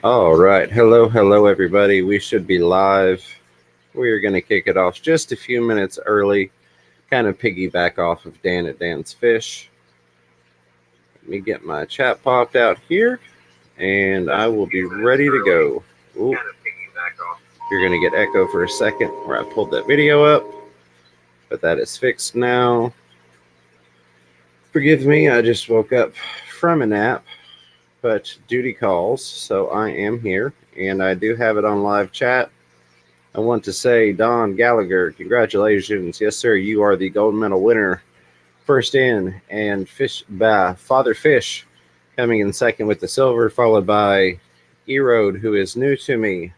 All right. Hello, everybody. We should be live. We are going to kick it off just a few minutes early, kind of piggyback off of Dan at Dan's Fish. Let me get my chat popped out here, and I will be ready to go. Ooh, you're going to get echo for a second where I pulled that video up, but that is fixed now. Forgive me, I just woke up from a nap, but duty calls, so I am here, and I do have it on live chat. I want to say, Don Gallagher, congratulations. Yes, sir, you are the gold medal winner. First in, and Father Fish coming in second with the silver, followed by Erode, who is new to me.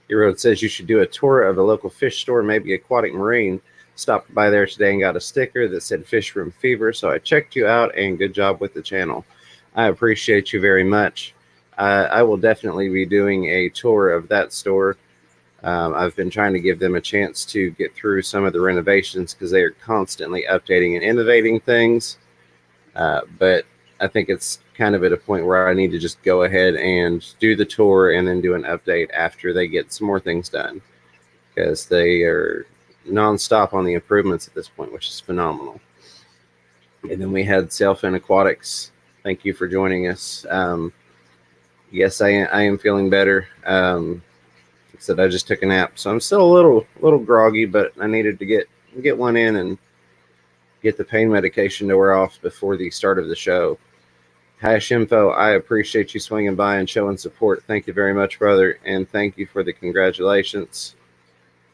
Erode says you should do a tour of the local fish store, maybe Aquatic Marine. Stopped by there today and got a sticker that said Fish Room Fever, so I checked you out, and good job with the channel. I appreciate you very much. I will definitely be doing a tour of that store. I've been trying to give them a chance to get through some of the renovations because they are constantly updating and innovating things. But I think it's kind of at a point where I need to just go ahead and do the tour and then do an update after they get some more things done because they are nonstop on the improvements at this point, which is phenomenal. And then we had Sailfin Aquatics. Thank you for joining us. Yes, I am feeling better. Said I just took a nap, so I'm still a little groggy, but I needed to get one in and get the pain medication to wear off before the start of the show. Hash Info, I appreciate you swinging by and showing support. Thank you very much, brother, and thank you for the congratulations.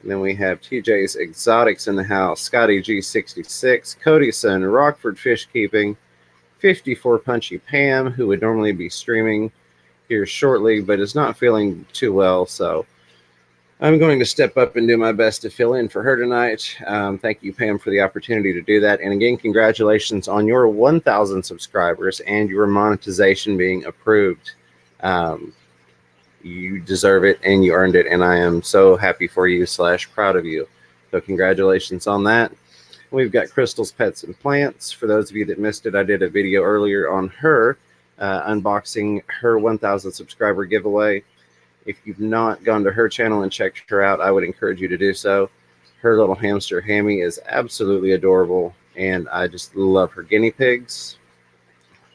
And then we have TJ's Exotics in the house, Scotty G66, Cody Son, Rockford Fish Keeping, 54 Punchy Pam, who would normally be streaming here shortly, but is not feeling too well, so I'm going to step up and do my best to fill in for her tonight. Thank you, Pam, for the opportunity to do that. And again, congratulations on your 1,000 subscribers and your monetization being approved. You deserve it and you earned it. And I am so happy for you / proud of you. So congratulations on that. We've got Crystal's Pets and Plants. For those of you that missed it, I did a video earlier on her unboxing her 1,000 subscriber giveaway. If you've not gone to her channel and checked her out, I would encourage you to do so. Her little hamster, Hammy, is absolutely adorable, and I just love her guinea pigs.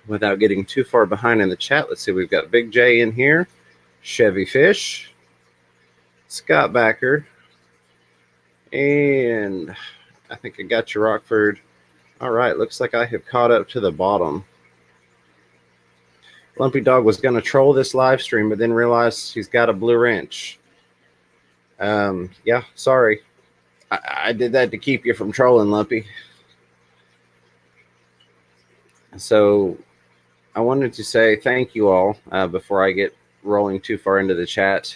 Without getting too far behind in the chat, let's see, we've got Big J in here, Chevy Fish, Scott Backer, and I think I got you, Rockford. All right, looks like I have caught up to the bottom. Lumpy Dog was going to troll this live stream, but then realized he's got a blue wrench. Yeah, sorry. I did that to keep you from trolling, Lumpy. So I wanted to say thank you all before I get rolling too far into the chat.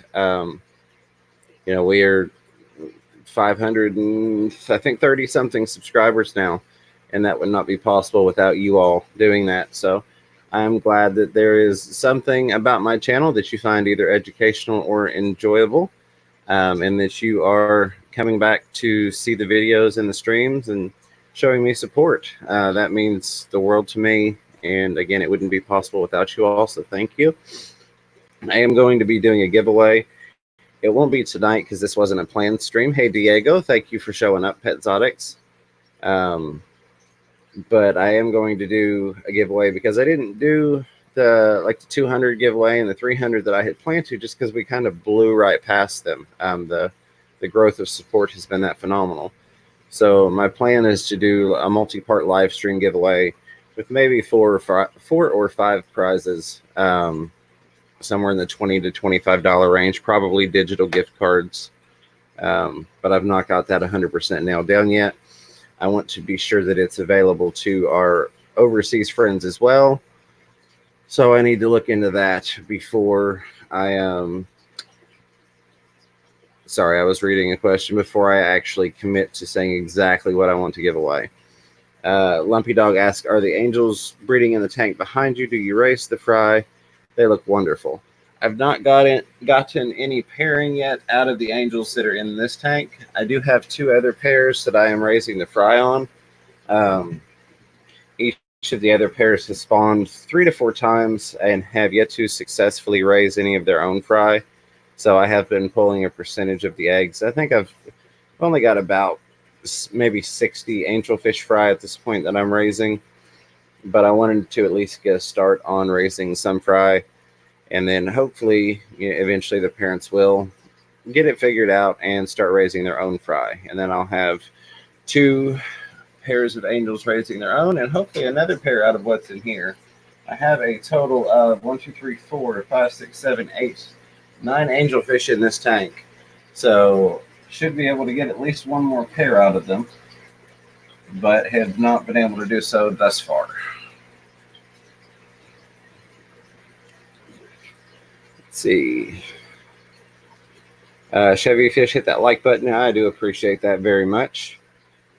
We are 500 and I think 30 something subscribers now, and that would not be possible without you all doing that. So I'm glad that there is something about my channel that you find either educational or enjoyable, and that you are coming back to see the videos and the streams and showing me support. That means the world to me. And again, it wouldn't be possible without you all, so thank you. I am going to be doing a giveaway. It won't be tonight because this wasn't a planned stream. Hey, Diego, thank you for showing up, Petzotics. But I am going to do a giveaway because I didn't do the 200 giveaway and the 300 that I had planned to, just because we kind of blew right past them. The growth of support has been that phenomenal. So my plan is to do a multi-part live stream giveaway with maybe four or five prizes, somewhere in the $20 to $25 range, probably digital gift cards. But I've not got that 100% nailed down yet. I want to be sure that it's available to our overseas friends as well. So I need to look into that before I sorry, I was reading a question before I actually commit to saying exactly what I want to give away. Lumpy Dog asks, are the angels breeding in the tank behind you? Do you race the fry? They look wonderful. I've not gotten any pairing yet out of the angels that are in this tank. I do have two other pairs that I am raising the fry on. Each Each of the other pairs has spawned 3 to 4 times and have yet to successfully raise any of their own fry. So I have been pulling a percentage of the eggs. I think I've only got about maybe 60 angelfish fry at this point that I'm raising, but I wanted to at least get a start on raising some fry, and then hopefully, eventually the parents will get it figured out and start raising their own fry, and then I'll have 2 pairs of angels raising their own, and hopefully another pair out of what's in here. I have a total of 1, 2, 3, 4, 5, 6, 7, 8, 9 angelfish in this tank, so should be able to get at least one more pair out of them, but have not been able to do so thus far. Let's see. Chevy Fish, hit that like button. I do appreciate that very much.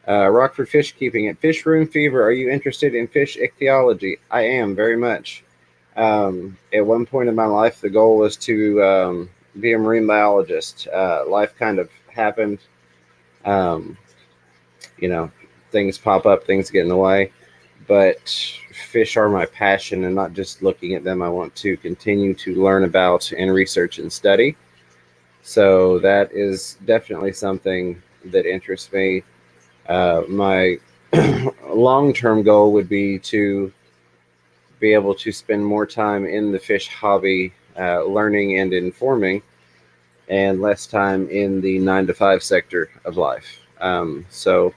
Rockford Fish Keeping at Fish Room Fever. Are you interested in fish ichthyology? I am very much. At one point in my life, the goal was to be a marine biologist. Life kind of happened. Things pop up, things get in the way. But fish are my passion, and not just looking at them. I want to continue to learn about and research and study. So that is definitely something that interests me. My long-term goal would be to be able to spend more time in the fish hobby, learning and informing, and less time in the 9 to 5 sector of life. So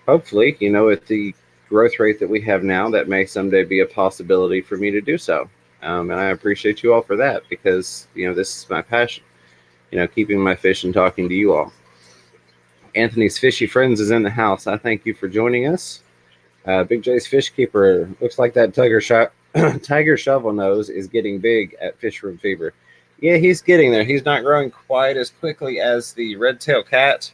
hopefully, at the growth rate that we have now, that may someday be a possibility for me to do so. And I appreciate you all for that, because, this is my passion, keeping my fish and talking to you all. Anthony's Fishy Friends is in the house. I thank you for joining us. Big J's Fish Keeper. Looks like that tiger shovel nose is getting big at Fish Room Fever. Yeah, he's getting there. He's not growing quite as quickly as the red-tailed cat,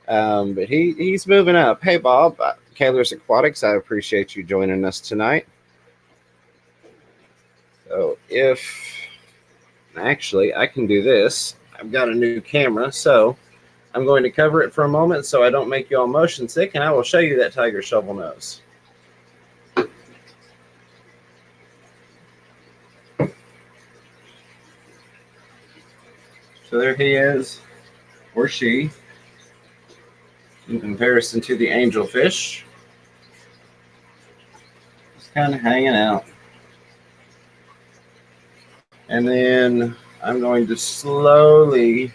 but he's moving up. Hey, Bob. Kaler's Aquatics, I appreciate you joining us tonight. So actually, I can do this. I've got a new camera, so I'm going to cover it for a moment so I don't make you all motion sick, and I will show you that tiger shovel nose. So there he is, or she, in comparison to the angelfish. Just kind of hanging out. And then I'm going to slowly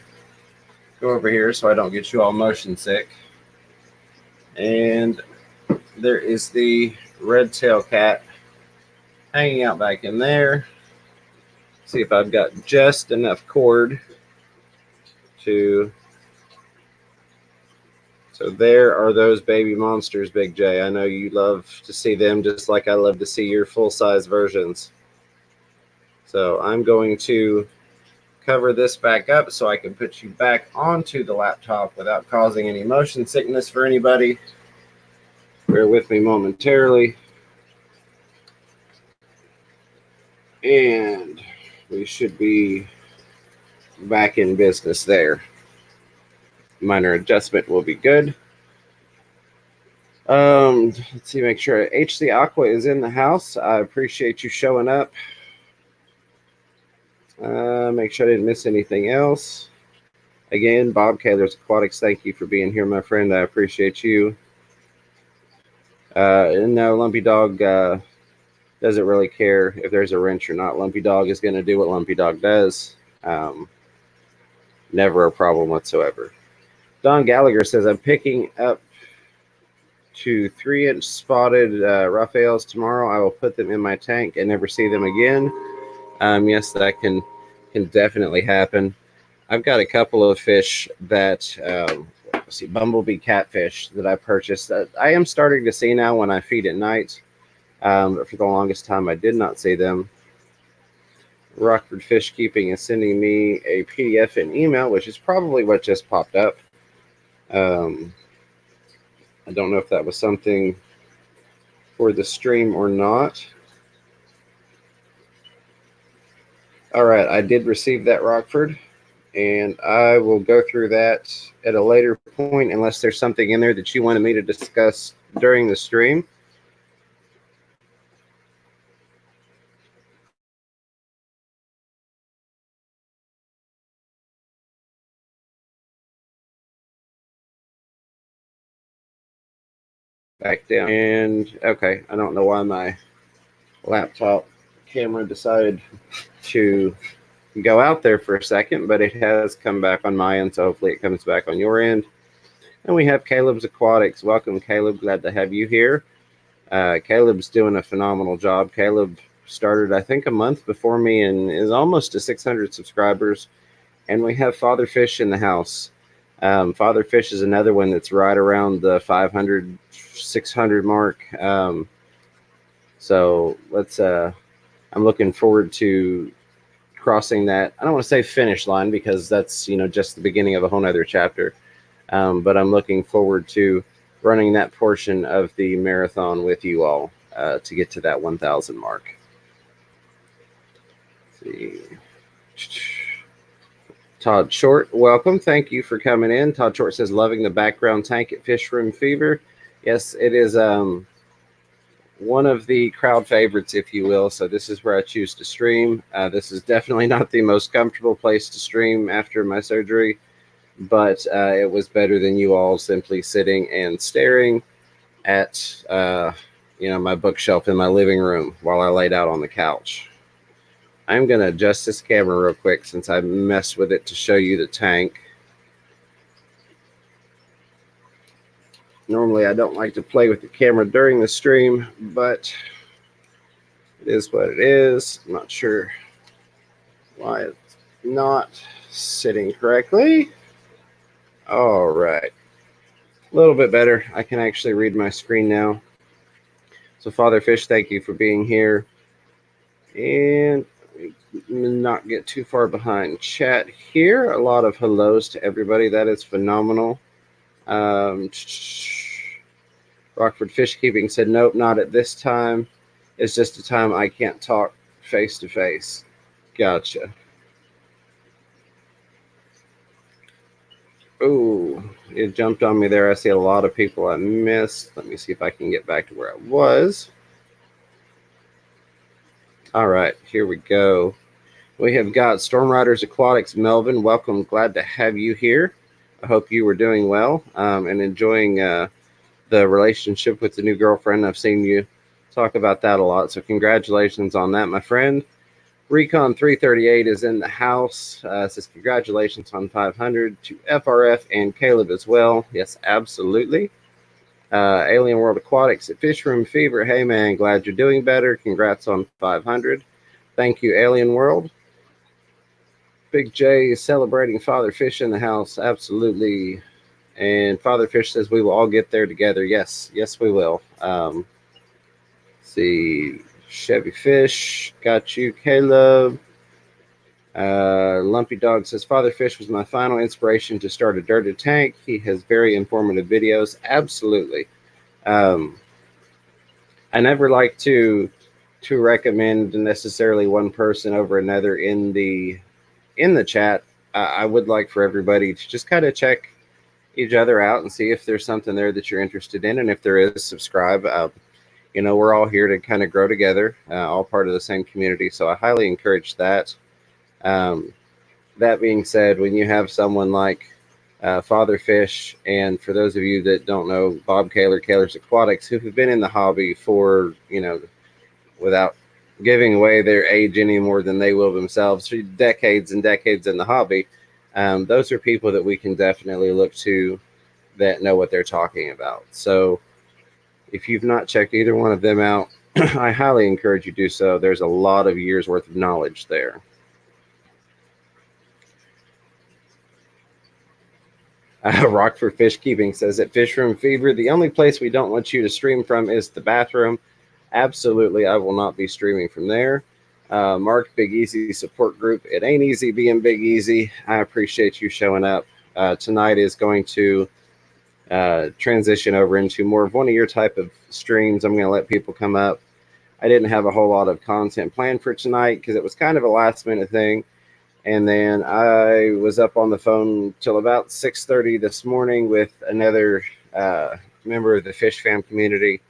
go over here so I don't get you all motion sick. And there is the red-tailed cat hanging out back in there. See if I've got just enough cord to... So there are those baby monsters, Big J. I know you love to see them just like I love to see your full-size versions. So I'm going to cover this back up so I can put you back onto the laptop without causing any motion sickness for anybody. Bear with me momentarily. And we should be back in business there. Minor adjustment will be good. Let's see, make sure HC Aqua is in the house. I appreciate you showing up. Make sure I didn't miss anything else. Again, Bob Kaler's Aquatics, thank you for being here, my friend. I appreciate you. And no, Lumpy Dog doesn't really care if there's a wrench or not. Lumpy Dog is going to do what Lumpy Dog does. Never a problem whatsoever. Don Gallagher says, I'm picking up 2 3-inch spotted Raphaels tomorrow. I will put them in my tank and never see them again. Yes, that can definitely happen. I've got a couple of fish that, bumblebee catfish that I purchased that I am starting to see now when I feed at night. But for the longest time, I did not see them. Rockford Fish Keeping is sending me a PDF and email, which is probably what just popped up. I don't know if that was something for the stream or not. All right, I did receive that, Rockford, and I will go through that at a later point unless there's something in there that you wanted me to discuss during the stream. back down. And okay, I don't know why my laptop camera decided to go out there for a second, but it has come back on my end, so hopefully it comes back on your end. And we have Caleb's Aquatics. Welcome, Caleb. Glad to have you here. Caleb's doing a phenomenal job. Caleb started, I think, a month before me and is almost to 600 subscribers. And we have Father Fish in the house. Father Fish is another one that's right around the 500, 600 mark. So let's. I'm looking forward to crossing that. I don't want to say finish line because that's just the beginning of a whole nother chapter. But I'm looking forward to running that portion of the marathon with you all to get to that 1,000 mark. Let's see. Todd Short, welcome. Thank you for coming in. Todd Short says, loving the background tank at Fish Room Fever. Yes, it is one of the crowd favorites, if you will. So this is where I choose to stream. This is definitely not the most comfortable place to stream after my surgery, but it was better than you all simply sitting and staring at my bookshelf in my living room while I laid out on the couch. I'm going to adjust this camera real quick since I messed with it to show you the tank. Normally, I don't like to play with the camera during the stream, but it is what it is. I'm not sure why it's not sitting correctly. All right. A little bit better. I can actually read my screen now. So, Father Fish, thank you for being here. And not get too far behind chat here. A lot of hellos to everybody. That is phenomenal. Rockford Fish Keeping said, nope, not at this time. It's just a time I can't talk face to face. Gotcha. Oh, it jumped on me there. I see a lot of people I missed. Let me see if I can get back to where I was. All right, here we go. We have got Storm Riders Aquatics, Melvin. Welcome. Glad to have you here. I hope you were doing well and enjoying the relationship with the new girlfriend. I've seen you talk about that a lot. So congratulations on that, my friend. Recon 338 is in the house. Says congratulations on 500 to FRF and Caleb as well. Yes, absolutely. Alien World Aquatics at Fish Room Fever. Hey, man, glad you're doing better. Congrats on 500. Thank you, Alien World. Big J is celebrating Father Fish in the house. Absolutely. And Father Fish says we will all get there together. Yes, we will. See, Chevy Fish, got you, Caleb. Lumpy Dog says Father Fish was my final inspiration to start a dirty tank. He has very informative videos. Absolutely. I never like to recommend necessarily one person over another in the chat. I would like for everybody to just kind of check each other out and see if there's something there that you're interested in, and if there is, subscribe. We're all here to kind of grow together, all part of the same community, so I highly encourage that. That being said, when you have someone like Father Fish, and for those of you that don't know, Bob Kaler, Kaler's Aquatics, who have been in the hobby for, without giving away their age any more than they will themselves, for decades and decades in the hobby, those are people that we can definitely look to that know what they're talking about. So if you've not checked either one of them out, I highly encourage you to do so. There's a lot of years worth of knowledge there. Rockford Fish Keeping says at Fish Room Fever, the only place we don't want you to stream from is the bathroom. Absolutely, I will not be streaming from there. Mark, Big Easy support group. It ain't easy being Big Easy. I appreciate you showing up. Tonight is going to transition over into more of one of your type of streams. I'm going to let people come up. I didn't have a whole lot of content planned for tonight because it was kind of a last minute thing. And then I was up on the phone till about 6:30 this morning with another member of the Fish Fam community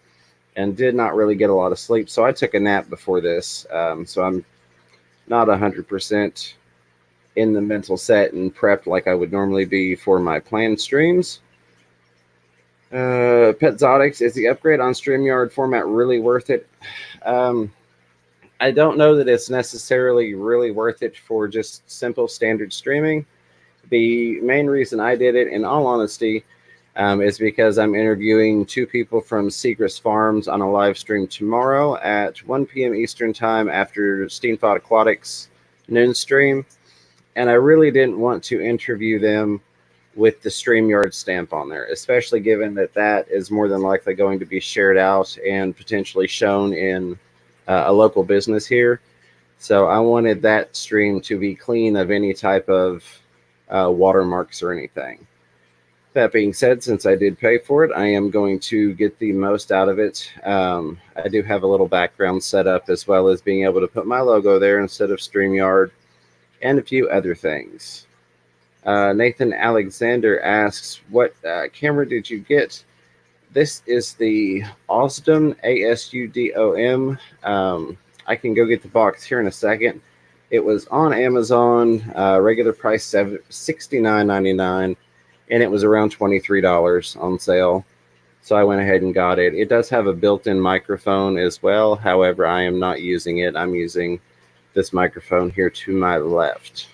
and did not really get a lot of sleep. So I took a nap before this. So I'm not 100% in the mental set and prepped like I would normally be for my planned streams. Petzotics, is the upgrade on StreamYard format really worth it? I don't know that it's necessarily really worth it for just simple standard streaming. The main reason I did it, in all honesty, is because I'm interviewing two people from Seagrass Farms on a live stream tomorrow at 1 p.m. Eastern Time after Steenfod Aquatics noon stream. And I really didn't want to interview them with the StreamYard stamp on there, especially given that that is more than likely going to be shared out and potentially shown in a local business here. So I wanted that stream to be clean of any type of watermarks or anything. That being said, since I did pay for it, I am going to get the most out of it. I do have a little background set up, as well as being able to put my logo there instead of StreamYard, and a few other things. Nathan Alexander asks, what camera did you get? This is the Ausdom, ASUDOM. I can go get the box here in a second. It was on Amazon, regular price $69.99, and it was around $23 on sale. So I went ahead and got it. It does have a built-in microphone as well. However, I am not using it. I'm using this microphone here to my left.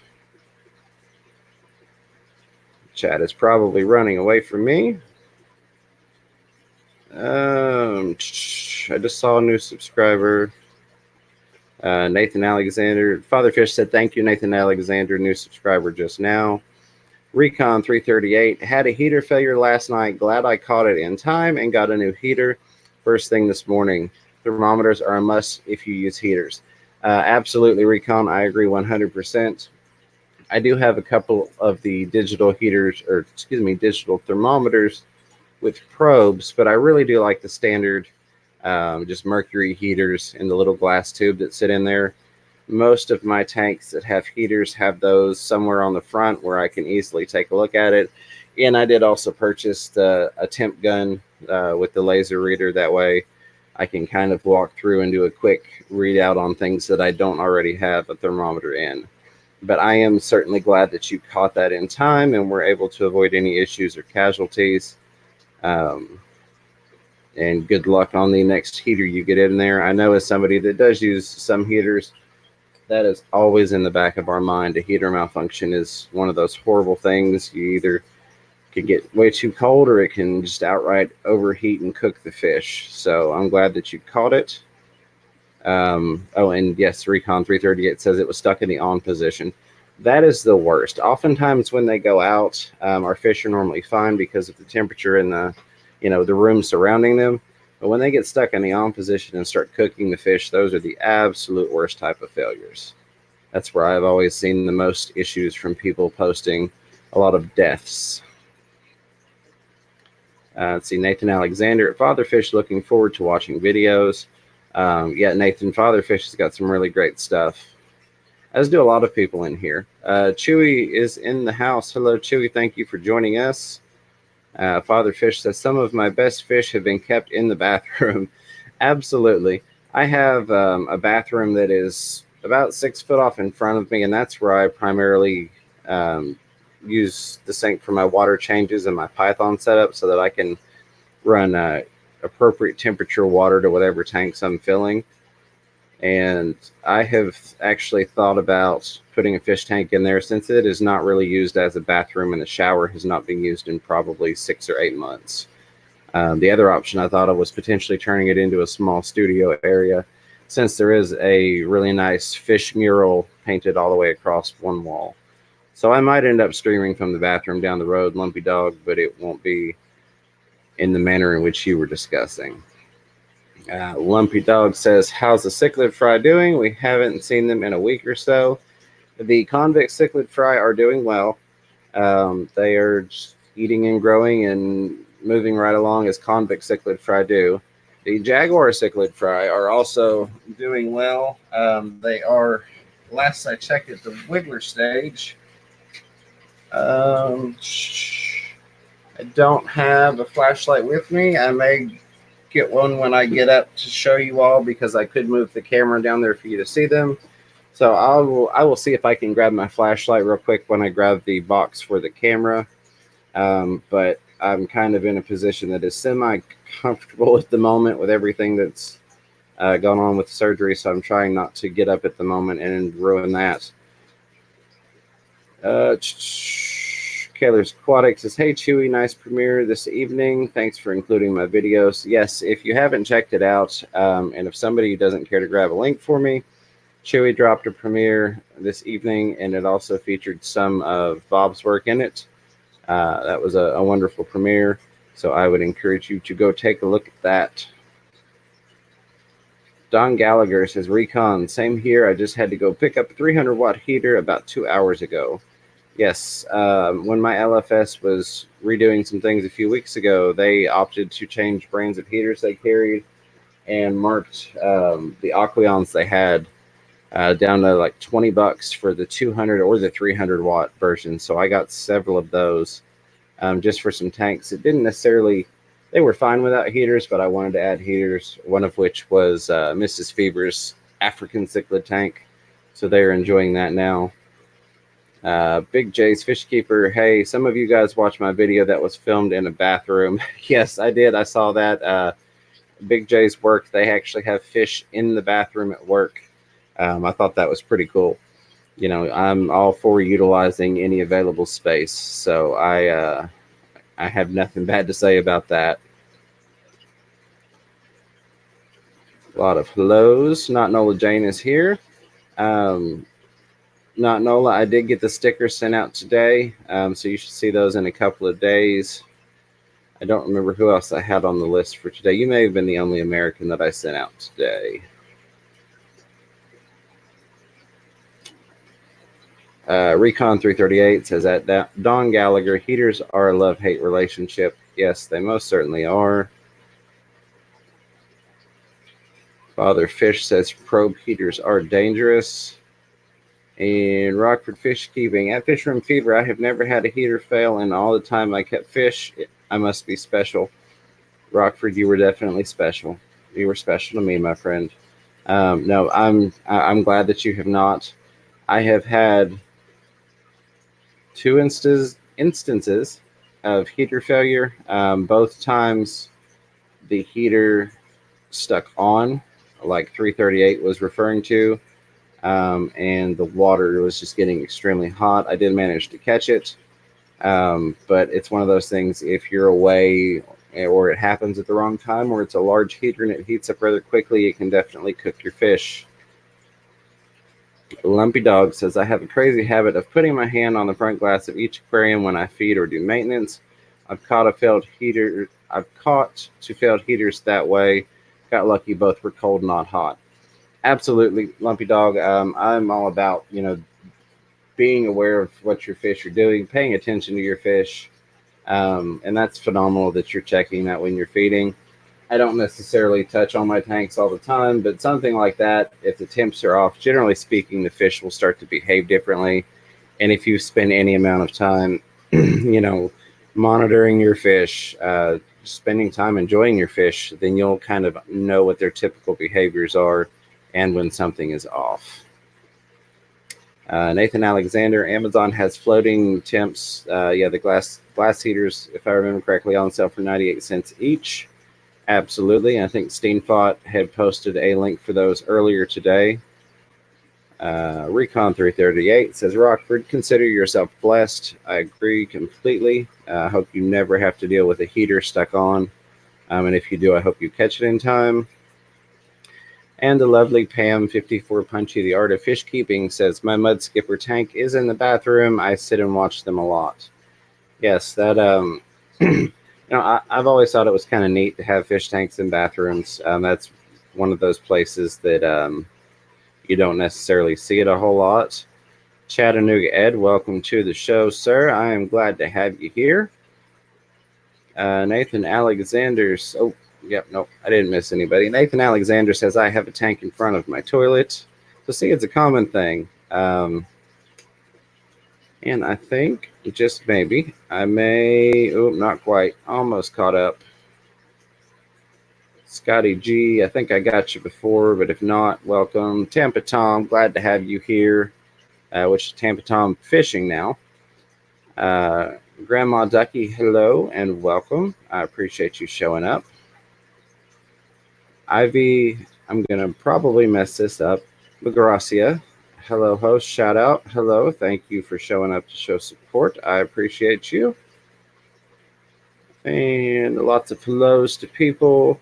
Chat is probably running away from me. I just saw a new subscriber. Nathan Alexander. Fatherfish said, thank you, Nathan Alexander, new subscriber just now. Recon 338 had a heater failure last night. Glad I caught it in time and got a new heater first thing this morning. Thermometers are a must if you use heaters. Absolutely, Recon. I agree 100%. I do have a couple of the digital heaters, or excuse me, digital thermometers with probes, but I really do like the standard just mercury heaters in the little glass tube that sit in there. Most of my tanks that have heaters have those somewhere on the front where I can easily take a look at it. And I did also purchase a temp gun with the laser reader. That way I can kind of walk through and do a quick readout on things that I don't already have a thermometer in. But I am certainly glad that you caught that in time and were able to avoid any issues or casualties. And good luck on the next heater you get in there. I know as somebody that does use some heaters, that is always in the back of our mind. A heater malfunction is one of those horrible things. You either can get way too cold or it can just outright overheat and cook the fish. So I'm glad that you caught it. Oh, and yes, Recon 338 says it was stuck in the on position. That is the worst. Oftentimes when they go out, our fish are normally fine because of the temperature in the room surrounding them. But when they get stuck in the on position and start cooking the fish, those are the absolute worst type of failures. That's where I've always seen the most issues from people posting a lot of deaths. Let's see, Nathan Alexander at Fatherfish, looking forward to watching videos. Yeah, Nathan, Fatherfish has got some really great stuff, as do a lot of people in here. Chewy is in the house. Hello, Chewy. Thank you for joining us. Fatherfish says, some of my best fish have been kept in the bathroom. Absolutely. I have a bathroom that is about 6 foot off in front of me, and that's where I primarily use the sink for my water changes and my Python setup so that I can run appropriate temperature water to whatever tanks I'm filling. And I have actually thought about putting a fish tank in there, since it is not really used as a bathroom and the shower has not been used in probably 6 or 8 months. The other option I thought of was potentially turning it into a small studio area, since there is a really nice fish mural painted all the way across one wall. So I might end up streaming from the bathroom down the road, Lumpy Dog, but it won't be in the manner in which you were discussing. Lumpy Dog says, how's the cichlid fry doing? We haven't seen them in a week or so. The convict cichlid fry are doing well. They are just eating and growing and moving right along as convict cichlid fry do. The jaguar cichlid fry are also doing well. They are, last I checked, at the wiggler stage. I don't have a flashlight with me. I may get one when I get up to show you all, because I could move the camera down there for you to see them. So I will see if I can grab my flashlight real quick when I grab the box for the camera. But I'm kind of in a position that is semi-comfortable at the moment with everything that's going on with surgery, so I'm trying not to get up at the moment and ruin that. Kaylor's Aquatic says, hey, Chewy, nice premiere this evening. Thanks for including my videos. Yes, if you haven't checked it out, and if somebody doesn't care to grab a link for me, Chewy dropped a premiere this evening, and it also featured some of Bob's work in it. That was a wonderful premiere, so I would encourage you to go take a look at that. Don Gallagher says, Recon, same here. I just had to go pick up a 300-watt heater about 2 hours ago. Yes, when my LFS was redoing some things a few weeks ago, they opted to change brands of heaters they carried and marked the Aqueons they had down to like $20 for the 200 or the 300-watt version. So I got several of those just for some tanks. It didn't necessarily... They were fine without heaters, but I wanted to add heaters, one of which was Mrs. Fever's African cichlid tank. So they're enjoying that now. Big J's Fish Keeper. Hey, some of you guys watched my video that was filmed in a bathroom. Yes, I did. I saw that. Big J's work. They actually have fish in the bathroom at work. I thought that was pretty cool. You know, I'm all for utilizing any available space. So I have nothing bad to say about that. A lot of hellos. Not Nola Jane is here. Not Nola, I did get the stickers sent out today, so you should see those in a couple of days. I don't remember who else I had on the list for today. You may have been the only American that I sent out today. Recon 338 says that Don Gallagher, heaters are a love-hate relationship. Yes, they most certainly are. Father Fish says probe heaters are dangerous. And Rockford Fish Keeping at Fisherman Fever, I have never had a heater fail, and all the time I kept fish, I must be special. Rockford, you were definitely special. You were special to me, my friend. No, I'm glad that you have not. I have had 2 instances of heater failure. Both times the heater stuck on, like 338 was referring to, and the water was just getting extremely hot. I did manage to catch it, but it's one of those things, if you're away or it happens at the wrong time, or it's a large heater and it heats up rather quickly, it can definitely cook your fish. Lumpy Dog says, I have a crazy habit of putting my hand on the front glass of each aquarium when I feed or do maintenance. I've caught failed heaters that way. Got lucky, both were cold, not hot. Absolutely, Lumpy Dog. I'm all about, you know, being aware of what your fish are doing, paying attention to your fish. And that's phenomenal that you're checking that when you're feeding. I don't necessarily touch on my tanks all the time, but something like that, if the temps are off, generally speaking, the fish will start to behave differently. And if you spend any amount of time, you know, monitoring your fish, spending time enjoying your fish, then you'll kind of know what their typical behaviors are and when something is off. Nathan Alexander, Amazon has floating temps. Yeah, the glass heaters, if I remember correctly, on sale for 98 cents each. Absolutely. I think Steenfot had posted a link for those earlier today. Recon 338 says, Rockford, consider yourself blessed. I agree completely. I hope you never have to deal with a heater stuck on. And if you do, I hope you catch it in time. And the lovely Pam 54 Punchy, the Art of Fish Keeping, says, my Mud Skipper tank is in the bathroom. I sit and watch them a lot. Yes, that you know, I've always thought it was kind of neat to have fish tanks in bathrooms. That's one of those places that you don't necessarily see it a whole lot. Chattanooga Ed, welcome to the show, sir. I am glad to have you here. Nathan Alexander's, oh, yep, nope, I didn't miss anybody. Nathan Alexander says, I have a tank in front of my toilet. So see, it's a common thing. And I think, just maybe, I may, oh, not quite, almost caught up. Scotty G, I think I got you before, but if not, welcome. Tampa Tom, glad to have you here, which is Tampa Tom Fishing now. Grandma Ducky, hello and welcome. I appreciate you showing up. Ivy, I'm going to probably mess this up. Gracia, hello, host, shout out. Hello, thank you for showing up to show support. I appreciate you. And lots of hellos to people.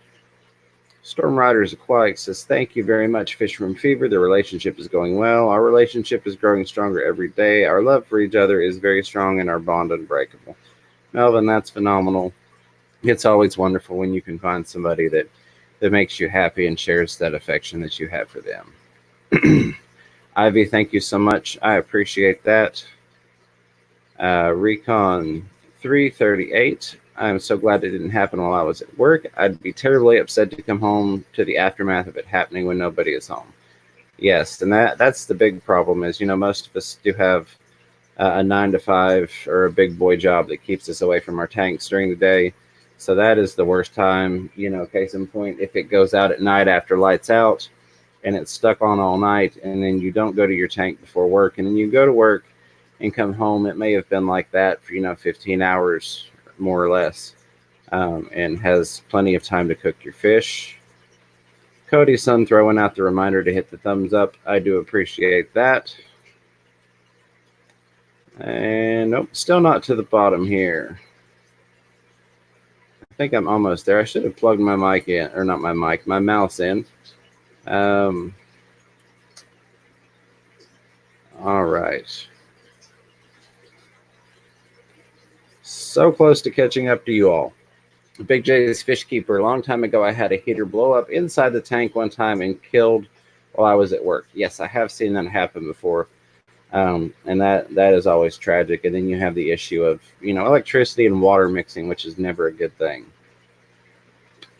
Storm Riders Aquatic says, thank you very much, Fisherman Fever. The relationship is going well. Our relationship is growing stronger every day. Our love for each other is very strong and our bond unbreakable. Melvin, that's phenomenal. It's always wonderful when you can find somebody that makes you happy and shares that affection that you have for them. Ivy, thank you so much. I appreciate that. Recon 338. I'm so glad it didn't happen while I was at work. I'd be terribly upset to come home to the aftermath of it happening when nobody is home. Yes, and that's the big problem is, most of us do have a 9 to 5 or a big boy job that keeps us away from our tanks during the day. So that is the worst time, case in point, if it goes out at night after lights out and it's stuck on all night and then you don't go to your tank before work and then you go to work and come home, it may have been like that for, 15 hours more or less, and has plenty of time to cook your fish. Cody's son throwing out the reminder to hit the thumbs up. I do appreciate that. And nope, still not to the bottom here. I think I'm almost there. I should have plugged my mic in, or not my mic, my mouse in. All right. So close to catching up to you all. Big J's Fish Keeper. A long time ago, I had a heater blow up inside the tank one time and killed while I was at work. Yes, I have seen that happen before. And that is always tragic. And then you have the issue of, electricity and water mixing, which is never a good thing.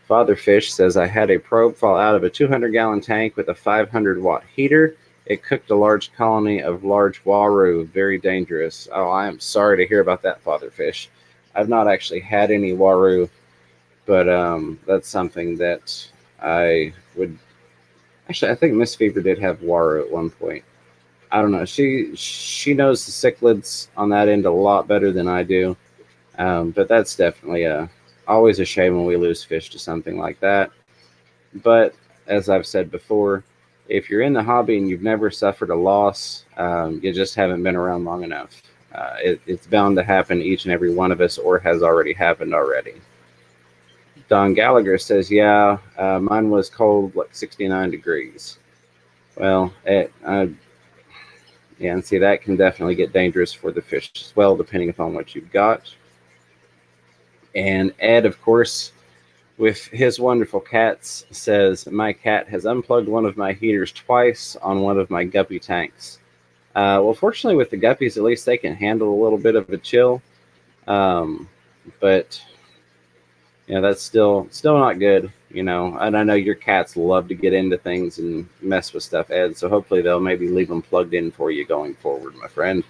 Father Fish says, I had a probe fall out of a 200-gallon tank with a 500-watt heater. It cooked a large colony of large waru. Very dangerous. Oh, I am sorry to hear about that, Father Fish. I've not actually had any waru, but that's something that I would... Actually, I think Miss Fever did have waru at one point. I don't know. She knows the cichlids on that end a lot better than I do. But that's definitely always a shame when we lose fish to something like that. But as I've said before, if you're in the hobby and you've never suffered a loss, you just haven't been around long enough. It's bound to happen to each and every one of us, or has already happened already. Don Gallagher says, yeah, mine was cold, like 69 degrees. Well, yeah, and see, that can definitely get dangerous for the fish as well, depending upon what you've got. And Ed, of course, with his wonderful cats, says, my cat has unplugged one of my heaters twice on one of my guppy tanks. Well, fortunately, with the guppies, at least they can handle a little bit of a chill. But, that's still not good, And I know your cats love to get into things and mess with stuff, Ed. So hopefully they'll maybe leave them plugged in for you going forward, my friend.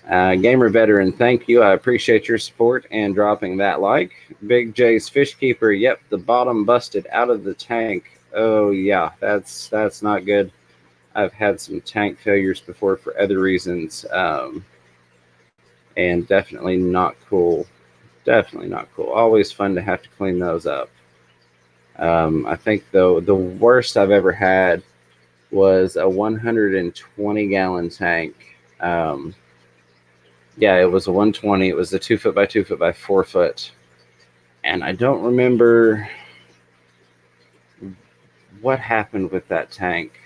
Gamer Veteran, thank you. I appreciate your support and dropping that like. Big J's Fish Keeper, yep, the bottom busted out of the tank. Oh, yeah, that's not good. I've had some tank failures before for other reasons, and definitely not cool. Definitely not cool. Always fun to have to clean those up. I think, though, the worst I've ever had was a 120-gallon tank. Yeah, it was a 120. It was a 2 foot by 2 foot by 4 foot. And I don't remember what happened with that tank.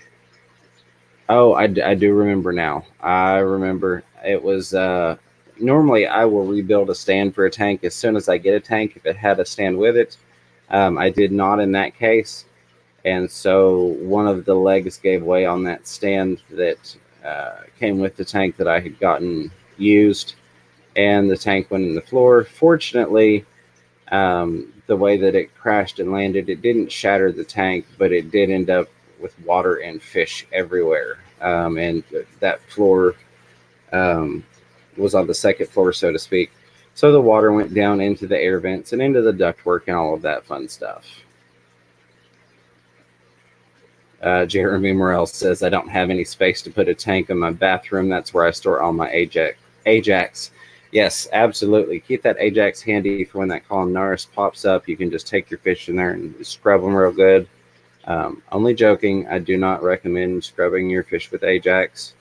Oh, I do remember now. I remember it was, normally I will rebuild a stand for a tank as soon as I get a tank if it had a stand with it. I did not in that case. And so one of the legs gave way on that stand that came with the tank that I had gotten used, and the tank went in the floor. Fortunately, the way that it crashed and landed, it didn't shatter the tank, but it did end up with water and fish everywhere. And that floor was on the second floor, so to speak. So the water went down into the air vents and into the ductwork and all of that fun stuff. Jeremy Morrell says, I don't have any space to put a tank in my bathroom. That's where I store all my Ajax. Yes, absolutely. Keep that Ajax handy for when that columnaris pops up. You can just take your fish in there and scrub them real good. Only joking. I do not recommend scrubbing your fish with Ajax.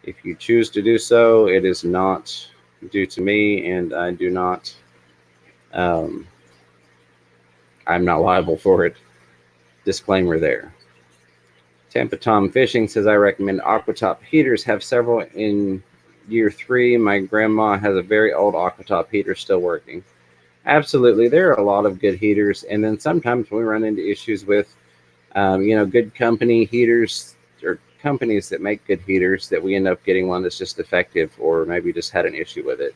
If you choose to do so, it is not due to me, and I do not. Um, I'm not liable for it. Disclaimer there. Tampa Tom Fishing says, I recommend Aquatop heaters. Have several in year 3. My grandma has a very old Aquatop heater still working. Absolutely. There are a lot of good heaters. And then sometimes we run into issues with, good company heaters or companies that make good heaters that we end up getting one that's just defective or maybe just had an issue with it.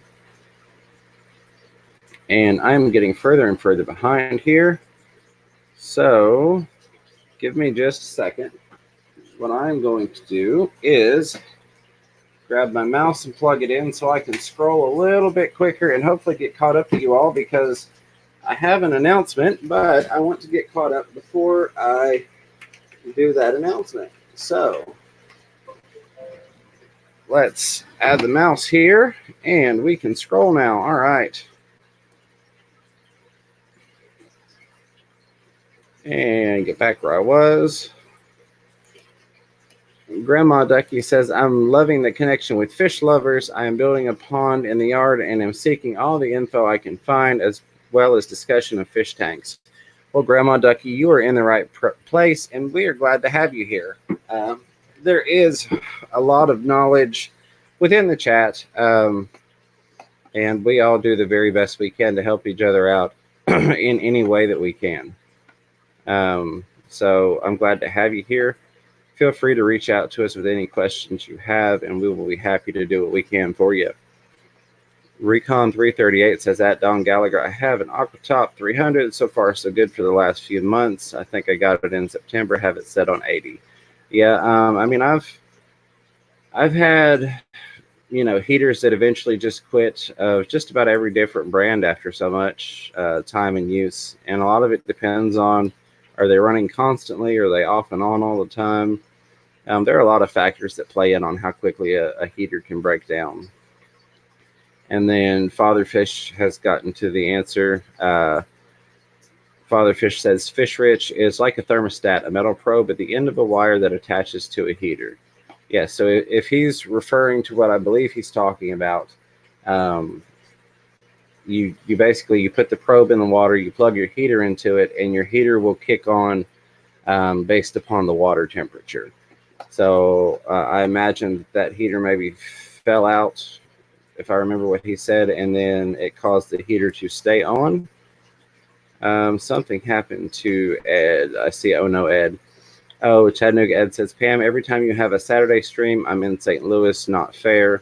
And I'm getting further and further behind here. So give me just a second. What I'm going to do is grab my mouse and plug it in so I can scroll a little bit quicker and hopefully get caught up to you all, because I have an announcement, but I want to get caught up before I do that announcement. So let's add the mouse here and we can scroll now. All right. And get back where I was. Grandma Ducky says, I'm loving the connection with fish lovers. I am building a pond in the yard and am seeking all the info I can find, as well as discussion of fish tanks. Well, Grandma Ducky, you are in the right place, and we are glad to have you here. There is a lot of knowledge within the chat, and we all do the very best we can to help each other out in any way that we can. So I'm glad to have you here. Feel free to reach out to us with any questions you have, and we will be happy to do what we can for you. Recon 338 says, at Don Gallagher, I have an Aquatop 300. So far, so good for the last few months. I think I got it in September, have it set on 80. Yeah, I mean, I've had, heaters that eventually just quit of just about every different brand after so much time and use. And a lot of it depends on, are they running constantly? Are they off and on all the time? There are a lot of factors that play in on how quickly a heater can break down. And then Fatherfish has gotten to the answer. Fatherfish says, Fish Rich is like a thermostat, a metal probe at the end of a wire that attaches to a heater. Yeah, so if he's referring to what I believe he's talking about, you basically, you put the probe in the water, you plug your heater into it, and your heater will kick on based upon the water temperature. So I imagine that heater maybe fell out, if I remember what he said, and then it caused the heater to stay on. Something happened to Ed. I see, oh no, Ed. Oh, Chattanooga Ed says, Pam, every time you have a Saturday stream, I'm in St. Louis, not fair.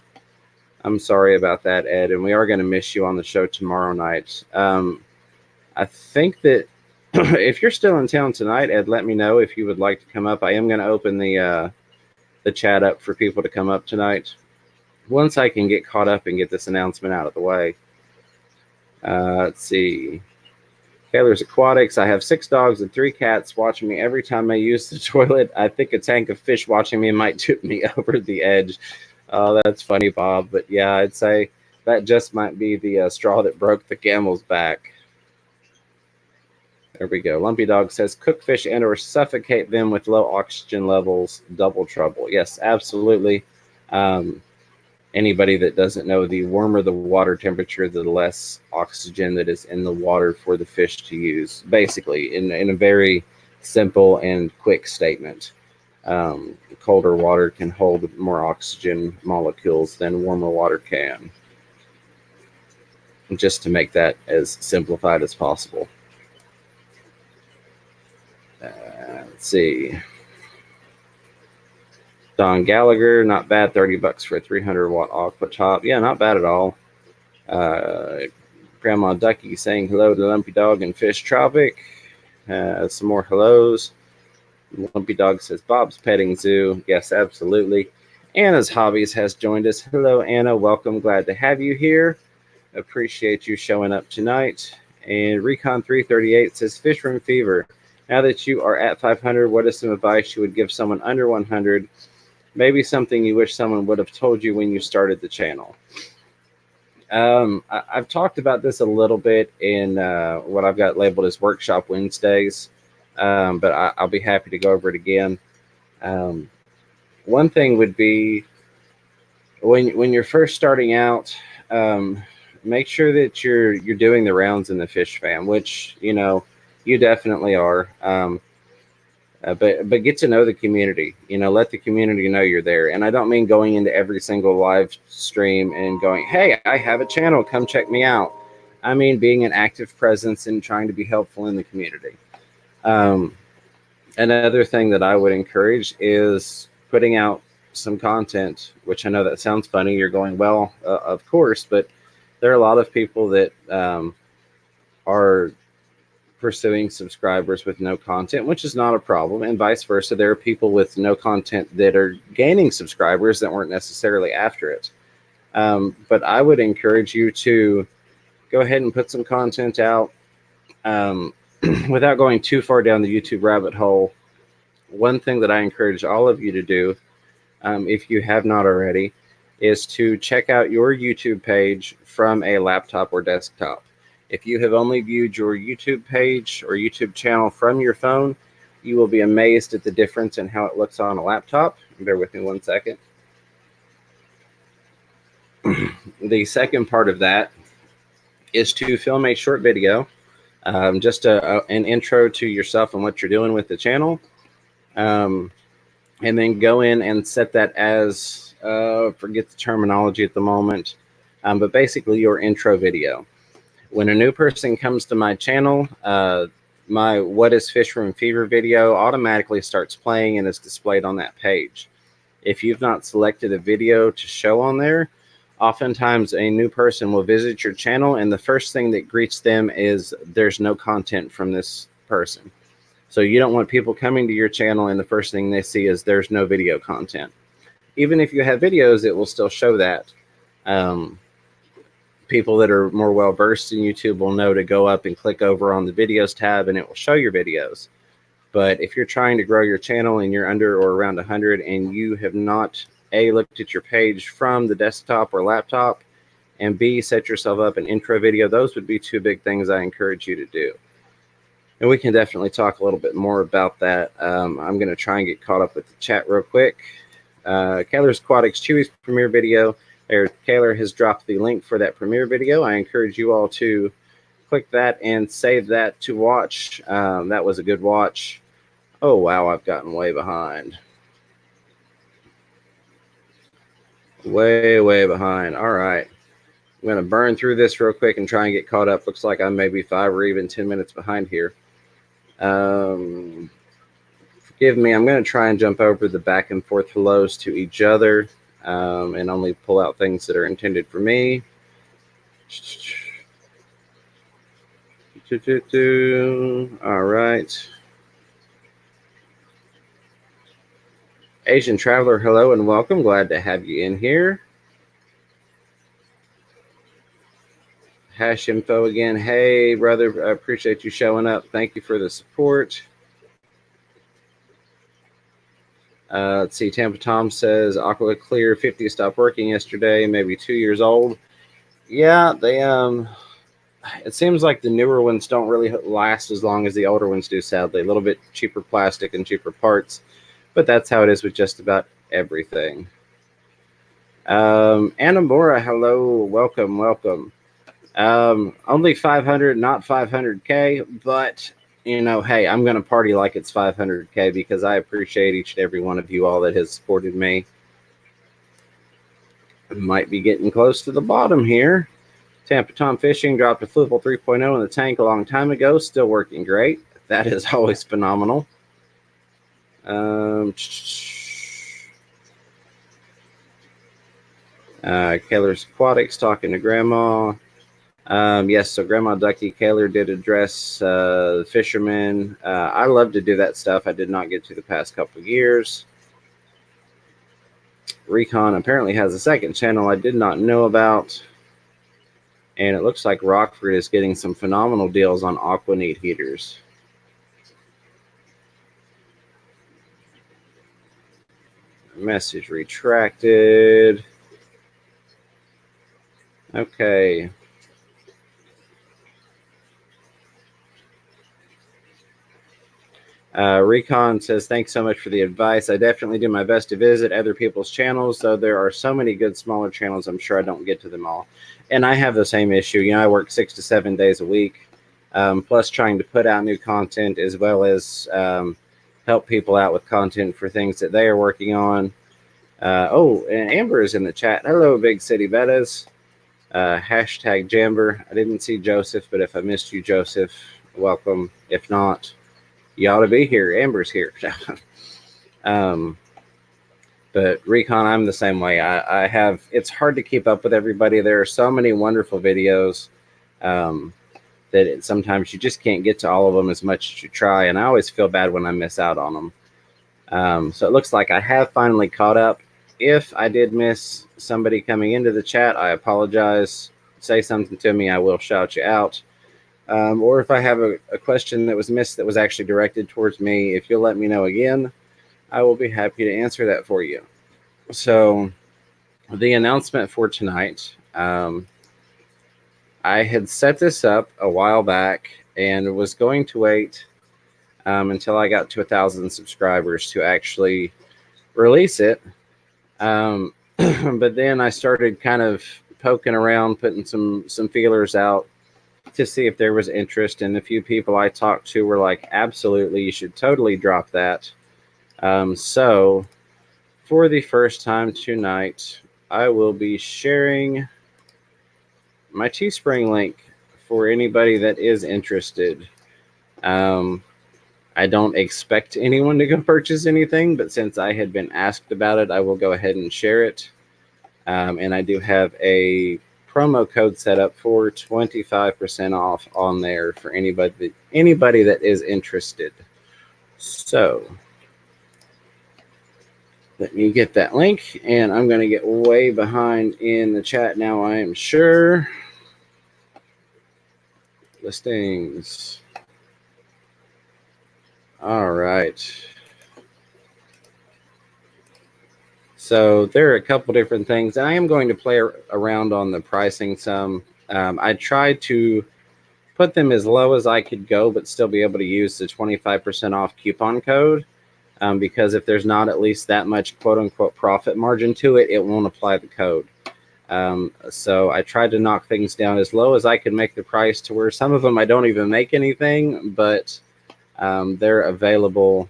I'm sorry about that, Ed, and we are going to miss you on the show tomorrow night. I think that if you're still in town tonight, Ed, let me know if you would like to come up. I am going to open the chat up for people to come up tonight once I can get caught up and get this announcement out of the way. Let's see. Taylor's Aquatics. I have 6 dogs and 3 cats watching me every time I use the toilet. I think a tank of fish watching me might tip me over the edge. Oh, that's funny, Bob. But yeah, I'd say that just might be the straw that broke the camel's back. There we go. Lumpy Dog says, cook fish and or suffocate them with low oxygen levels, double trouble. Yes, absolutely. Anybody that doesn't know, the warmer the water temperature, the less oxygen that is in the water for the fish to use, basically, in a very simple and quick statement. Colder water can hold more oxygen molecules than warmer water can. Just to make that as simplified as possible. Let's see. Don Gallagher, not bad. $30 for a 300-watt Aquatop. Yeah, not bad at all. Grandma Ducky saying hello to Lumpy Dog and Fish Tropic. Some more hellos. Lumpy Dog says, Bob's Petting Zoo. Yes, absolutely. Anna's Hobbies has joined us. Hello, Anna. Welcome. Glad to have you here. Appreciate you showing up tonight. And Recon 338 says, Fish Room Fever. Now that you are at 500, what is some advice you would give someone under 100? Maybe something you wish someone would have told you when you started the channel. I've talked about this a little bit in what I've got labeled as Workshop Wednesdays, but I'll be happy to go over it again. Um, One thing would be when you're first starting out, um, make sure that you're doing the rounds in the fish fam, which you definitely are. But get to know the community. Let the community know you're there. And I don't mean going into every single live stream and going, "Hey, I have a channel. Come check me out." I mean being an active presence and trying to be helpful in the community. Um, Another thing that I would encourage is putting out some content. Which I know that sounds funny. You're going, "Well, of course," but there are a lot of people that are pursuing subscribers with no content, which is not a problem, and vice versa. There are people with no content that are gaining subscribers that weren't necessarily after it. But I would encourage you to go ahead and put some content out um, without going too far down the YouTube rabbit hole. One thing that I encourage all of you to do, if you have not already, is to check out your YouTube page from a laptop or desktop. If you have only viewed your YouTube page or YouTube channel from your phone, you will be amazed at the difference in how it looks on a laptop. Bear with me 1 second. The second part of that is to film a short video, just an intro to yourself and what you're doing with the channel. And then go in and set that as, forget the terminology at the moment, but basically your intro video. When a new person comes to my channel, my What is Fish Room Fever video automatically starts playing and is displayed on that page. If you've not selected a video to show on there, oftentimes a new person will visit your channel and the first thing that greets them is there's no content from this person. So you don't want people coming to your channel and the first thing they see is there's no video content. Even if you have videos, it will still show that. People that are more well versed in YouTube will know to go up and click over on the videos tab and it will show your videos. But if you're trying to grow your channel and you're under or around 100 and you have not A, looked at your page from the desktop or laptop, and B, set yourself up an intro video, those would be two big things I encourage you to do. And we can definitely talk a little bit more about that. I'm going to try and get caught up with the chat real quick. Kaler's Aquatics Chewy's premiere video. Kaler has dropped the link for that premiere video. I encourage you all to click that and save that to watch. That was a good watch. Oh, wow, I've gotten way behind. Way behind. All right. I'm going to burn through this real quick and try and get caught up. Looks like I'm maybe 5 or even 10 minutes behind here. Forgive me. I'm going to try and jump over the back and forth hellos to each other. And only pull out things that are intended for me. All right. Asian Traveler, hello and welcome. Glad to have you in here. Hash Info again. Hey, brother. I appreciate you showing up. Thank you for the support. Let's see. Tampa Tom says Aqua Clear 50 stopped working yesterday, maybe 2 years old. Yeah, they it seems like the newer ones don't really last as long as the older ones do, sadly. A little bit cheaper plastic and cheaper parts, but that's how it is with just about everything. Anamora, hello, welcome. Only 500, not 500K, but hey, I'm going to party like it's 500K because I appreciate each and every one of you all that has supported me. Might be getting close to the bottom here. Tampa Tom Fishing dropped a Flipple 3.0 in the tank a long time ago. Still working great. That is always phenomenal. Kaler's Aquatics talking to Grandma. Yes, so Grandma Ducky Kaler did address the fishermen. I love to do that stuff. I did not get to the past couple of years. Recon apparently has a second channel I did not know about. And it looks like Rockford is getting some phenomenal deals on Aquaneat heaters. Message retracted. Okay. Recon says, thanks so much for the advice. I definitely do my best to visit other people's channels, though there are so many good smaller channels, I'm sure I don't get to them all. And I have the same issue. You know, I work 6 to 7 days a week, plus trying to put out new content as well as help people out with content for things that they are working on. And Amber is in the chat. Hello, Big City Bettas. Hashtag Jamber. I didn't see Joseph, but if I missed you, Joseph, welcome. If not, you ought to be here. Amber's here. But Recon, I'm the same way. I have, it's hard to keep up with everybody. There are so many wonderful videos that sometimes you just can't get to all of them as much as you try. And I always feel bad when I miss out on them. So it looks like I have finally caught up. If I did miss somebody coming into the chat, I apologize. Say something to me. I will shout you out. Or if I have a question that was missed that was actually directed towards me, if you'll let me know again, I will be happy to answer that for you. So the announcement for tonight, I had set this up a while back and was going to wait until I got to 1,000 subscribers to actually release it. But then I started kind of poking around, putting some feelers out to see if there was interest, and a few people I talked to were like, absolutely, you should totally drop that. So for the first time tonight, I will be sharing my Teespring link for anybody that is interested. I don't expect anyone to go purchase anything, but since I had been asked about it, I will go ahead and share it. And I do have a promo code set up for 25% off on there for anybody that is interested. So let me get that link, and I'm going to get way behind in the chat now, I am sure. Listings. All right. So there are a couple different things. I am going to play around on the pricing some. I tried to put them as low as I could go, but still be able to use the 25% off coupon code. Because if there's not at least that much quote unquote profit margin to it, it won't apply the code. So I tried to knock things down as low as I could make the price to where some of them I don't even make anything, but they're available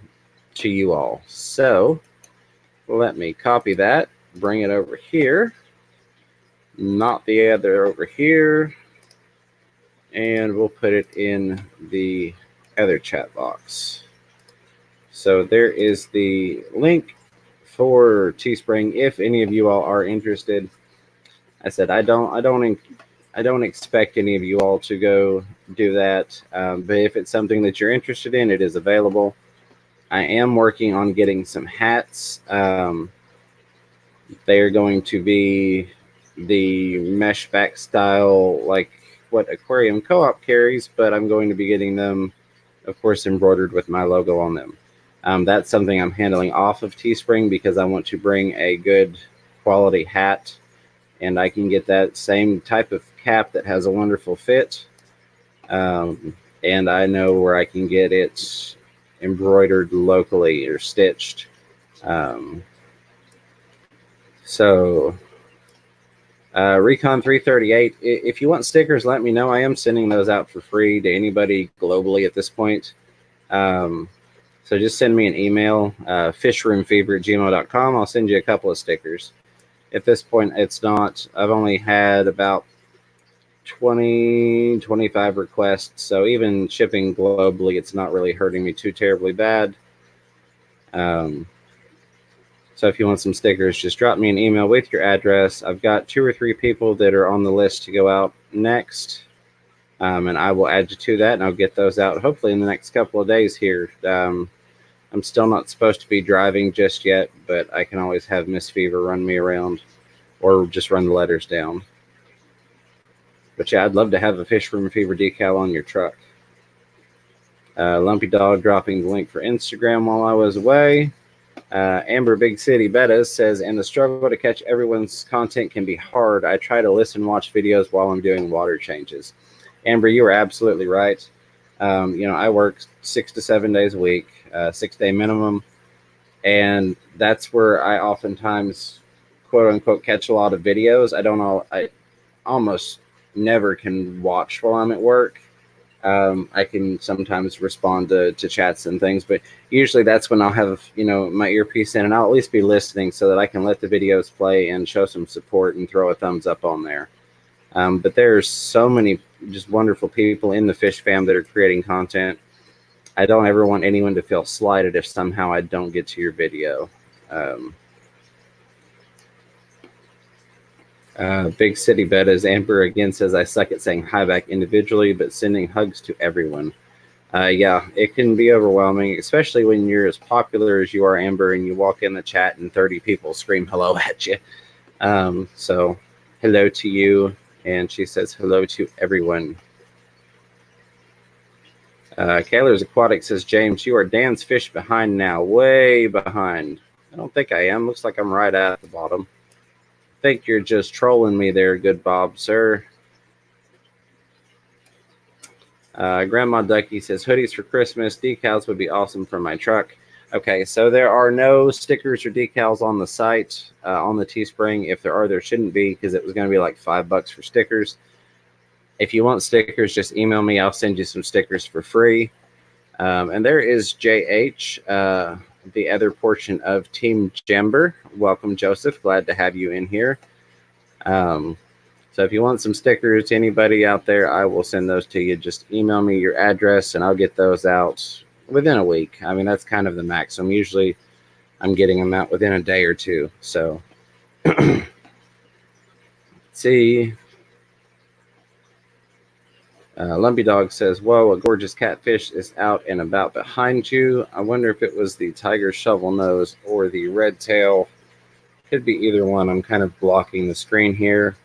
to you all. So let me copy that, bring it over here, not the other over here, and we'll put it in the other chat box. So there is the link for Teespring if any of you all are interested. I said I don't expect any of you all to go do that, but if it's something that you're interested in, it is available. I am working on getting some hats. They are going to be the mesh back style, like what Aquarium Co-op carries, but I'm going to be getting them, of course, embroidered with my logo on them. That's something I'm handling off of Teespring because I want to bring a good quality hat, and I can get that same type of cap that has a wonderful fit. And I know where I can get it embroidered locally or stitched. So Recon 338, if you want stickers, let me know. I am sending those out for free to anybody globally at this point. So just send me an email, fishroomfever@gmail.com. I'll send you a couple of stickers. At this point, it's not, I've only had about 20, 25 requests. So even shipping globally, it's not really hurting me too terribly bad. So if you want some stickers, just drop me an email with your address. I've got 2 or 3 people that are on the list to go out next. And I will add you to that, and I'll get those out hopefully in the next couple of days here. I'm still not supposed to be driving just yet, but I can always have Miss Fever run me around or just run the letters down. But yeah, I'd love to have a Fish Room Fever decal on your truck. Lumpy Dog dropping the link for Instagram while I was away. Amber Big City Bettas says, and the struggle to catch everyone's content can be hard. I try to listen and watch videos while I'm doing water changes. Amber, you are absolutely right. I work 6 to 7 days a week, 6 day minimum. And that's where I oftentimes, quote unquote, catch a lot of videos. I almost never can watch while I'm at work. I can sometimes respond to chats and things, but usually that's when I'll have, my earpiece in and I'll at least be listening so that I can let the videos play and show some support and throw a thumbs up on there. But there's so many just wonderful people in the Fish Fam that are creating content. I don't ever want anyone to feel slighted if somehow I don't get to your video. Big City Bet, as Amber again says, I suck at saying hi back individually, but sending hugs to everyone. Yeah, it can be overwhelming, especially when you're as popular as you are, Amber, and you walk in the chat and 30 people scream hello at you. So hello to you. And she says hello to everyone. Kaylor's Aquatic says, James, you are Dan's fish behind now, way behind. I don't think I am. Looks like I'm right at the bottom. I think you're just trolling me there, good Bob, sir. Grandma Ducky says, hoodies for Christmas. Decals would be awesome for my truck. Okay, so there are no stickers or decals on the site, on the Teespring. If there are, there shouldn't be, because it was going to be like $5 for stickers. If you want stickers, just email me. I'll send you some stickers for free. And there is JH, the other portion of Team Jember. Welcome, Joseph. Glad to have you in here. So if you want some stickers, anybody out there, I will send those to you. Just email me your address, and I'll get those out within a week. I mean, that's kind of the maximum. Usually I'm getting them out within a day or two. So let's see. Lumpy Dog says, whoa, a gorgeous catfish is out and about behind you. I wonder if it was the tiger shovel nose or the red tail. Could be either one. I'm kind of blocking the screen here.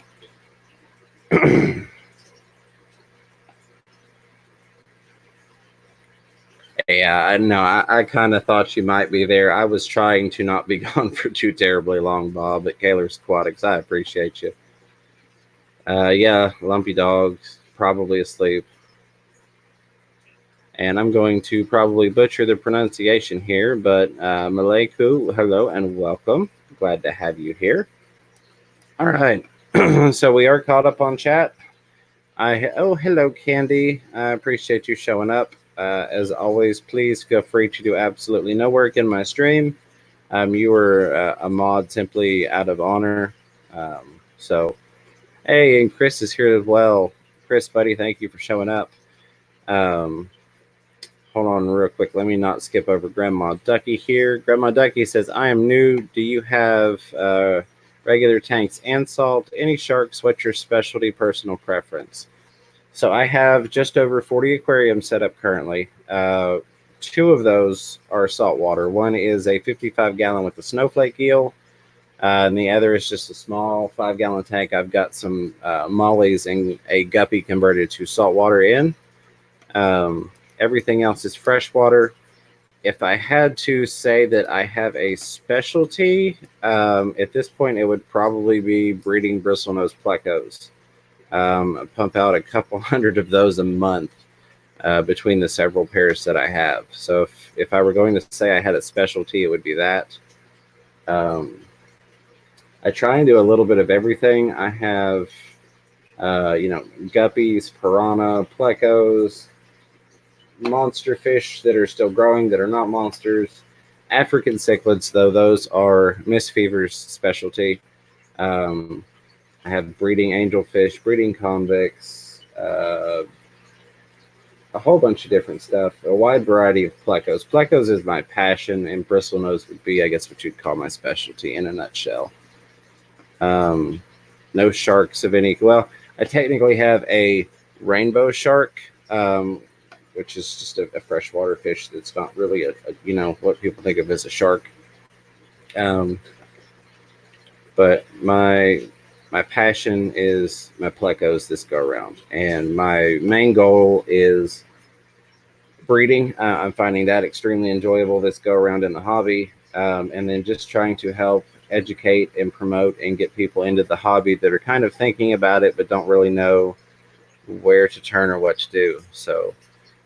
Yeah, I know. I kind of thought you might be there. I was trying to not be gone for too terribly long, Bob, at Kaylor's Aquatics. I appreciate you. Yeah, Lumpy Dog's probably asleep. And I'm going to probably butcher the pronunciation here, but Maleku, hello and welcome. Glad to have you here. All right. So we are caught up on chat. Oh, hello, Candy. I appreciate you showing up. As always, please feel free to do absolutely no work in my stream. You were a mod simply out of honor. So, hey, and Chris is here as well. Chris, buddy, thank you for showing up. Hold on real quick. Let me not skip over Grandma Ducky here. Grandma Ducky says, I am new. Do you have regular tanks and salt? Any sharks? What's your specialty personal preference? So I have just over 40 aquariums set up currently. 2 of those are saltwater. One is a 55-gallon with a snowflake eel, and the other is just a small 5-gallon tank. I've got some mollies and a guppy converted to saltwater in. Everything else is freshwater. If I had to say that I have a specialty, at this point, it would probably be breeding bristlenose plecos. I pump out a couple hundred of those a month between the several pairs that I have. So if I were going to say I had a specialty, it would be that. I try and do a little bit of everything. I have, guppies, piranha, plecos, monster fish that are still growing that are not monsters. African cichlids, though, those are Miss Fever's specialty. I have breeding angelfish, breeding convicts, a whole bunch of different stuff, a wide variety of plecos. Plecos is my passion, and bristlenose would be, I guess, what you'd call my specialty in a nutshell. No sharks of any. Well, I technically have a rainbow shark, which is just a freshwater fish that's not really a what people think of as a shark. But my passion is my plecos this go around, and my main goal is breeding. I'm finding that extremely enjoyable this go around in the hobby. and then just trying to help educate and promote and get people into the hobby that are kind of thinking about it but don't really know where to turn or what to do. So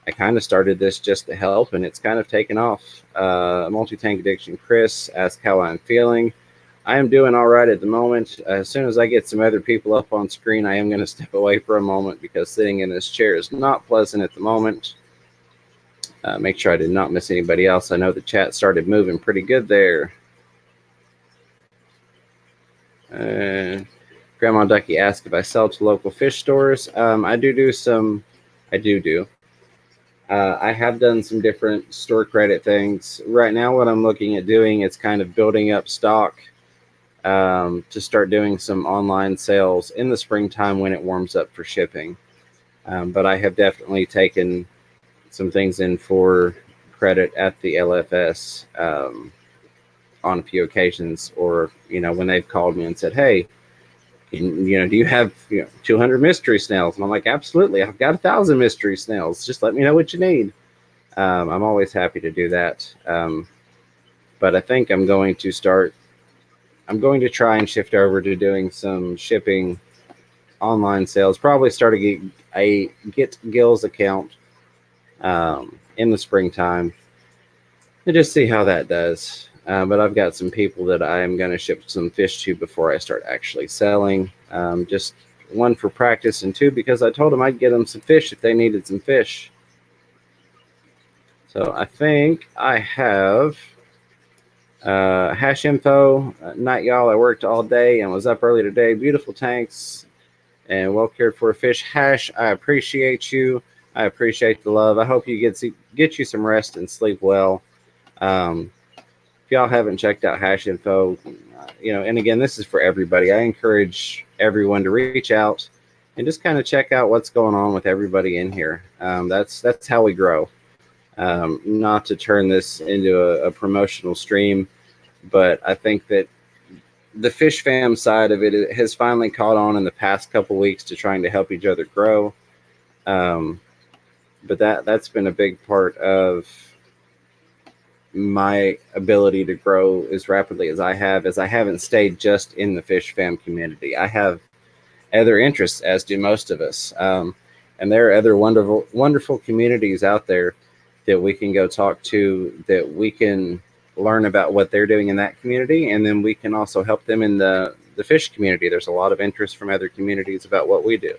I kind of started this just to help, and it's kind of taken off. Multi-tank addiction Chris asked how I'm feeling. I am doing all right at the moment. As soon as I get some other people up on screen, I am going to step away for a moment because sitting in this chair is not pleasant at the moment. Make sure I did not miss anybody else. I know the chat started moving pretty good there. Grandma Ducky asked if I sell to local fish stores. I do some. I do. I have done some different store credit things. Right now, what I'm looking at doing is kind of building up stock to start doing some online sales in the springtime when it warms up for shipping. But I have definitely taken some things in for credit at the LFS on a few occasions, or when they've called me and said, "Hey, do you have 200 mystery snails?" And I'm like, "Absolutely, I've got 1,000 mystery snails. Just let me know what you need." I'm always happy to do that. But I think I'm going to try and shift over to doing some shipping online sales. Probably start a Get Gills account in the springtime and just see how that does. But I've got some people that I am going to ship some fish to before I start actually selling. Just one for practice, and two because I told them I'd get them some fish if they needed some fish. So I think I have hash info. Night, y'all. I worked all day and was up early today. Beautiful tanks and well cared for fish. Hash, I appreciate you. I appreciate the love. I hope you get you some rest and sleep well. If y'all haven't checked out Hash Info, and again, this is for everybody. I encourage everyone to reach out and just kind of check out what's going on with everybody in here. That's how we grow. Not to turn this into a promotional stream, but I think that the Fish Fam side of it has finally caught on in the past couple weeks to trying to help each other grow. But that's been a big part of my ability to grow as rapidly as I have, as I haven't stayed just in the Fish Fam community. I have other interests, as do most of us. And there are other wonderful communities out there that we can go talk to, that we can learn about what they're doing in that community, and then we can also help them in the fish community. There's a lot of interest from other communities about what we do.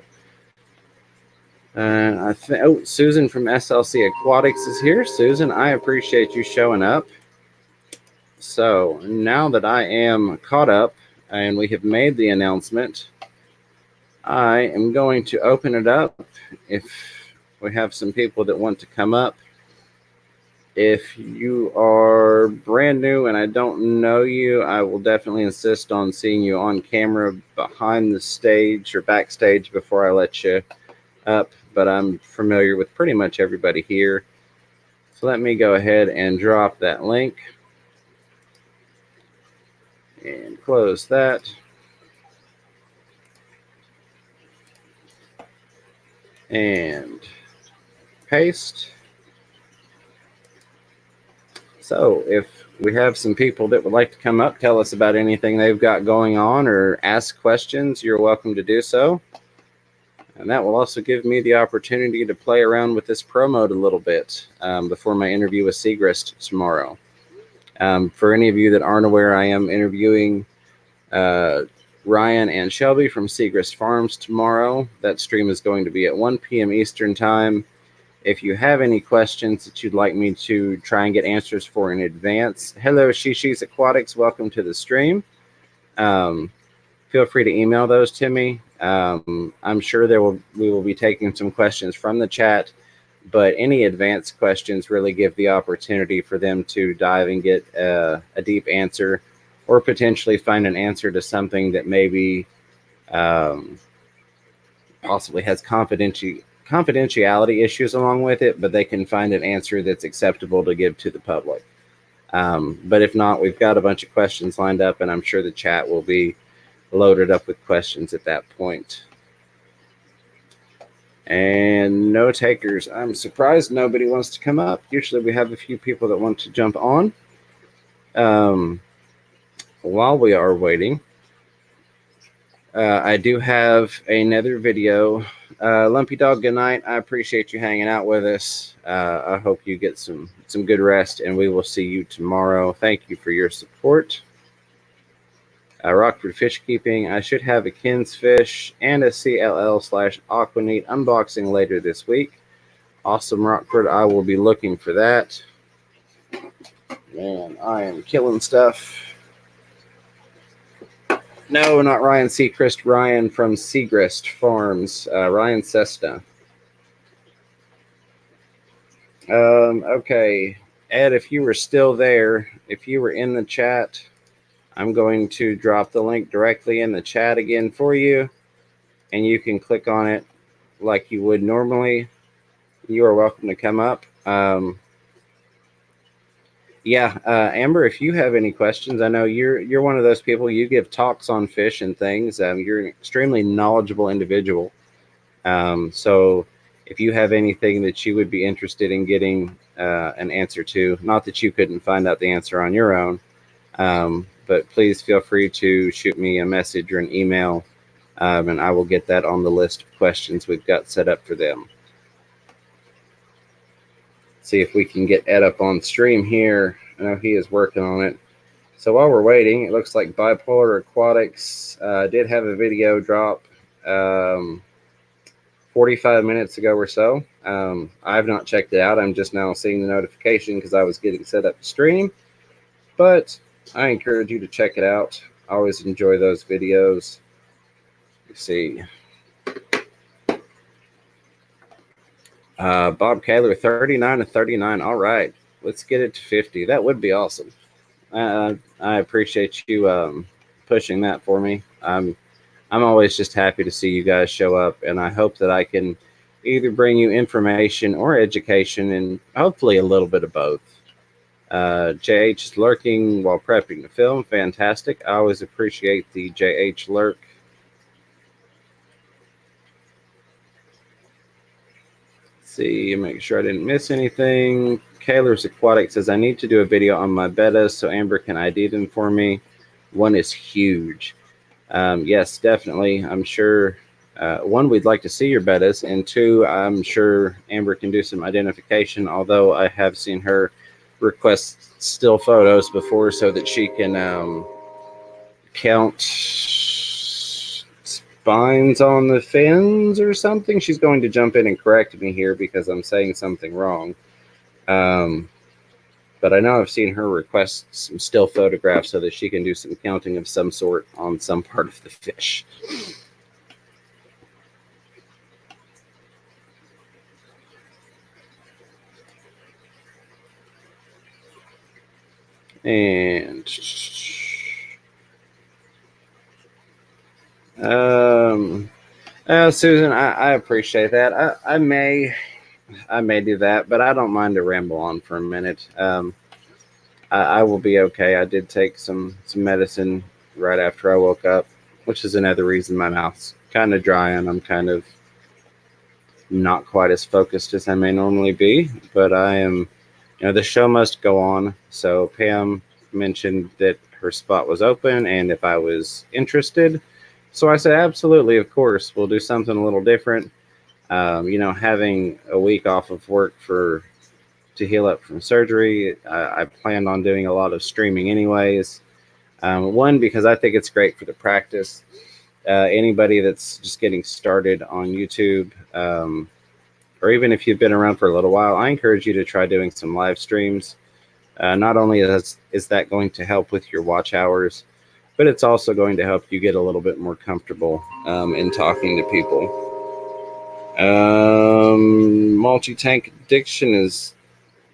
Susan from SLC Aquatics is here. Susan, I appreciate you showing up. So now that I am caught up and we have made the announcement, I am going to open it up if we have some people that want to come up. If you are brand new and I don't know you, I will definitely insist on seeing you on camera behind the stage or backstage before I let you up. But I'm familiar with pretty much everybody here. So let me go ahead and drop that link and close that. And paste. So if we have some people that would like to come up, tell us about anything they've got going on or ask questions, you're welcome to do so. And that will also give me the opportunity to play around with this pro mode a little bit before my interview with Segrist tomorrow. For any of you that aren't aware, I am interviewing Ryan and Shelby from Segrist Farms tomorrow. That stream is going to be at 1 p.m. Eastern Time. If you have any questions that you'd like me to try and get answers for in advance, hello, Shishi's Aquatics. Welcome to the stream. Feel free to email those to me. I'm sure we will be taking some questions from the chat, but any advanced questions really give the opportunity for them to dive and get a deep answer, or potentially find an answer to something that maybe possibly has confidentiality issues along with it, but they can find an answer that's acceptable to give to the public. But if not, we've got a bunch of questions lined up, and I'm sure the chat will be loaded up with questions at that point. And no takers. I'm surprised nobody wants to come up. Usually we have a few people that want to jump on. While we are waiting, I do have another video. Lumpy Dog, good night. I appreciate you hanging out with us. I hope you get some good rest, and we will see you tomorrow. Thank you for your support. Rockford Fish Keeping. I should have a Ken's Fish and a CLL/Aquaneat unboxing later this week. Awesome, Rockford. I will be looking for that. Man, I am killing stuff. No, not Ryan Seacrest. Ryan from Seagrist Farms. Ryan Cessna. Okay. Ed, if you were still there, if you were in the chat, I'm going to drop the link directly in the chat again for you, and you can click on it like you would normally. You are welcome to come up. Amber, if you have any questions, I know you're one of those people. You give talks on fish and things. You're an extremely knowledgeable individual. So if you have anything that you would be interested in getting an answer to, not that you couldn't find out the answer on your own, but please feel free to shoot me a message or an email, and I will get that on the list of questions we've got set up for them. See if we can get Ed up on stream here. I know he is working on it. So while we're waiting, it looks like Bipolar Aquatics did have a video drop 45 minutes ago or so. I've not checked it out. I'm just now seeing the notification because I was getting set up to stream. But I encourage you to check it out. I always enjoy those videos. Let's see. Bob Kaler, 39 to 39. All right, let's get it to 50. That would be awesome. I appreciate you pushing that for me. I'm always just happy to see you guys show up, and I hope that I can either bring you information or education, and hopefully a little bit of both. JH is lurking while prepping the film. Fantastic. I always appreciate the JH lurk. See, make sure I didn't miss anything. Kaler's Aquatic says, I need to do a video on my bettas so Amber can ID them for me. One is huge. Yes, definitely. I'm sure, one, we'd like to see your bettas, and two, I'm sure Amber can do some identification, although I have seen her request still photos before so that she can count spines on the fins or something. She's going to jump in and correct me here because I'm saying something wrong. But I know I've seen her request some still photographs so that she can do some counting of some sort on some part of the fish. And Susan, I appreciate that. I may do that, but I don't mind to ramble on for a minute. I will be okay. I did take some medicine right after I woke up, which is another reason my mouth's kind of dry and I'm kind of not quite as focused as I may normally be. But I am, the show must go on. So Pam mentioned that her spot was open and if I was interested. So I said, absolutely, of course, we'll do something a little different. Having a week off of work to heal up from surgery, I planned on doing a lot of streaming anyways. One, because I think it's great for the practice. Anybody that's just getting started on YouTube, or even if you've been around for a little while, I encourage you to try doing some live streams. Not only is that going to help with your watch hours, but it's also going to help you get a little bit more comfortable in talking to people. Multi-tank addiction is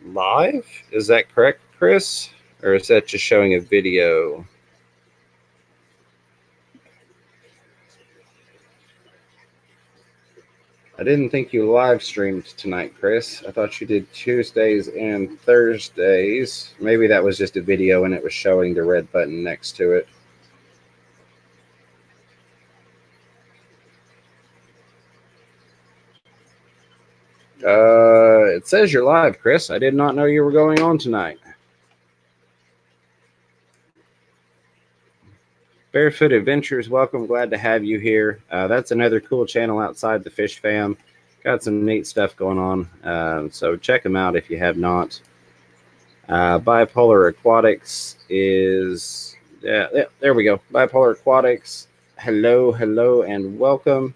live? Is that correct, Chris? Or is that just showing a video? I didn't think you live streamed tonight, Chris. I thought you did Tuesdays and Thursdays. Maybe that was just a video and it was showing the red button next to it. It says you're live, Chris. I did not know you were going on tonight. Barefoot Adventures, welcome. Glad to have you here. That's another cool channel outside the Fish Fam. Got some neat stuff going on. So check them out if you have not. Bipolar Aquatics is... there we go. Bipolar Aquatics. Hello, hello, and welcome.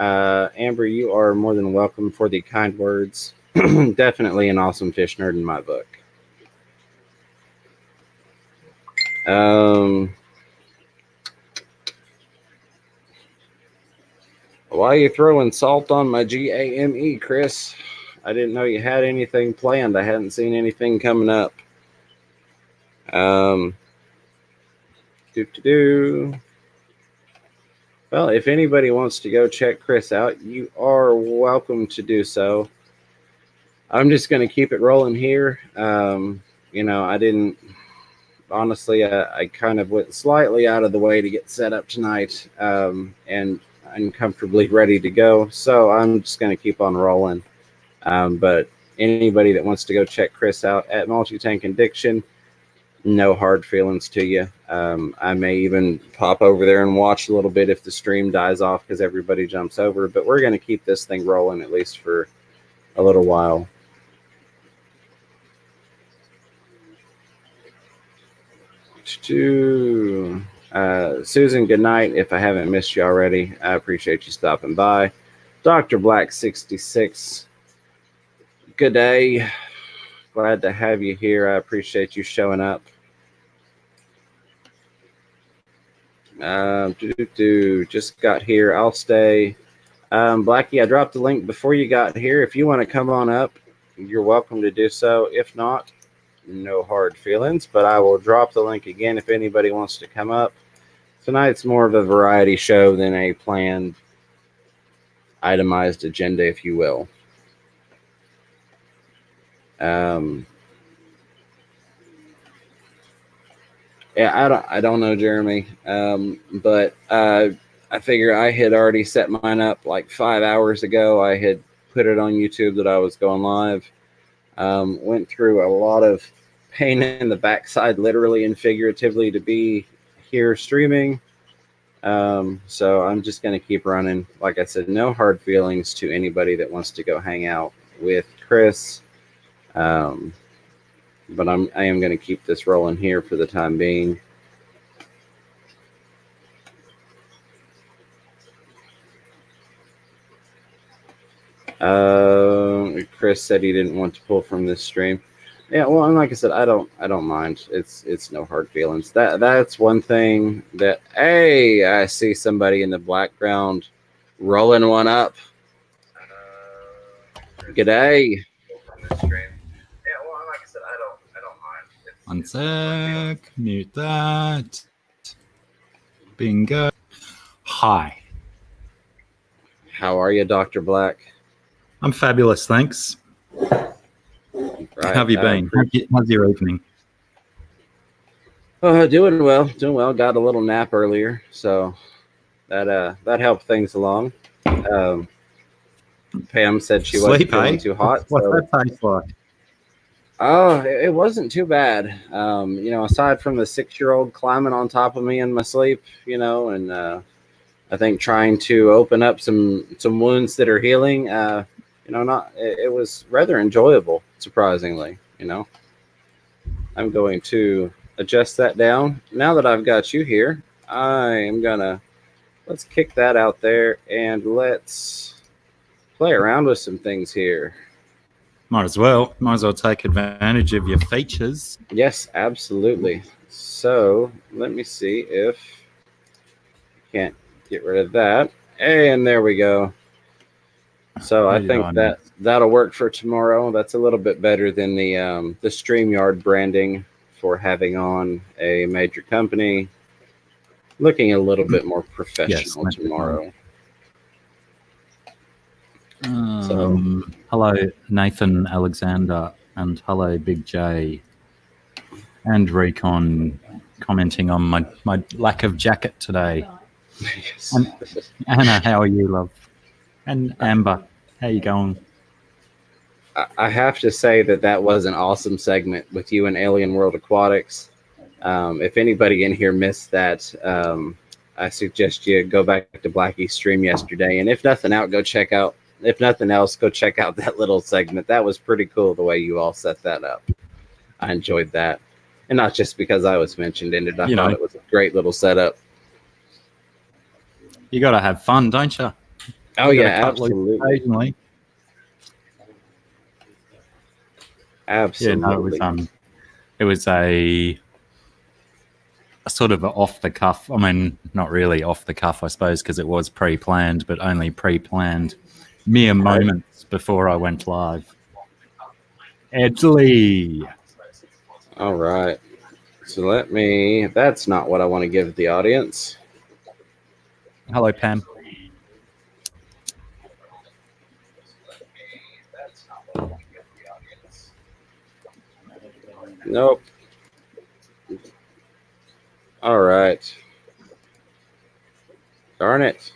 Amber, you are more than welcome for the kind words. Definitely an awesome fish nerd in my book. Why are you throwing salt on my GAME, Chris? I didn't know you had anything planned. I hadn't seen anything coming up. Well, if anybody wants to go check Chris out, you are welcome to do so. I'm just going to keep it rolling here. I didn't... Honestly, I kind of went slightly out of the way to get set up tonight, and I'm comfortably ready to go. So I'm just going to keep on rolling. But anybody that wants to go check Chris out at Multi-Tank Addiction, no hard feelings to you. I may even pop over there and watch a little bit if the stream dies off because everybody jumps over. But we're going to keep this thing rolling at least for a little while. Susan, good night. If I haven't missed you already, I appreciate you stopping by. Dr. Black 66, good day. Glad to have you here. I appreciate you showing up. Just got here. I'll stay. Blackie, I dropped the link before you got here. If you want to come on up, you're welcome to do so. If not, no hard feelings, but I will drop the link again if anybody wants to come up. Tonight's more of a variety show than a planned, itemized agenda, if you will. Yeah, I don't know, Jeremy, but I figure I had already set mine up like 5 hours ago. I had put it on YouTube that I was going live. Went through a lot of pain in the backside, literally and figuratively, to be here streaming. So I'm just going to keep running. Like I said, no hard feelings to anybody that wants to go hang out with Chris. But I am going to keep this rolling here for the time being. Chris said he didn't want to pull from this stream. Yeah, well, and like I said, I don't mind. It's no hard feelings. That's one thing that, hey, I see somebody in the background rolling one up. G'day. One sec, mute that. Bingo. Hi. How are you, Dr. Black? I'm fabulous, thanks. Right. How have you been? How's your evening? Doing well. Got a little nap earlier, so that helped things along. Pam said she wasn't feeling too hot. What's that taste like? Oh, it wasn't too bad. Aside from the 6-year-old climbing on top of me in my sleep, and I think trying to open up some wounds that are healing. It was rather enjoyable, surprisingly. I'm going to adjust that down. Now that I've got you here, let's kick that out there and let's play around with some things here. Might as well take advantage of your features. Yes, absolutely. So let me see if I can't get rid of that. And there we go. So I think that'll work for tomorrow. That's a little bit better than the StreamYard branding for having on a major company. Looking a little bit more professional tomorrow. Hello, Nathan Alexander, and hello, Big J, and Recon commenting on my lack of jacket today. Yes. And Anna, how are you, love? And Amber, how you going? I have to say that was an awesome segment with you and Alien World Aquatics. If anybody in here missed that, I suggest you go back to Blackie's stream yesterday, and if nothing else, go check out that little segment. That was pretty cool the way you all set that up. I enjoyed that, and not just because I was mentioned in it. I thought it was a great little setup. You got to have fun, don't you? Oh yeah, absolutely. Occasionally. Absolutely. Yeah, no, it was a sort of off the cuff. I mean, not really off the cuff, I suppose, because it was pre-planned, but only pre-planned mere moments before I went live. Edley. All right. So that's not what I want to give the audience. Hello, Pam. Nope. All right. Darn it.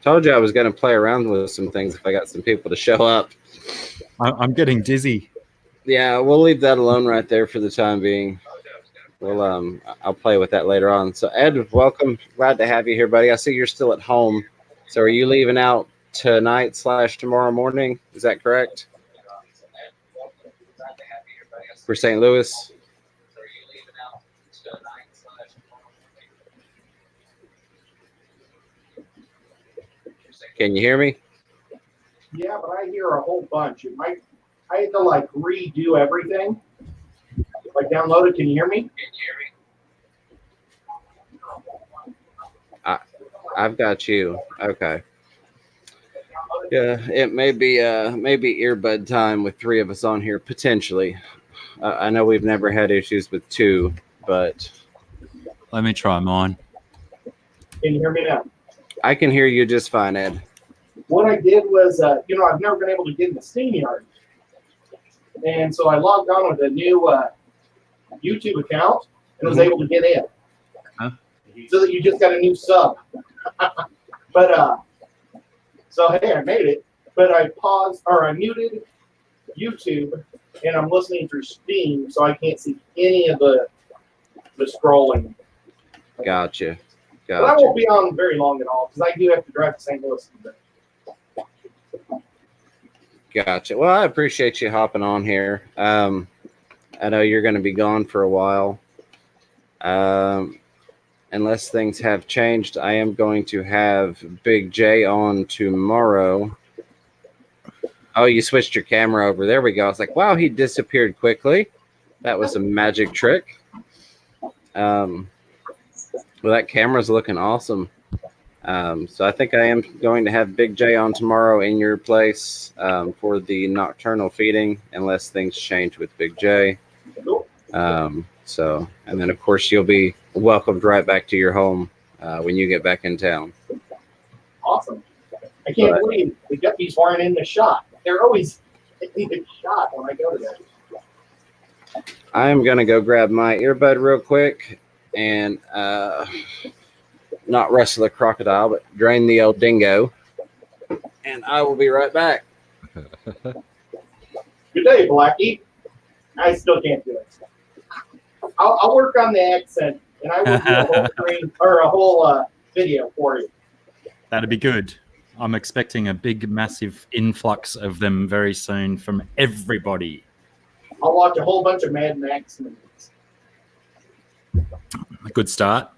Told you I was going to play around with some things if I got some people to show up. I'm getting dizzy. Yeah, we'll leave that alone right there for the time being. I'll play with that later on. So Ed, welcome. Glad to have you here, buddy. I see you're still at home. So are you leaving out tonight/tomorrow morning? Is that correct? For St. Louis? Can you hear me? Yeah, but I hear a whole bunch. I had to like redo everything. Like download it. Can you hear me? I've got you. Okay. Yeah, it may be maybe earbud time with three of us on here potentially. I know we've never had issues with two, but let me try mine. Can you hear me now? I can hear you just fine, Ed. What I did was, I've never been able to get in the StreamYard, and so I logged on with a new YouTube account and was able to get in. Huh? So that you just got a new sub. But so hey, I made it. But I muted YouTube, and I'm listening through Steam, so I can't see any of the scrolling. Gotcha. But I won't be on very long at all because I do have to drive to St. Louis today. Gotcha. Well, I appreciate you hopping on here. I know you're going to be gone for a while. Unless things have changed, I am going to have Big J on tomorrow. Oh, you switched your camera over. There we go. I was like, wow, he disappeared quickly. That was a magic trick. Well, that camera's looking awesome. So I think I am going to have Big J on tomorrow in your place for the nocturnal feeding, unless things change with Big J. And then of course you'll be welcomed right back to your home when you get back in town. Awesome. I can't believe the guppies weren't in the shot. They're always in the shot when I go to them. I am going to go grab my earbud real quick and not wrestle a crocodile, but drain the old dingo. And I will be right back. Good day, Blackie. I still can't do it. I'll work on the accent, and I will do a whole screen or a whole video for you. That'd be good. I'm expecting a big, massive influx of them very soon from everybody. I'll watch a whole bunch of Mad Max movies. A good start.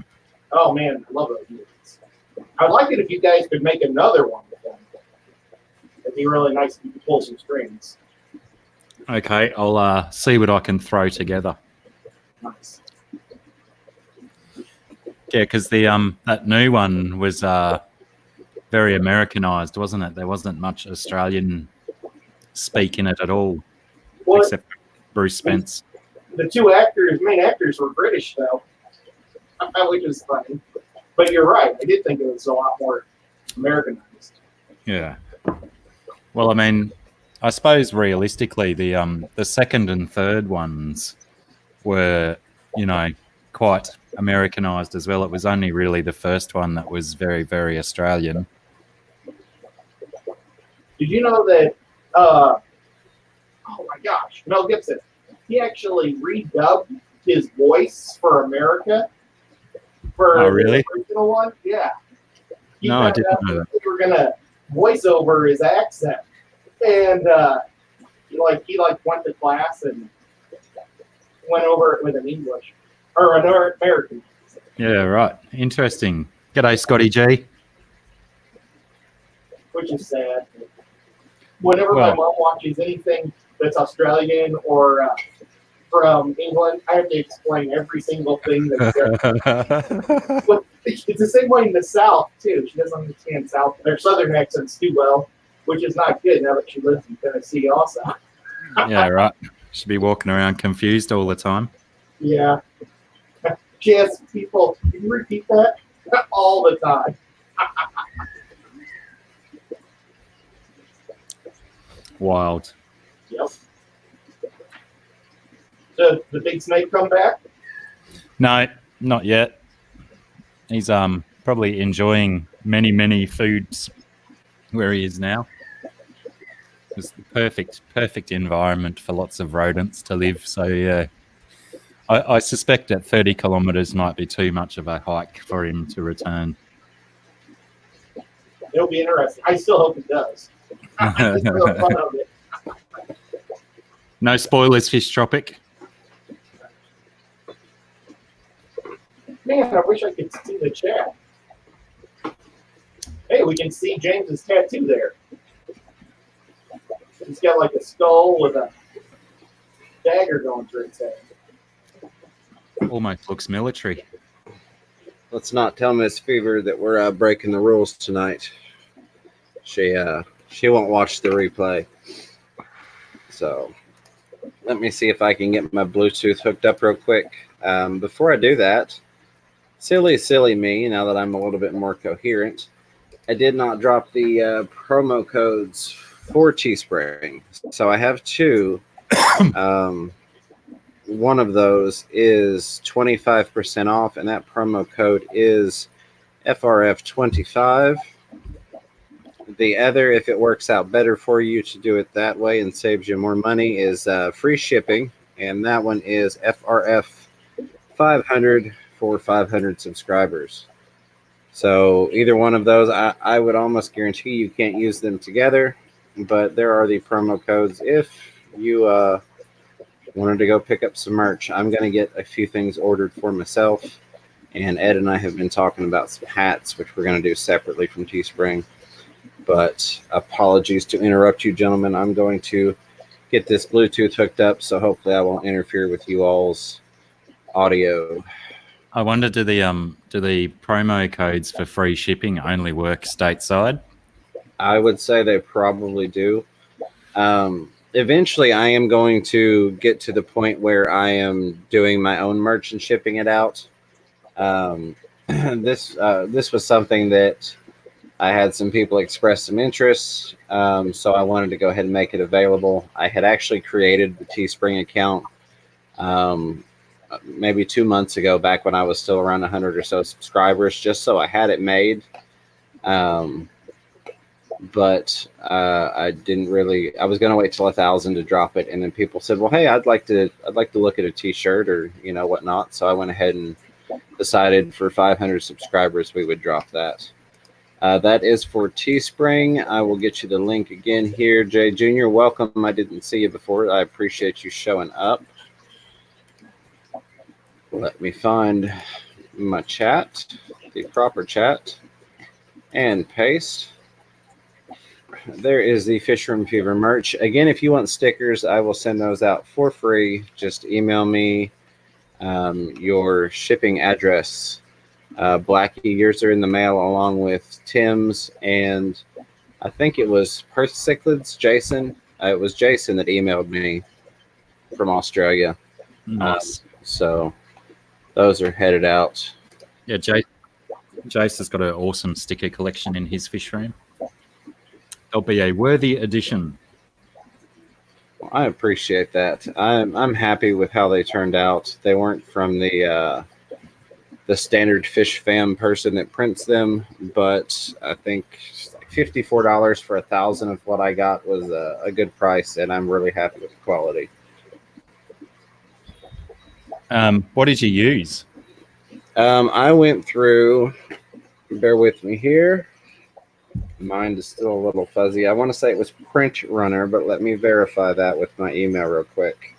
Oh man, I love those movies. I'd like it if you guys could make another one with them. It'd be really nice if you could pull some strings. Okay, I'll see what I can throw together. Nice. Yeah, because the that new one was very Americanized, wasn't it? There wasn't much Australian speak in it at all, except Bruce Spence. The two main actors were British though, which is funny. But you're right. I did think it was a lot more Americanized. Yeah. Well, I mean, I suppose realistically, the second and third ones were, quite Americanized as well. It was only really the first one that was very, very Australian. Did you know that? Oh my gosh, Mel Gibson. He actually redubbed his voice for America. For Oh, really? the original one, yeah. He No, I found didn't out know that they were gonna voice over his accent, and he went to class and went over it with an English or an American. Yeah, right. Interesting. G'day, Scotty G. Which is sad. Whenever my Well- mom watches anything that's Australian or from England, I have to explain every single thing that's said. But it's the same way in the South too. She doesn't understand South or Southern accents too well, which is not good now that she lives in Tennessee also. Yeah, right. Should be walking around confused all the time. Yeah. She asks people, can you repeat that? All the time. Wild. Yep. Did the big snake come back? No, not yet. He's probably enjoying many foods where he is now. It's the perfect environment for lots of rodents to live. So yeah, I suspect that 30 kilometers might be too much of a hike for him to return. It'll be interesting. I still hope it does. Just for the fun of it. No spoilers, Fish Tropic. Man, I wish I could see the chat. Hey, we can see James's tattoo there. He's got like a skull with a dagger going through its head. Almost looks military. Let's not tell Miss Fever that we're breaking the rules tonight. She won't watch the replay. So let me see if I can get my Bluetooth hooked up real quick. Before I do that, silly me, now that I'm a little bit more coherent, I did not drop the promo codes for Teespring. So I have two. One of those is 25% off, and that promo code is FRF25. The other, if it works out better for you to do it that way and saves you more money, is free shipping, and that one is FRF500 for 500 subscribers. So either one of those, I would almost guarantee you can't use them together, but there are the promo codes if you wanted to go pick up some merch. I'm going to get a few things ordered for myself, and Ed and I have been talking about some hats, which we're going to do separately from Teespring. But apologies to interrupt you, gentlemen. I'm going to get this Bluetooth hooked up, so hopefully I won't interfere with you all's audio. I wonder, do the promo codes for free shipping only work stateside? I would say they probably do. Eventually, I am going to get to the point where I am doing my own merch and shipping it out. This was something that I had some people express some interest, so I wanted to go ahead and make it available. I had actually created the Teespring account maybe 2 months ago, back when I was still around 100 or so subscribers, just so I had it made. But I didn't really. I was going to wait till 1,000 to drop it, and then people said, "Well, hey, I'd like to look at a T-shirt or whatnot." So I went ahead and decided for 500 subscribers we would drop that. That is for Teespring. I will get you the link again here. Jay Jr., welcome. I didn't see you before. I appreciate you showing up. Let me find my chat, the proper chat, and paste. There is the Fish Room Fever merch. Again, if you want stickers, I will send those out for free. Just email me your shipping address. Blackie, yours are in the mail along with Tim's, and I think it was Perth Cichlids, Jason. It was Jason that emailed me from Australia. Nice. So those are headed out. Yeah, Jace has got an awesome sticker collection in his fish room. They'll be a worthy addition. Well, I appreciate that. I'm happy with how they turned out. They weren't from the standard Fish Fam person that prints them, but I think $54 for 1,000 of what I got was a good price, and I'm really happy with the quality. What did you use? I went through. Bear with me here. Mine is still a little fuzzy. I want to say it was Print Runner, but let me verify that with my email real quick.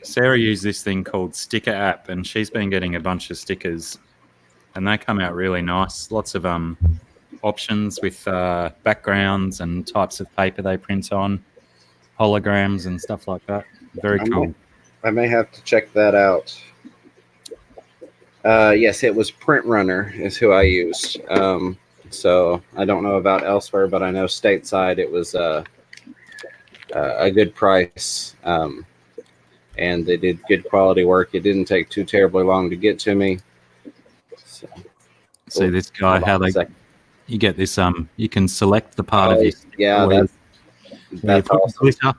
Sarah used this thing called Sticker App, and she's been getting a bunch of stickers, and they come out really nice. Lots of options with backgrounds and types of paper they print on, holograms and stuff like that. Very cool. I may have to check that out. Yes, it was Print Runner is who I used. So I don't know about elsewhere, but I know stateside it was a good price. And they did good quality work. It didn't take too terribly long to get to me. So, see this guy, how you get this. You can select the part of your that's awesome. Glitter.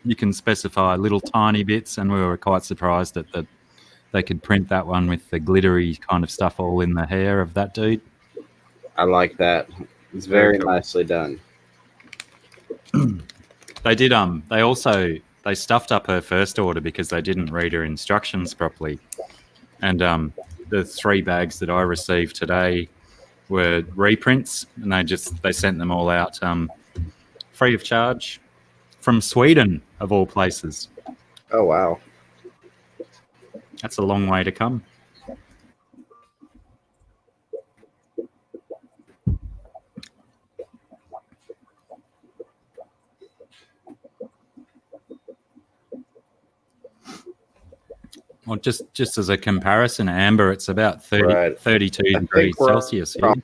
You can specify little tiny bits, and we were quite surprised that they could print that one with the glittery kind of stuff all in the hair of that dude. I like that. It's very cool. Nicely done. They did. They stuffed up her first order because they didn't read her instructions properly, and the 3 bags that I received today were reprints, and they sent them all out free of charge from Sweden, of all places. Oh wow, that's a long way to come. Well, just as a comparison, Amber, it's about 32 degrees Celsius here.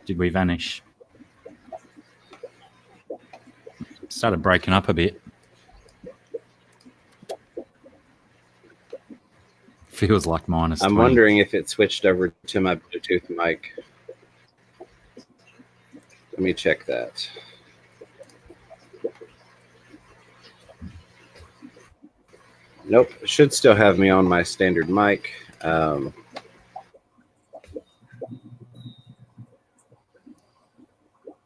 Did we vanish? Started breaking up a bit. Feels like minus 20. I'm wondering if it switched over to my Bluetooth mic. Let me check that. Nope, it should still have me on my standard mic.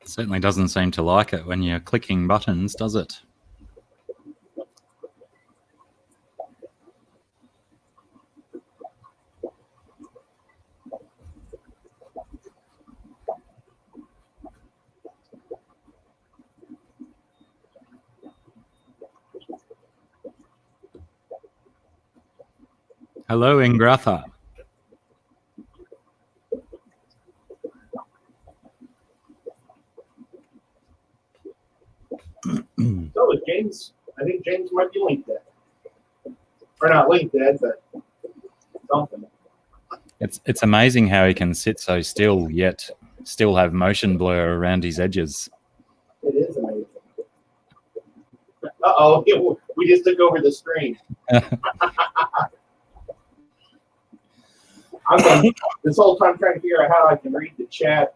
Certainly doesn't seem to like it when you're clicking buttons, does it? Hello, Ingratha. So James, I think James might be linked dead. Or not linked dead, but something. It's amazing how he can sit so still, yet still have motion blur around his edges. It is amazing. Uh-oh, we just took over the screen. I've been this whole time trying to figure out how I can read the chat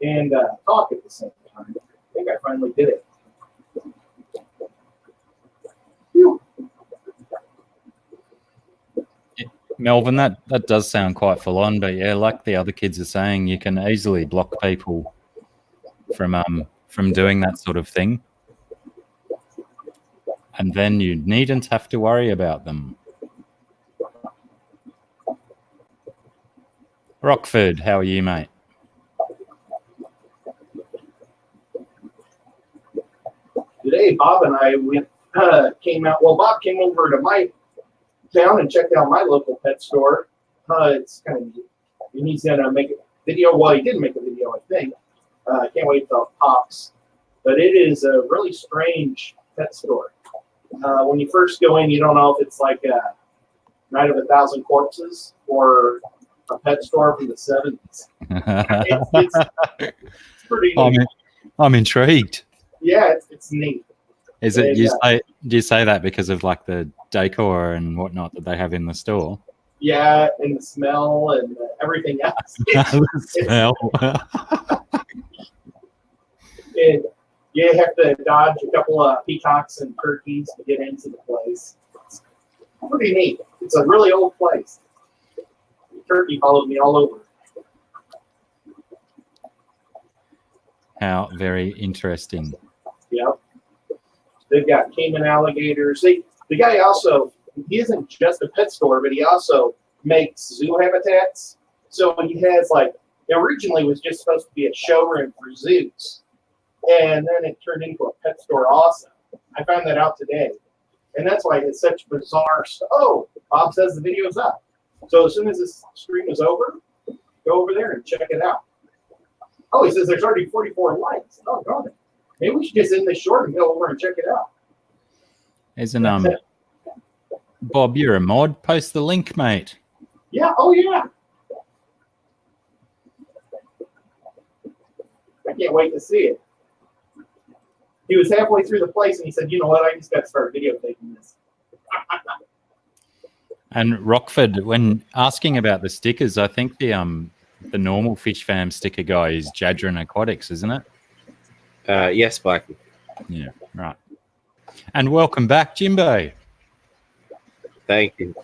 and talk at the same time. I think I finally did it. Whew. Melvin, that does sound quite full on, but yeah, like the other kids are saying, you can easily block people from doing that sort of thing, and then you needn't have to worry about them. Rockford, how are you, mate? Today, Bob and I came out. Well, Bob came over to my town and checked out my local pet store. It's kind of neat. And he's gonna make a video. Well, he did make a video, I think. I can't wait till it pops. But it is a really strange pet store. When you first go in, you don't know if it's like a Night of a Thousand Corpses or a pet store from the 70s. It's pretty neat. I'm intrigued. Yeah, it's neat. Is it? Do you say that because of like the decor and whatnot that they have in the store? Yeah, and the smell and everything else. The smell. You have to dodge a couple of peacocks and turkeys to get into the place. It's pretty neat. It's a really old place. The turkey followed me all over. How very interesting. Yep. They've got Cayman alligators. The guy also, he isn't just a pet store, but he also makes zoo habitats. So he has like, it originally was just supposed to be a showroom for zoos. And then it turned into a pet store also. I found that out today. And that's why it's such bizarre stuff. Oh, Bob says the video's up. So as soon as this stream is over, go over there and check it out. Oh, he says there's already 44 likes. Oh, darn it. Maybe we should just end this short and go over and check it out. Isn't Bob, you're a mod. Post the link, mate. Yeah, oh yeah. I can't wait to see it. He was halfway through the place and he said, you know what, I just got to start videotaping this. And Rockford, when asking about the stickers, I think the normal Fish Fam sticker guy is Jadron Aquatics, isn't it? Yes, Blackie. Yeah, right. And welcome back, Jimbo. Thank you.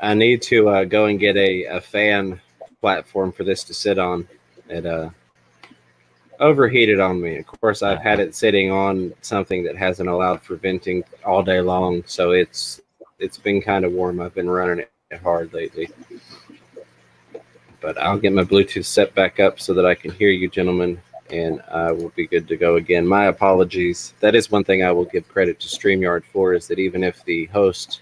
I need to go and get a fan platform for this to sit on. It overheated on me. Of course, I've had it sitting on something that hasn't allowed for venting all day long, so it's been kind of warm. I've been running it hard lately. But I'll get my Bluetooth set back up so that I can hear you gentlemen, and I will be good to go again. My apologies. That is one thing I will give credit to StreamYard for, is that even if the host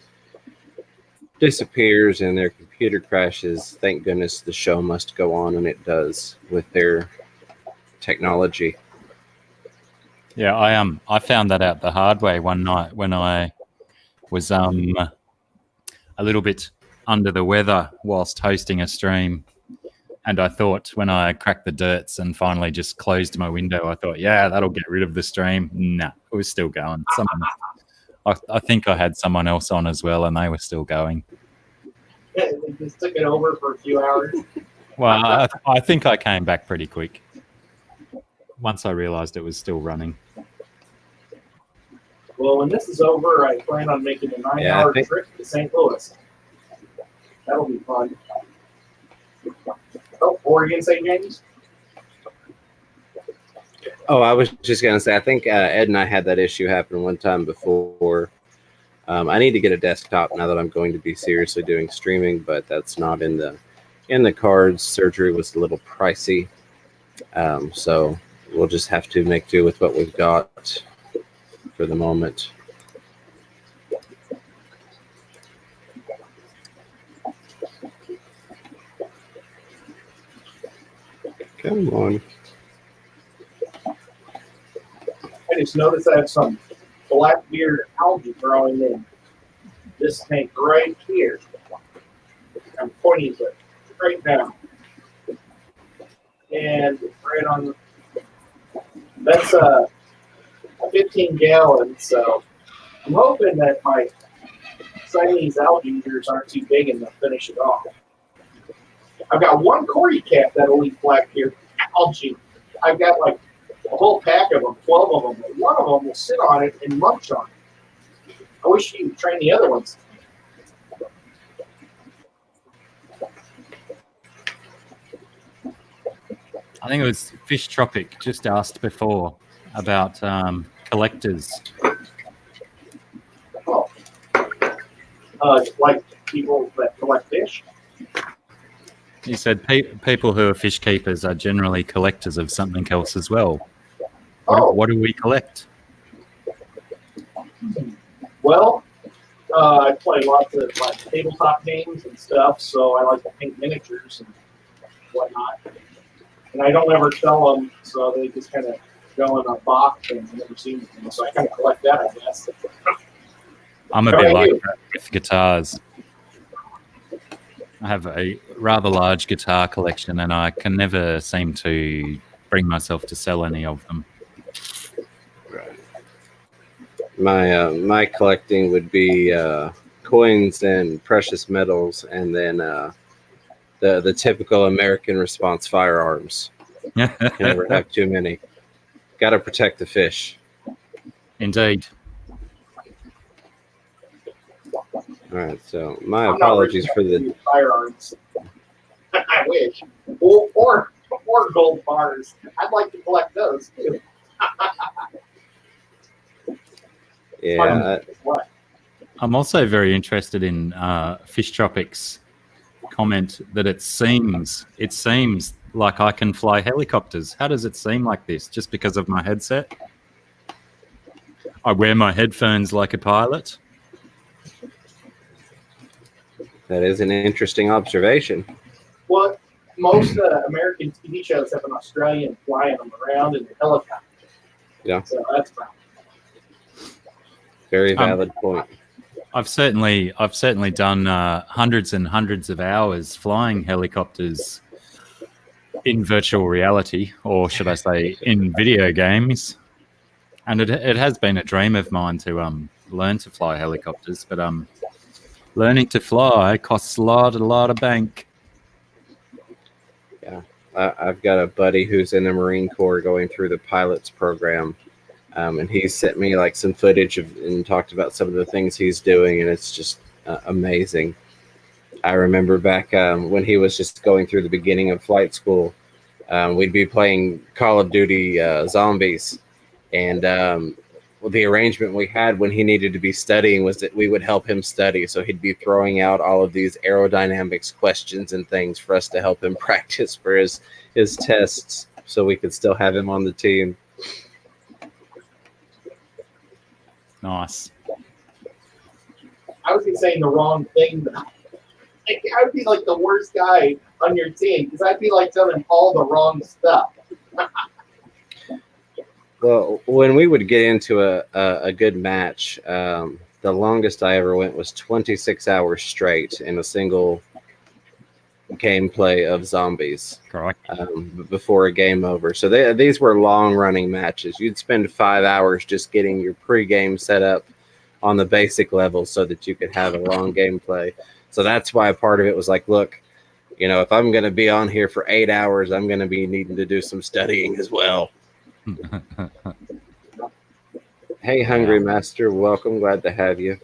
disappears and their computer crashes, thank goodness the show must go on, and it does with their technology. Yeah, I found that out the hard way one night when I was a little bit under the weather whilst hosting a stream. And I thought when I cracked the dirts and finally just closed my window, I thought, yeah, that'll get rid of the stream. Nah, it was still going. I think I had someone else on as well, and they were still going. They just took it over for a few hours. Well, I think I came back pretty quick once I realised it was still running. Well, when this is over, I plan on making a 9-hour trip to St. Louis. That'll be fun. Oh, Oregon, St. James? Oh, I was just going to say, I think Ed and I had that issue happen one time before. I need to get a desktop now that I'm going to be seriously doing streaming, but that's not in the cards. Surgery was a little pricey. So we'll just have to make do with what we've got for the moment. Come on. I just noticed I have some blackbeard algae growing in this tank right here. I'm pointing to it right now. And right on, that's 15 gallons. So I'm hoping that my Siamese algae eaters aren't too big and they'll finish it off. I've got one Cory cat that'll eat blackbeard algae. I've got like a whole pack of them, 12 of them. And one of them will sit on it and munch on it. I wish you would train the other ones. I think it was Fish Tropic just asked before about collectors. Oh. Like people that collect fish. He said people who are fish keepers are generally collectors of something else as well. What do we collect? Well, I play lots of like tabletop games and stuff, so I like to paint miniatures and whatnot. And I don't ever sell them, so they just kind of go in a box and I've never seen them. So I kind of collect that, I guess. I'm a bit like that with guitars. I have a rather large guitar collection, and I can never seem to bring myself to sell any of them. Right. My collecting would be coins and precious metals, and then the typical American response firearms. You never have too many. Got to protect the fish. Indeed. All right, so my apologies for the firearms. I wish, or gold bars. I'd like to collect those too. Yeah, What? I'm also very interested in Fish Tropics' comment that it seems like I can fly helicopters. How does it seem like this? Just because of my headset? I wear my headphones like a pilot. that is an interesting observation. Well, most American TV shows have an Australian flying them around in a helicopter. Yeah. So that's fine. Very valid point. I've certainly done hundreds and hundreds of hours flying helicopters in virtual reality, or should I say, in video games. And it has been a dream of mine to learn to fly helicopters, but learning to fly costs a lot of bank. Yeah, I've got a buddy who's in the Marine Corps going through the pilots program, and he sent me like some footage and talked about some of the things he's doing, and it's just amazing. I remember back when he was just going through the beginning of flight school, we'd be playing Call of Duty Zombies, and the arrangement we had when he needed to be studying was that we would help him study. So he'd be throwing out all of these aerodynamics questions and things for us to help him practice for his tests, so we could still have him on the team. Nice. I would be saying the wrong thing. Like, I would be like the worst guy on your team because I'd be like telling Paul the wrong stuff. Well, when we would get into a good match, the longest I ever went was 26 hours straight in a single gameplay of zombies. Correct. Before a game over. So these were long-running matches. You'd spend 5 hours just getting your pre-game set up on the basic level so that you could have a long gameplay. So that's why part of it was like, look, you know, if I'm going to be on here for 8 hours, I'm going to be needing to do some studying as well. Hey, Hungry Master, welcome. Glad to have you.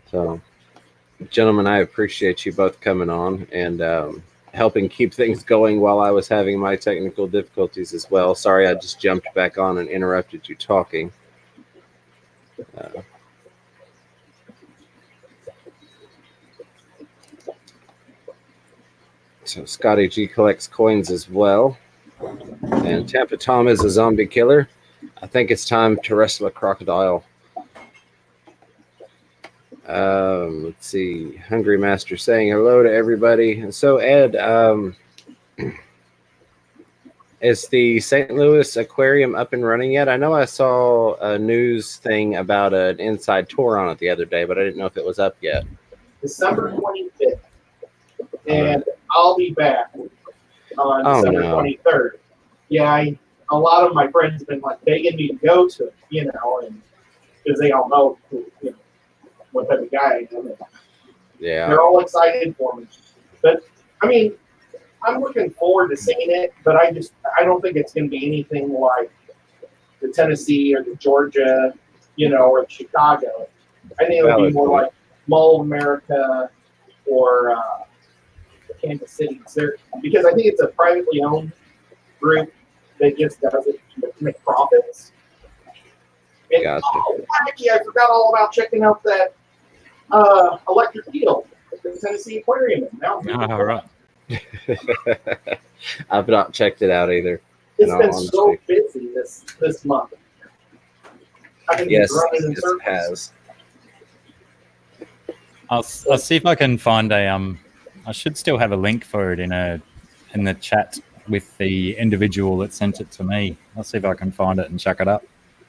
So, gentlemen, I appreciate you both coming on and helping keep things going while I was having my technical difficulties as well. Sorry, I just jumped back on and interrupted you talking. So Scotty G collects coins as well. And Tampa Tom is a zombie killer. I think it's time to wrestle a crocodile. Let's see. Hungry Master saying hello to everybody. And so, Ed, is the St. Louis Aquarium up and running yet? I know I saw a news thing about an inside tour on it the other day, but I didn't know if it was up yet. December 25th. And I'll be back on December 23rd. Yeah, a lot of my friends have been like begging me to go to it, you know, and because they all know, you know, what type of guy I am. And yeah, they're all excited for me. But I mean, I'm looking forward to seeing it, but I don't think it's going to be anything like the Tennessee or the Georgia, you know, or the Chicago. I think it'll be more like Mall of America or Kansas City. Because I think it's a privately owned group that just does it to make profits. And, gotcha. Oh, wacky, I forgot all about checking out that electric eel at the Tennessee Aquarium. Now, All right. I've not checked it out either. It's been so busy this month. I've been Yes, running in it circles. has. I'll see if I can find a I should still have a link for it in the chat with the individual that sent it to me. I'll see if I can find it and chuck it up.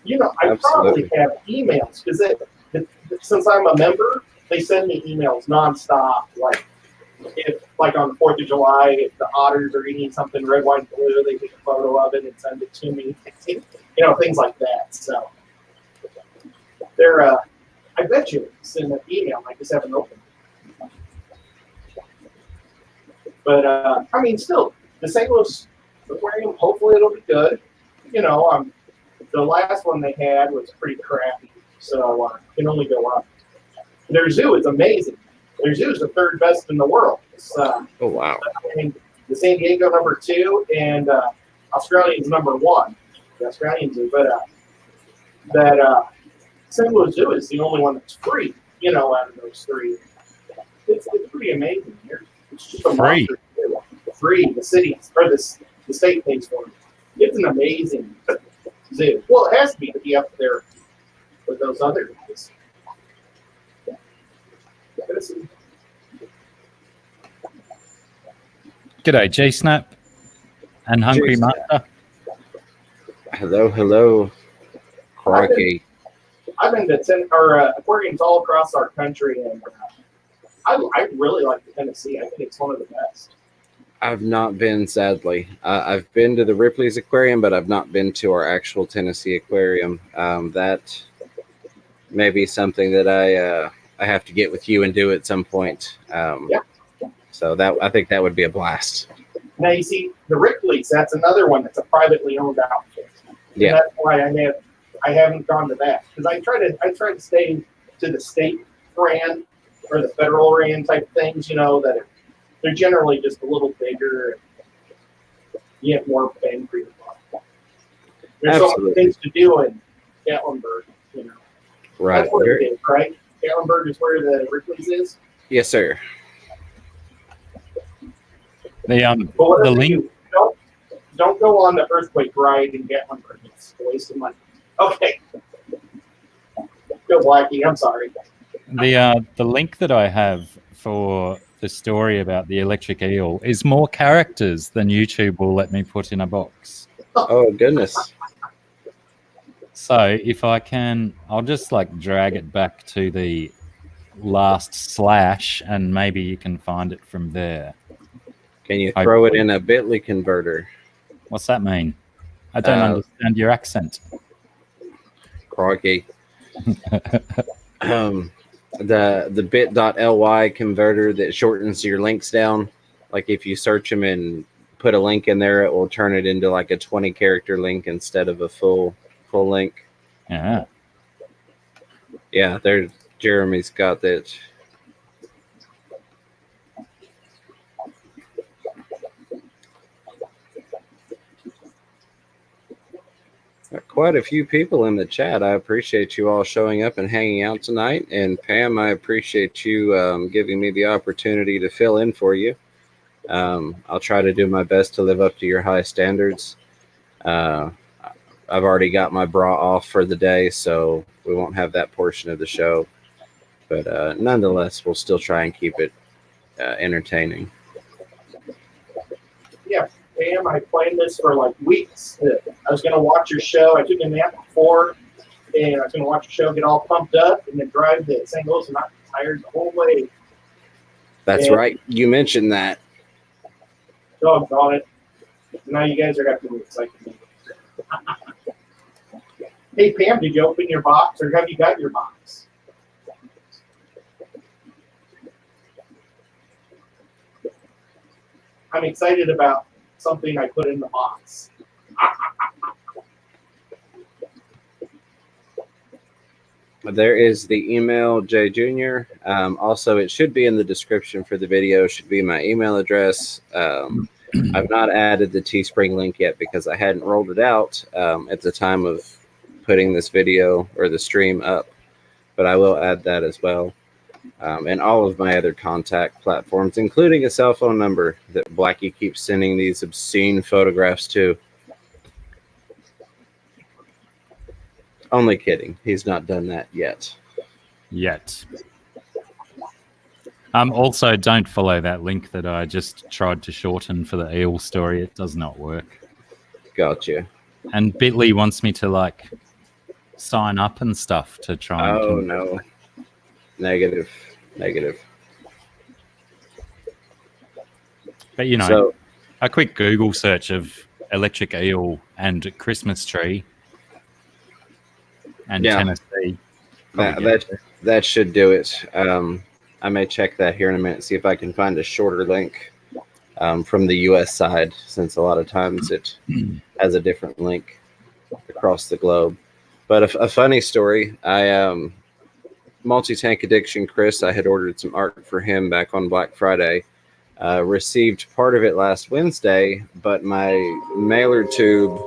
You know, I Absolutely. probably have emails because since I'm a member, they send me emails nonstop. Like on the 4th of July, if the otters are eating something red, white, and blue, they take a photo of it and send it to me. You know, things like that. So they're, I bet you it's in an email. I just haven't opened it. But I mean, still, the St. Louis Aquarium. Hopefully, it'll be good. You know, the last one they had was pretty crappy, so it can only go up. Their zoo is amazing. Their zoo is the 3rd best in the world. It's, Oh wow! I mean, the San Diego number 2 and Australia's number 1. The Australian zoo, but St. Louis Zoo is the only one that's free, out of those three. It's pretty amazing here. It's just a Free. monster. Free. The city or the state pays for it. It's an amazing zoo. Well, it has to be up there with those other guys. G'day, G-Snap and Hungry G-Snap. Master. Hello. Crikey. I've been to aquariums all across our country, and I really like the Tennessee. I think it's one of the best. I've not been, sadly. I've been to the Ripley's Aquarium, but I've not been to our actual Tennessee Aquarium. That may be something that I have to get with you and do at some point. Yeah. So I think that would be a blast. Now you see the Ripley's. That's another one that's a privately owned outfit. Yeah. And that's why I haven't gone to that, because I try to stay to the state brand or the federal brand type things. That they're generally just a little bigger. And you have more bang for your buck. There's so many things to do in Gatlinburg. Right. That's where it is, right? Gatlinburg is where the Ripley's is. Yes, sir. The link. Don't go on the earthquake ride in Gatlinburg. It's a waste of money. Okay. Go Blackie. I'm sorry. The link that I have for the story about the electric eel is more characters than YouTube will let me put in a box. Oh goodness. So if I can, I'll just drag it back to the last slash, and maybe you can find it from there. Can you throw it in a Bitly converter? What's that mean? I don't understand your accent. Crikey. The bit.ly converter that shortens your links down. Like if you search them and put a link in there, it will turn it into a 20 character link instead of a full link. Yeah. Yeah, Jeremy's got that. Quite a few people in the chat. I appreciate you all showing up and hanging out tonight. And Pam, I appreciate you giving me the opportunity to fill in for you. I'll try to do my best to live up to your high standards. I've already got my bra off for the day, so we won't have that portion of the show. But nonetheless, we'll still try and keep it entertaining. Yeah. Pam, I planned this for weeks. I was going to watch your show. I took a nap before, and I was going to watch your show, get all pumped up, and then drive to St. Louis and not tired the whole way. That's right. You mentioned that. Doggone it. Now you guys are going to be excited. Hey, Pam, did you open your box, or have you got your box? I'm excited about something I put in the box. There is the email, Jay Jr. Also, it should be in the description for the video. Should be my email address. I've not added the Teespring link yet because I hadn't rolled it out at the time of putting this video or the stream up, but I will add that as well. And all of my other contact platforms, including a cell phone number that Blackie keeps sending these obscene photographs to. Only kidding. He's not done that yet. Also, don't follow that link that I just tried to shorten for the eel story. It does not work. Gotcha. And Bitly wants me to sign up and stuff to try and... Oh, no. Negative. But, So, a quick Google search of electric eel and Christmas tree and Tennessee. That should do it. I may check that here in a minute, see if I can find a shorter link from the U.S. side, since a lot of times it has a different link across the globe. But a funny story, Multi-Tank Addiction Chris, I had ordered some art for him back on Black Friday. Received part of it last Wednesday, but my mailer tube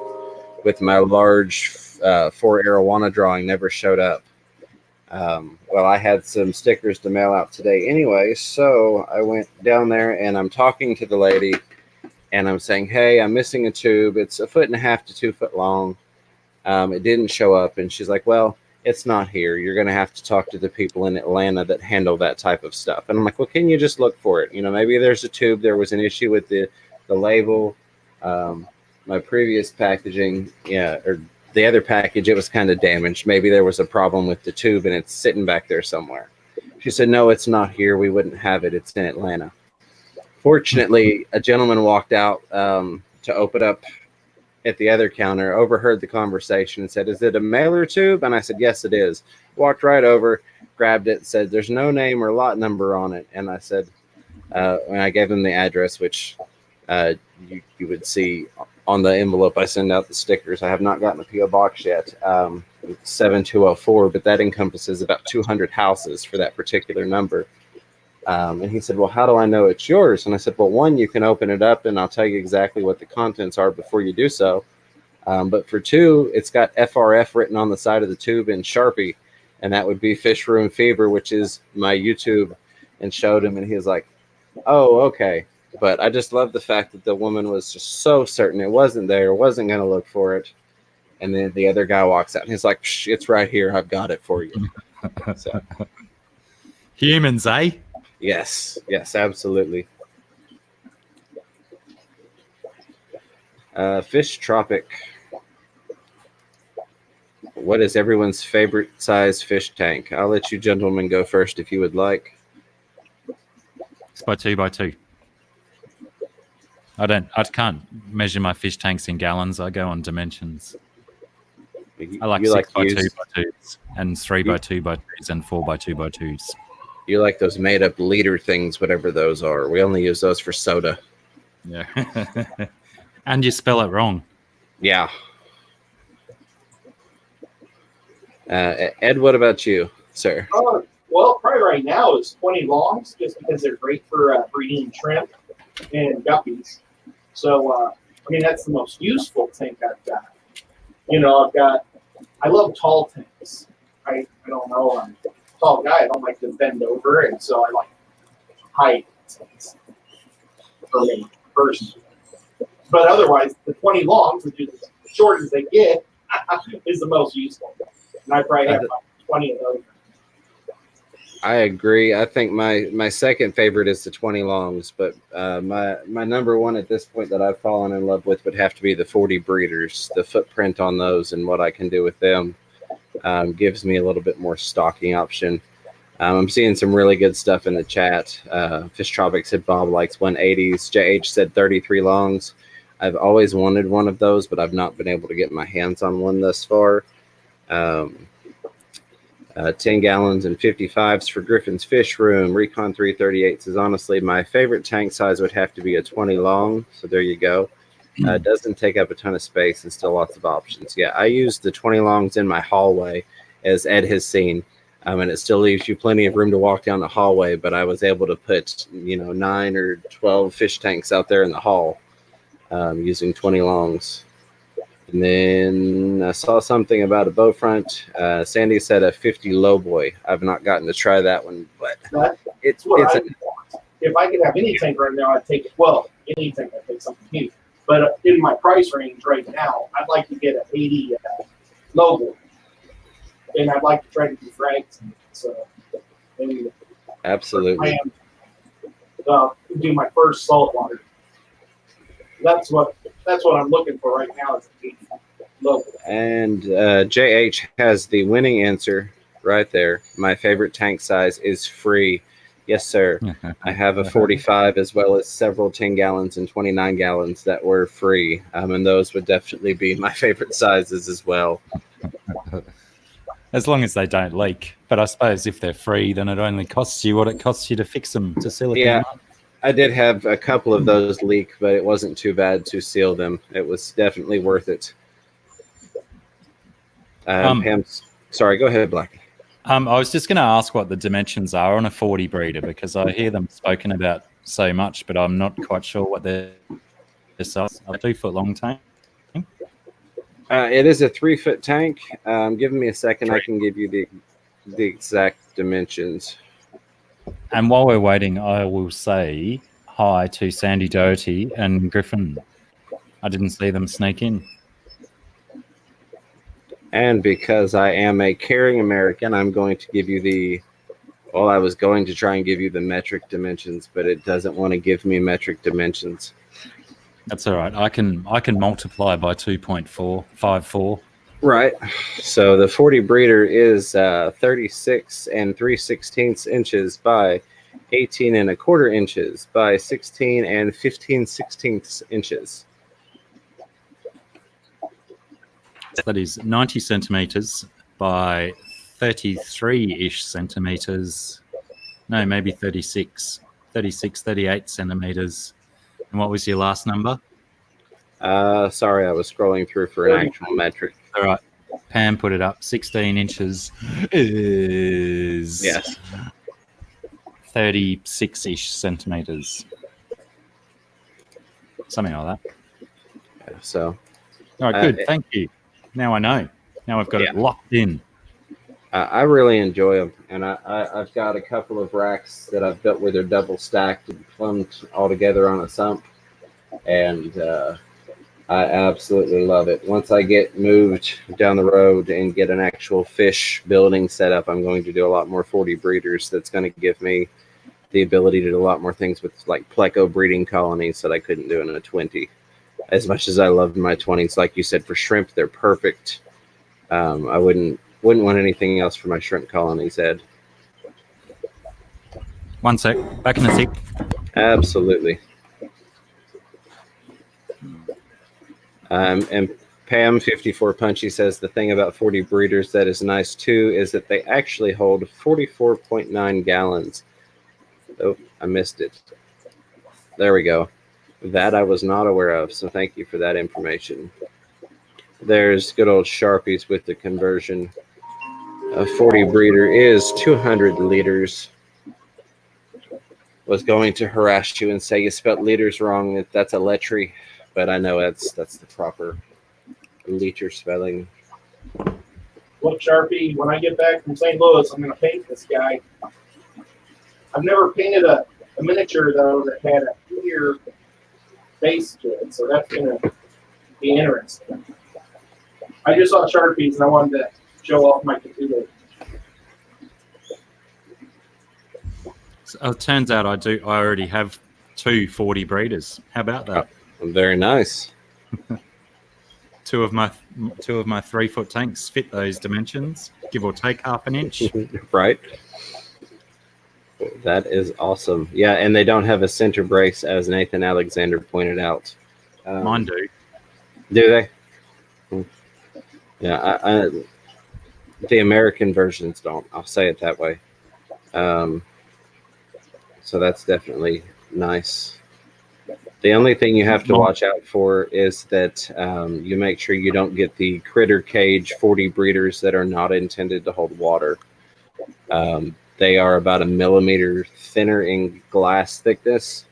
with my large 4 arowana drawing never showed up. Well, I had some stickers to mail out today anyway, so I went down there and I'm talking to the lady and I'm saying, hey, I'm missing a tube. It's 1.5 to 2 foot long. It didn't show up. And she's like, well, it's not here. You're going to have to talk to the people in Atlanta that handle that type of stuff. And I'm like, well, can you just look for it? You know, maybe there's a tube. There was an issue with the label. My previous packaging, yeah, or the other package, it was kind of damaged. Maybe there was a problem with the tube and it's sitting back there somewhere. She said, no, it's not here. We wouldn't have it. It's in Atlanta. Fortunately, a gentleman walked out to open up at the other counter, overheard the conversation and said, is it a mailer tube? And I said, yes, it is. Walked right over, grabbed it, said, there's no name or lot number on it. And I said, and I gave him the address, which you would see on the envelope I send out the stickers. I have not gotten a P.O. box yet. It's 7204, but that encompasses about 200 houses for that particular number. And he said, well, how do I know it's yours? And I said, well, one, you can open it up and I'll tell you exactly what the contents are before you do so. But for two, it's got FRF written on the side of the tube in Sharpie. And that would be Fish Room Fever, which is my YouTube, and showed him. And he was like, oh, okay. But I just love the fact that the woman was just so certain it wasn't there, wasn't going to look for it. And then the other guy walks out and he's like, it's right here. I've got it for you. So. Humans, eh? Yes, absolutely. Fish Tropic. What is everyone's favorite size fish tank? I'll let you gentlemen go first if you would like. It's by 2 by 2. I can't measure my fish tanks in gallons. I go on dimensions. I like 6 by 2 by 2s and 3 by 2 by 2s and 4 by 2 by 2s. You like those made up liter things, whatever those are. We only use those for soda. Yeah. And you spell it wrong. Yeah. Ed, what about you, sir? Well, probably right now is 20 longs, just because they're great for breeding shrimp and guppies. So, I mean, that's the most useful tank I've got. You know, I love tall tanks. I don't know, I'm a tall guy. I don't like to bend over, and so I like height tanks for me, personally. But otherwise, the 20 longs, which is as short as they get, is the most useful. And I probably have about 20 of those. I agree. I think my second favorite is the 20 longs, but my number one at this point that I've fallen in love with would have to be the 40 breeders. The footprint on those and what I can do with them gives me a little bit more stocking option. I'm seeing some really good stuff in the chat. Fish Tropic said Bob likes 180s. JH said 33 longs. I've always wanted one of those, but I've not been able to get my hands on one thus far. 10 gallons and 55s for Griffin's Fish Room. Recon 338s is honestly my favorite tank size would have to be a 20 long. So there you go. Doesn't take up a ton of space and still lots of options. Yeah, I use the 20 longs in my hallway, as Ed has seen. And it still leaves you plenty of room to walk down the hallway, but I was able to put, 9 or 12 fish tanks out there in the hall using 20 longs. And then I saw something about a bow front. Sandy said a 50 lowboy. I've not gotten to try that one, but it's if I could have any tank right now, I'd take it. Well, any tank, I'd take something huge. But in my price range right now, I'd like to get an 80 lowboy. And I'd like to try to do frags. So, absolutely. I am do my first saltwater. That's what I'm looking for right now is a local. And JH has the winning answer right there. My favorite tank size is free. Yes, sir. I have a 45 as well as several 10 gallons and 29 gallons that were free. And those would definitely be my favorite sizes as well. As long as they don't leak. But I suppose if they're free, then it only costs you what it costs you to fix them to silicone. Yeah. I did have a couple of those leak, but it wasn't too bad to seal them. It was definitely worth it. Sorry, go ahead, Blackie. I was just going to ask what the dimensions are on a 40 breeder because I hear them spoken about so much, but I'm not quite sure what their size. A 2 foot long tank. It is a 3 foot tank. Give me a second. I can give you the the exact dimensions. And while we're waiting, I will say hi to Sandy Doherty and Griffin. I didn't see them sneak in. And because I am a caring American, I'm going to give you the. Well, I was going to try and give you the metric dimensions, but it doesn't want to give me metric dimensions. That's all right. I can multiply by 2.454. Right. So the 40 breeder is 36 and 3/16 inches by 18 and a quarter inches by 16 and 15/16 inches. That is 90 centimeters by 33-ish centimeters. No, maybe 36, 38 centimeters. And what was your last number? Sorry, I was scrolling through for an actual metric. All right. Pam put it up. 16 inches is Yes. 36-ish centimeters. Something like that. So All right, good. Thank you. Now I know. Now I've got it locked in. I really enjoy them, and I've got a couple of racks that I've built where they're double stacked and plumbed all together on a sump, and I absolutely love it. Once I get moved down the road and get an actual fish building set up, I'm going to do a lot more 40 breeders. That's going to give me the ability to do a lot more things with like pleco breeding colonies that I couldn't do in a 20. As much as I love my 20s, like you said, for shrimp, they're perfect. I wouldn't want anything else for my shrimp colonies, Ed. One sec. Back in a sec. Absolutely. And Pam 54 Punchy says the thing about 40 breeders that is nice too is that they actually hold 44.9 gallons. Oh, I missed it. There we go. That I was not aware of, so thank you for that information. There's good old Sharpies with the conversion. A 40 breeder is 200 liters. Was going to harass you and say you spelled liters wrong. That's a letry, but I know that's the proper liter spelling. Look, Sharpie, when I get back from St. Louis, I'm going to paint this guy. I've never painted a miniature, though, that had a clear base to it, so that's going to be interesting. I just saw Sharpies, and I wanted to show off my computer. So it turns out I already have 2 40 breeders. How about that? Oh, very nice. Two of my 3-foot tanks fit those dimensions, give or take half an inch. Right. That is awesome. Yeah, and they don't have a center brace, as Nathan Alexander pointed out. Mine do. Do they? Yeah, the American versions don't. I'll say it that way. So that's definitely nice. The only thing you have to watch out for is that you make sure you don't get the critter cage 40 breeders that are not intended to hold water. They are about 1 millimeter thinner in glass thickness.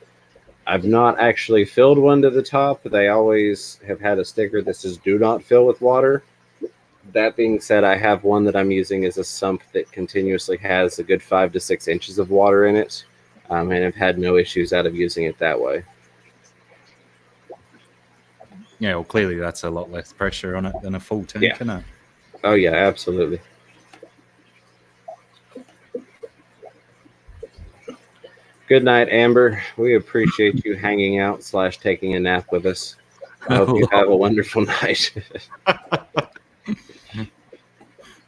I've not actually filled one to the top. They always have had a sticker that says do not fill with water. That being said, I have one that I'm using as a sump that continuously has a good 5 to 6 inches of water in it. And I've had no issues out of using it that way. Yeah, well, clearly that's a lot less pressure on it than a full tank, isn't it? Oh, yeah, absolutely. Good night, Amber. We appreciate you hanging out / taking a nap with us. I hope you have a wonderful night.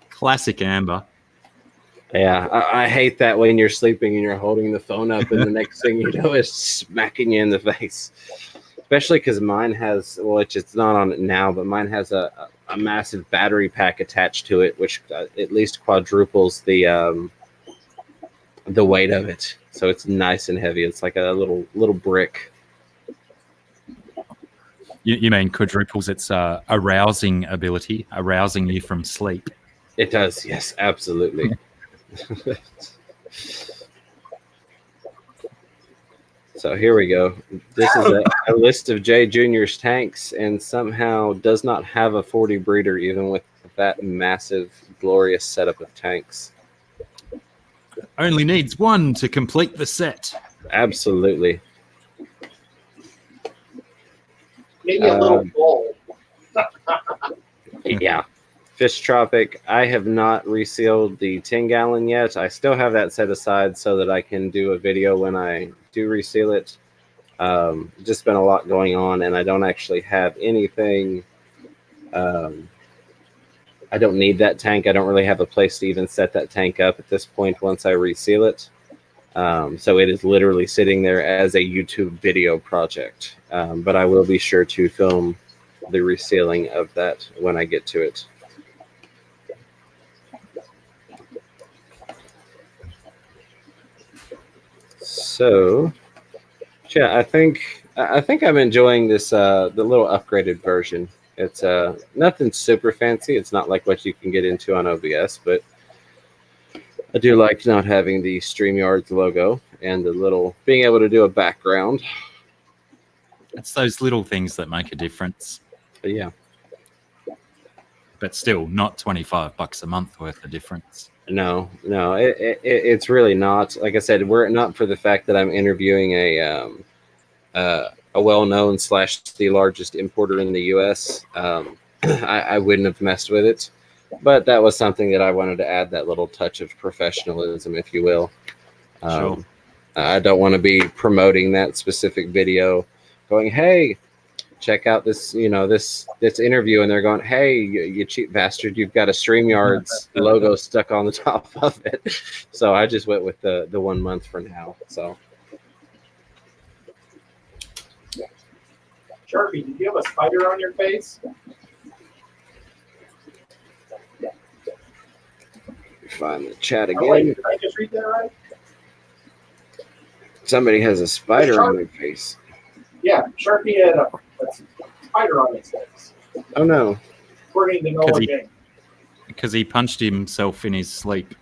Classic Amber. Yeah, I hate that when you're sleeping and you're holding the phone up and the next thing you know is smacking you in the face. Especially because mine has, well, it's not on it now, but mine has a massive battery pack attached to it, which at least quadruples the weight of it. So it's nice and heavy. It's like a little brick. You mean quadruples its arousing ability, arousing you from sleep? It does, yes, absolutely. So here we go. This is a list of Jay Jr.'s tanks, and somehow does not have a 40 breeder, even with that massive, glorious setup of tanks. Only needs one to complete the set. Absolutely. Maybe a little bowl. Yeah. Fish Tropic. I have not resealed the 10-gallon yet. I still have that set aside so that I can do a video when I do reseal it. Just been a lot going on, and I don't actually have anything. I don't need that tank. I don't really have a place to even set that tank up at this point once I reseal it. So it is literally sitting there as a YouTube video project. But I will be sure to film the resealing of that when I get to it. So, yeah, I think I'm enjoying this the little upgraded version. It's nothing super fancy. It's not like what you can get into on OBS, but I do like not having the StreamYard logo and the little being able to do a background. It's those little things that make a difference. But yeah, But still, not $25 a month worth of difference. no, it's really not. Like I said, were it not for the fact that I'm interviewing a well-known / the largest importer in the U.S., I wouldn't have messed with it. But that was something that I wanted to add that little touch of professionalism, if you will. Sure. I don't want to be promoting that specific video, going, "Hey, check out this, this interview," and they're going, "Hey, you cheap bastard, you've got a StreamYard's logo stuck on the top of it." So I just went with the 1 month for now. So Sharpie, did you have a spider on your face? find the chat Oh, wait, again. did I just read that right? Somebody has a spider on their face. Yeah, Sharpie had a spider on his face. Oh no. According to Noah he- James. Because he punched himself in his sleep,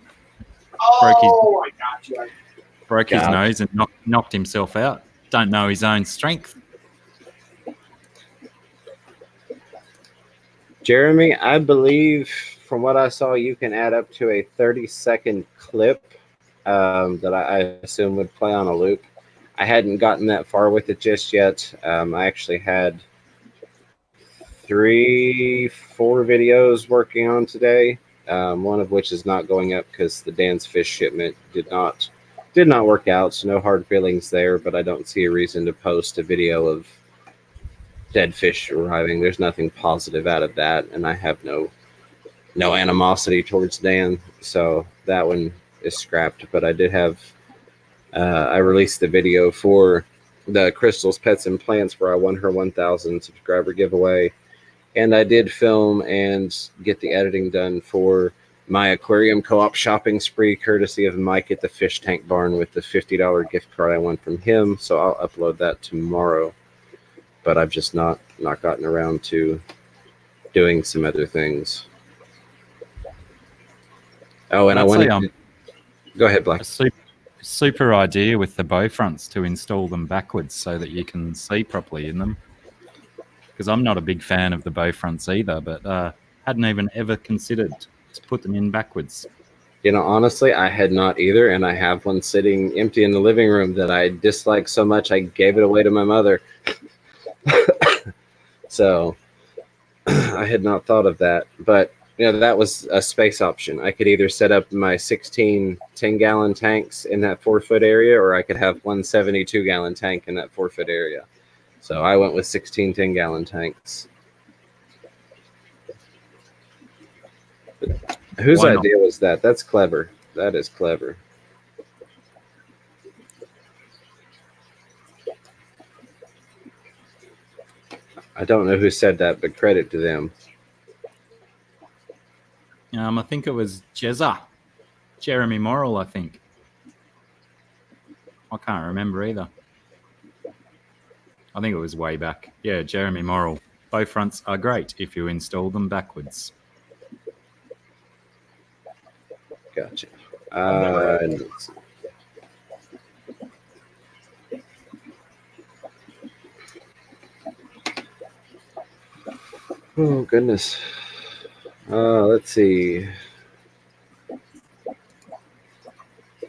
Oh, I got you. broke his God. nose and knocked himself out. Don't know his own strength. Jeremy, I believe from what I saw, you can add up to a 30-second clip that I assume would play on a loop. I hadn't gotten that far with it just yet. I actually had 3-4 videos working on today, one of which is not going up because the Dan's Fish shipment did not work out. So no hard feelings there, but I don't see a reason to post a video of dead fish arriving. There's nothing positive out of that, and I have no animosity towards Dan, so that one is scrapped. But I did have I released the video for the Crystals Pets and Plants where I won her 1,000 subscriber giveaway, and I did film and get the editing done for my aquarium co-op shopping spree courtesy of Mike at the Fish Tank Barn with the $50 gift card I won from him. So I'll upload that tomorrow, but I've just not gotten around to doing some other things. Oh, and I I'd wanted say, to go ahead, Black. A super idea with the bow fronts to install them backwards so that you can see properly in them. Because I'm not a big fan of the bow fronts either, but hadn't even ever considered to put them in backwards. Honestly, I had not either, and I have one sitting empty in the living room that I dislike so much I gave it away to my mother. So I had not thought of that, but that was a space option. I could either set up my 16 10-gallon tanks in that 4-foot area, or I could have one 72-gallon tank in that 4-foot area. So I went with 16 10-gallon tanks. Whose Why not? idea was that? That's clever. That is clever. I don't know who said that, but credit to them. I think it was Jeremy Morrill, I think. I can't remember either. I think it was way back. Yeah, Jeremy Morrill. Bow fronts are great if you install them backwards. Gotcha. Oh, goodness. Let's see.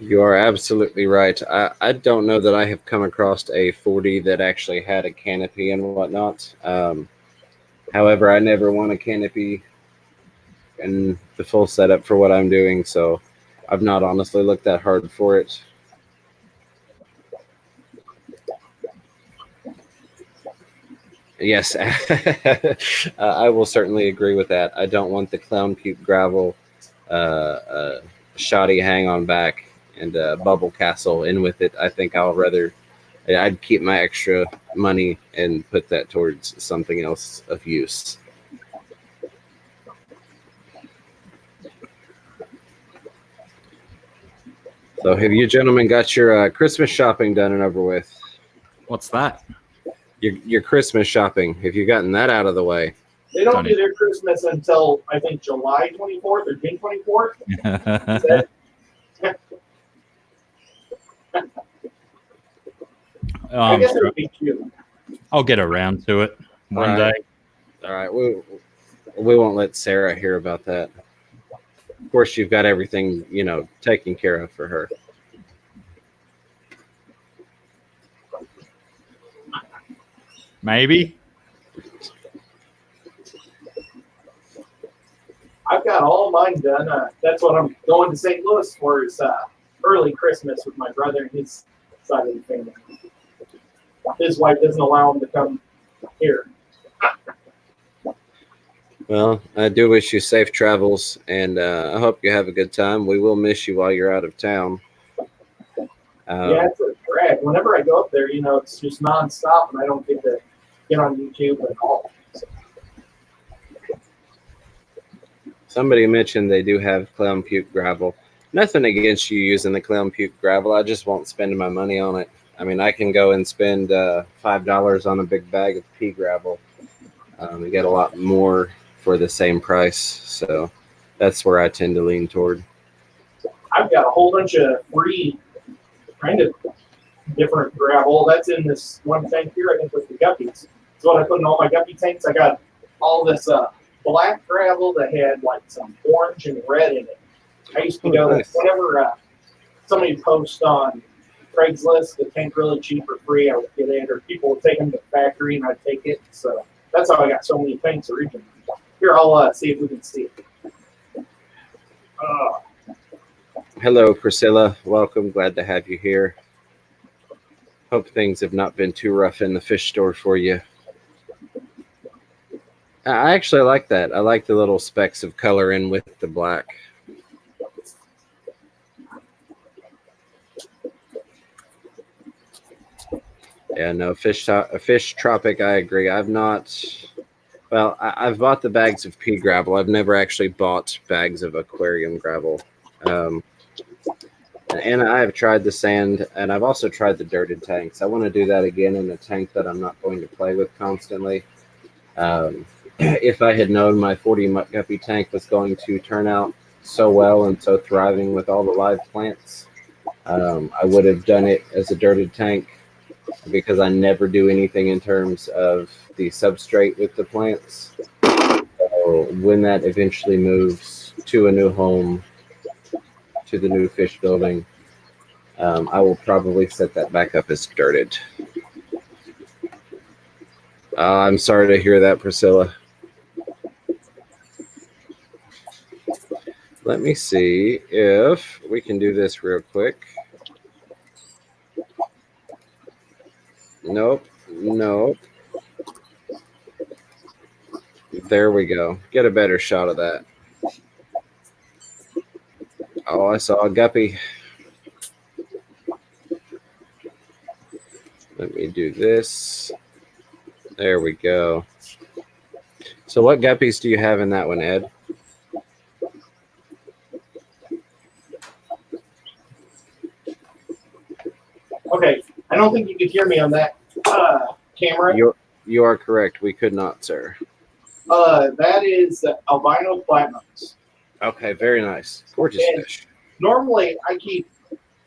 You are absolutely right. I don't know that I have come across a 40 that actually had a canopy and whatnot. However, I never want a canopy and the full setup for what I'm doing, so I've not honestly looked that hard for it. Yes, I will certainly agree with that. I don't want the clown puke gravel, shoddy hang on back, and bubble castle in with it. I think I'd keep my extra money and put that towards something else of use. So, have you gentlemen got your Christmas shopping done and over with? What's that? Your Christmas shopping. Have you gotten that out of the way? They don't do their Christmas until, I think, July 24th or June 24th. I guess it would be cute. I'll get around to it one day. All right. We won't let Sarah hear about that. Of course, you've got everything, taken care of for her. Maybe. I've got all mine done. That's what I'm going to St. Louis for is early Christmas with my brother and his side of the family. His wife doesn't allow him to come here. Well, I do wish you safe travels, and I hope you have a good time. We will miss you while you're out of town. Yeah, it's a drag. Whenever I go up there, it's just nonstop, and I don't get to get on YouTube at all. So. Somebody mentioned they do have clown puke gravel. Nothing against you using the clown puke gravel. I just won't spend my money on it. I mean, I can go and spend $5 on a big bag of pea gravel. You get a lot more for the same price. So that's where I tend to lean toward. I've got a whole bunch of free kind of different gravel. That's in this one tank here, I think, with the guppies. So what I put in all my guppy tanks, I got all this black gravel that had like some orange and red in it. I used to go whenever somebody posts on Craigslist the tank really cheap or free, I would get it, or people would take them to the factory and I'd take it. So that's how I got so many tanks originally. Here, I'll see if we can see it. Hello, Priscilla. Welcome. Glad to have you here. Hope things have not been too rough in the fish store for you. I actually like that. I like the little specks of color in with the black. Yeah, no, fish tropic, I agree. I've bought the bags of pea gravel. I've never actually bought bags of aquarium gravel. And I have tried the sand, and I've also tried the dirted tanks. I want to do that again in a tank that I'm not going to play with constantly. If I had known my 40 muck guppy tank was going to turn out so well and so thriving with all the live plants, I would have done it as a dirted tank, because I never do anything in terms of the substrate with the plants. So when that eventually moves to a new home, to the new fish building, I will probably set that back up as dirted. I'm sorry to hear that, Priscilla. Let me see if we can do this real quick. Nope. There we go. Get a better shot of that. Oh, I saw a guppy. Let me do this. There we go. So what guppies do you have in that one, Ed? Okay, I don't think you could hear me on that camera. You are correct. We could not, sir. That is albino platinums. Okay, very nice. Gorgeous fish. Normally, I keep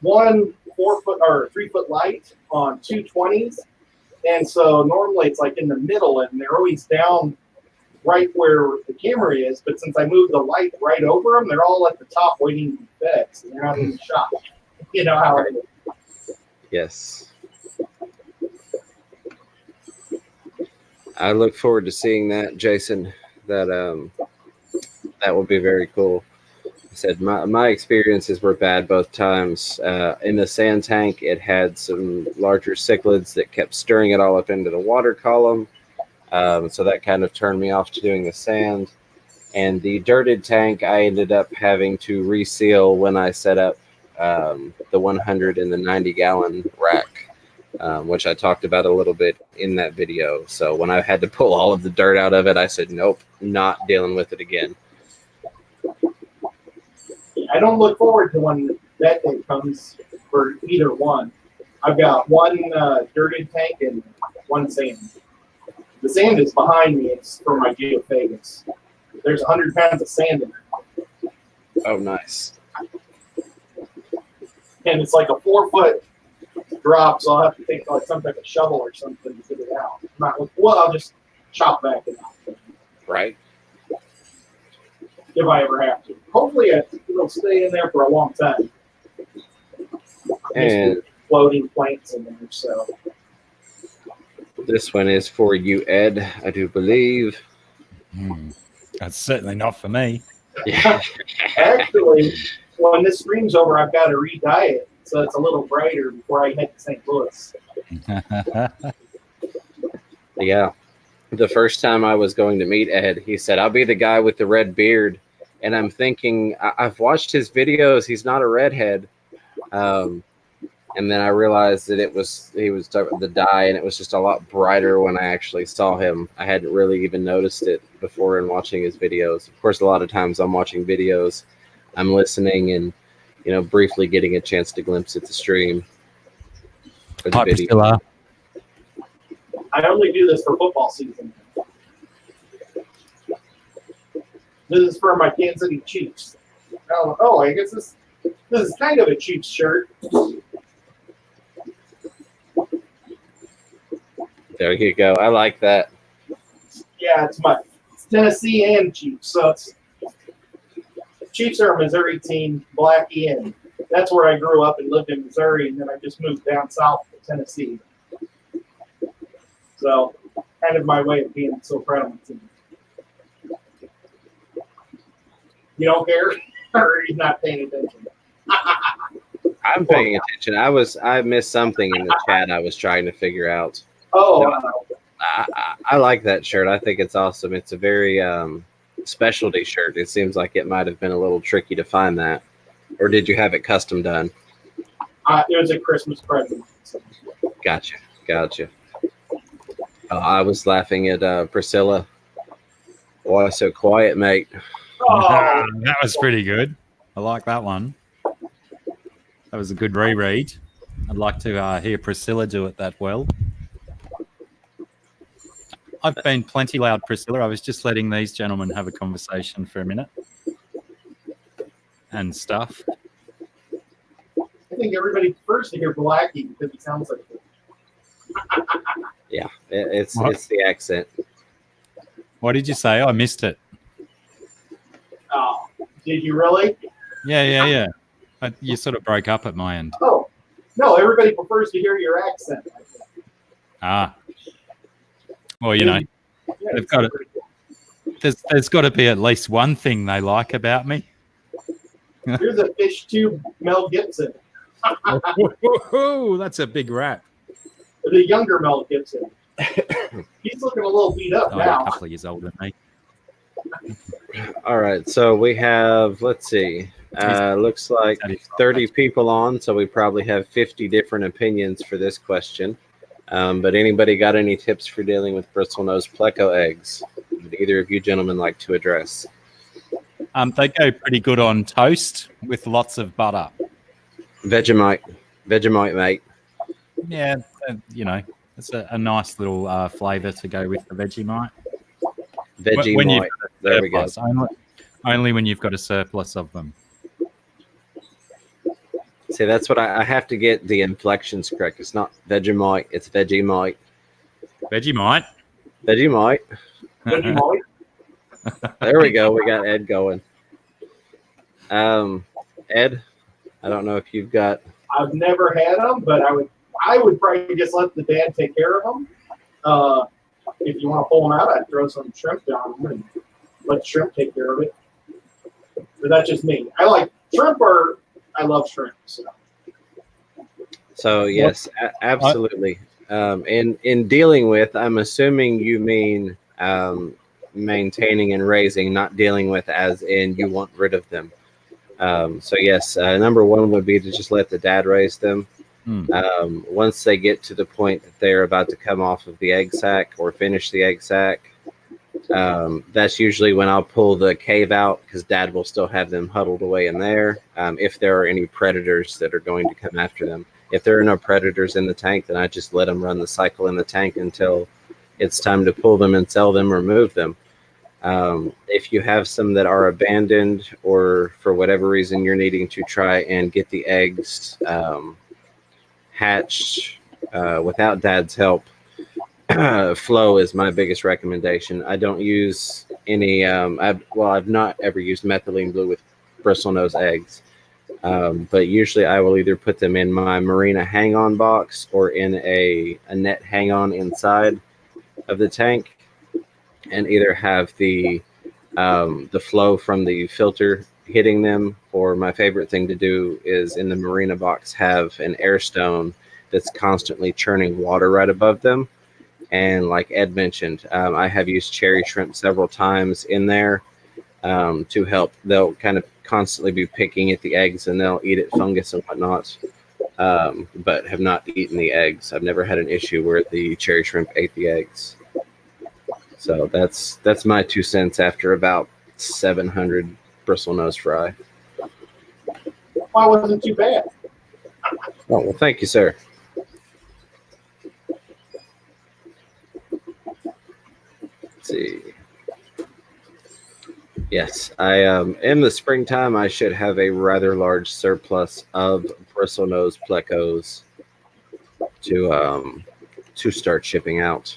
one 4-foot or 3-foot light on 220s, and so normally it's like in the middle, and they're always down right where the camera is. But since I moved the light right over them, they're all at the top waiting to be fed, so they're not in the shot. You know how it is. Yes. I look forward to seeing that, Jason. That will be very cool. I said my experiences were bad both times. In the sand tank, it had some larger cichlids that kept stirring it all up into the water column. So that kind of turned me off to doing the sand. And the dirted tank, I ended up having to reseal when I set up the 100 and the 90-gallon rack, which I talked about a little bit in that video. So when I had to pull all of the dirt out of it, I said, nope, not dealing with it again. I don't look forward to when that day comes for either one. I've got one dirted tank and one sand. The sand is behind me. It's for my geophagus. There's 100 pounds of sand in it. Oh, nice. And it's like a 4-foot drop, so I'll have to take like some type of shovel or something to get it out. I'll just chop back it out. Right. If I ever have to. Hopefully it'll stay in there for a long time. And Floating plants in there, so. this one is for you, Ed, I do believe. That's certainly not for me. Yeah. Actually, when this stream's over, I've got to re-dye it so it's a little brighter before I head to St. Louis. Yeah. The first time I was going to meet Ed, he said, I'll be the guy with the red beard. And I'm thinking, I've watched his videos. He's not a redhead. And then I realized that he was the dye, and it was just a lot brighter when I actually saw him. I hadn't really even noticed it before in watching his videos. Of course, a lot of times I'm watching videos, I'm listening and, briefly getting a chance to glimpse at the stream. For the Hi, video. Priscilla. I only do this for football season. This is for my Kansas City Chiefs. Oh, I guess this is kind of a Chiefs shirt. There you go. I like that. Yeah, it's Tennessee and Chiefs. So Chiefs are a Missouri team, Blackie, and that's where I grew up and lived in Missouri, and then I just moved down south to Tennessee. So kind of my way of being so proud of my team. You don't care, or you're not paying attention? I'm paying attention. I missed something in the chat I was trying to figure out. Oh, I like that shirt. I think it's awesome. It's a very specialty shirt. It seems like it might have been a little tricky to find that. Or did you have it custom done? it was a Christmas present. Gotcha. I was laughing at Priscilla. Why so quiet, mate? Oh, That was pretty good. I like that one. That was a good reread. I'd like to hear Priscilla do it that well. I've been plenty loud, Priscilla. I was just letting these gentlemen have a conversation for a minute and stuff. I think everybody prefers to hear Blackie because he sounds like it. Yeah, it's What? it's the accent. What did you say? I missed it. Oh, did you really? Yeah. You sort of broke up at my end. Oh, no, everybody prefers to hear your accent. Ah. Well, you know, Yeah, they've got it. There's got to be at least one thing they like about me. Here's a fish tube Mel Gibson, Oh, that's a big rap. the younger Mel Gibson. He's looking a little beat up Oh, you're a now. couple of years older than me. All right, so we have, let's see, looks like 30 people on, so we probably have 50 different opinions for this question. But anybody got any tips for dealing with bristlenose pleco eggs? Would either of you gentlemen like to address? They go pretty good on toast with lots of butter. Vegemite, mate. Yeah, you know, it's a nice little flavor to go with the Vegemite. When you've Vegemite. There we go. surplus, only when you've got a surplus of them. See, that's what I have to get the inflections correct. It's not Vegemite, it's Vegemite. Vegemite. Vegemite. Vegemite. There we go. We got Ed going. Ed, I don't know if you've got I've never had them, but I would probably just let the dad take care of them. If you want to pull them out, I'd throw some shrimp down them and let shrimp take care of it. But that's just me. I like shrimp, or I love shrimp. So yes, absolutely. In dealing with, I'm assuming you mean maintaining and raising, not dealing with as in you want rid of them. So yes, number one would be to just let the dad raise them. Once they get to the point that they're about to come off of the egg sac or finish the egg sac, that's usually when I'll pull the cave out, because dad will still have them huddled away in there. If there are any predators that are going to come after them. If there are no predators in the tank, then I just let them run the cycle in the tank until it's time to pull them and sell them or move them. If you have some that are abandoned, or for whatever reason you're needing to try and get the eggs hatched without dad's help, flow is my biggest recommendation. I don't use any, I've not ever used methylene blue with bristlenose eggs. But usually I will either put them in my Marina hang-on box or in a net hang-on inside of the tank, and either have the flow from the filter hitting them, or my favorite thing to do is in the Marina box have an air stone that's constantly churning water right above them. And like Ed mentioned, I have used cherry shrimp several times in there to help. They'll kind of constantly be picking at the eggs, and they'll eat at fungus and whatnot, but have not eaten the eggs. I've never had an issue where the cherry shrimp ate the eggs. So that's my 2 cents after about 700 bristlenose fry. Why wasn't too bad? Oh, well, thank you, sir. Let's see. Yes, in the springtime, I should have a rather large surplus of bristlenose plecos to start shipping out.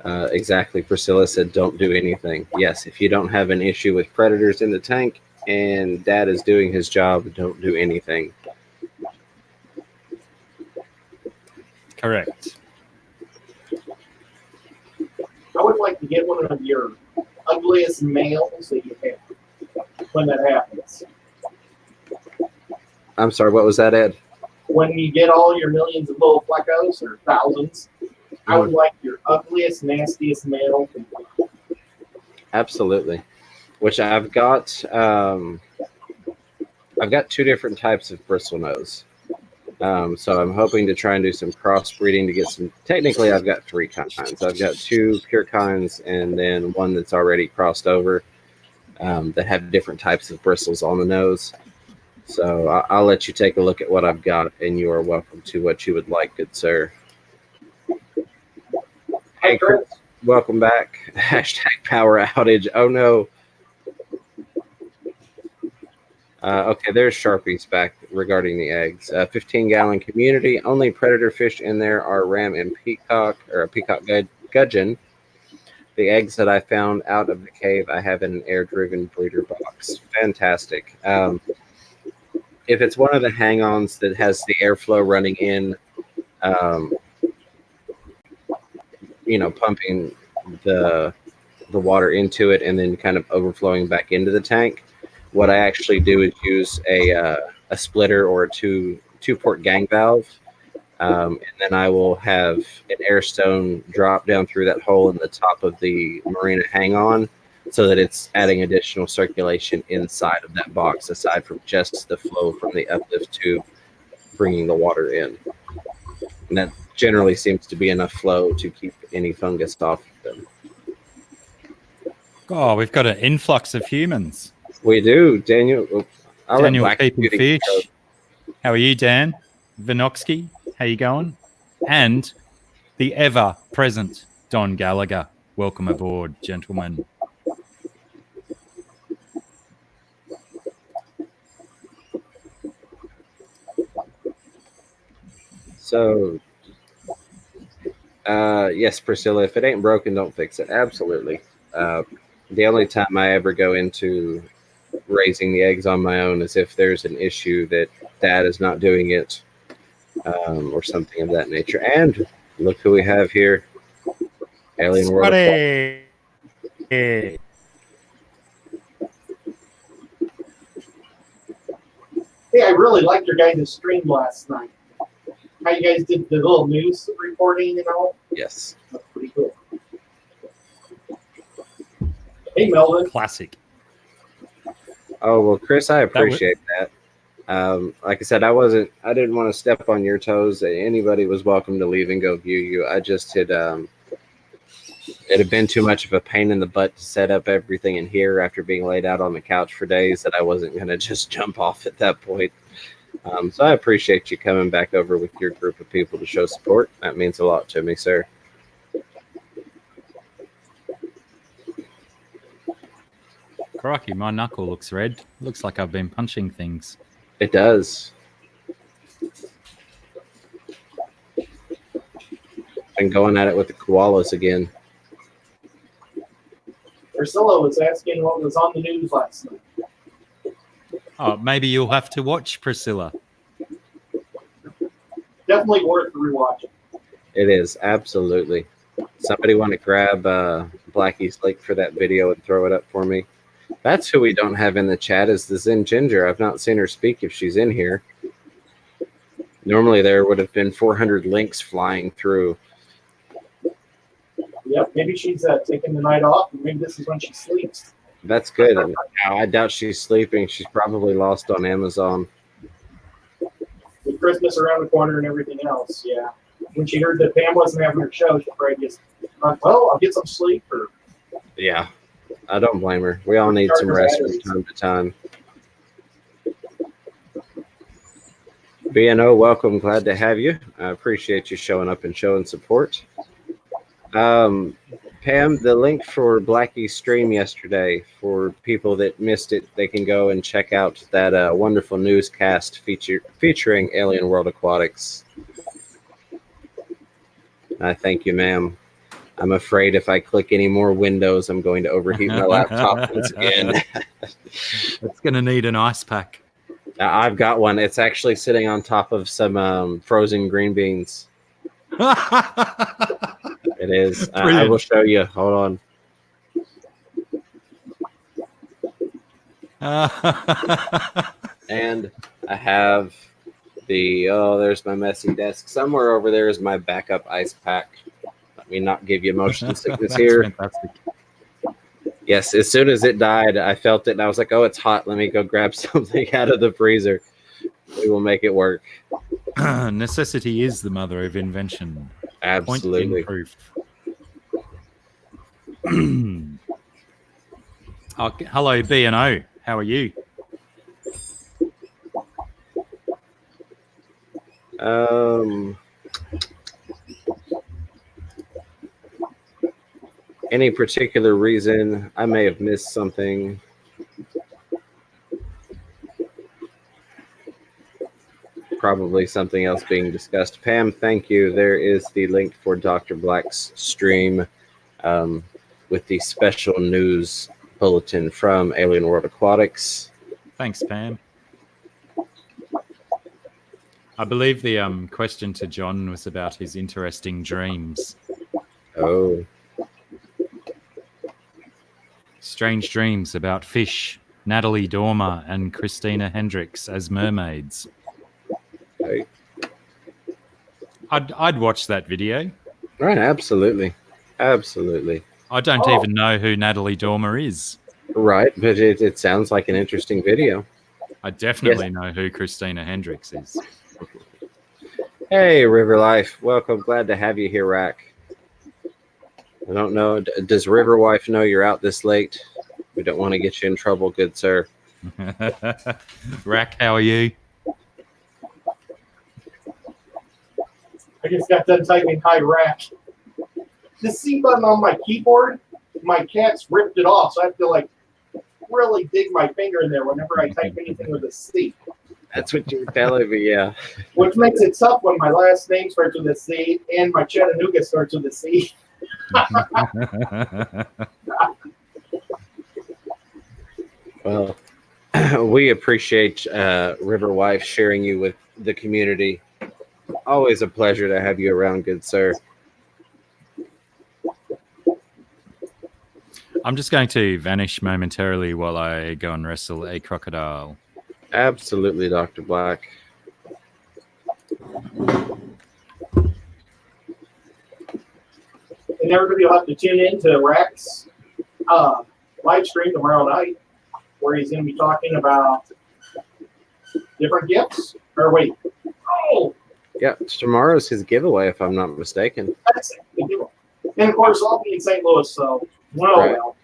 Exactly, Priscilla said, don't do anything. Yes, if you don't have an issue with predators in the tank and dad is doing his job, don't do anything. Correct. I would like to get one of your ugliest males that you have when that happens. I'm sorry, what was that, Ed? When you get all your millions of little plecos, or thousands, I would like your ugliest, nastiest male. Absolutely. Which I've got 2 different types of bristlenose. So I'm hoping to try and do some crossbreeding to get some. Technically, I've got 3 kinds. I've got 2 pure kinds, and then one that's already crossed over that have different types of bristles on the nose. So I'll let you take a look at what I've got, and you are welcome to what you would like, good sir. Hey, Chris, welcome back. Hashtag power outage. Oh, no. Okay, there's Sharpies back regarding the eggs. 15-gallon community. Only predator fish in there are ram and peacock, or a peacock gudgeon. The eggs that I found out of the cave, I have in an air-driven breeder box. Fantastic. If it's one of the hang-ons that has the airflow running in, pumping the water into it and then kind of overflowing back into the tank, what I actually do is use a splitter or a two-port gang valve, and then I will have an air stone drop down through that hole in the top of the Marina hang-on, so that it's adding additional circulation inside of that box, aside from just the flow from the uplift tube bringing the water in. And that generally seems to be enough flow to keep any fungus off of them. Oh, we've got an influx of humans. We do, Daniel. Daniel keeping fish. How are you, Dan? Vinoksky, how you going? And the ever-present Don Gallagher. Welcome aboard, gentlemen. So, yes, Priscilla, if it ain't broken, don't fix it. Absolutely. The only time I ever go into raising the eggs on my own as if there's an issue that Dad is not doing it, or something of that nature. And look who we have here. Alien World. Scotty! Hey, I really liked your guys' stream last night. How you guys did the little news reporting and all. Yes. That's pretty cool. Hey, Melvin. Classic. Oh, well, Chris, I appreciate that. Like I said, I didn't want to step on your toes. Anybody was welcome to leave and go view you. I just had, it had been too much of a pain in the butt to set up everything in here after being laid out on the couch for days that I wasn't going to just jump off at that point. So I appreciate you coming back over with your group of people to show support. That means a lot to me, sir. Crikey, my knuckle looks red. Looks like I've been punching things. It does. And going at it with the koalas again. Priscilla was asking what was on the news last night. Oh, maybe you'll have to watch Priscilla. Definitely worth rewatching. It is, absolutely. Somebody want to grab Blackie's link for that video and throw it up for me? That's who we don't have in the chat is the Zen Ginger. I've not seen her speak if she's in here. Normally there would have been 400 links flying through. Yep, maybe she's taking the night off, and maybe this is when she sleeps. That's good. Now, I doubt she's sleeping. She's probably lost on Amazon. With Christmas around the corner and everything else, yeah. When she heard that Pam wasn't having her show, she probably just thought, well, I'll get some sleep. Or Yeah, I don't blame her. We all need some rest from time to time. BNO, welcome. Glad to have you. I appreciate you showing up and showing support. Pam, the link for Blackie's stream yesterday, for people that missed it, they can go and check out that wonderful newscast featuring Alien World Aquatics. I thank you, ma'am. I'm afraid if I click any more windows, I'm going to overheat my laptop once again. It's going to need an ice pack. I've got one. It's actually sitting on top of some frozen green beans. It is. I will show you. Hold on. And I have there's my messy desk. Somewhere over there is my backup ice pack. Let me not give you motion sickness here. Fantastic. Yes, as soon as it died, I felt it and I was like, oh, it's hot. Let me go grab something out of the freezer. We will make it work. Necessity is the mother of invention. Absolutely. Point in proof. Hello, B&O. How are you? Any particular reason? I may have missed something. Probably something else being discussed. Pam, thank you. There is the link for Dr. Black's stream with the special news bulletin from Alien World Aquatics. Thanks, Pam. I believe the question to John was about his interesting dreams. Oh. Strange dreams about fish, Natalie Dormer and Christina Hendricks as mermaids. Okay. I'd watch that video. Right, absolutely. Absolutely. I don't even know who Natalie Dormer is. Right, but it sounds like an interesting video. I definitely know who Christina Hendricks is. Hey, River Life. Welcome. Glad to have you here, Rack. I don't know. Does River Wife know you're out this late? We don't want to get you in trouble, good sir. Rack, how are you? I just got done typing hi rack. The C button on my keyboard, my cat's ripped it off, so I have to like really dig my finger in there whenever I type anything with a C. That's what you were telling me, yeah. Which makes it tough when my last name starts with a C and my Chattanooga starts with a C. Well, We appreciate River Wife sharing you with the community. Always a pleasure to have you around, good sir. I'm just going to vanish momentarily while I go and wrestle a crocodile. Absolutely, Dr. Black. And everybody will have to tune in to Rex live stream tomorrow night, where he's going to be talking about different gifts. Or wait, oh, Yeah, tomorrow's his giveaway, if I'm not mistaken. that's it. The giveaway. And of course, I'll be in St. Louis, so Right. well.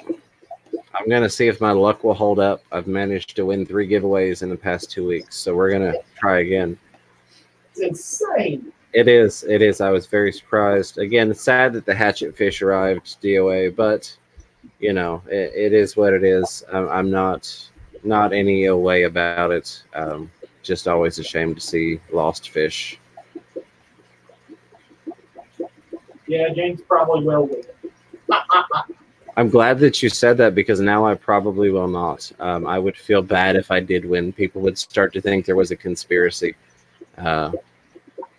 I'm going to see if my luck will hold up. I've managed to win 3 giveaways in the past 2 weeks, so we're going to try again. It's insane. It is. It is. I was very surprised. Again, it's sad that the hatchet fish arrived DOA, but you know, it is what it is. I'm not any way about it. Just always ashamed to see lost fish. Yeah, James probably will win. I'm glad that you said that because now I probably will not. I would feel bad if I did win. People would start to think there was a conspiracy.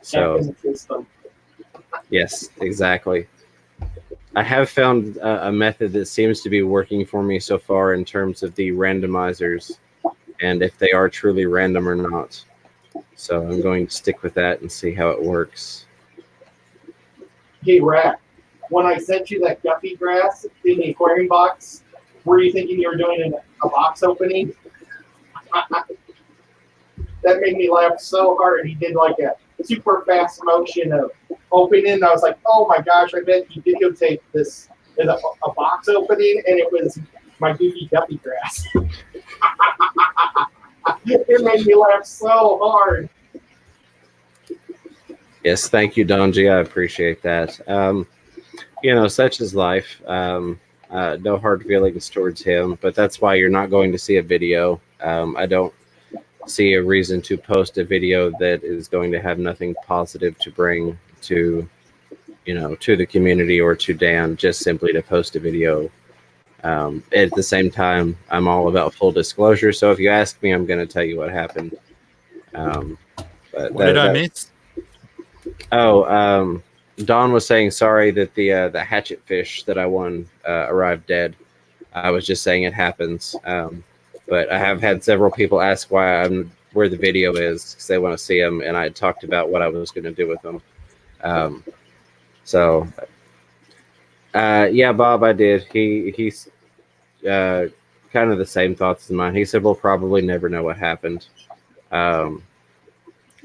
So. Yes, exactly. I have found a method that seems to be working for me so far in terms of the randomizers and if they are truly random or not. So I'm going to stick with that and see how it works. Hey, Rat, when I sent you that guppy grass in the aquarium box, were you thinking you were doing a box opening? That made me laugh so hard. He did like a super fast motion of opening. I was like, oh my gosh, I bet he videotaped this as a box opening, and it was my goofy guppy grass. It made me laugh so hard. Yes, thank you, Donji. I appreciate that. You know, such is life. No hard feelings towards him, but that's why you're not going to see a video. I don't see a reason to post a video that is going to have nothing positive to bring to, you know, to the community or to Dan, just simply to post a video. At the same time, I'm all about full disclosure. So if you ask me, I'm going to tell you what happened. But What did I miss? Oh, Don was saying sorry that the hatchet fish that I won arrived dead. I was just saying it happens. But I have had several people ask where the video is because they want to see them, and I had talked about what I was going to do with them. Yeah, Bob, I did. He's kind of the same thoughts as mine. He said we'll probably never know what happened.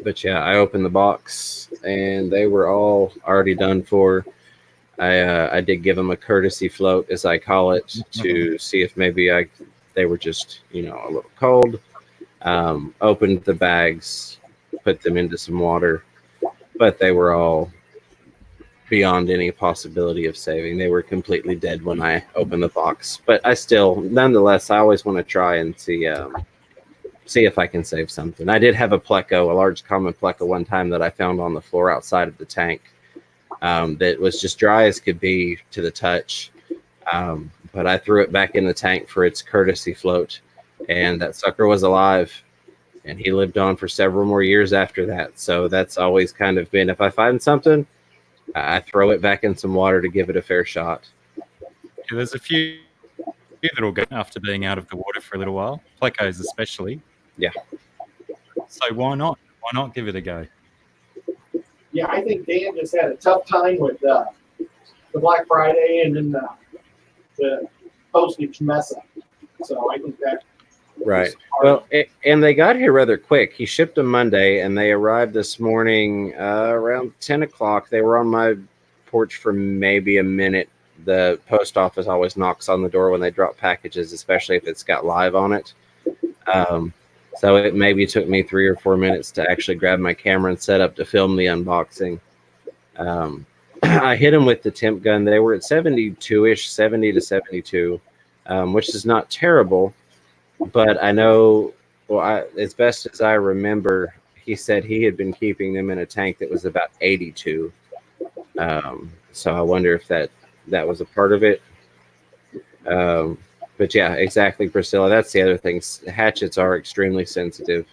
But yeah, I opened the box and they were all already done for. I did give them a courtesy float, as I call it, to see if maybe they were just, you know, a little cold. Opened the bags, put them into some water, but they were all beyond any possibility of saving. They were completely dead when I opened the box. But I still, nonetheless, I always want to try and see if I can save something. I did have a pleco, a large common pleco one time that I found on the floor outside of the tank that was just dry as could be to the touch. But I threw it back in the tank for its courtesy float, and that sucker was alive, and he lived on for several more years after that. So that's always kind of been, if I find something, I throw it back in some water to give it a fair shot. Yeah, there's a few that will go after being out of the water for a little while, plecos especially. Yeah. So why not? Why not give it a go? Yeah, I think Dan just had a tough time with the Black Friday and then the postage mess up. So I think that. Right. Well, and they got here rather quick. He shipped them Monday, and they arrived this morning around 10 o'clock. They were on my porch for maybe a minute. The post office always knocks on the door when they drop packages, especially if it's got live on it. So it maybe took me 3 or 4 minutes to actually grab my camera and set up to film the unboxing. I hit them with the temp gun. They were at 72-ish, 70 to 72, which is not terrible. But I know, well, as best as I remember, he said he had been keeping them in a tank that was about 82. So I wonder if that was a part of it. But yeah, exactly, Priscilla. That's the other thing. Hatchets are extremely sensitive.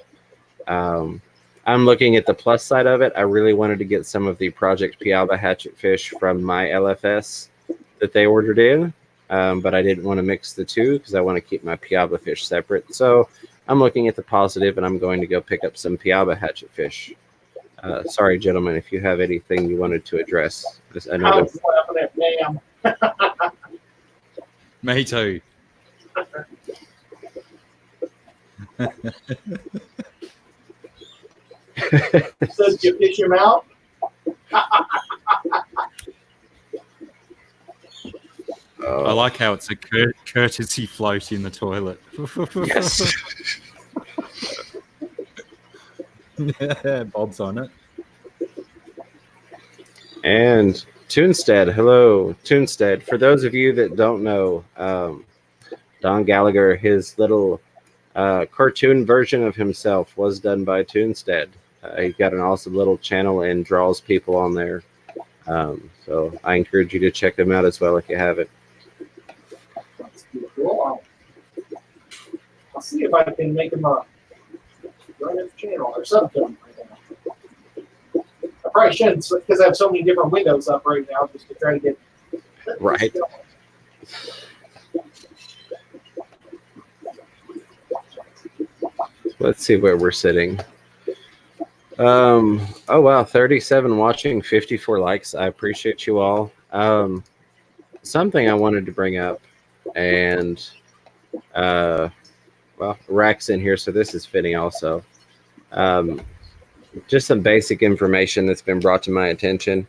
I'm looking at the plus side of it. I really wanted to get some of the Project Piaba hatchet fish from my LFS that they ordered in, but I didn't want to mix the two because I want to keep my Piaba fish separate. So I'm looking at the positive, and I'm going to go pick up some Piaba hatchet fish. Sorry, gentlemen, if you have anything you wanted to address. I know I that was laughing at Pam. Me too. So did you fish him out? I like how it's a courtesy float in the toilet. Yes. Bob's on it. And Toonstead, hello, Toonstead. For those of you that don't know, Don Gallagher, his little cartoon version of himself was done by Toonstead. He's got an awesome little channel and draws people on there. So I encourage you to check him out as well if you haven't. That's cool. I'll see if I can make him a run his channel or something. I probably shouldn't because I have so many different windows up right now just to try to get Right. Let's see where we're sitting. Oh wow, 37 watching, 54 likes. I appreciate you all. Something I wanted to bring up, and well, Rack's in here, so this is fitting also. Just some basic information that's been brought to my attention.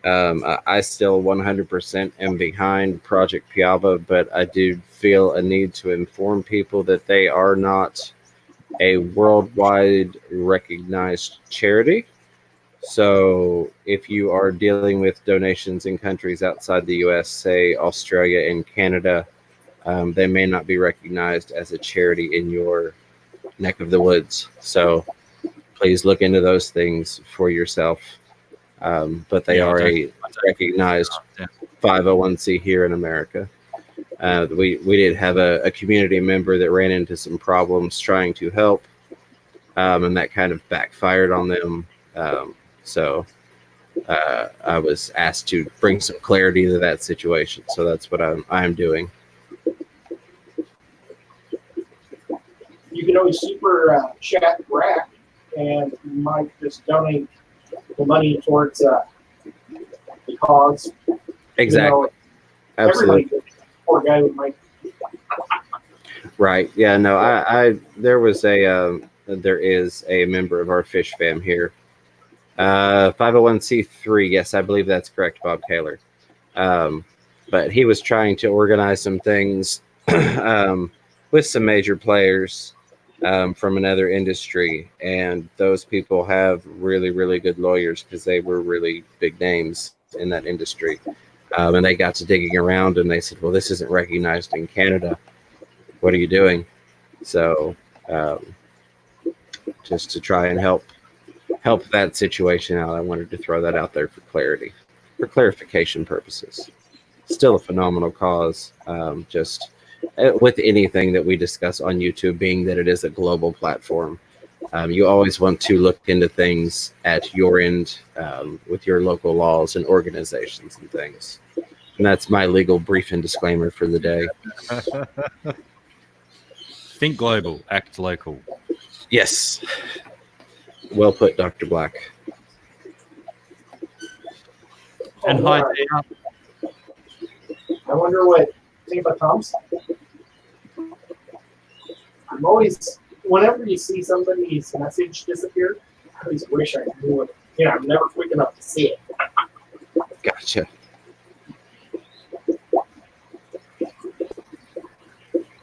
I still 100% am behind Project Piaba, but I do feel a need to inform people that they are not a worldwide recognized charity. So if you are dealing with donations in countries outside the US, say Australia and Canada, they may not be recognized as a charity in your neck of the woods. So please look into those things for yourself. But they are a recognized 501c here in America. We did have a community member that ran into some problems trying to help, and that kind of backfired on them. So I was asked to bring some clarity to that situation. So that's what I'm doing. You can always super chat Rack, and you might just donate the money towards the cause. Exactly. You know, Absolutely. Poor guy with my. Right. Yeah. No. There was there is a member of our fish fam here. 501c3. Yes, I believe that's correct, Bob Kaler. But he was trying to organize some things with some major players from another industry, and those people have really, really good lawyers because they were really big names in that industry. And they got to digging around, and they said, "Well, this isn't recognized in Canada. What are you doing?" So, just to try and help that situation out, I wanted to throw that out there for clarity, for clarification purposes. Still a phenomenal cause. Just with anything that we discuss on YouTube, being that it is a global platform, you always want to look into things at your end with your local laws and organizations and things. And that's my legal brief and disclaimer for the day. Think global, act local. Yes. Well put, Dr. Black. And hi, Dana. I wonder what Tampa Thompson. I'm always, whenever you see somebody's message disappear, I always wish I knew it. You know, I'm never quick enough to see it. Gotcha.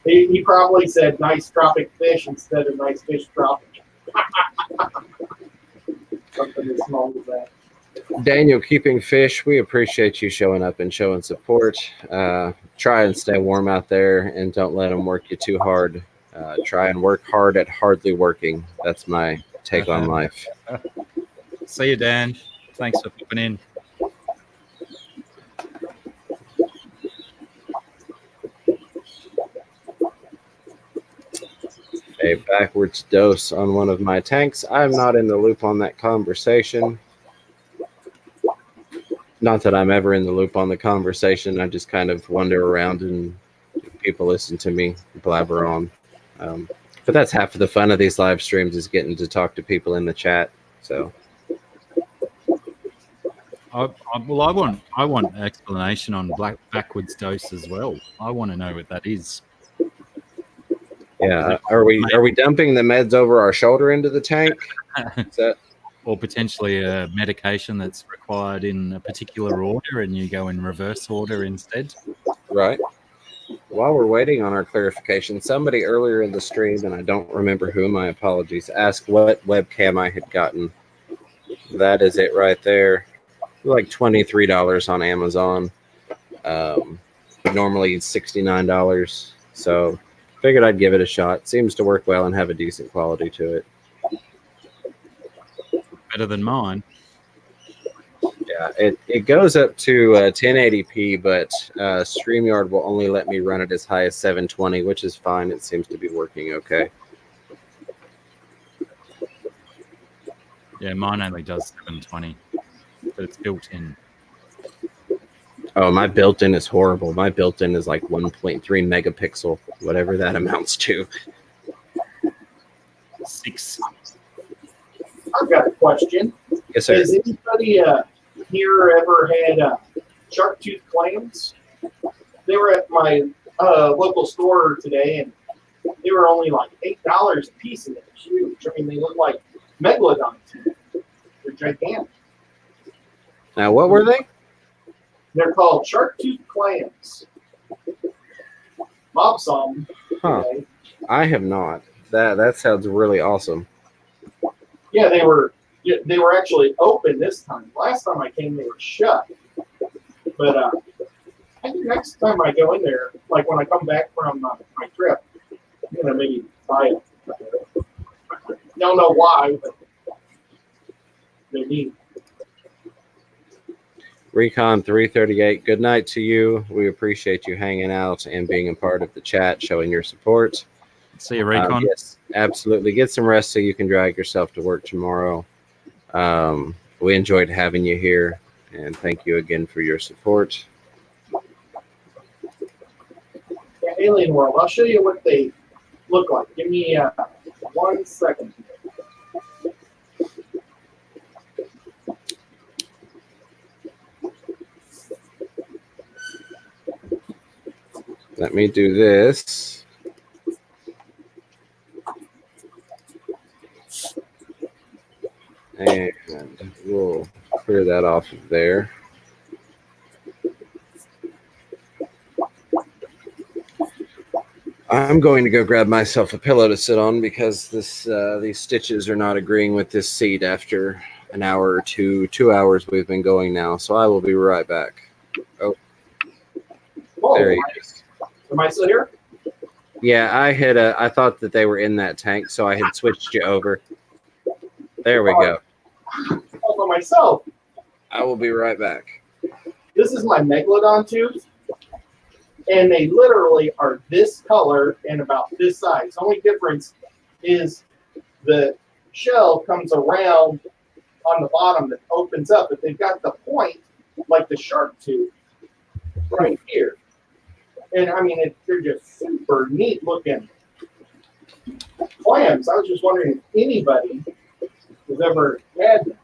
He probably said nice tropic fish instead of nice fish tropic. Something as small as that. Daniel, keeping fish, we appreciate you showing up and showing support. Try and stay warm out there and don't let them work you too hard. Try and work hard at hardly working. That's my take on life. See you, Dan. Thanks for popping in. a backwards dose on one of my tanks. I'm not in the loop on that conversation. Not that I'm ever in the loop on the conversation. I just kind of wander around and people listen to me blabber on. But that's half of the fun of these live streams is getting to talk to people in the chat. So, I want explanation on backwards dose as well. I want to know what that is. yeah, are we dumping the meds over our shoulder into the tank? Is that Or potentially a medication that's required in a particular order and you go in reverse order instead? right? While we're waiting on our clarification, somebody earlier in the stream, and I don't remember who, my apologies, asked what webcam I had gotten. That is it right there. Like $23 on Amazon. Normally $69. So figured I'd give it a shot. Seems to work well and have a decent quality to it. Better than mine. Yeah, it goes up to 1080p, but StreamYard will only let me run it as high as 720, which is fine. It seems to be working okay. Yeah, mine only does 720, but it's built in. Oh, my built-in is horrible. My built-in is like 1.3 megapixel, whatever that amounts to. 6. I've got a question. Yes, sir. Has anybody here ever had shark tooth clams? They were at my local store today, and they were only like $8 a piece, and they're huge. I mean, they look like megalodon teeth. They're gigantic. Now, what were they? They're called shark tooth clams. Bob saw them. Huh. Today. I have not. That sounds really awesome. Yeah, they were actually open this time. Last time I came, they were shut. But I think next time I go in there, like when I come back from my trip, I'm gonna maybe buy it. Don't know why, but they're neat. Recon 338, good night to you. We appreciate you hanging out and being a part of the chat, showing your support. See you, Recon. Yes, absolutely. Get some rest so you can drag yourself to work tomorrow. We enjoyed having you here, and thank you again for your support. Yeah, Alien World. I'll show you what they look like. Give me 1 second. Let me do this. And we'll clear that off of there. I'm going to go grab myself a pillow to sit on because these stitches are not agreeing with this seat after an hour or 2 hours we've been going now. So I will be right back. Oh, Whoa, there he is. am I still here? Yeah, I thought that they were in that tank, so I had switched you over. There we go. All by myself. I will be right back. This is my megalodon tooth, and they literally are this color and about this size. The only difference is the shell comes around on the bottom that opens up, but they've got the point like the shark tooth right here. And I mean, they're just super neat looking clams. I was just wondering if anybody has ever had them.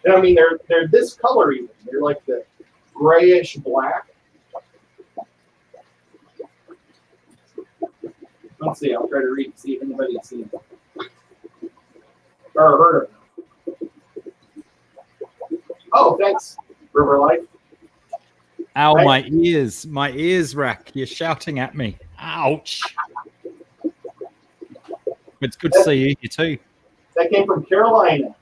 And I mean, they're this color even. They're like the grayish black. Let's see. I'll try to read and see if anybody's seen them or heard of them. Oh, thanks, River Life. Ow, my ears rack. You're shouting at me. Ouch. It's good to see you too. That came from Carolina.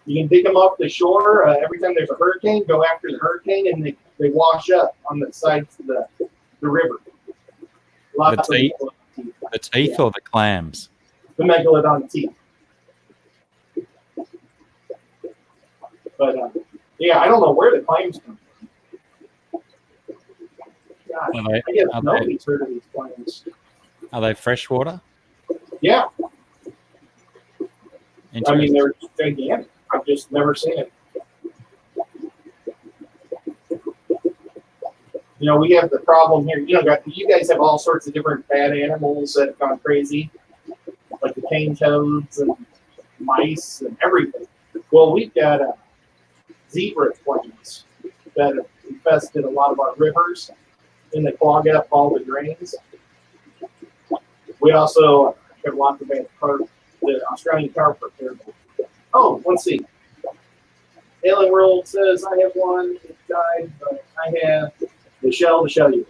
You can dig them off the shore. Every time there's a hurricane, go after the hurricane, and they wash up on the sides of the river. Lots The teeth? of The teeth or the clams? the megalodon teeth. But yeah, I don't know where the clams come from. God, Are they- I guess are nobody's heard of these clams. Are they freshwater? Yeah, I mean, Interesting. they're gigantic. I've just never seen it. You know, we have the problem here. You know, you guys have all sorts of different bad animals that have gone crazy, like the cane toads and mice and everything. Well, we've got zebra flames that have infested a lot of our rivers and they clog up all the drains. We also have lots of bad the Australian carp here. Oh, let's see. Alien World says I have one. It died, but I have the shell to show you.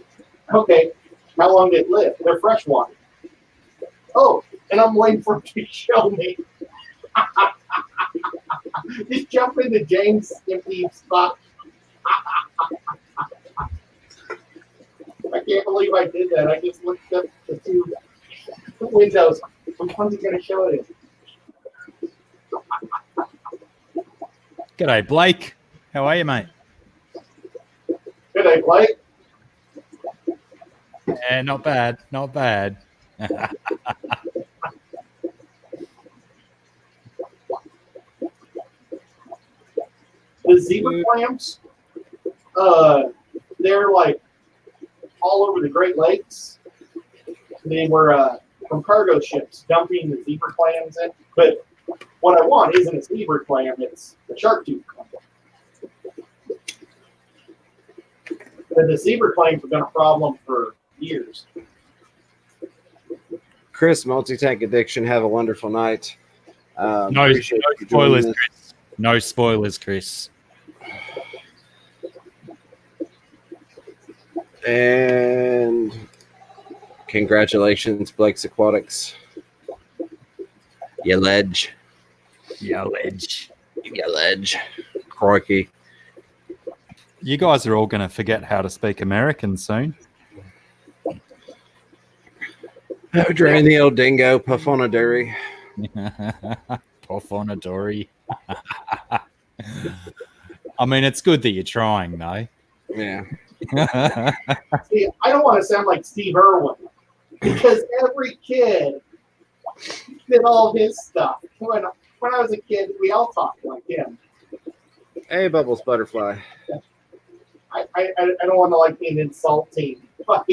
Okay, how long did it live? They're freshwater. Oh, and I'm waiting for it to show me. Just jump into James' empty spot. I can't believe I did that. I just looked up the two windows. Which one's he going to show it in? G'day, Blake. How are you, mate? Good day, Blake. Yeah, not bad. Not bad. The zebra clams, they're like all over the Great Lakes. They were from cargo ships dumping the zebra clams in. But what I want isn't a zebra clam, it's a shark tooth clam. But the zebra clams have been a problem for years. Chris, Multi-Tank Addiction, have a wonderful night. No Appreciate you joining spoilers, us. Chris. No spoilers, Chris. And congratulations, Blake's Aquatics. You ledge. Yeah, ledge. You ledge. Crikey. You guys are all going to forget how to speak American soon. Oh, drain the old dingo, puff on a durry. Puff on a dory. I mean, it's good that you're trying, though. Yeah. See, I don't want to sound like Steve Irwin because every kid did all his stuff. When I was a kid, we all talked like him. Hey, Bubbles Butterfly. I don't want to like being insulting by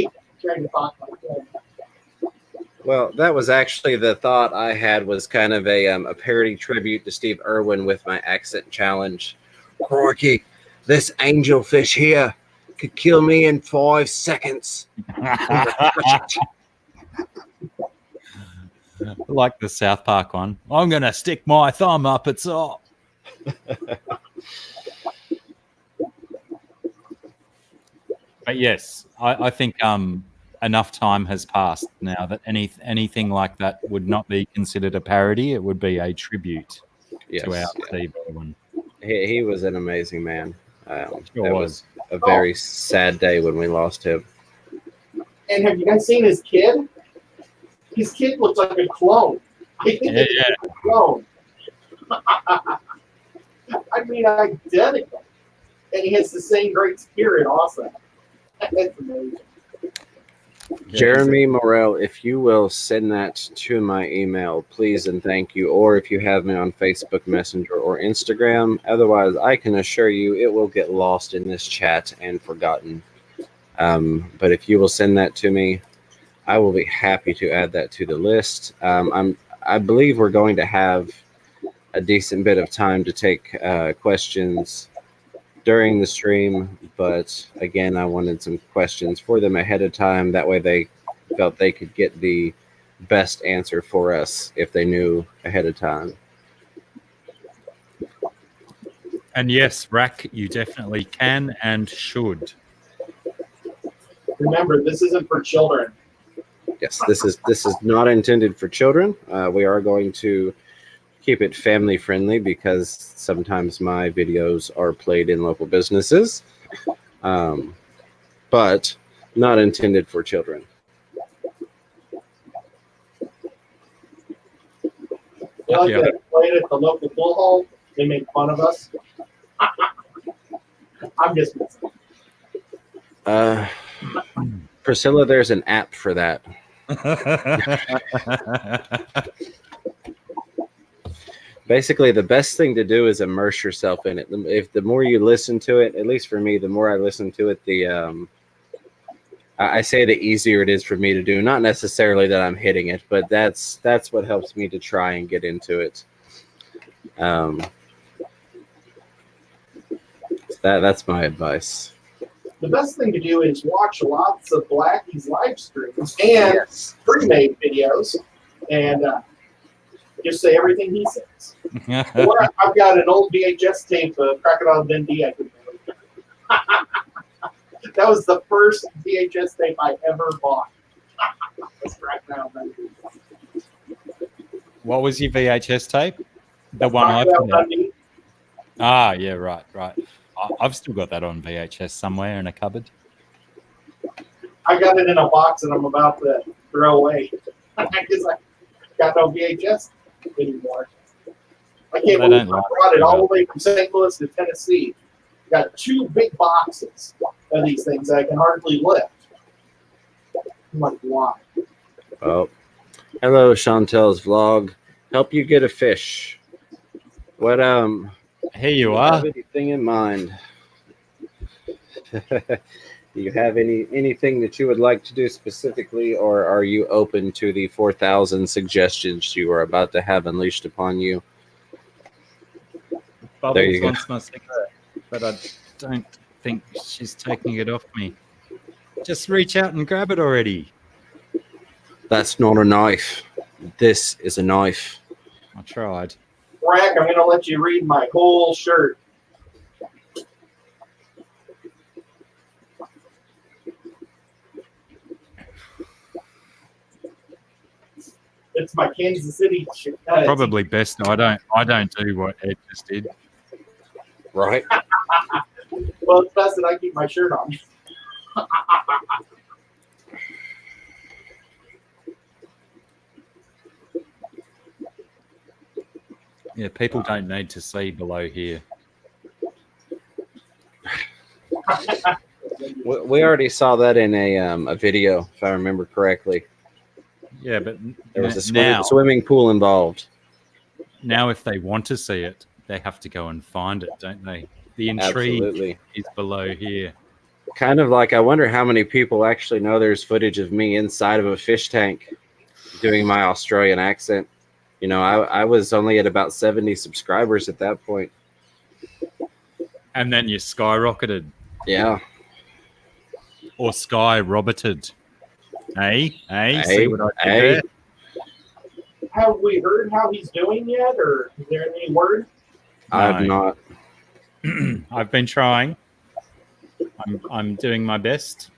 trying to talk like him. Well, that was actually the thought I had, was kind of a parody tribute to Steve Irwin with my accent challenge. Crikey, this angelfish here could kill me in 5 seconds. Like the South Park one. I'm going to stick my thumb up its arse. But yes, I think enough time has passed now that anything like that would not be considered a parody. It would be a tribute Yes, to our yeah. Steve Irwin. He was an amazing man. Sure That was a very sad day when we lost him. And have you guys seen his kid? His kid looks like a clone. Yeah. A clone. I mean, identical. And he has the same great spirit also. That's amazing. Jeremy Morel, if you will send that to my email, please and thank you. Or if you have me on Facebook Messenger or Instagram. Otherwise, I can assure you it will get lost in this chat and forgotten. But if you will send that to me, I will be happy to add that to the list. I believe we're going to have a decent bit of time to take questions during the stream, but again, I wanted some questions for them ahead of time. That way they felt they could get the best answer for us if they knew ahead of time. And yes, Rack, you definitely can and should. Remember, this isn't for children. Yes, this is not intended for children. We are going to keep it family friendly because sometimes my videos are played in local businesses, but not intended for children. We like to play it at the local pool hall. They make fun of us. I'm just messing. Priscilla, there's an app for that. Basically, the best thing to do is immerse yourself in it. If the more you listen to it, at least for me, the more I listen to it, I say the easier it is for me to do. Not necessarily that I'm hitting it, but that's what helps me to try and get into it. That's my advice. The best thing to do is watch lots of Blackie's live streams and pre-made videos, and just say everything he says. Or I've got an old VHS tape of Crocodile Dundee I could make. That was the first VHS tape I ever bought. That's Crocodile Dundee. What was your VHS tape? The one I Crocodile put out. Dundee. Ah, yeah, right. I've still got that on VHS somewhere in a cupboard. I got it in a box and I'm about to throw away because I got no VHS anymore. I can't They believe don't I like brought it it. all the way from St. Louis to Tennessee. Got 2 big boxes of these things that I can hardly lift. I'm like, why? Oh, hello, Chantel's vlog. Help you get a fish. What Here you do you are. have anything in mind? Do you have anything that you would like to do specifically, or are you open to the 4,000 suggestions you are about to have unleashed upon you? There you Bubbles go. wants my cigarette, but I don't think she's taking it off me. Just reach out and grab it already. That's not a knife. This is a knife. I tried. Rack, I'm going to let you read my whole shirt. It's my Kansas City shirt. Probably best I don't do what Ed just did. Right? Well, it's best that I keep my shirt on. Yeah, people don't need to see below here. We already saw that in a video, if I remember correctly. Yeah, but There was a now, swimming pool involved. now if they want to see it, they have to go and find it, don't they? The intrigue Absolutely. is below here. Kind of like, I wonder how many people actually know there's footage of me inside of a fish tank doing my Australian accent. You know, I was only at about 70 subscribers at that point. And then you skyrocketed Yeah. or sky-roboted. Hey, Hey, see what I did hey. there? Have we heard how he's doing yet, or is there any word? I've No. not. I've been trying. I'm doing my best.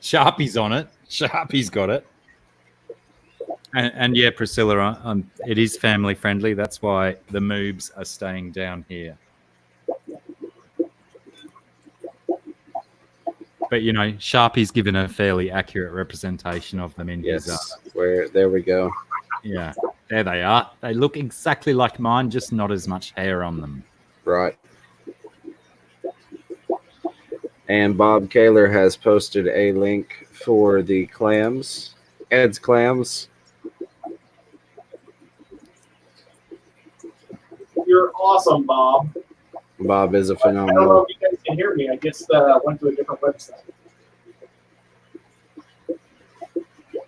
Sharpie's on it. Sharpie's got it. And yeah, Priscilla, it is family friendly. That's why the moobs are staying down here. But you know, Sharpie's given a fairly accurate representation of them in his. Yes. There we go. Yeah, there they are. They look exactly like mine, just not as much hair on them. Right. And Bob Kaler has posted a link for the clams, Ed's clams. You're awesome, Bob. Bob is a I don't know phenomenal. if you guys can hear me. I just went to a different website.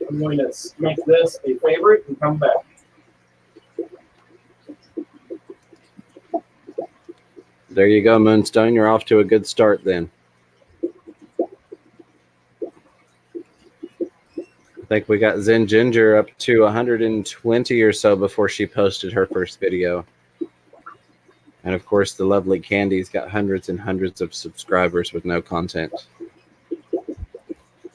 I'm going to make this a favorite and come back. There you go, Moonstone. You're off to a good start then. I think we got Zen Ginger up to 120 or so before she posted her first video. And of course, the lovely Candy's got hundreds and hundreds of subscribers with no content.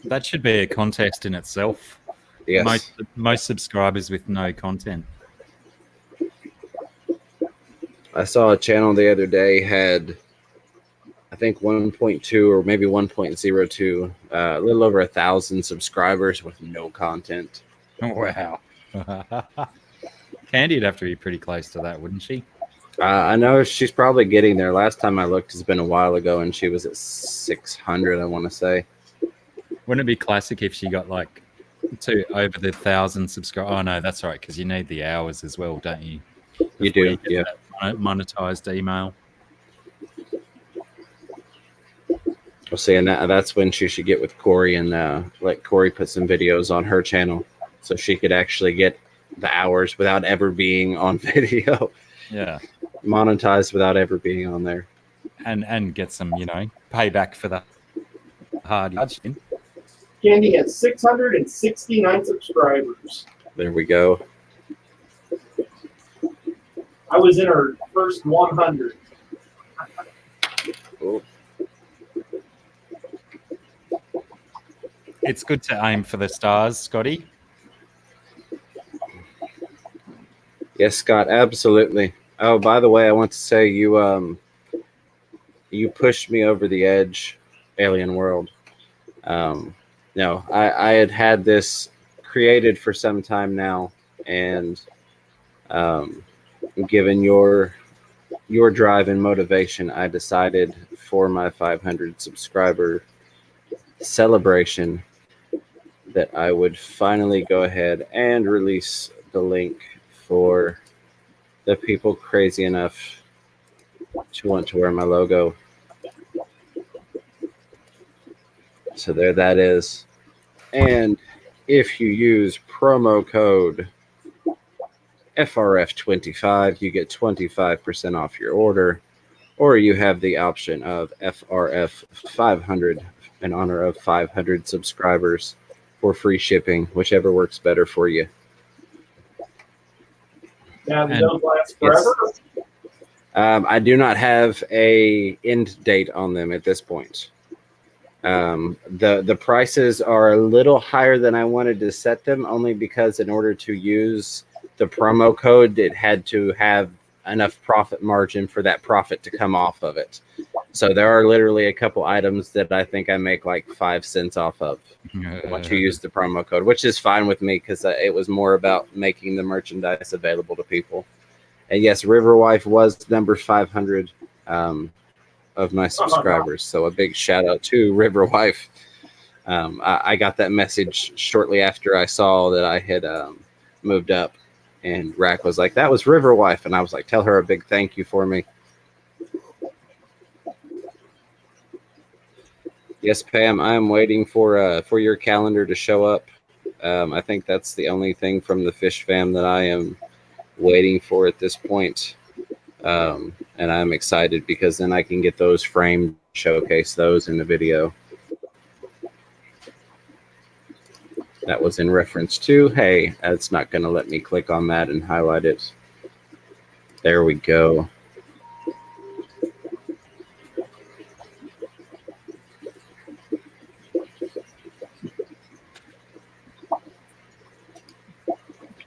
That should be a contest in itself. Yes. Most subscribers with no content. I saw a channel the other day had, I think 1.2 or maybe 1.02, a little over 1,000 subscribers with no content. Wow. Candy'd have to be pretty close to that, wouldn't she? I know she's probably getting there. Last time I looked, it's been a while ago, and she was at 600, I want to say. Wouldn't it be classic if she got like to over the 1,000 subscribers. Oh no, that's right, because you need the hours as well, don't you? You Before do, get yeah. that monetized email. Well, see, and that's when she should get with Corey and let Corey put some videos on her channel so she could actually get the hours without ever being on video, Yeah, monetized without ever being on there. and get some, payback for the hard yards. Candy has 669 subscribers. There we go. I was in her first 100. Cool. It's good to aim for the stars, Scotty. Yes, Scott, absolutely. Oh, by the way, I want to say you pushed me over the edge, Alien World. No, I had this created for some time now, and given your drive and motivation, I decided for my 500 subscriber celebration that I would finally go ahead and release the link for the people crazy enough to want to wear my logo. So there that is. And if you use promo code FRF25, you get 25% off your order, or you have the option of FRF500 in honor of 500 subscribers for free shipping, whichever works better for you. Now, do those last forever? I do not have a end date on them at this point. The prices are a little higher than I wanted to set them, only because in order to use the promo code, it had to have enough profit margin for that profit to come off of it. So there are literally a couple items that I think I make like 5 cents off of once you use the promo code, which is fine with me because it was more about making the merchandise available to people. And yes, Riverwife was number 500 of my subscribers. So a big shout out to Riverwife. I got that message shortly after I saw that I had moved up, and Rack was like, "That was Riverwife," and I was like, "Tell her a big thank you for me." Yes, Pam, I'm waiting for your calendar to show up. I think that's the only thing from the Fish Fam that I am waiting for at this point. And I'm excited because then I can get those framed, showcase those in the video. That was in reference to, hey, it's not going to let me click on that and highlight it. There we go.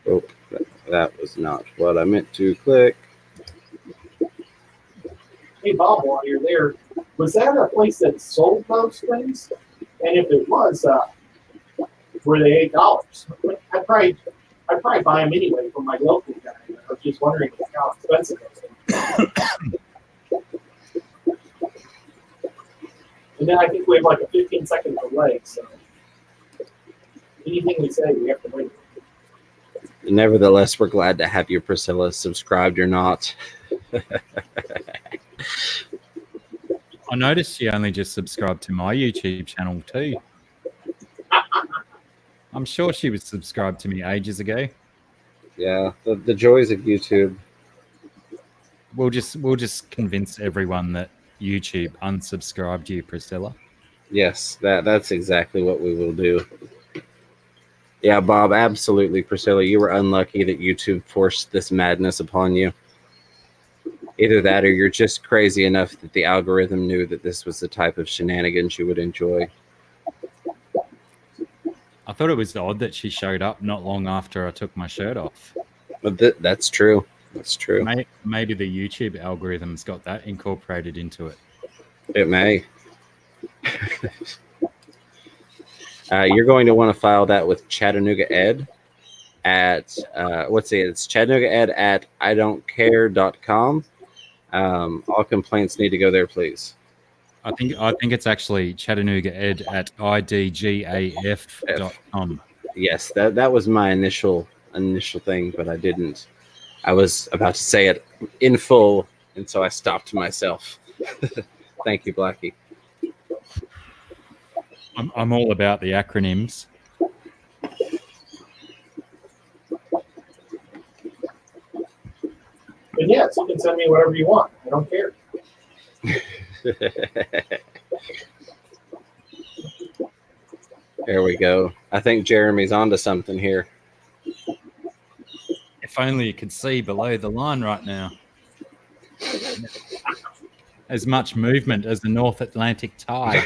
Oh, that was not what I meant to click. Hey, Bob, while you're there, was that a place that sold those things? And if it was, were they $8? I'd probably buy them anyway from my local guy. I was just wondering how expensive those things. And then I think we have like a 15-second delay, so anything we say, we have to wait. Nevertheless, we're glad to have you, Priscilla, subscribed or not. I noticed you only just subscribed to my YouTube channel too. I'm sure she was subscribed to me ages ago. Yeah, the joys of YouTube. We'll just convince everyone that YouTube unsubscribed you, Priscilla. Yes, that's exactly what we will do. Yeah, Bob, absolutely, Priscilla. You were unlucky that YouTube forced this madness upon you. Either that or you're just crazy enough that the algorithm knew that this was the type of shenanigans you would enjoy. I thought it was odd that she showed up not long after I took my shirt off. But that's true. That's true. Maybe the YouTube algorithm's got that incorporated into it. It may. You're going to want to file that with Chattanooga Ed at it's Chattanooga Ed at idon'tcare.com. All complaints need to go there, please. I think it's actually Chattanooga Ed at idgaf.com. Yes, that was my initial thing, but I didn't. I was about to say it in full, and so I stopped myself. Thank you, Blackie. I'm all about the acronyms. And yes, you can send me whatever you want. I don't care. There we go. I think Jeremy's onto something here. If only you could see below the line right now. As much movement as the North Atlantic tide.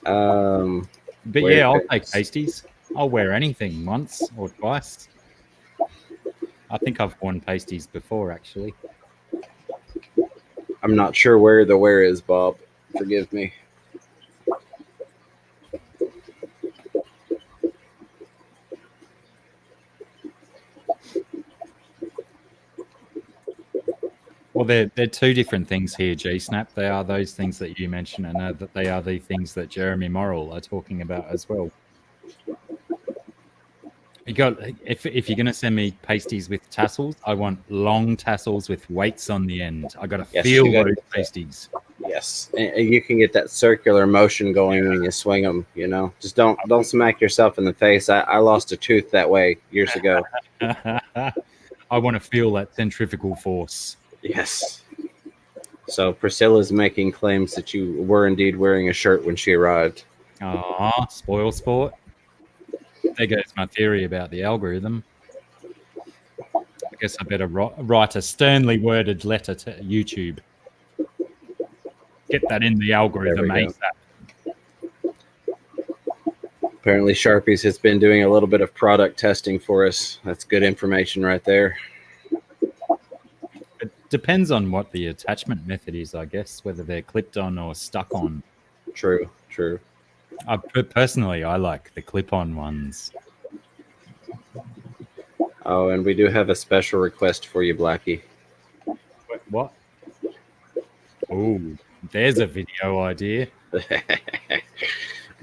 But Where yeah, I'll it take is. pasties. I'll wear anything once or twice. I think I've worn pasties before, actually. I'm not sure where the where is, Bob. Forgive me. Well, they're two different things here, G-Snap. They are those things that you mentioned, and that they are the things that Jeremy Morrill are talking about as well. You got if you're going to send me pasties with tassels, I want long tassels with weights on the end. I got to Yes, feel you got- those pasties. Yes, and you can get that circular motion going when you swing them. You know, just don't smack yourself in the face. I lost a tooth that way years ago. I want to feel that centrifugal force. Yes. So Priscilla's making claims that you were indeed wearing a shirt when she arrived. Ah, spoil sport. There goes my theory about the algorithm. I guess I better write a sternly worded letter to YouTube. Get that in the algorithm, There we go. ASAP. Apparently, Sharpies has been doing a little bit of product testing for us. That's good information right there. It depends on what the attachment method is, I guess, whether they're clipped on or stuck on. True. Personally, I like the clip-on ones. Oh, and we do have a special request for you, Blackie. What? Oh, there's a video idea.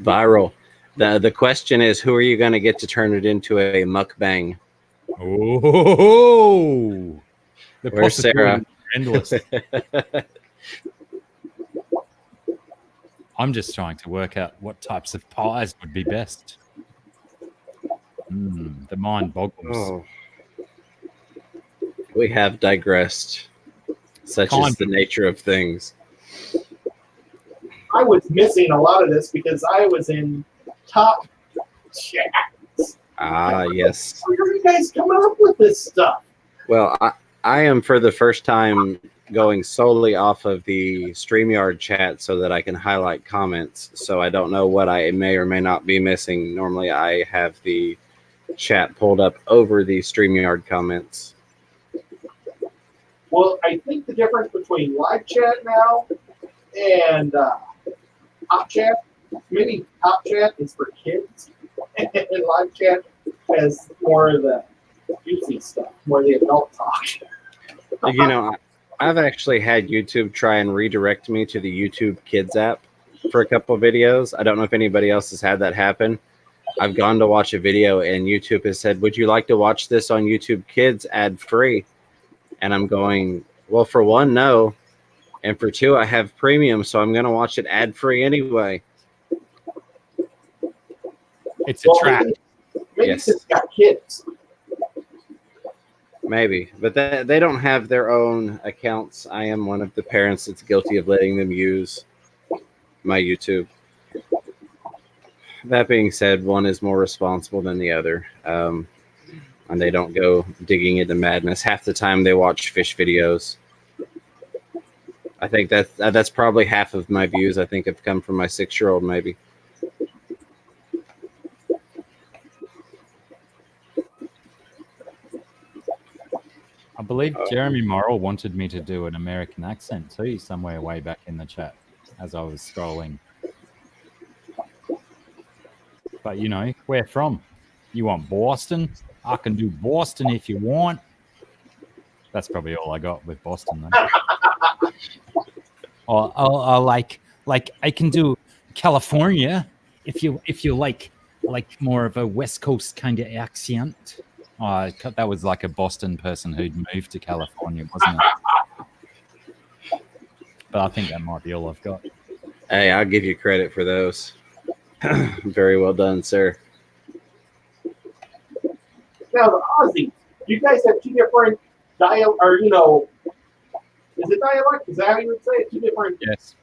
Viral. The question is, who are you going to get to turn it into a mukbang? Oh, the Where's Sarah? possibilities are endless. I'm just trying to work out what types of pies would be best. The mind boggles. Oh. We have digressed. Such Kind is the nature of things. I was missing a lot of this because I was in top chat. Ah, yes. Where are you guys coming up with this stuff? Well, I am for the first time going solely off of the StreamYard chat so that I can highlight comments. So I don't know what I may or may not be missing. Normally I have the chat pulled up over the StreamYard comments. Well, I think the difference between live chat now and top chat, maybe top chat is for kids, and live chat has more of the juicy stuff, more of the adult talk. You know, I've actually had YouTube try and redirect me to the YouTube Kids app for a couple of videos. I don't know if anybody else has had that happen. I've gone to watch a video and YouTube has said, "Would you like to watch this on YouTube Kids ad free?" And I'm going, well, for one, no. And for two, I have premium, so I'm going to watch it ad free anyway. It's a trap. Maybe Yes. it's got kids. Maybe, but they don't have their own accounts. I am one of the parents that's guilty of letting them use my YouTube. That being said, one is more responsible than the other, and they don't go digging into madness. Half the time, they watch fish videos. I think that's probably half of my views. I think have come from my 6-year-old, maybe. I believe Jeremy Morrill wanted me to do an American accent too, somewhere way back in the chat as I was scrolling. But you know, where from? You want Boston? I can do Boston if you want. That's probably all I got with Boston, though. or like I can do California, if you like more of a West Coast kind of accent. That was like a Boston person who'd moved to California, wasn't it? But I think that might be all I've got. Hey, I'll give you credit for those. Very well done, sir. Now the Aussie, you guys have two different is it dialect? Is that how you would say it? Two different Yes.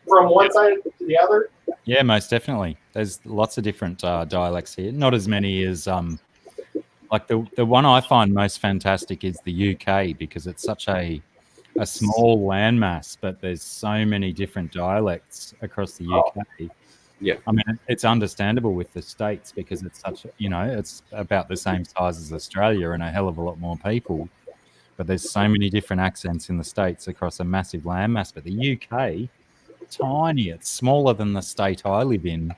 from one side to the other? Yeah, most definitely. There's lots of different dialects here. Not as many as like the one I find most fantastic is the UK, because it's such a small landmass, but there's so many different dialects across the UK. Yeah. I mean, it's understandable with the States because it's such, it's about the same size as Australia and a hell of a lot more people. But there's so many different accents in the States across a massive landmass. But the UK, tiny, it's smaller than the state I live in.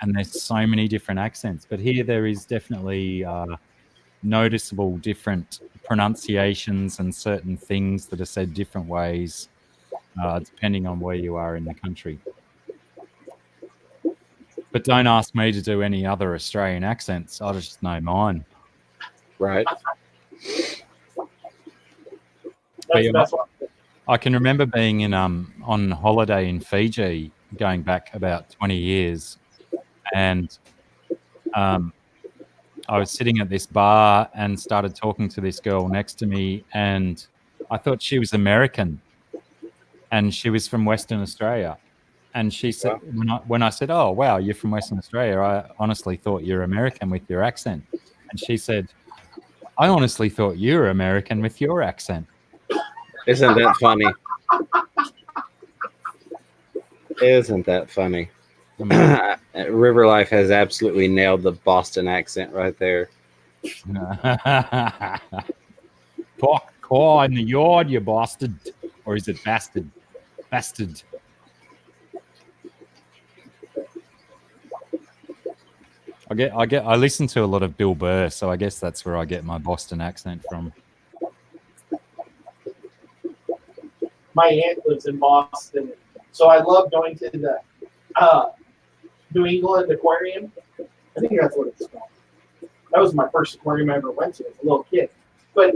And there's so many different accents. But here there is definitely noticeable different pronunciations and certain things that are said different ways, depending on where you are in the country. But don't ask me to do any other Australian accents. I just know mine. Right. That's I can remember being in on holiday in Fiji, going back about 20 years, and I was sitting at this bar and started talking to this girl next to me, and I thought she was American, and she was from Western Australia. And she said, when I said, "Oh, wow, you're from Western Australia," I honestly thought you're American with your accent. And she said, "I honestly thought you were American with your accent." Isn't that funny? Isn't that funny? River Life has absolutely nailed the Boston accent right there. Park car in the yard, you bastard. Or is it bastard? Bastard. I listen to a lot of Bill Burr, so I guess that's where I get my Boston accent from. my aunt lives in Boston, so I love going to the New England Aquarium. I think that's what it's called. That was my first aquarium I ever went to as a little kid. But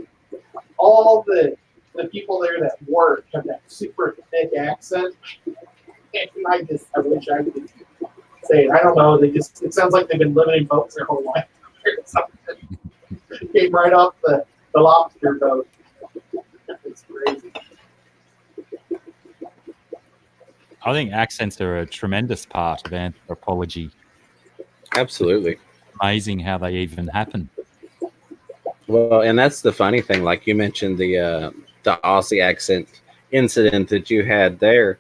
all the people there that work have that super thick accent, and I wish I could say it. I don't know. It sounds like they've been living in boats their whole life or something. Came right off the lobster boat. It's crazy. I think accents are a tremendous part of anthropology. Absolutely. Amazing how they even happen. Well, and that's the funny thing. Like you mentioned the Aussie accent incident that you had there.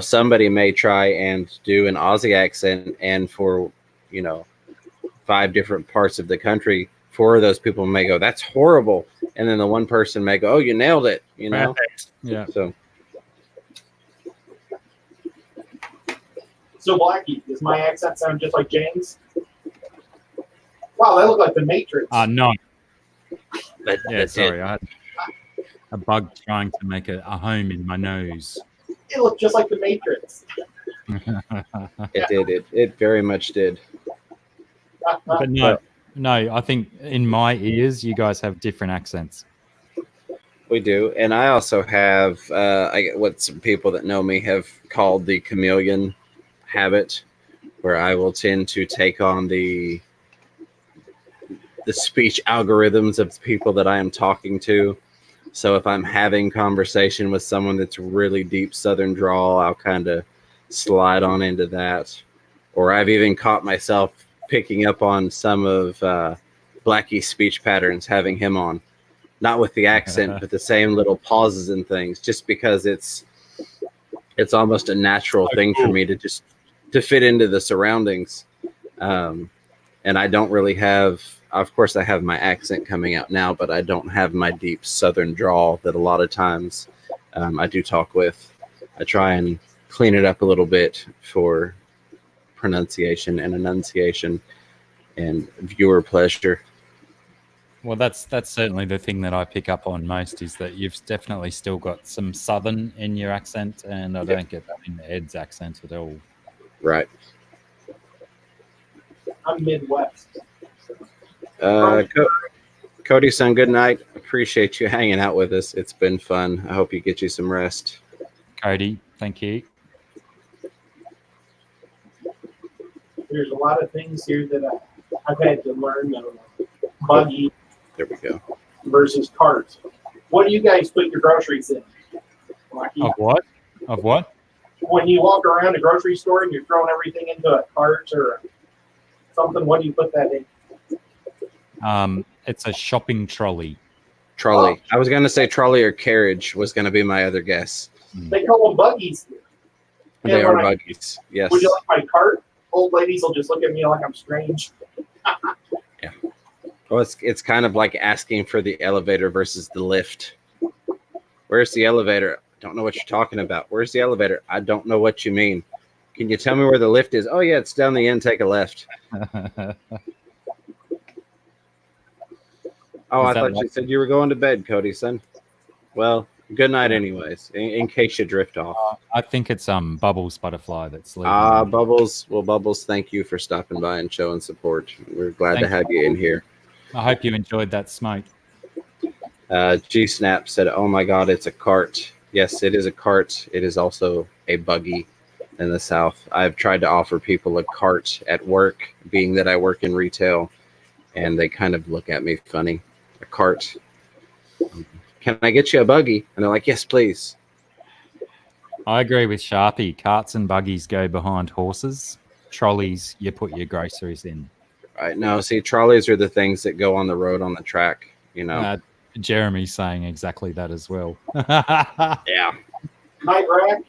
Somebody may try and do an Aussie accent, and for 5 different parts of the country, 4 of those people may go, "That's horrible," and then the one person may go, "Oh, you nailed it." Yeah. So Blackie, does my accent sound just like James? Wow, that looked like the Matrix. No. That's sorry. I had a bug trying to make a home in my nose. It looked just like the Matrix. It did. It very much did. But no, I think in my ears, you guys have different accents. We do. And I also have what some people that know me have called the chameleon habit, where I will tend to take on the speech algorithms of the people that I am talking to. So if I'm having conversation with someone that's really deep Southern drawl, I'll kind of slide on into that. Or I've even caught myself picking up on some of Blackie's speech patterns, having him on, not with the accent, but the same little pauses and things, just because it's almost a natural thing for me to fit into the surroundings. And I don't really have, of course I have my accent coming out now, but I don't have my deep Southern drawl that a lot of times I do talk with. I try and clean it up a little bit for pronunciation and enunciation and viewer pleasure. Well, that's certainly the thing that I pick up on most is that you've definitely still got some Southern in your accent, and I don't get that in Ed's accent at all. Right. I'm Midwest. Cody, son, good night. Appreciate you hanging out with us. It's been fun. I hope you get you some rest. Cody, thank you. There's a lot of things here that I've had to learn. Buggy There we go. versus cart. What do you guys put your groceries in? Like, Of what? Of what? when you walk around a grocery store and you're throwing everything into a cart or something, what do you put that in? It's a shopping trolley. Trolley. I was going to say trolley or carriage was going to be my other guess. They call them buggies. They And are when I- buggies. Yes. Would you like my cart? Old ladies will just look at me like I'm strange. Well, it's kind of like asking for the elevator versus the lift. Where's the elevator? I don't know what you're talking about. Where's the elevator? I don't know what you mean. Can you tell me where the lift is? Oh, yeah, it's down the end. Take a left. Oh, I Is that thought you like- said you were going to bed, Cody, son. Well, good night anyways, in case you drift off. I think it's Bubbles Butterfly that's leaving. Bubbles. Well, Bubbles, thank you for stopping by and showing support. We're glad to Thank have you in here. I hope you enjoyed that smoke. G-Snap said, oh my God, it's a cart. Yes, it is a cart. It is also a buggy in the South. I've tried to offer people a cart at work, being that I work in retail, and they kind of look at me funny. A cart. Can I get you a buggy? And they're like, yes, please. I agree with Sharpie. Carts and buggies go behind horses. Trolleys, you put your groceries in. Right. No, see, trolleys are the things that go on the road on the track, you know. Jeremy's saying exactly that as well. Yeah. Night Rack,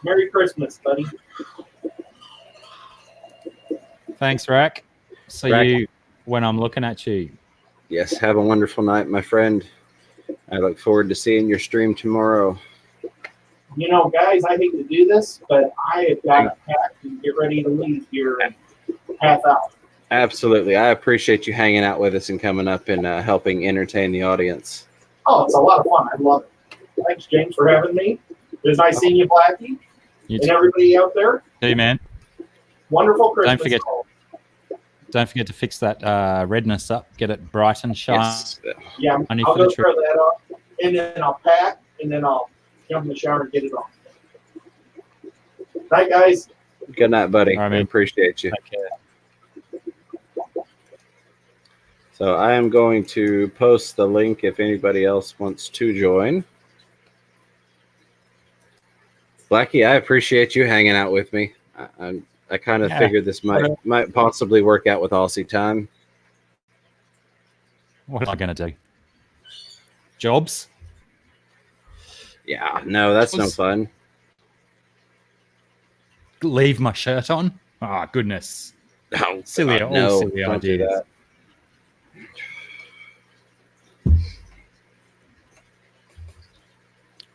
Merry Christmas, buddy. Thanks, Rack. See Rack. you when I'm looking at you. Yes, have a wonderful night, my friend. I look forward to seeing your stream tomorrow. You know, guys, I hate to do this, but I have got to pack and get ready to leave here in half hour. Absolutely. I appreciate you hanging out with us and coming up and helping entertain the audience. Oh, it's a lot of fun. I love it. Thanks, James, for having me. It was nice seeing you, Blackie, You and everybody out there. too, man. Wonderful Christmas. forget- call. Don't forget to fix that redness up. Get it bright and shiny. Yes. Yeah, Only I'll for the go trip. throw that off, and then I'll pack, and then I'll jump in the shower and get it on. Night, guys. Good night, buddy. All right, I man. appreciate you. Take care. So I am going to post the link if anybody else wants to join. Blackie, I appreciate you hanging out with me. I kind of Yeah. figured this might possibly work out with Aussie time. What am I going to do? Jobs? Yeah, no, that's no Was- fun. Leave my shirt on? Ah, goodness. No, Silly, God, all no, silly don't do ideas. that.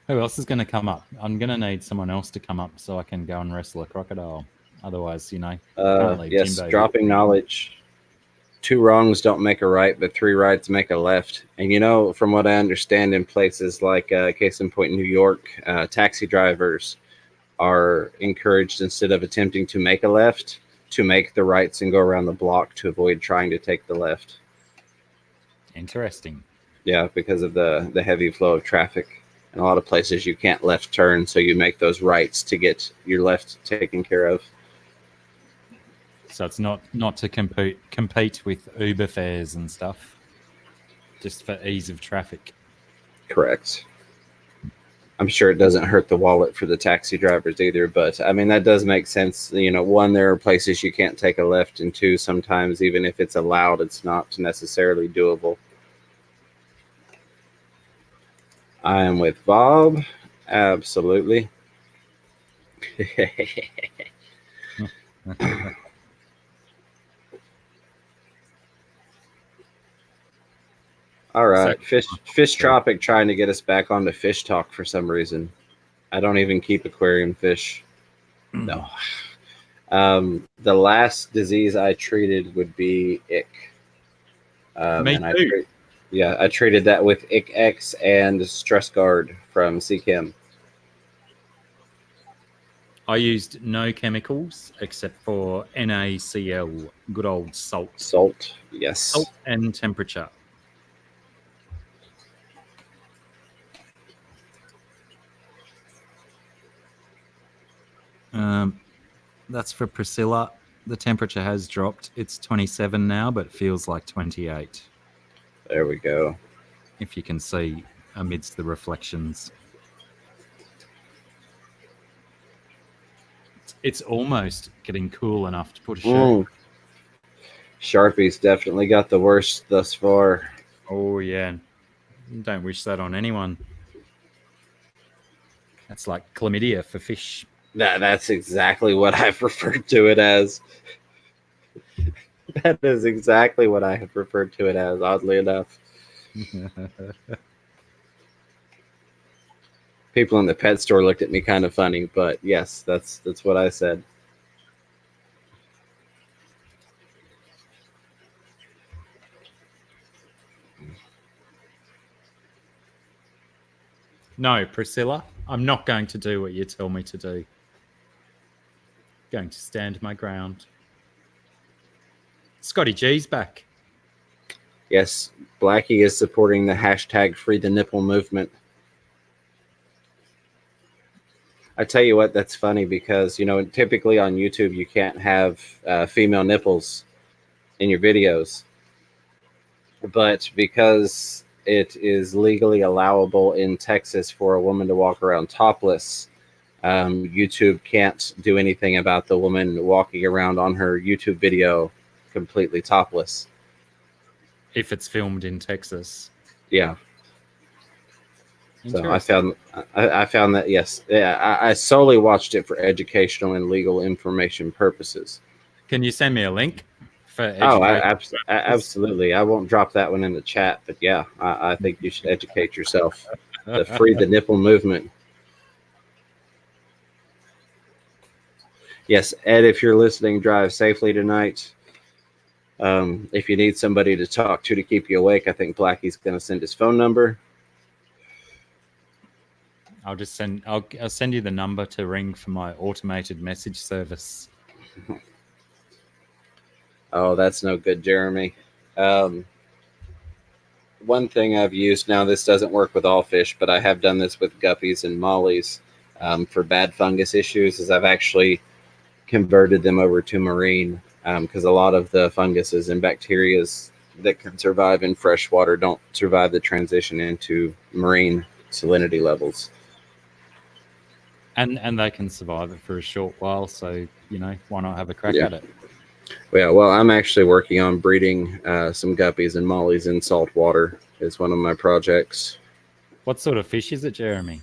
Who else is going to come up? I'm going to need someone else to come up so I can go and wrestle a crocodile. Otherwise, can't leave Yes, Jimbo. dropping knowledge. 2 wrongs don't make a right, but 3 rights make a left. And from what I understand, in places like case in point, New York, taxi drivers are encouraged, instead of attempting to make a left, to make the rights and go around the block to avoid trying to take the left. Interesting. Yeah, because of the heavy flow of traffic. In a lot of places, you can't left turn, so you make those rights to get your left taken care of. So it's not to compete with Uber fares and stuff, just for ease of traffic. Correct. I'm sure it doesn't hurt the wallet for the taxi drivers either, but I mean, that does make sense. One, there are places you can't take a left, and 2, sometimes even if it's allowed, it's not necessarily doable. I am with Bob. Absolutely. All right. Fish Tropic trying to get us back onto Fish Talk for some reason. I don't even keep aquarium fish. No. The last disease I treated would be ick. Me and too. Yeah, I treated that with ICX and Stress Guard from CChem. I used no chemicals except for NaCl, good old salt. Salt, yes. Salt and temperature. That's for Priscilla. The temperature has dropped. It's 27 now, but it feels like 28. There we go. If you can see amidst the reflections. It's almost getting cool enough to put a shirt. Mm. Sharpie's definitely got the worst thus far. Oh, yeah. Don't wish that on anyone. That's like chlamydia for fish. That's exactly what I've referred to it as. That is exactly what I have referred to it as, oddly enough. People in the pet store looked at me kind of funny, but yes, that's what I said. No, Priscilla, I'm not going to do what you tell me to do. Going to stand my ground. Scotty G's back. Yes, Blackie is supporting the hashtag Free the Nipple movement. I tell you what, that's funny because, you know, typically on YouTube, you can't have female nipples in your videos. But because it is legally allowable in Texas for a woman to walk around topless, YouTube can't do anything about the woman walking around on her YouTube video completely topless. If it's filmed in Texas. Yeah. So I found that, yes, yeah, I solely watched it for educational and legal information purposes. Can you send me a link for education? Absolutely. I won't drop that one in the chat, but yeah, I think you should educate yourself. The Free the Nipple movement. Yes, Ed, if you're listening, drive safely tonight. If you need somebody to talk to keep you awake, I think Blackie's going to send his phone number. I'll send you the number to ring for my automated message service. Oh, that's no good, Jeremy. One thing I've used, now this doesn't work with all fish, but I have done this with guppies and mollies for bad fungus issues, is I've actually converted them over to marine because a lot of the funguses and bacteria that can survive in fresh water don't survive the transition into marine salinity levels. And they can survive it for a short while, so, you know, why not have a crack at it? Yeah, well, I'm actually working on breeding some guppies and mollies in salt water. Is one of my projects. What sort of fish is it, Jeremy?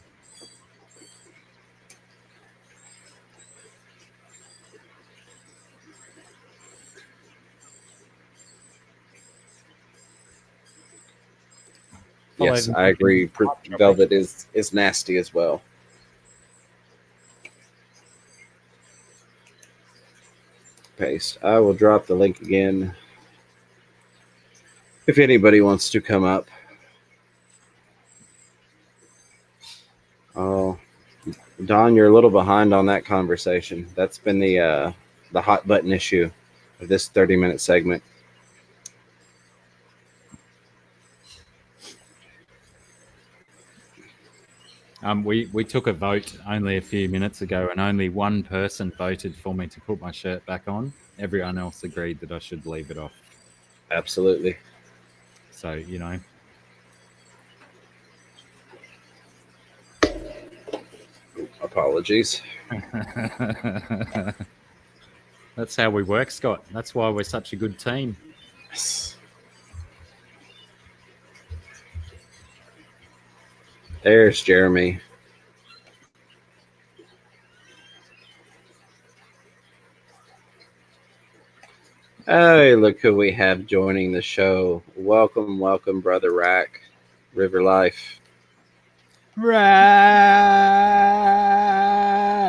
Yes, I agree. Velvet is nasty as well. Paste. I will drop the link again if anybody wants to come up. Oh, Don, you're a little behind on that conversation. That's been the hot button issue of this 30-minute segment. We took a vote only a few minutes ago, and only one person voted for me to put my shirt back on. Everyone else agreed that I should leave it off. Absolutely. So, you know. Apologies. That's how we work, Scott. That's why we're such a good team. Yes. There's Jeremy. Hey, look who we have joining the show. Welcome, welcome, Brother Rack, River Life. Rack!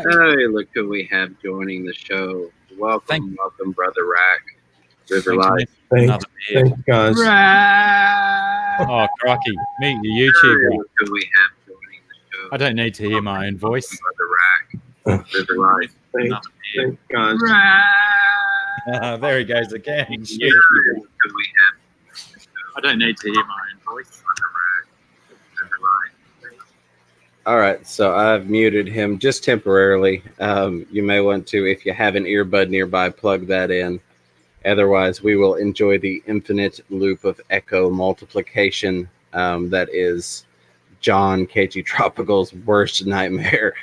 Hey, look who we have joining the show. Welcome, welcome, Brother Rack, River Life. Another beard. Thanks, guys. Oh, crikey. Meet your YouTuber. Because we have joining the show. I don't need to hear my own voice. Mother Rack. River Life. Thanks, Another beard. thanks, guys. There he goes again. Because we have I don't need to hear my own voice. River Life. All right, so I've muted him just temporarily. You may want to, if you have an earbud nearby, plug that in. Otherwise, we will enjoy the infinite loop of echo multiplication that is John KG Tropical's worst nightmare.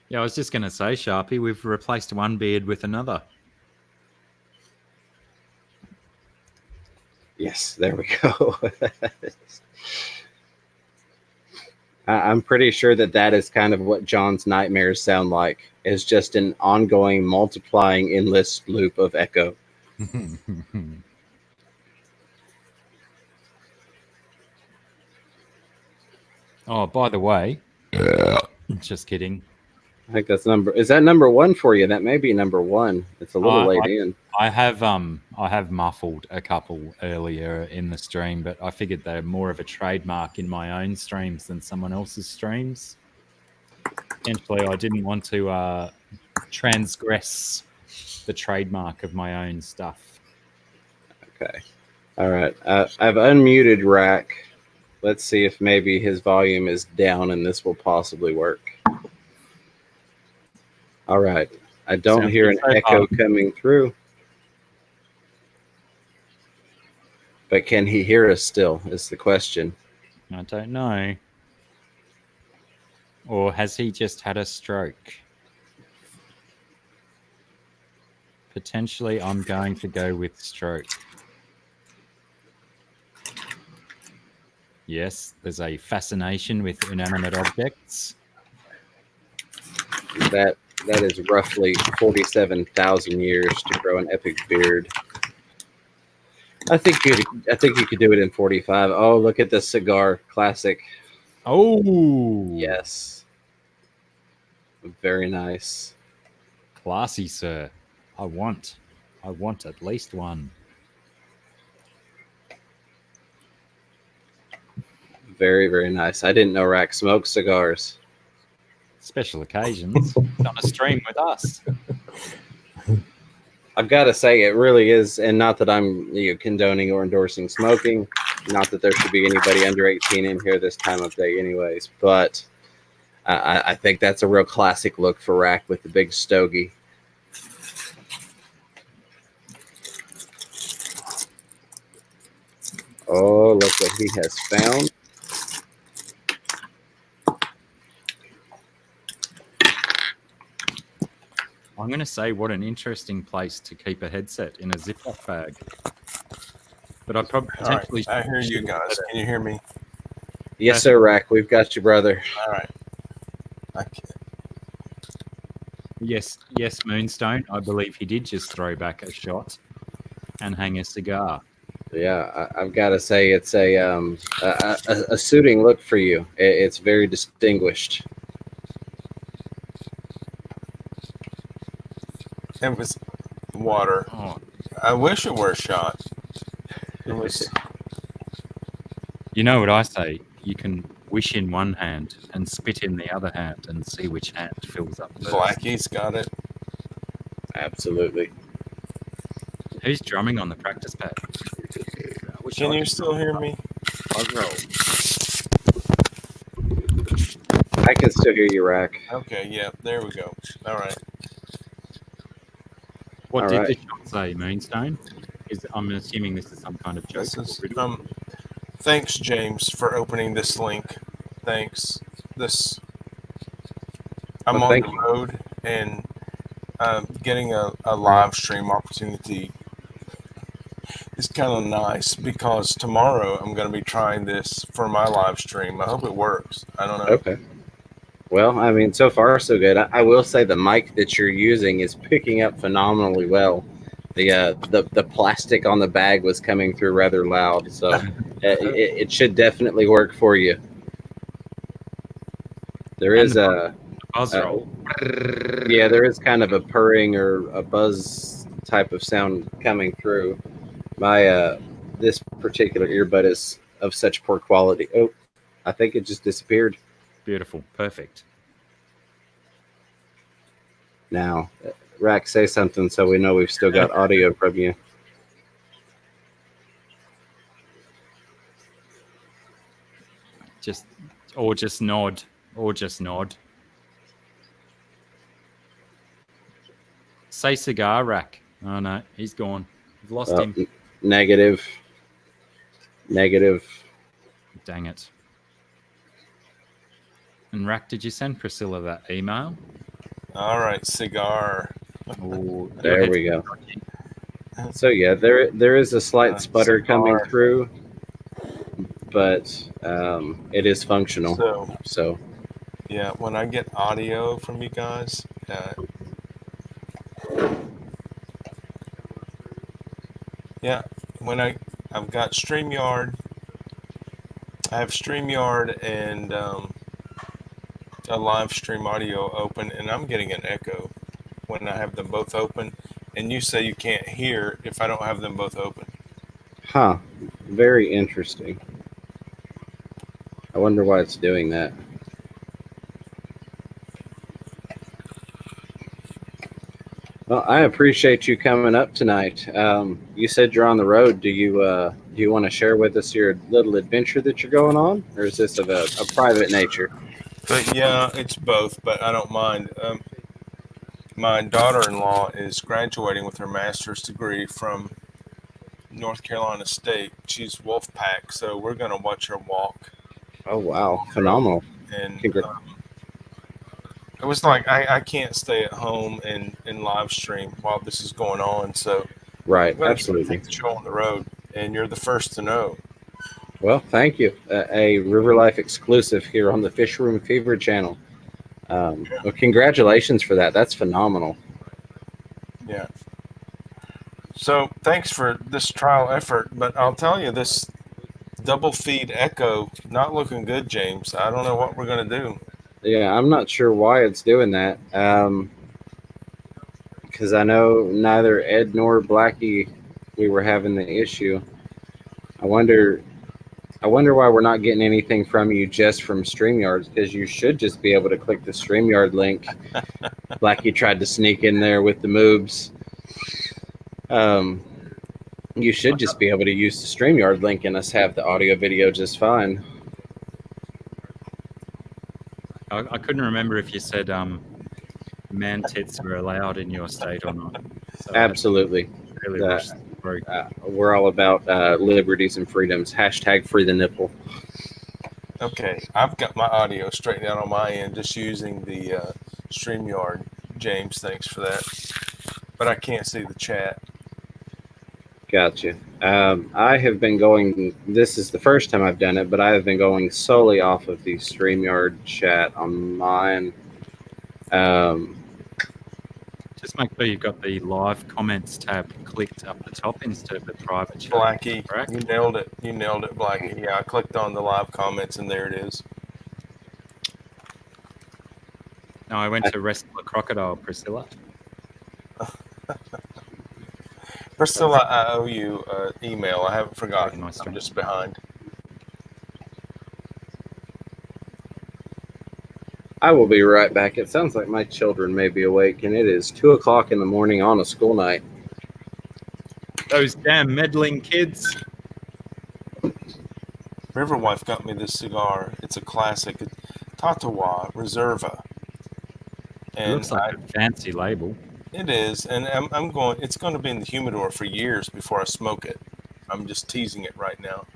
Yeah, I was just going to say, Sharpie, we've replaced one beard with another. Yes, there we go. I'm pretty sure that is kind of what John's nightmares sound like. Is just an ongoing, multiplying, endless loop of echo. Oh, by the way, just kidding. I think that's is that number one for you? That may be number one. It's a little late in. I have muffled a couple earlier in the stream, but I figured they're more of a trademark in my own streams than someone else's streams. Potentially, I didn't want to transgress the trademark of my own stuff. Okay. All right. I've unmuted Rack. Let's see if maybe his volume is down and this will possibly work. All right. I don't Sounds hear an good so echo far. coming through. But can he hear us still is the question. I don't know. Or has he just had a stroke? Potentially, I'm going to go with stroke. Yes, there's a fascination with inanimate objects. That is roughly 47,000 years to grow an epic beard. I think you could do it in 45. Oh, look at the cigar classic. Oh, Yes. Very nice. classy, sir. I want at least one. Very, very nice. I didn't know Rack smoked cigars. Special occasions on a stream with us. I've got to say, it really is, and not that I'm condoning or endorsing smoking, not that there should be anybody under 18 in here this time of day anyways, but I think that's a real classic look for Rack with the big stogie. Oh, look what he has found. I'm going to say what an interesting place to keep a headset in a Ziploc bag. But I probably All right, potentially. I hear you guys. Can you hear me? Yes, sir, Rack. We've got you, brother. All right. I can't. Yes, Moonstone. I believe he did just throw back a shot and hang a cigar. Yeah, I've got to say it's a suiting look for you. It's very distinguished. It was water. Oh, I wish it were a shot. It was. you know what I say? You can wish in one hand and spit in the other hand and see which hand fills up first. Blackie's got it. Absolutely. Who's drumming on the practice pad? I wish Can I you could still hear me? bug roll. I can still hear you, Rack. Okay, yeah, there we go. All right. What All did right. the shot say, Moonstone? I'm assuming this is some kind of joke. This is or riddle. thanks, James, for opening this link. Thanks. I'm Well, on thank the you. road and getting a live stream opportunity is kind of nice because tomorrow I'm going to be trying this for my live stream. I hope it works. I don't know. Okay. Well, I mean, so far so good. I will say the mic that you're using is picking up phenomenally well. The plastic on the bag was coming through rather loud, so it should definitely work for you. There is a Buzz roll. Yeah, there is kind of a purring or a buzz type of sound coming through. My this particular earbud is of such poor quality. Oh, I think it just disappeared. Beautiful. Perfect. Now, Rack, say something so we know we've still got audio from you. Just nod. Or just nod. Say cigar rack. Oh no, he's gone. We've lost him. Negative. Dang it. And Rack, did you send Priscilla that email? All right, cigar. Oh, There we go. So yeah, there is a slight sputter coming cigar. through, but it is functional. So Yeah, when I get audio from you guys, yeah, when I've got StreamYard, I have StreamYard and a live stream audio open, and I'm getting an echo when I have them both open. And you say you can't hear if I don't have them both open. huh, very interesting. I wonder why it's doing that. Well, I appreciate you coming up tonight. You said you're on the road. Do you want to share with us your little adventure that you're going on, or is this of a private nature? But yeah, it's both, but I don't mind. My daughter-in-law is graduating with her master's degree from North Carolina State. She's Wolfpack, so we're going to watch her walk. Oh wow, phenomenal! And Congrats. it was like I can't stay at home and live stream while this is going on, so Right, I'm gonna absolutely. take the show on the road, and you're the first to know. Well, thank you. A River Life exclusive here on the Fish Room Fever channel. Well, congratulations for that. That's phenomenal. Yeah. So thanks for this trial effort, but I'll tell you, this double feed echo not looking good, James. I don't know what we're gonna do. Yeah, I'm not sure why it's doing that. Because I know neither Ed nor Blackie, we were having the issue. I wonder why we're not getting anything from you just from StreamYard, because you should just be able to click the StreamYard link. Blackie tried to sneak in there with the moves. You should just be able to use the StreamYard link and us have the audio video just fine. I couldn't remember if you said man tits were allowed in your state or not. So Absolutely. I really rushed through. We're all about liberties and freedoms. Hashtag free the nipple. Okay, I've got my audio straightened out on my end, just using the StreamYard. James, thanks for that. But I can't see the chat. Gotcha. I have been going, this is the first time I've done it, but I have been going solely off of the StreamYard chat on mine. Just make sure you've got the live comments tab clicked up the top instead of the private chat. Blackie, Correct? you nailed it. You nailed it, Blackie. Yeah, I clicked on the live comments, and there it is. No, I went to wrestle a crocodile, Priscilla. Priscilla, I owe you an email. I haven't forgotten. Nice I'm try. just behind. I will be right back. It sounds like my children may be awake, and it is 2 o'clock in the morning on a school night. Those damn meddling kids. Riverwife got me this cigar. It's a classic. Tatawa Reserva. It And looks like a fancy label. it is, and I'm going. It's going to be in the humidor for years before I smoke it. I'm just teasing it right now.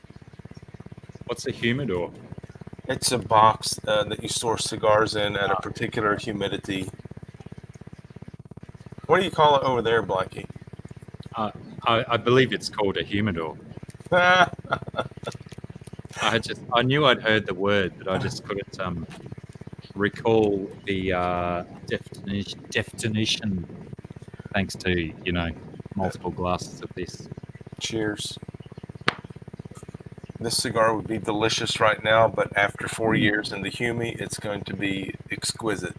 What's a humidor? It's a box that you store cigars in at a particular humidity. What do you call it over there, Blackie? I believe it's called a humidor. Ah, I knew I'd heard the word, but I just couldn't recall the definition. Thanks to multiple glasses of this. cheers. This cigar would be delicious right now, but after 4 years in the Humi, it's going to be exquisite.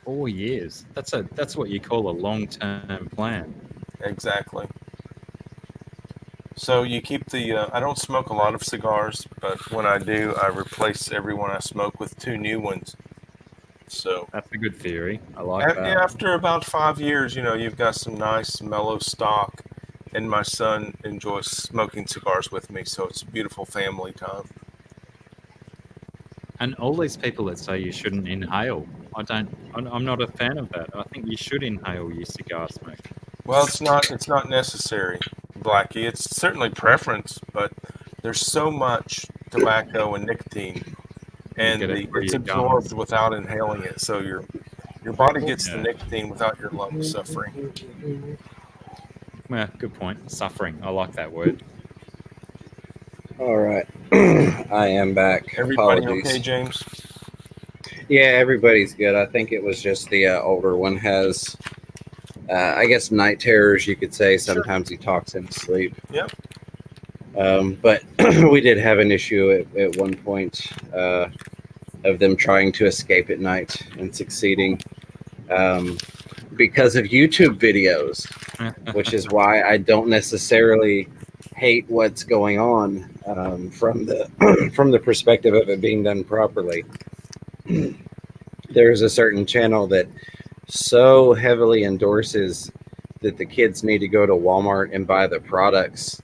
4 years. That's what you call a long-term plan. Exactly. So you keep the. I don't smoke a lot of cigars, but when I do, I replace every one I smoke with 2 new ones. So That's a good theory. I like that. after about 5 years, you've got some nice mellow stock, and my son enjoys smoking cigars with me, so it's a beautiful family time. And all these people that say you shouldn't inhale, I'm not a fan of that. I think you should inhale your cigar smoke. Well, it's not necessary, Blackie. It's certainly preference, but there's so much tobacco and nicotine, and get it through it's your absorbed gums. without inhaling it. So your body gets the Yeah. nicotine without your lungs suffering. Yeah, good point. Suffering. I like that word. All right. I am back. Everybody Apologies. okay, James? Yeah, everybody's good. I think it was just the older one has, I guess, night terrors, you could say. Sometimes he talks in his sleep. Yep. But we did have an issue at one point of them trying to escape at night and succeeding because of YouTube videos, which is why I don't necessarily hate what's going on from the from the perspective of it being done properly. There's a certain channel that so heavily endorses that the kids need to go to Walmart and buy the products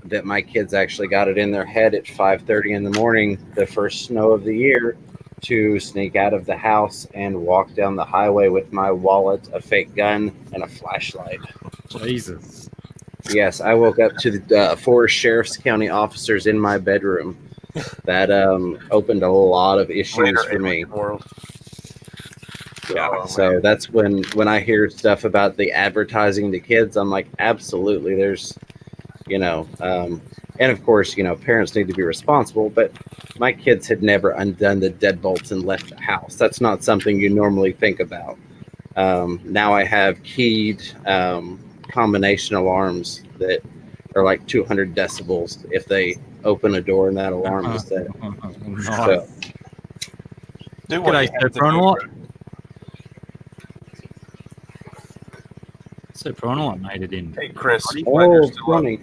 that my kids actually got it in their head at 5:30 in the morning, the first snow of the year, to sneak out of the house and walk down the highway with my wallet, a fake gun, and a flashlight. Jesus. Yes, I woke up to the 4 sheriff's county officers in my bedroom. That opened a lot of issues Later for me. alien world. Yeah, Oh, so man. that's when I hear stuff about the advertising to kids, I'm like, absolutely. There's, and of course, parents need to be responsible. But my kids had never undone the deadbolts and left the house. That's not something you normally think about. Now I have keyed combination alarms that are like 200 decibels if they open a door and that alarm is set. Nice. So, Do what G'day, you have to do. Supernalot. Supernalot made it in. Hey, Chris. Buddy? Glad you're oh, still up. funny.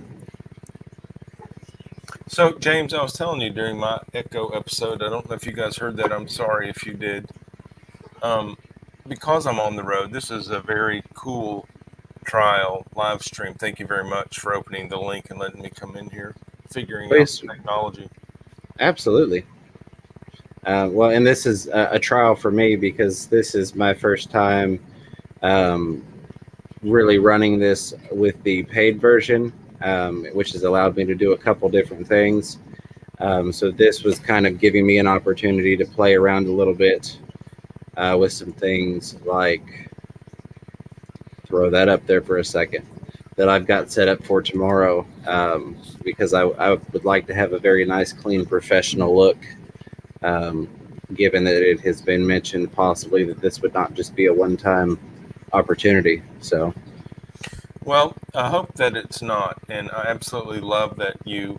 So, James, I was telling you during my Echo episode, I don't know if you guys heard that. I'm sorry if you did. Because I'm on the road, this is a very cool trial live stream. Thank you very much for opening the link and letting me come in here, figuring Please. out technology. Absolutely. Well, and this is a trial for me because this is my first time really running this with the paid version, which has allowed me to do a couple different things. So this was kind of giving me an opportunity to play around a little bit with some things like, throw that up there for a second, that I've got set up for tomorrow because I would like to have a very nice, clean, professional look, given that it has been mentioned possibly that this would not just be a one-time opportunity. So, Well, I hope that it's not, and I absolutely love that you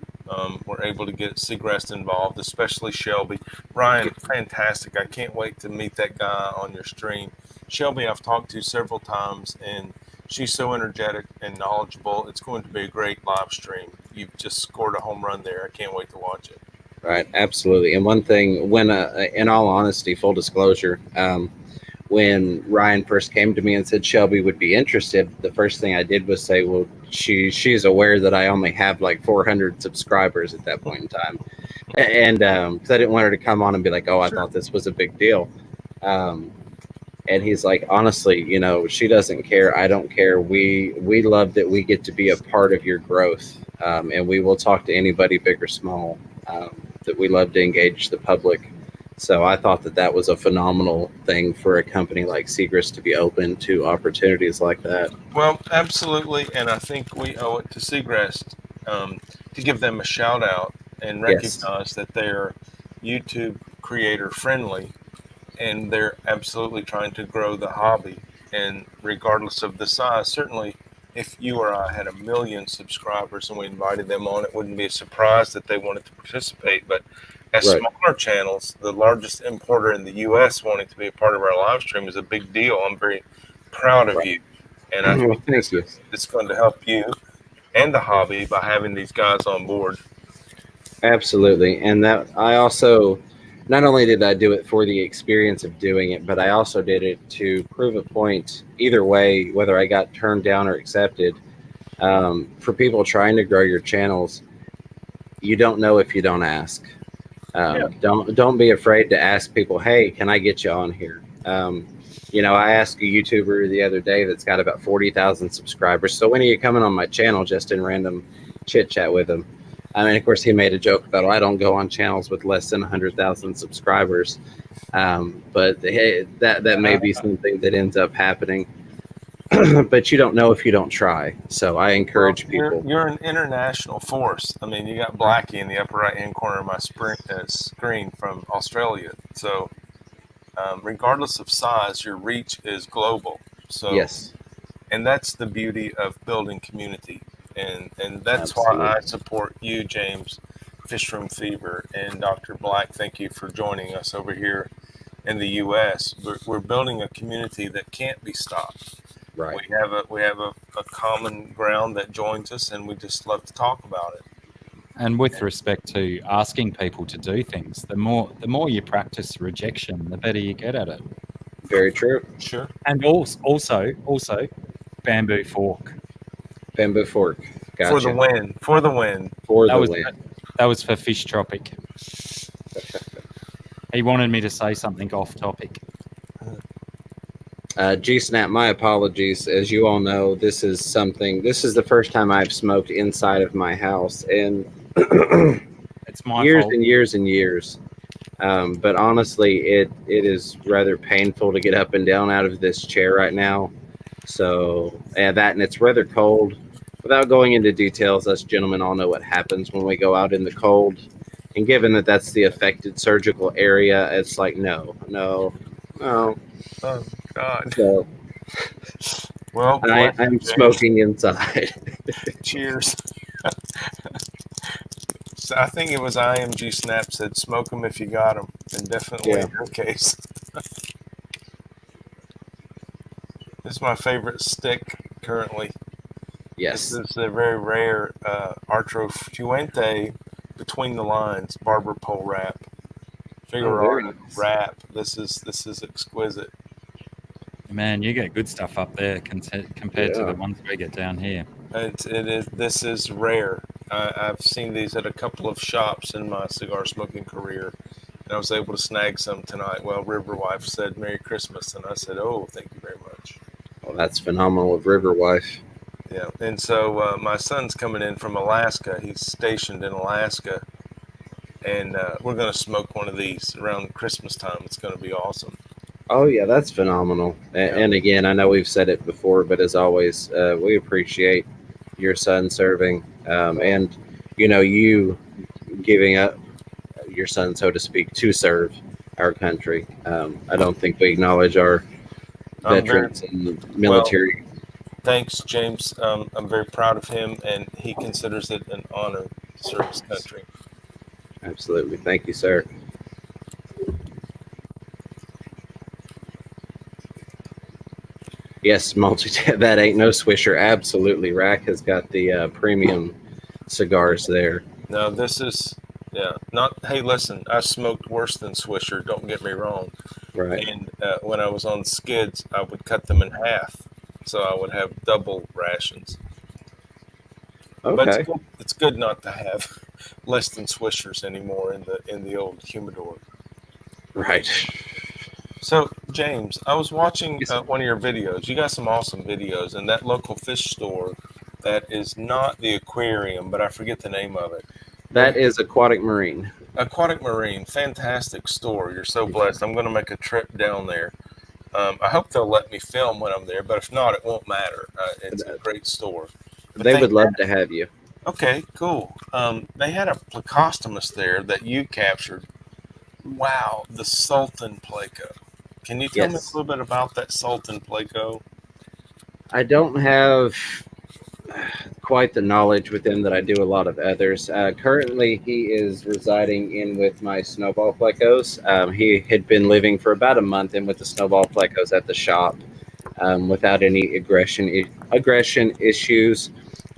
were able to get Seagrass involved, especially Shelby. Ryan, fantastic. I can't wait to meet that guy on your stream. Shelby, I've talked to several times, and she's so energetic and knowledgeable. It's going to be a great live stream. You've just scored a home run there. I can't wait to watch it. right, absolutely. And one thing, when, in all honesty, full disclosure, when Ryan first came to me and said Shelby would be interested, the first thing I did was say, well, she's aware that I only have like 400 subscribers at that point in time. And 'cause I didn't want her to come on and be like, oh, I thought this was a big deal. And he's like, honestly, she doesn't care. I don't care. We love that we get to be a part of your growth. And we will talk to anybody, big or small, that we love to engage the public. So I thought that was a phenomenal thing for a company like Seagrass to be open to opportunities like that. Well, absolutely, and I think we owe it to Seagrass to give them a shout out and recognize that they're YouTube creator friendly, and they're absolutely trying to grow the hobby. And regardless of the size, certainly if you or I had 1 million subscribers and we invited them on, it wouldn't be a surprise that they wanted to participate. But As Right. smaller channels, the largest importer in the U.S. wanting to be a part of our live stream is a big deal. I'm very proud of Right. you, and I Well, think thank you. it's going to help you and the hobby by having these guys on board. Absolutely. And that I also, not only did I do it for the experience of doing it, but I also did it to prove a point either way, whether I got turned down or accepted. For people trying to grow your channels, you don't know if you don't ask. Don't be afraid to ask people, hey, can I get you on here? I asked a YouTuber the other day that's got about 40,000 subscribers. So when are you coming on my channel? Just in random chit chat with him. I mean, of course, he made a joke about, I don't go on channels with less than 100,000 subscribers. But hey, that may be something that ends up happening. But you don't know if you don't try. So I encourage people. You're an international force. I mean, you got Blackie in the upper right-hand corner of my screen from Australia. So regardless of size, your reach is global. So Yes. and that's the beauty of building community. And that's Absolutely. why I support you, James, Fishroom Fever, and Dr. Black. Thank you for joining us over here in the U.S. We're building a community that can't be stopped. Right. We have a common ground that joins us, and we just love to talk about it. And with respect to asking people to do things, the more you practice rejection, the better you get at it. Very true. Sure. And also bamboo fork. Bamboo fork. Gotcha. For the win. For the win. For That the was win. that was for Fish Tropic. He wanted me to say something off topic. G-Snap, my apologies. As you all know, this is the first time I've smoked inside of my house in It's my years fault. and years and years. But honestly, it is rather painful to get up and down out of this chair right now. So, and it's rather cold. Without going into details, us gentlemen all know what happens when we go out in the cold. And given that that's the affected surgical area, it's like, no. Oh, God. So Well, I'm James. smoking inside. Cheers. So I think it was IMG Snap said, smoke them if you got them. And definitely Yeah. in your case. This is my favorite stick currently. Yes. This is a very rare Artro Fuente between the lines barber pole wrap. very Figueroa nice. wrap. This is exquisite. Man, you get good stuff up there compared to Yeah. the ones we get down here. This is rare. I've seen these at a couple of shops in my cigar smoking career, and I was able to snag some tonight. Well, River Wife said Merry Christmas, and I said, oh, thank you very much. Well, that's phenomenal of River Wife. Yeah, and so my son's coming in from Alaska. He's stationed in Alaska, and we're going to smoke one of these around Christmas time. It's going to be awesome. Oh yeah, that's phenomenal. And again, I know we've said it before, but as always, we appreciate your son serving, and you giving up your son, so to speak, to serve our country. I don't think we acknowledge our I'm veterans in the military. Thanks, James. I'm very proud of him, and he considers it an honor to serve his country. Absolutely, thank you, sir. Yes, that ain't no Swisher. Absolutely, Rack has got the premium cigars there. No, this is, not, hey, listen, I smoked worse than Swisher, don't get me wrong. Right. And when I was on skids, I would cut them in half. So I would have double rations. But Okay. it's good not to have less than Swishers anymore in the old humidor. Right. So, James, I was watching Yes. one of your videos. You got some awesome videos, and that local fish store that is not the aquarium, but I forget the name of it. That is Aquatic Marine. Aquatic Marine, fantastic store. You're so blessed. I'm going to make a trip down there. I hope they'll let me film when I'm there, but if not, it won't matter. It's a great store. But They would love to have you. Okay, cool. They had a Plecostomus there that you captured. Wow, the Sultan Pleco. Can you tell me a Yes. little bit about that Sultan Pleco? I don't have. quite the knowledge with him that I do a lot of others. Currently, he is residing in with my snowball plecos. He had been living for about a month in with the snowball plecos at the shop without any aggression issues.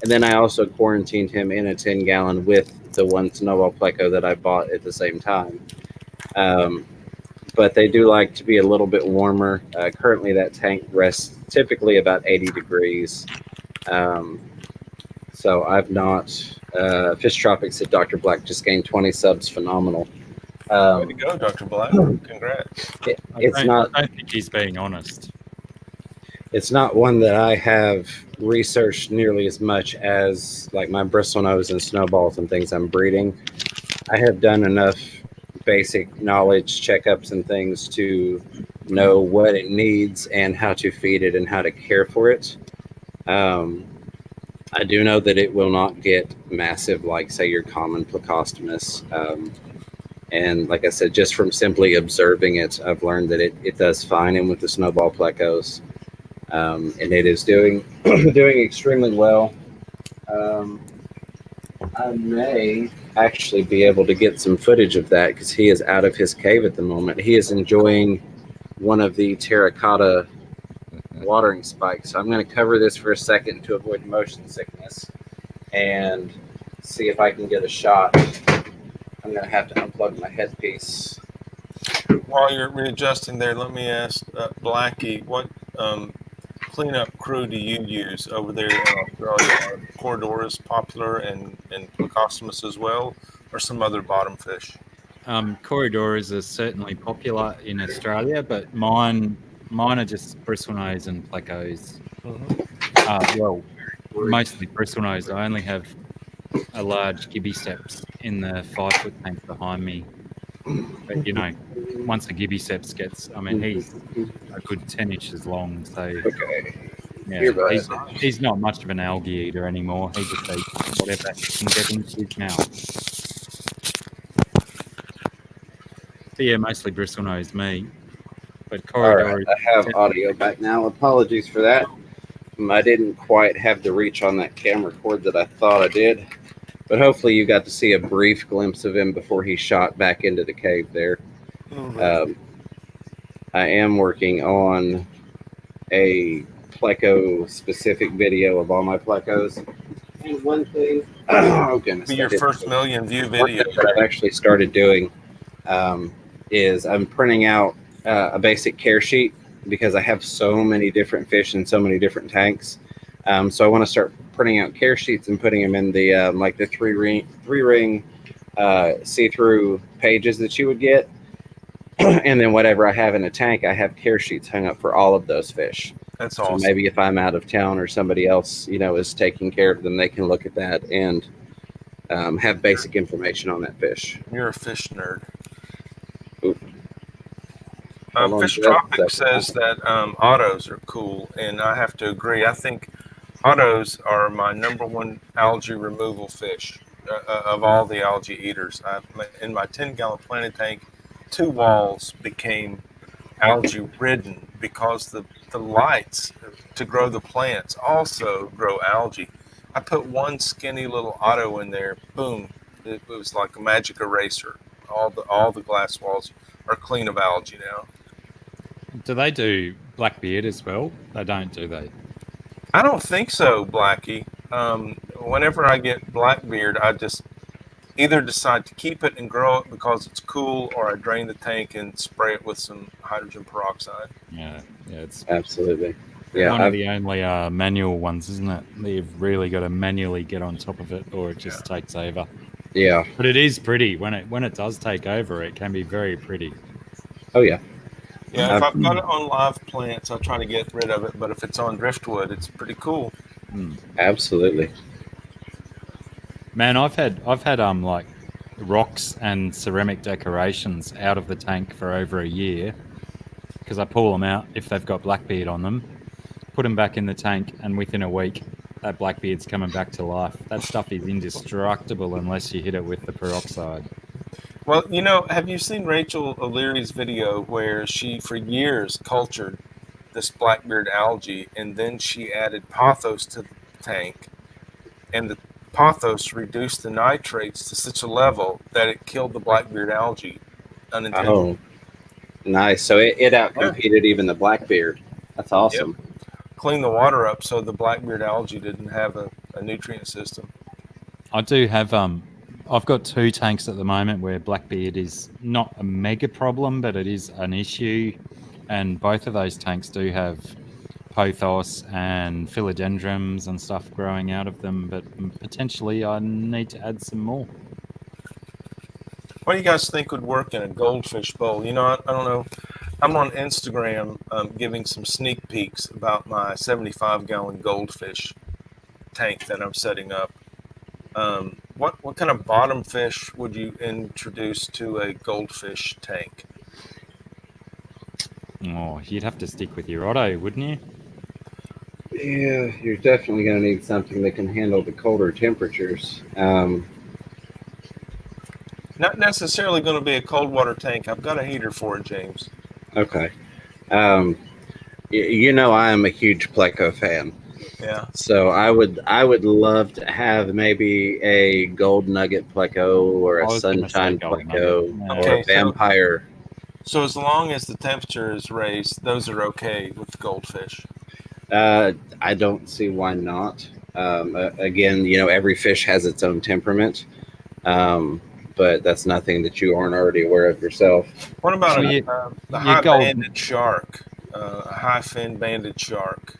And then I also quarantined him in a 10-gallon with the one snowball pleco that I bought at the same time. But they do like to be a little bit warmer. Currently, that tank rests typically about 80 degrees. So I've not. Fish Tropics at Dr. Black just gained 20 subs. Phenomenal. Way to go, Dr. Black. Congrats. It's not. I don't think he's being honest. It's not one that I have researched nearly as much as like my bristlenose and snowballs and things I'm breeding. I have done enough basic knowledge checkups and things to know what it needs and how to feed it and how to care for it. I do know that it will not get massive like, say, your common Plecostomus. And like I said, just from simply observing it, I've learned that it does fine in with the snowball plecos. And it is doing extremely well. I may actually be able to get some footage of that because he is out of his cave at the moment. He is enjoying one of the terracotta watering spikes. So I'm going to cover this for a second to avoid motion sickness and see if I can get a shot. I'm going to have to unplug my headpiece. While you're readjusting there, let me ask Blackie, what cleanup crew do you use over there in Australia? Are Corridorus popular and Plecostomus as well, or some other bottom fish? Corridors are certainly popular in Australia, but mine are just bristlenose and plecos. Well, mostly bristlenose. I only have a large Gibby Steps in the 5-foot tank behind me. But you know, once a Gibby Steps gets, I mean, he's a good 10 inches long. So Okay. yeah, he's not much of an algae eater anymore. He just eats whatever he can get into his mouth. But yeah, mostly bristlenose me. But All corridor. right, I have audio back now. Apologies for that. I didn't quite have the reach on that camera cord that I thought I did. But hopefully you got to see a brief glimpse of him before he shot back into the cave there. I am working on a pleco specific video of all my plecos. And one thing, oh goodness, Be your first million view video. that I've actually started doing is I'm printing out a basic care sheet because I have so many different fish in so many different tanks. So I want to start printing out care sheets and putting them in the like the three ring see-through pages that you would get. And then whatever I have in a tank, I have care sheets hung up for all of those fish. That's So awesome. maybe if I'm out of town or somebody else, you know, is taking care of them, they can look at that and have basic information on that fish. You're a fish nerd. Oop. Hold on Fish just a Tropic second. says that autos are cool, and I have to agree. I think autos are my number one algae removal fish of all the algae eaters. In my 10-gallon planted tank, 2 walls became algae ridden because the lights to grow the plants also grow algae. I put one skinny little auto in there, boom, it was like a magic eraser. All the glass walls are clean of algae now. Do they do Blackbeard as well? They don't, do they? I don't think so, Blackie. Whenever I get Blackbeard, I just either decide to keep it and grow it because it's cool, or I drain the tank and spray it with some hydrogen peroxide. Yeah, it's Absolutely. Yeah, one of the only manual ones, isn't it? You've really got to manually get on top of it, or it just takes over. yeah. But it is pretty when it does take over. It can be very pretty. Oh yeah. Yeah, if I've got it on live plants, I try to get rid of it. But if it's on driftwood, it's pretty cool. Absolutely. Man, I've had like rocks and ceramic decorations out of the tank for over a year because I pull them out if they've got Blackbeard on them, put them back in the tank, and within a week that Blackbeard's coming back to life. That stuff is indestructible unless you hit it with the peroxide. Well, you know, have you seen Rachel O'Leary's video where she, for years, cultured this Blackbeard algae, and then she added pothos to the tank, and the pothos reduced the nitrates to such a level that it killed the blackbeard algae unintentionally. Oh, nice. So it outcompeted even the Blackbeard. That's awesome. Clean the water up so the blackbeard algae didn't have a nutrient system. I do have I've got 2 tanks at the moment where blackbeard is not a mega problem, but it is an issue, and both of those tanks do have pothos and philodendrons and stuff growing out of them, but potentially I need to add some more. What do you guys think would work in a goldfish bowl? You know, I don't know. I'm on Instagram giving some sneak peeks about my 75-gallon goldfish tank that I'm setting up. What kind of bottom fish would you introduce to a goldfish tank? Oh, you'd have to stick with your Otto, wouldn't you? Yeah, you're definitely going to need something that can handle the colder temperatures. Not necessarily going to be a cold water tank. I've got a heater for it, James. Okay. You know, I am a huge Pleco fan. Yeah. So I would love to have maybe a gold nugget Pleco or I a was gonna say sunshine gold Pleco nugget. or Okay, a vampire. So as long as the temperature is raised, those are okay with the goldfish. I don't see why not. Again, you know, every fish has its own temperament, but that's nothing that you aren't already aware of yourself. What about So the you high gold- banded shark? A high fin banded shark.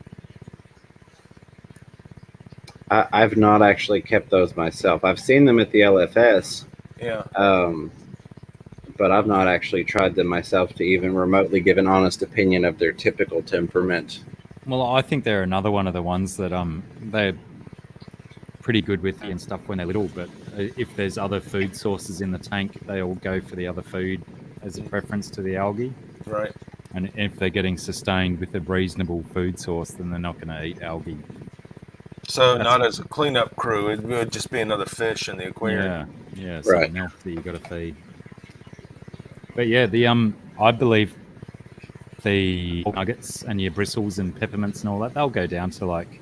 I've not actually kept those myself. I've seen them at the LFS, Yeah. but I've not actually tried them myself to even remotely give an honest opinion of their typical temperament. Well, I think they're another one of the ones that they're pretty good with and stuff when they're little, but if there's other food sources in the tank, they all go for the other food as a preference to the algae. Right. And if they're getting sustained with a reasonable food source, then they're not going to eat algae. So not as a cleanup crew, it would just be another fish in the aquarium. Yeah, Right. something else that you got to feed. But yeah, the I believe the nuggets and your bristles and peppermints and all that, they'll go down to like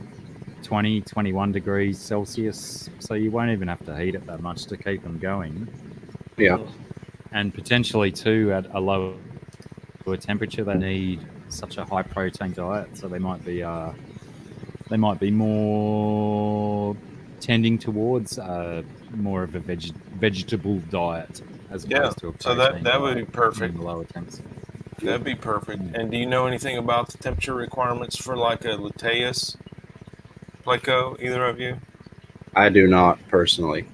20, 21 degrees Celsius, so you won't even have to heat it that much to keep them going. Yeah. And potentially too, at a lower temperature, they need such a high protein diet, so they might be more tending towards more of a vegetable diet as opposed to a So protein that would be diet perfect. in the lower temps. That'd be perfect. And do you know anything about the temperature requirements for like a Luteus Pleco, either of you? I do not personally.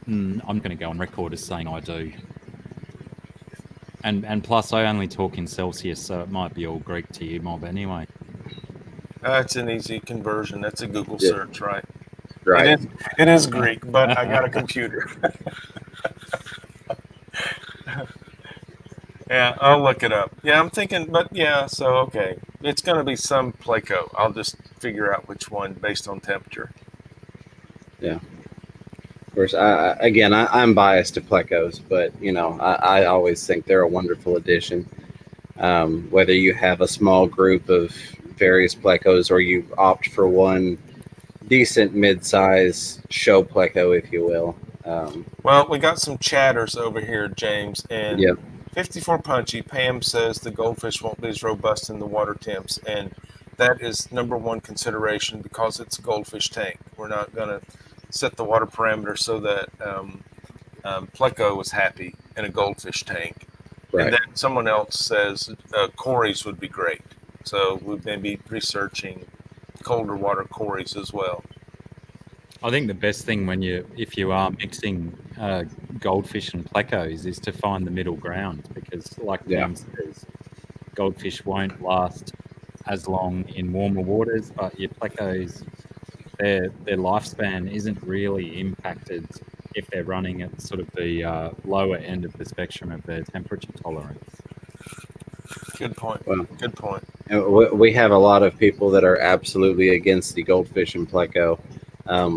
I'm going to go on record as saying I do. And plus, I only talk in Celsius, so it might be all Greek to you, Mob, anyway. That's an easy conversion. That's a Google Yeah. search, right? Right. It is Greek, but I got a computer. Yeah, I'll look it up. Yeah, I'm thinking, but yeah, so okay. It's going to be some Pleco. I'll just figure out which one based on temperature. Of course, I'm biased to Plecos, but you know, I always think they're a wonderful addition. Whether you have a small group of various Plecos or you opt for one decent mid-size show Pleco, if you will. Well, we got some chatters over here, James, and Yep. 54 Punchy, Pam says the goldfish won't be as robust in the water temps, and that is number one consideration because it's a goldfish tank. We're not going to set the water parameter so that Pleco is happy in a goldfish tank. Right. And then someone else says Corys would be great. So we may be researching colder water Corys as well. I think the best thing if you are mixing goldfish and plecos is to find the middle ground, because like Yeah. Pam says, goldfish won't last as long in warmer waters, but your plecos, their lifespan isn't really impacted if they're running at sort of the lower end of the spectrum of their temperature tolerance. Good point. Well, Good point. we have a lot of people that are absolutely against the goldfish and Pleco,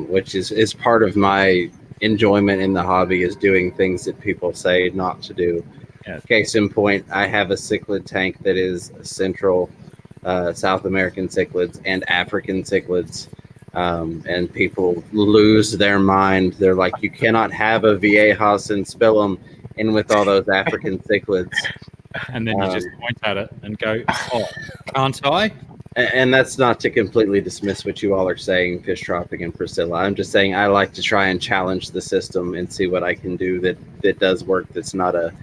which is part of my enjoyment in the hobby, is doing things that people say not to do. Yeah. Case in point, I have a cichlid tank that is Central South American cichlids and African cichlids. and people lose their mind. They're like, you cannot have a Viejas and spill them in with all those African cichlids. And then you just point at it and go, "Oh, can't I?" And that's not to completely dismiss what you all are saying, Fish Tropic and Priscilla. I'm just saying I like to try and challenge the system and see what I can do that does work. That's not a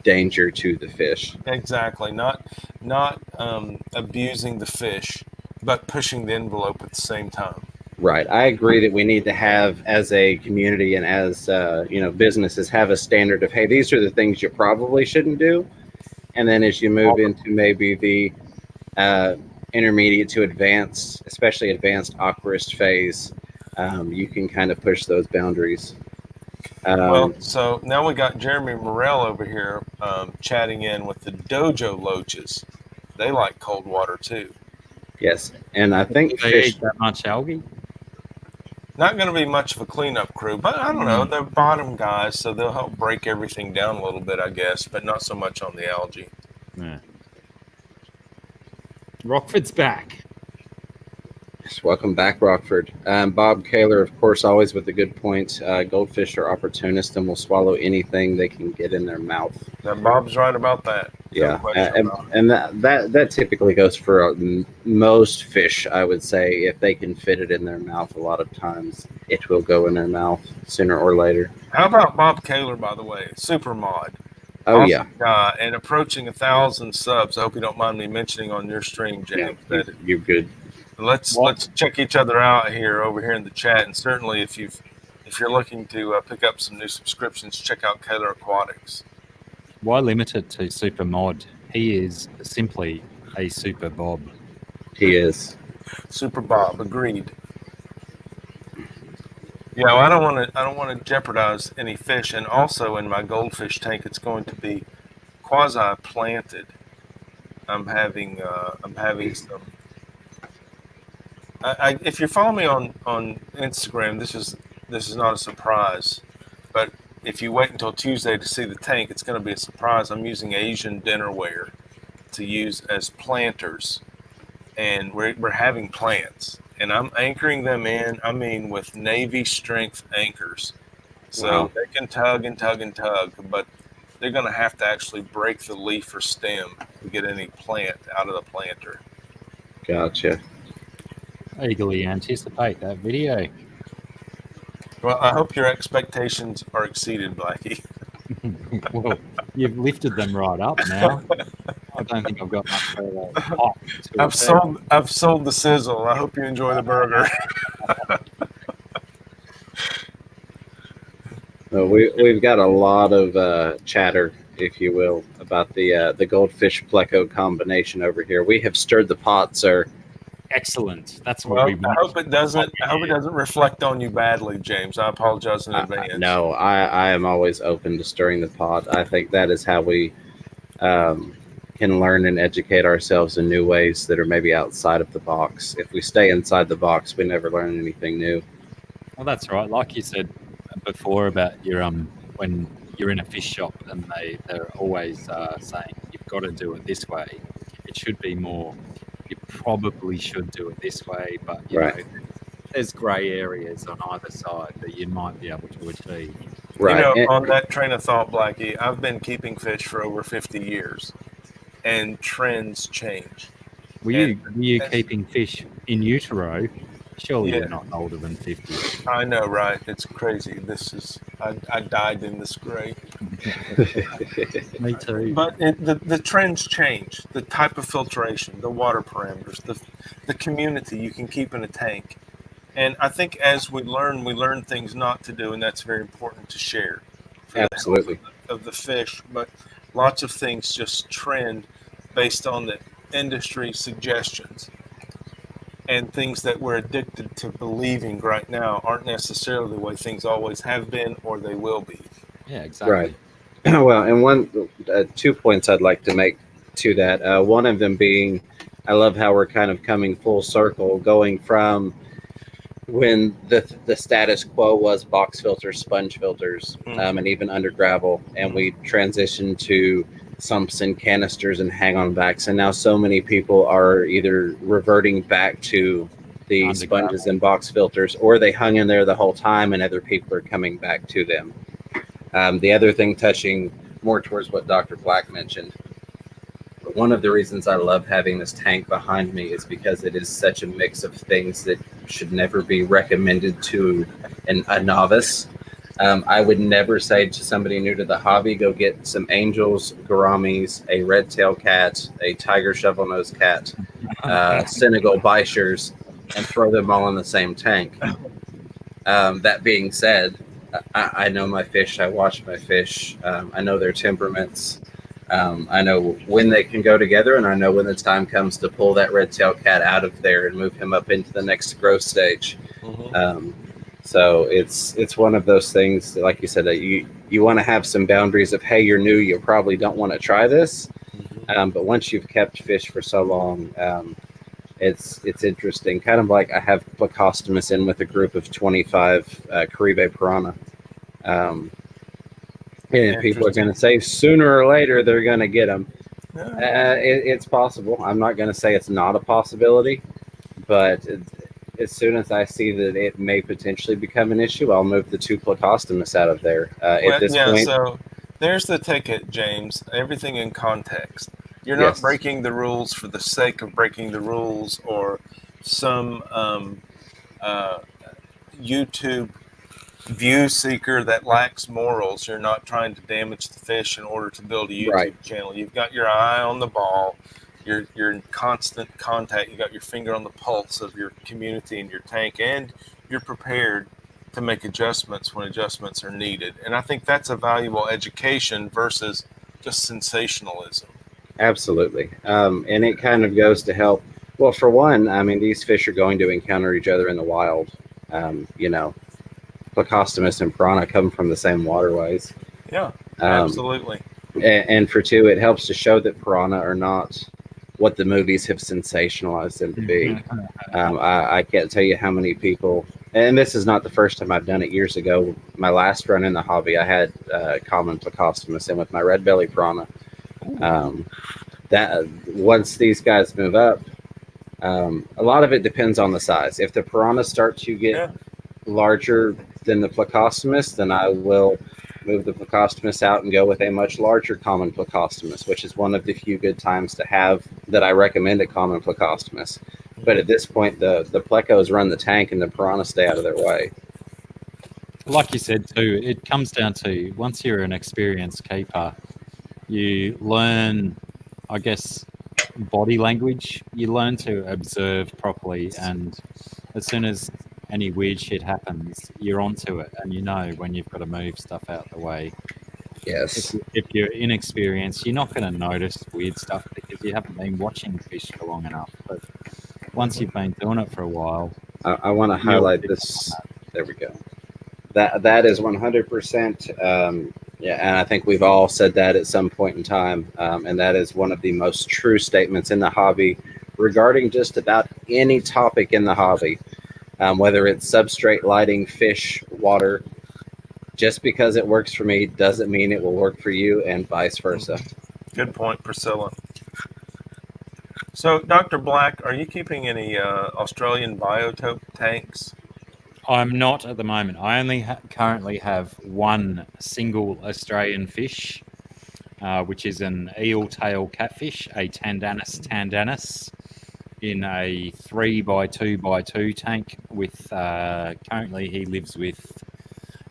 danger to the fish. Exactly. Not abusing the fish, but pushing the envelope at the same time. Right. I agree that we need to have, as a community and as businesses, have a standard of, hey, these are the things you probably shouldn't do. And then as you move into maybe the intermediate to advanced, especially advanced aquarist phase, you can kind of push those boundaries. Well, so now we got Jeremy Morell over here chatting in with the dojo loaches. They like cold water too. Yes, and I think They fish. eat that much algae. Not going to be much of a cleanup crew, but I don't know. They're bottom guys, so they'll help break everything down a little bit, I guess, but not so much on the algae. Yeah. Rockford's back. Yes, welcome back, Rockford. Bob Kaler, of course, always with a good point. Goldfish are opportunists and will swallow anything they can get in their mouth. Now, Bob's right about that. No Yeah, question about it. and that typically goes for most fish. I would say if they can fit it in their mouth, a lot of times it will go in their mouth sooner or later. How about Bob Kaler, by the way? Super mod. Oh Awesome yeah, guy, and approaching 1,000 subs. I hope you don't mind me mentioning on your stream, James. yeah, That you're good. let's check each other out here over here in the chat, and certainly if you're looking to pick up some new subscriptions, check out Kaler Aquatics. Why limit it to super mod? He is simply a super Bob. He is. Super Bob, agreed. Yeah, well, I don't want to jeopardize any fish, and also in my goldfish tank, it's going to be quasi planted. I'm having some. If you follow me on Instagram, this is not a surprise, but if you wait until Tuesday to see the tank, it's going to be a surprise. I'm using Asian dinnerware to use as planters, and we're having plants, and I'm anchoring them in. I mean, with Navy strength anchors, so Wow. they can tug and tug and tug, but they're going to have to actually break the leaf or stem to get any plant out of the planter. Gotcha. Eagerly anticipate that video. Well, I hope your expectations are exceeded, Blackie. Well, you've lifted them right up now. I don't think I've got much further up to I've sold the sizzle. I hope you enjoy the burger. Well, we've got a lot of chatter, if you will, about the goldfish pleco combination over here. We have stirred the pot, sir. Excellent. That's what Well, we I want. hope it doesn't reflect on you badly, James. I apologize in advance. No, I am always open to stirring the pot. I think that is how we can learn and educate ourselves in new ways that are maybe outside of the box. If we stay inside the box, we never learn anything new. Well, that's right. Like you said before about your when you're in a fish shop and they're always saying you've got to do it this way. It should be more. You probably should do it this way, but you Right. know, there's grey areas on either side that you might be able to achieve. Right. You know, And- on that train of thought, Blackie, I've been keeping fish for over 50 years, and trends change. Were you keeping fish in utero? Surely Yeah. you're not older than 50. I know, right? It's crazy. I died in this gray. Me too. But the trends change. The type of filtration, the water parameters, the community you can keep in a tank. And I think as we learn things not to do, and that's very important to share. For the health Absolutely. of the fish, but lots of things just trend based on the industry suggestions. And things that we're addicted to believing right now aren't necessarily the way things always have been or they will be. Yeah, exactly. Right. Well, and 2 points I'd like to make to that. One of them being, I love how we're kind of coming full circle, going from when the status quo was box filters, sponge filters, and even under gravel, and we transitioned to sumps and canisters and hang-on backs, and now so many people are either reverting back to the Underground. sponges and box filters, or they hung in there the whole time and other people are coming back to them. The other thing, touching more towards what Dr. Black mentioned, one of the reasons I love having this tank behind me is because it is such a mix of things that should never be recommended to a novice. I would never say to somebody new to the hobby, go get some angels, gouramis, a red-tailed cat, a tiger shovel-nosed cat, Senegal bichers, and throw them all in the same tank. That being said, I know my fish. I watch my fish. I know their temperaments. I know when they can go together, and I know when the time comes to pull that red-tailed cat out of there and move him up into the next growth stage. So it's one of those things, like you said, that you want to have some boundaries of, hey, you're new, you probably don't want to try this. But once you've kept fish for so long, it's interesting. Kind of like I have Plecostomus in with a group of 25 Caribe piranha. And people are going to say sooner or later they're going to get them. It's possible. I'm not going to say it's not a possibility, but as soon as I see that it may potentially become an issue, I'll move the 2 Plecostomus out of there. At this point, so there's the ticket, James. Everything in context. You're not breaking the rules for the sake of breaking the rules, or some YouTube view seeker that lacks morals. You're not trying to damage the fish in order to build a YouTube channel. You've got your eye on the ball. You're in constant contact. You got your finger on the pulse of your community and your tank, and you're prepared to make adjustments when adjustments are needed. And I think that's a valuable education versus just sensationalism. Absolutely. And it kind of goes to help. Well, for one, I mean, these fish are going to encounter each other in the wild. Plecostomus and piranha come from the same waterways. Yeah, absolutely. And for 2, it helps to show that piranha are not what the movies have sensationalized them to be. I can't tell you how many people, and this is not the first time I've done it. Years ago, my last run in the hobby, I had common Plecostomus in with my red belly piranha. That once these guys move up, a lot of it depends on the size. If the piranha start to get larger than the Plecostomus, then I will move the Plecostomus out and go with a much larger common Plecostomus, which is one of the few good times to have that I recommend a common Plecostomus. But at this point, the Plecos run the tank and the piranha stay out of their way. Like you said too, it comes down to, once you're an experienced keeper, you learn, I guess, body language. You learn to observe properly, and as soon as any weird shit happens, you're onto it, and you know when you've got to move stuff out the way. Yes. If you're inexperienced, you're not going to notice weird stuff because you haven't been watching fish for long enough. But once you've been doing it for a while, I want to highlight this. There we go. That is 100%. Yeah, and I think we've all said that at some point in time, and that is one of the most true statements in the hobby regarding just about any topic in the hobby. Whether it's substrate, lighting, fish, water, just because it works for me doesn't mean it will work for you, and vice versa. Good point, Priscilla. So, Dr. Black, are you keeping any Australian biotope tanks? I'm not at the moment. I only currently have one single Australian fish, which is an eel tail catfish, a Tandanus tandanus, in a 3x2x2 tank. With currently he lives with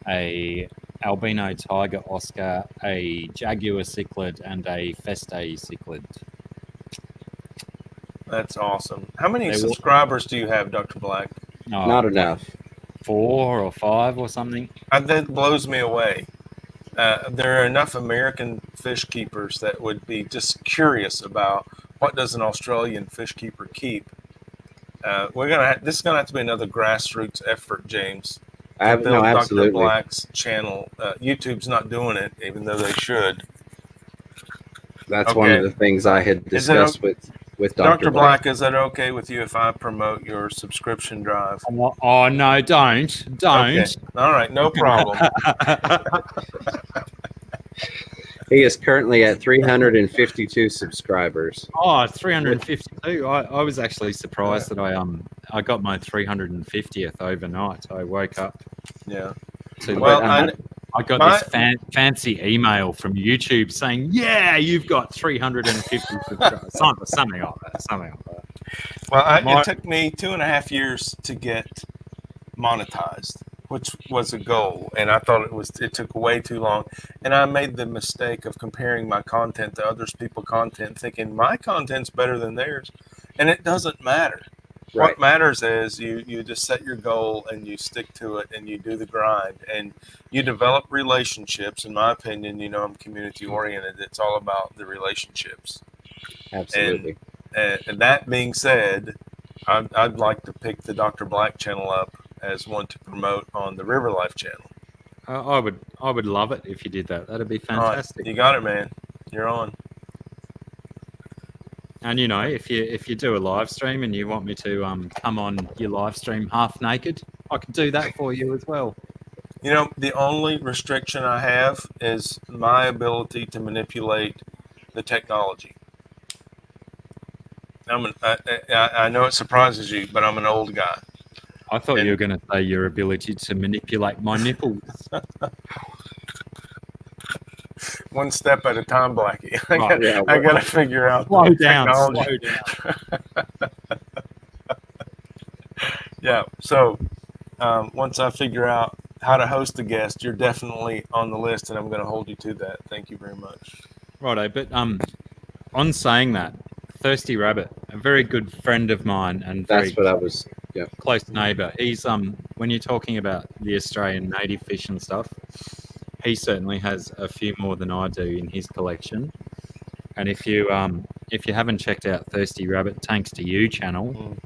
a albino tiger Oscar, a jaguar cichlid, and a Feste cichlid. That's awesome. How many subscribers do you have, Dr. Black? Not enough. 4 or 5 or something. That blows me away. There are enough American fish keepers that would be just curious about what does an Australian fish keeper keep. This is gonna have to be another grassroots effort, James. No, absolutely. Dr. Black's channel. YouTube's not doing it, even though they should. That's one of the things I had discussed with Dr. Black. Is that okay with you if I promote your subscription drive? Oh no, don't. Okay. All right, no problem. He is currently at 352 subscribers. Oh, 352. I was actually surprised that I I got my 350th overnight. I woke up Yeah. to Well, I got my- this fancy email from YouTube saying, "Yeah, you've got 350 subscribers." Something like that. Something like that. Well, it took me 2.5 years to get monetized, which was a goal, and I thought it took way too long. And I made the mistake of comparing my content to others people's content, thinking my content's better than theirs, and it doesn't matter. Right. What matters is you just set your goal and you stick to it and you do the grind and you develop relationships. In my opinion, I'm community oriented. It's all about the relationships. Absolutely. And that being said, I'd like to pick the Dr. Black channel up as one to promote on the River Life channel. I would love it if you did that. That'd be All right, fantastic. you got it, man. You're on. And if you do a live stream and you want me to come on your live stream half naked, I can do that for you as well. The only restriction I have is my ability to manipulate the technology. I know it surprises you, but I'm an old guy. I thought you were going to say your ability to manipulate my nipples. One step at a time, Blackie. Right, I got to figure out Slow the down. technology. Yeah. So once I figure out how to host a guest, you're definitely on the list, and I'm going to hold you to that. Thank you very much. Righto, but on saying that, Thirsty Rabbit, a very good friend of mine and very That's what I was. Yeah. close neighbour. He's when you're talking about the Australian native fish and stuff, he certainly has a few more than I do in his collection. And if you haven't checked out Thirsty Rabbit Tanks to You channel,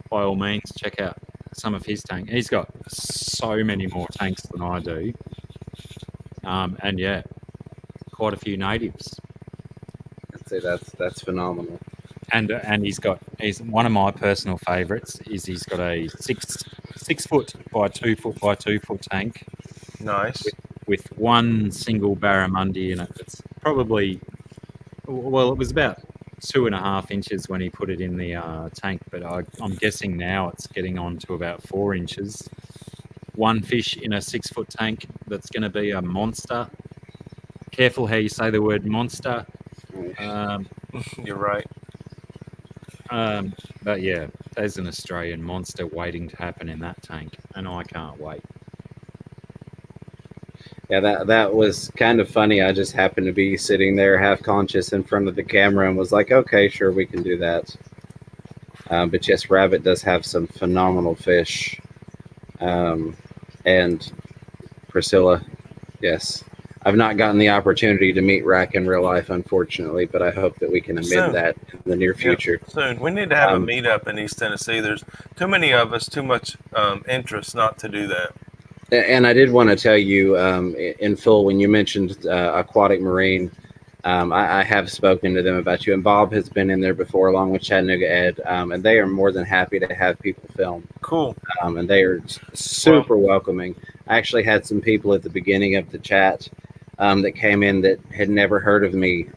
by all means check out some of his tank. He's got so many more tanks than I do. And yeah, quite a few natives. I'd say that's phenomenal. And he's one of my personal favourites is he's got a 6 foot by 2 foot by 2 foot tank. Nice. With one single barramundi in it. It's probably, well, it was about 2.5 inches when he put it in the tank, but I'm guessing now it's getting on to about 4 inches. One fish in a 6 foot tank that's going to be a monster. Careful how you say the word monster. You're right. But yeah, there's an Australian monster waiting to happen in that tank, and I can't wait. Yeah, that was kind of funny. I just happened to be sitting there half conscious in front of the camera and was like, okay, sure, we can do that. But yes, Rabbit does have some phenomenal fish. And Priscilla, yes. I've not gotten the opportunity to meet Rack in real life, unfortunately, but I hope that we can amend that in the near future. Yeah, soon. We need to have a meetup in East Tennessee. There's too many of us, too much interest not to do that. And I did want to tell you in full, when you mentioned Aquatic Marine, I have spoken to them about you, and Bob has been in there before along with Chattanooga Ed, and they are more than happy to have people film. Cool. And they are super welcoming. I actually had some people at the beginning of the chat that came in that had never heard of me,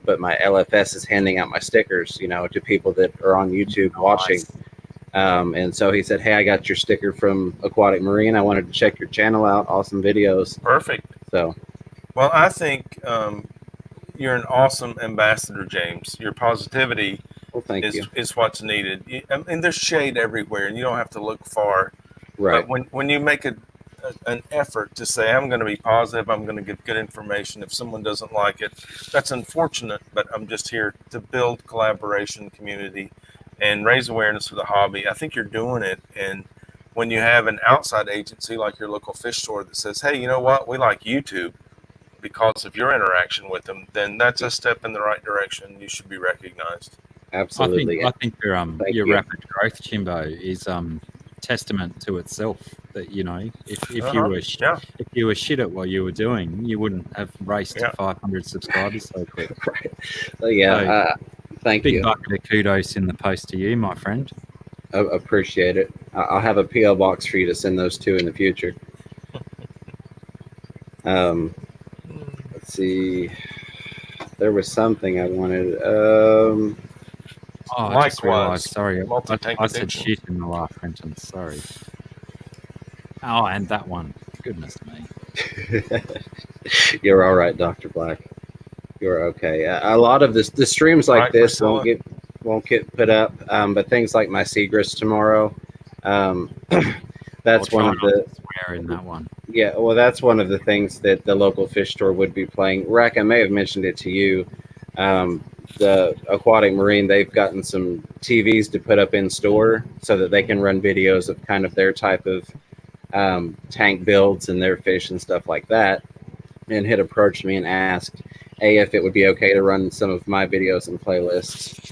but my LFS is handing out my stickers, to people that are on YouTube watching. And so he said, hey, I got your sticker from Aquatic Marine. I wanted to check your channel out. Awesome videos. Perfect. So, well, I think you're an awesome ambassador, James. Your positivity is what's needed. And there's shade everywhere, and you don't have to look far. Right. But when you make an effort to say, I'm going to be positive, I'm going to give good information. If someone doesn't like it, that's unfortunate, but I'm just here to build collaboration, community, and raise awareness for the hobby. I think you're doing it. And when you have an outside agency like your local fish store that says, hey, you know what, we like YouTube because of your interaction with them, then that's a step in the right direction. You should be recognized. Absolutely. I think your rapid growth, Chimbo, is testament to itself. That if you were shit at what you were doing, you wouldn't have raced to 500 subscribers so quick. Right. So, yeah. Thank you. Big bucket of kudos in the post to you, my friend. I appreciate it. I'll have a PO box for you to send those to in the future. Let's see. There was something I wanted. Oh, I just realised. Likewise, Sorry, multi-tank I said addiction. shit in the last sentence. Sorry. Oh, and that one. Goodness me. You're all right, Dr. Black. You're okay. A lot of the streams like Right, this Priscilla? won't get put up, but things like my Seagrass tomorrow, that's I'll one try of the not to swear in that one. yeah. Well, that's one of the things that the local fish store would be playing. Rack, I may have mentioned it to you. The Aquatic Marine, they've gotten some TVs to put up in store so that they can run videos of kind of their type of tank builds and their fish and stuff like that, and had approached me and asked A, if it would be okay to run some of my videos and playlists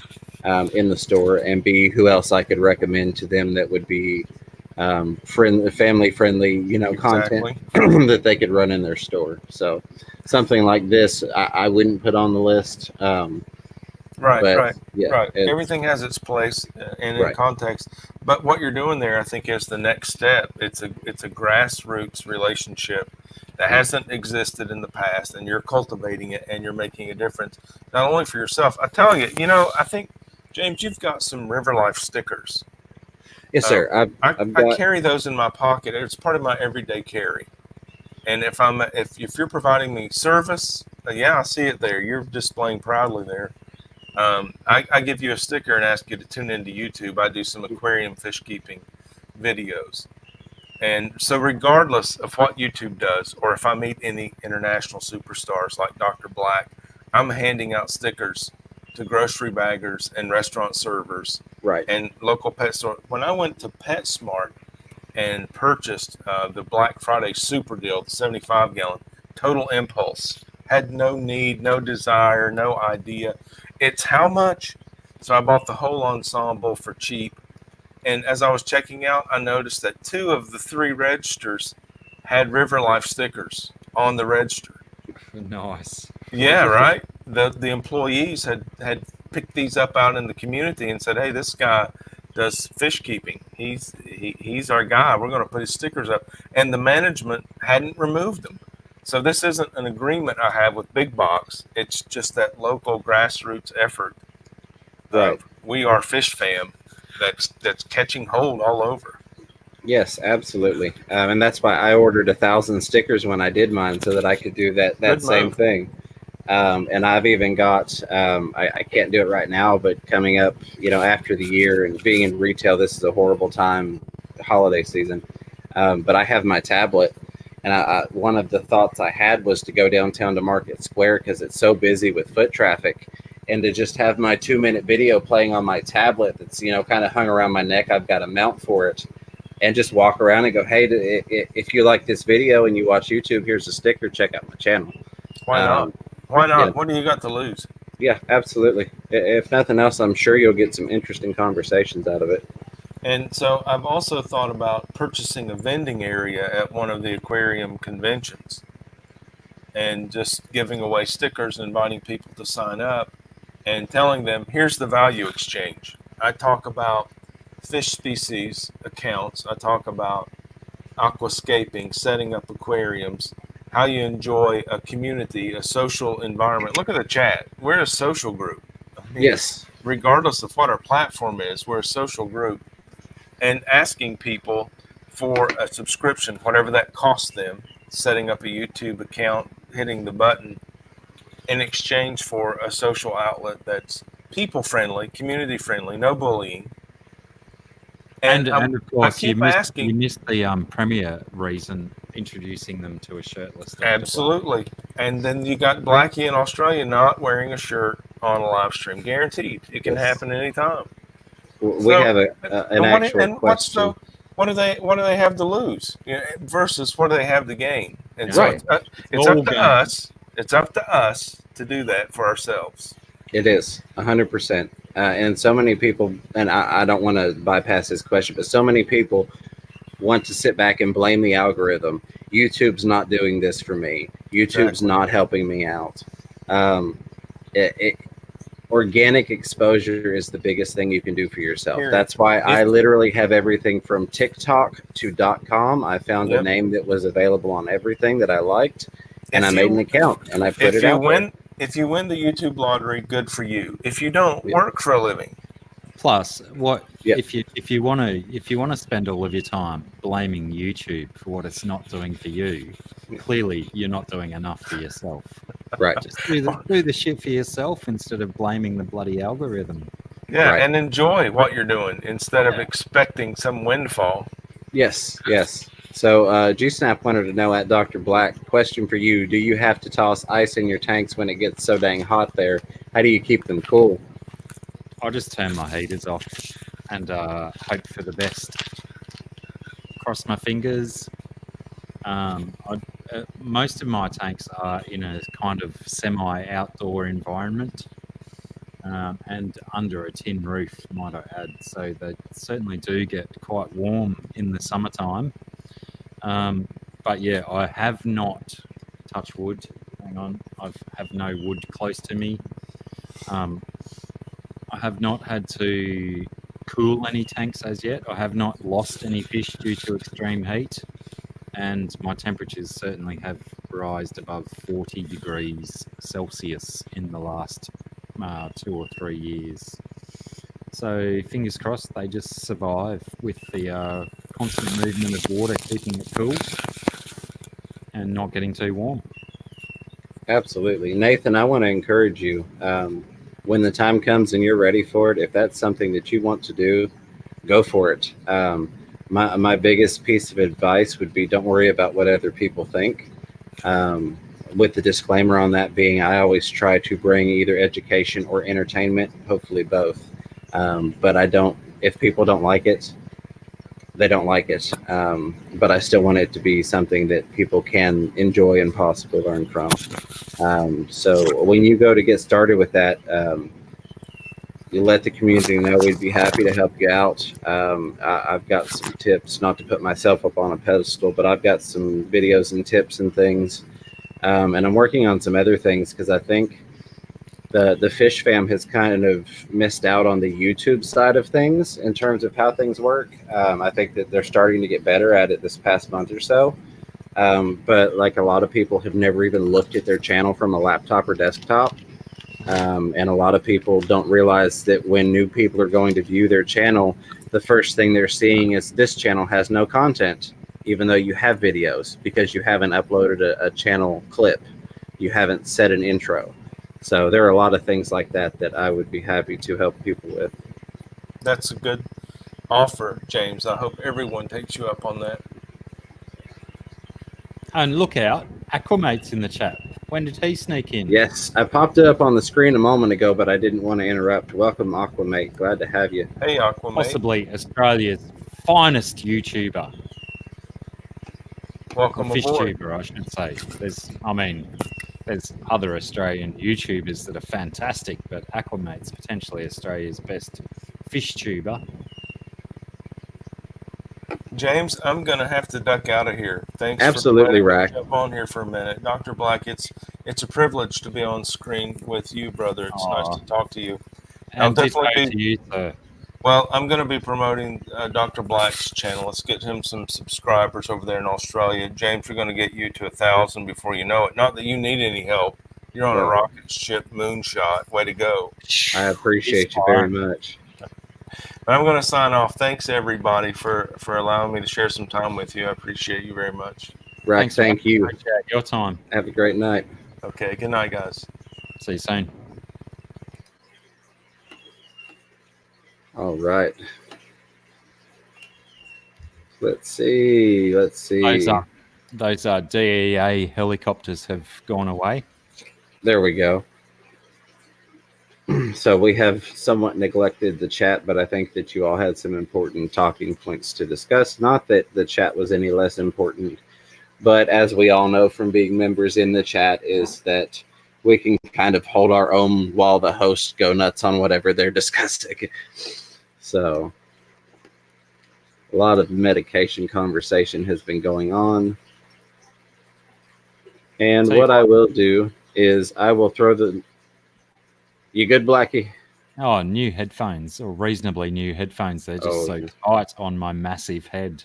in the store, and B, who else I could recommend to them that would be family friendly, content that they could run in their store. So something like this, I wouldn't put on the list. Right, But, right, yeah, right. it's- Everything has its place and in Right. context. But what you're doing there, I think, is the next step. It's a grassroots relationship that hasn't existed in the past, and you're cultivating it, and you're making a difference not only for yourself. I tell you, I think, James, you've got some River Life stickers. Yes, sir. I've I got carry those in my pocket. It's part of my everyday carry. And if you're providing me service, yeah, I see it there. You're displaying proudly there. I give you a sticker and ask you to tune into YouTube. I do some aquarium fish keeping videos. And so regardless of what YouTube does, or if I meet any international superstars like Dr. Black, I'm handing out stickers to grocery baggers and restaurant servers right. and local pet store. When I went to PetSmart and purchased the Black Friday super deal, the 75 gallon, total impulse, had no need, no desire, no idea. It's how much? So I bought the whole ensemble for cheap. And as I was checking out, I noticed that 2 of the 3 registers had River Life stickers on the register. Nice. Yeah, right. The employees had picked these up out in the community and said, "Hey, this guy does fish keeping. He's our guy. We're going to put his stickers up." And the management hadn't removed them. So this isn't an agreement I have with Big Box. It's just that local grassroots effort. Right. We Are Fish Fam that's catching hold all over. Yes, absolutely. And that's why I ordered 1,000 stickers when I did mine, so that I could do that Good same move. thing. And I've even got, I can't do it right now, but coming up, after the year and being in retail, this is a horrible time, holiday season. But I have my tablet, and one of the thoughts I had was to go downtown to Market Square because it's so busy with foot traffic, and to just have my 2-minute video playing on my tablet that's, kind of hung around my neck. I've got a mount for it, and just walk around and go, "Hey, if you like this video and you watch YouTube, here's a sticker. Check out my channel." Why not? Why not? Yeah. What do you got to lose? Yeah, absolutely. If nothing else, I'm sure you'll get some interesting conversations out of it. And so I've also thought about purchasing a vending area at one of the aquarium conventions and just giving away stickers and inviting people to sign up and telling them, here's the value exchange. I talk about fish species accounts. I talk about aquascaping, setting up aquariums, how you enjoy a community, a social environment. Look at the chat. We're a social group. I mean, Yes. regardless of what our platform is, we're a social group. And asking people for a subscription, whatever that costs them, setting up a YouTube account, hitting the button, in exchange for a social outlet that's people friendly, community friendly, no bullying. And of course, you keep asking- missed the premier reason, introducing them to a shirtless Dr. Black. Absolutely. And then you got Blackie in Australia not wearing a shirt on a live stream. Guaranteed. It can Yes. happen anytime. We So- have an actual question. What do they have to lose versus what do they have to gain? And Right. so it's All up to gain. us. It's up to us to do that for ourselves. It is 100%. And so many people, and I don't want to bypass this question, but so many people want to sit back and blame the algorithm. YouTube's not doing this for me. YouTube's Exactly. not helping me out. Organic exposure is the biggest thing you can do for yourself. Period. That's why I literally have everything from TikTok to .com. I found a Yep. name that was available on everything that I liked, and If I made you- an account and I put If it you out there. win the YouTube lottery, good for you. If you don't, Yeah. work for a living. Plus, what Yep. if you want to spend all of your time blaming YouTube for what it's not doing for you? Clearly, you're not doing enough for yourself. Right. Just do the shit for yourself instead of blaming the bloody algorithm. Yeah, Right. and enjoy what you're doing instead of Yeah. expecting some windfall. Yes. Yes. So G-Snap wanted to know at Dr. Black, question for you. Do you have to toss ice in your tanks when it gets so dang hot there? How do you keep them cool? I'll just turn my heaters off and hope for the best. Cross my fingers. Most of my tanks are in a kind of semi-outdoor environment and under a tin roof, might I add. So they certainly do get quite warm in the summertime. But yeah, I have not touched wood. Hang on, I have no wood close to me. I have not had to cool any tanks as yet. I have not lost any fish due to extreme heat, and my temperatures certainly have rised above 40 degrees Celsius in the last 2 or 3 years. So fingers crossed they just survive with the constant movement of water keeping it cool and not getting too warm. Absolutely. Nathan, I want to encourage you. When the time comes and you're ready for it, if that's something that you want to do, go for it. My biggest piece of advice would be don't worry about what other people think. With the disclaimer on that being, I always try to bring either education or entertainment, hopefully both. But I don't, if people don't like it, they don't like it. But I still want it to be something that people can enjoy and possibly learn from. So when you go to get started with that, you let the community know. We'd be happy to help you out. I've got some tips, not to put myself up on a pedestal, but I've got some videos and tips and things. And I'm working on some other things because I think the Fish Fam has kind of missed out on the YouTube side of things in terms of how things work. I think that they're starting to get better at it this past month or so. But like a lot of people have never even looked at their channel from a laptop or desktop. And a lot of people don't realize that when new people are going to view their channel, the first thing they're seeing is this channel has no content, even though you have videos, because you haven't uploaded a channel clip. You haven't set an intro. So there are a lot of things like that that I would be happy to help people with. That's a good offer, James. I hope everyone takes you up on that. And look out, Aquamate's in the chat. When did he sneak in? Yes, I popped it up on the screen a moment ago, but I didn't want to interrupt. Welcome, Aquamate. Glad to have you. Hey, Aquaman. Possibly Australia's finest YouTuber. Welcome Or fish aboard. tuber, I should say. There's other Australian YouTubers that are fantastic, but Aquamate's potentially Australia's best fish tuber. James, I'm gonna have to duck out of here. Thanks. Absolutely, for Rack. Jump on here for a minute, Dr. Black. It's a privilege to be on screen with you, brother. It's nice Aw. to talk to you. And ditto definitely to you, sir. Well, I'm going to be promoting Dr. Black's channel. Let's get him some subscribers over there in Australia. James, we're going to get you to 1,000 before you know it. Not that you need any help. You're on a Well, rocket ship moonshot. Way to go. I appreciate you very much. But I'm going to sign off. Thanks, everybody, for allowing me to share some time with you. I appreciate you very much. Rack, Thanks, thank you. Appreciate your time. Have a great night. Okay, good night, guys. See you soon. All right. Let's see. Those DEA helicopters have gone away. There we go. So we have somewhat neglected the chat, but I think that you all had some important talking points to discuss. Not that the chat was any less important, but as we all know from being members in the chat is that we can kind of hold our own while the hosts go nuts on whatever they're discussing. So a lot of medication conversation has been going on. And Tell you what I will do is I will throw the... You good, Blackie? Oh, new headphones, or reasonably new headphones. They're just so tight on my massive head.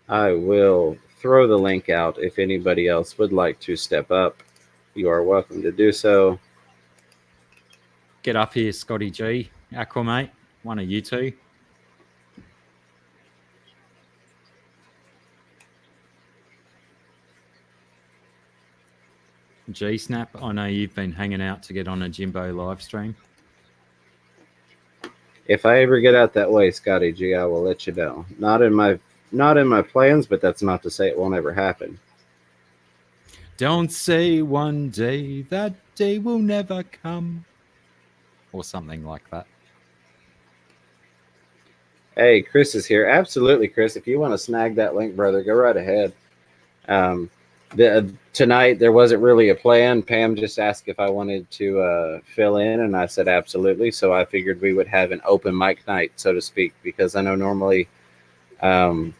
I will throw the link out. If anybody else would like to step up, you are welcome to do so. Get up here, Scotty G. Aquamate, one of you two. G Snap, I know you've been hanging out to get on a Jimbo live stream. If I ever get out that way, Scotty G, I will let you know. Not in my plans, but that's not to say it won't ever happen. Don't say one day that day will never come. Or something like that. Hey, Chris is here. Absolutely, Chris. If you want to snag that link, brother, go right ahead. Tonight, there wasn't really a plan. Pam just asked if I wanted to fill in, and I said absolutely. So I figured we would have an open mic night, so to speak, because I know normally I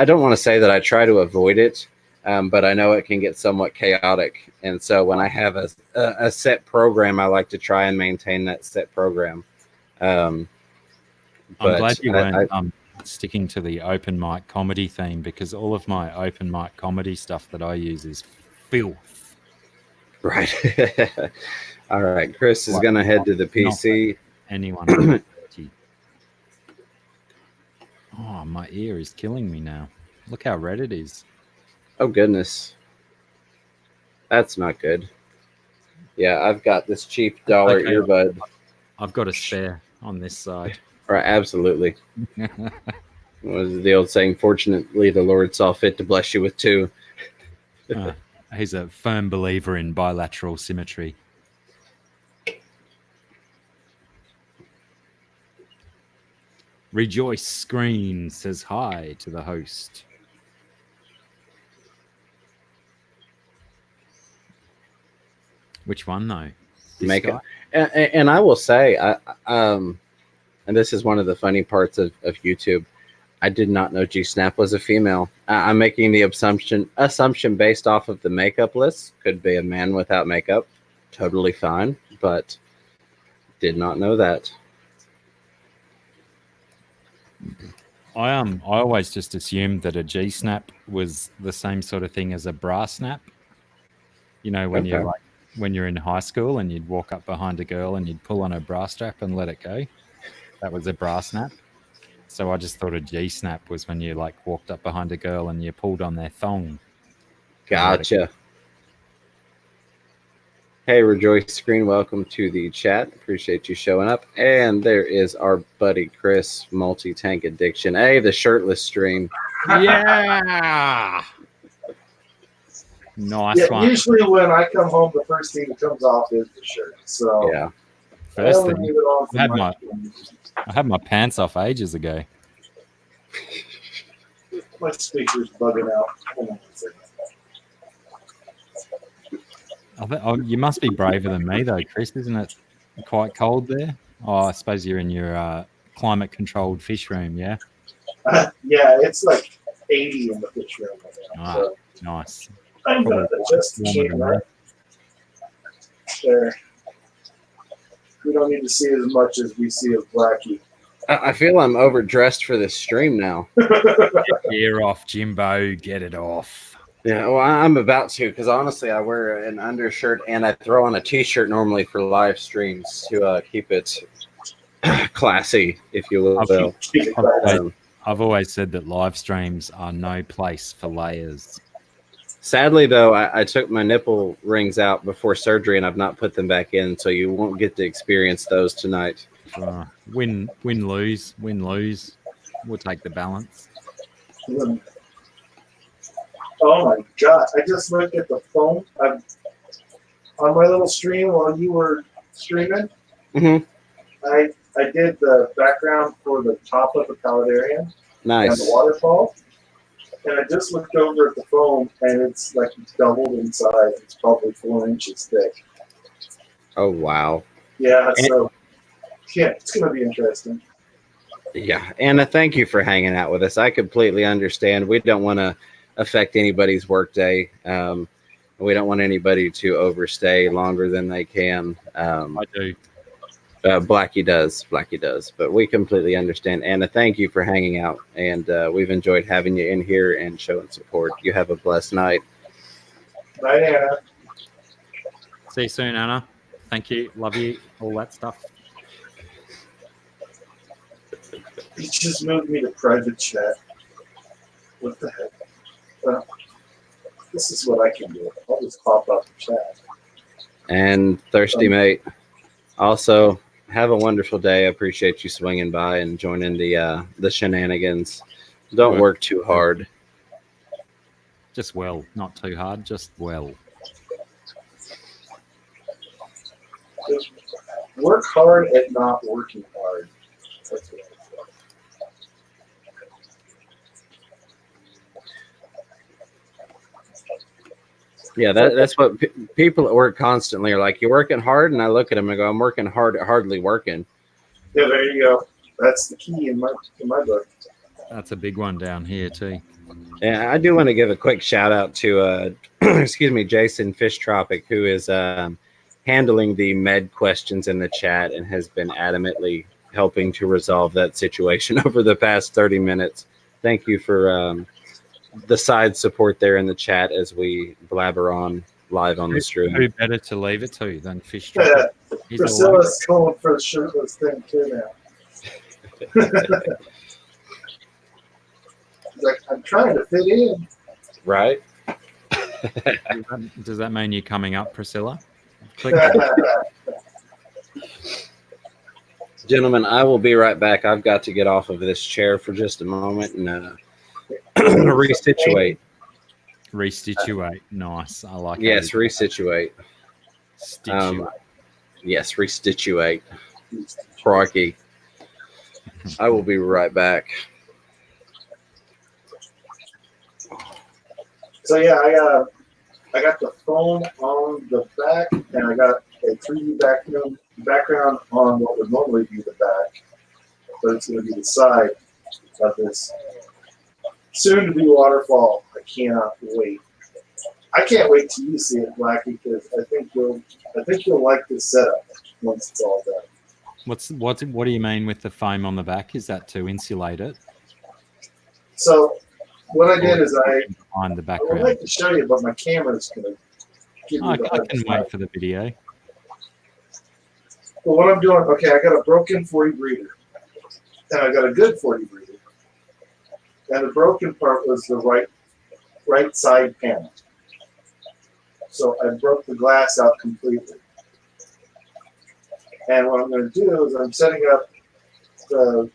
don't want to say that I try to avoid it, but I know it can get somewhat chaotic. And so when I have a set program, I like to try and maintain that set program. I'm glad you weren't sticking to the open mic comedy theme, because all of my open mic comedy stuff that I use is filth. Right. All right. Chris is going to head to the PC. Anyone. Oh, my ear is killing me now. Look how red it is. Oh, goodness. That's not good. Yeah, I've got this cheap dollar earbud. I've got a spare on this side. Right, absolutely. What is the old saying? Fortunately, the Lord saw fit to bless you with two. He's a firm believer in bilateral symmetry. Rejoice Screen says hi to the host. Which one, though? Make it. And I will say, and this is one of the funny parts of YouTube, I did not know G Snap was a female. I'm making the assumption based off of the makeup list. Could be a man without makeup. Totally fine, but did not know that. I always just assumed that a G Snap was the same sort of thing as a bra snap. You know, when you're in high school and you'd walk up behind a girl and you'd pull on her bra strap and let it go. That was a bra snap. So I just thought a G snap was when you like walked up behind a girl and you pulled on their thong. Gotcha. Hey, Rejoice Screen, welcome to the chat. Appreciate you showing up. And there is our buddy Chris, Multi-Tank Addiction. Hey, the shirtless stream. Yeah. Nice one. Usually when I come home, the first thing that comes off is the shirt. So yeah. First thing, I had my pants off ages ago. My speaker's bugging out. Hold on a second. You must be braver than me, though, Chris. Isn't it quite cold there? Oh, I suppose you're in your climate-controlled fish room, yeah? Yeah, it's like 80 in the fish room right now. So nice. I'm going to adjust the camera. There. We don't need to see as much as we see of Blackie. I feel I'm overdressed for this stream now. Get your ear off, Jimbo. Get it off. Yeah, well, I'm about to, because honestly, I wear an undershirt and I throw on a t-shirt normally for live streams to keep it classy, if you will. I've always said that live streams are no place for layers. Sadly, though, I took my nipple rings out before surgery and I've not put them back in, so you won't get to experience those tonight. Win, lose. We'll take the balance. Oh my God! I just looked at the phone on my little stream while you were streaming. Mm-hmm. I did the background for the top of the Paludarium. Nice. And the waterfall. And I just looked over at the phone, and it's like doubled in size. It's probably 4 inches thick. Oh wow! Yeah. So yeah, it's gonna be interesting. Yeah, Anna, thank you for hanging out with us. I completely understand. We don't want to affect anybody's workday. We don't want anybody to overstay longer than they can. I do. Blackie does. But we completely understand. Anna, thank you for hanging out. And we've enjoyed having you in here and showing support. You have a blessed night. Bye, Anna. See you soon, Anna. Thank you. Love you. All that stuff. He just moved me to private chat. What the heck? Well, this is what I can do. I'll just pop up the chat. And Thirsty Mate, also have a wonderful day. I appreciate you swinging by and joining the shenanigans. Don't Good. work too hard. Just well, not too hard. Just well. Just work hard at not working hard. That's what I thought. Yeah, that's what people at work constantly are like. You're working hard, and I look at them and go, "I'm working hard at hardly working." Yeah, there you go. That's the key in my book. That's a big one down here too. Yeah, I do want to give a quick shout out to excuse me, Jason Fish Tropic, who is handling the med questions in the chat and has been adamantly helping to resolve that situation over the past 30 minutes. Thank you for the side support there in the chat as we blabber on live on the stream. Who better to leave it to than Fish Tropic? He's a Priscilla's going for the shirtless thing too now. He's like, I'm trying to fit in. Right? Does that mean you're coming up, Priscilla? Gentlemen, I will be right back. I've got to get off of this chair for just a moment and resituate. Resituate. Nice. I like it. Yes, resituate. Situate. Yes, resituate. Crikey. I will be right back. So yeah, I got the phone on the back, and I got a 3D background on what would normally be the back, but it's going to be the side of this soon-to-be waterfall. I cannot wait. I can't wait till you see it, Black, because I think you'll like this setup once it's all done. What do you mean with the foam on the back? Is that to insulate it? So what I did is behind the I would background. like to show you, but my camera's going to give you I the can wait for the video. Well, what I'm doing, okay, I got a broken 40 breeder, and I got a good 40 breeder, and the broken part was the right side panel. So I broke the glass out completely. And what I'm going to do is I'm setting up the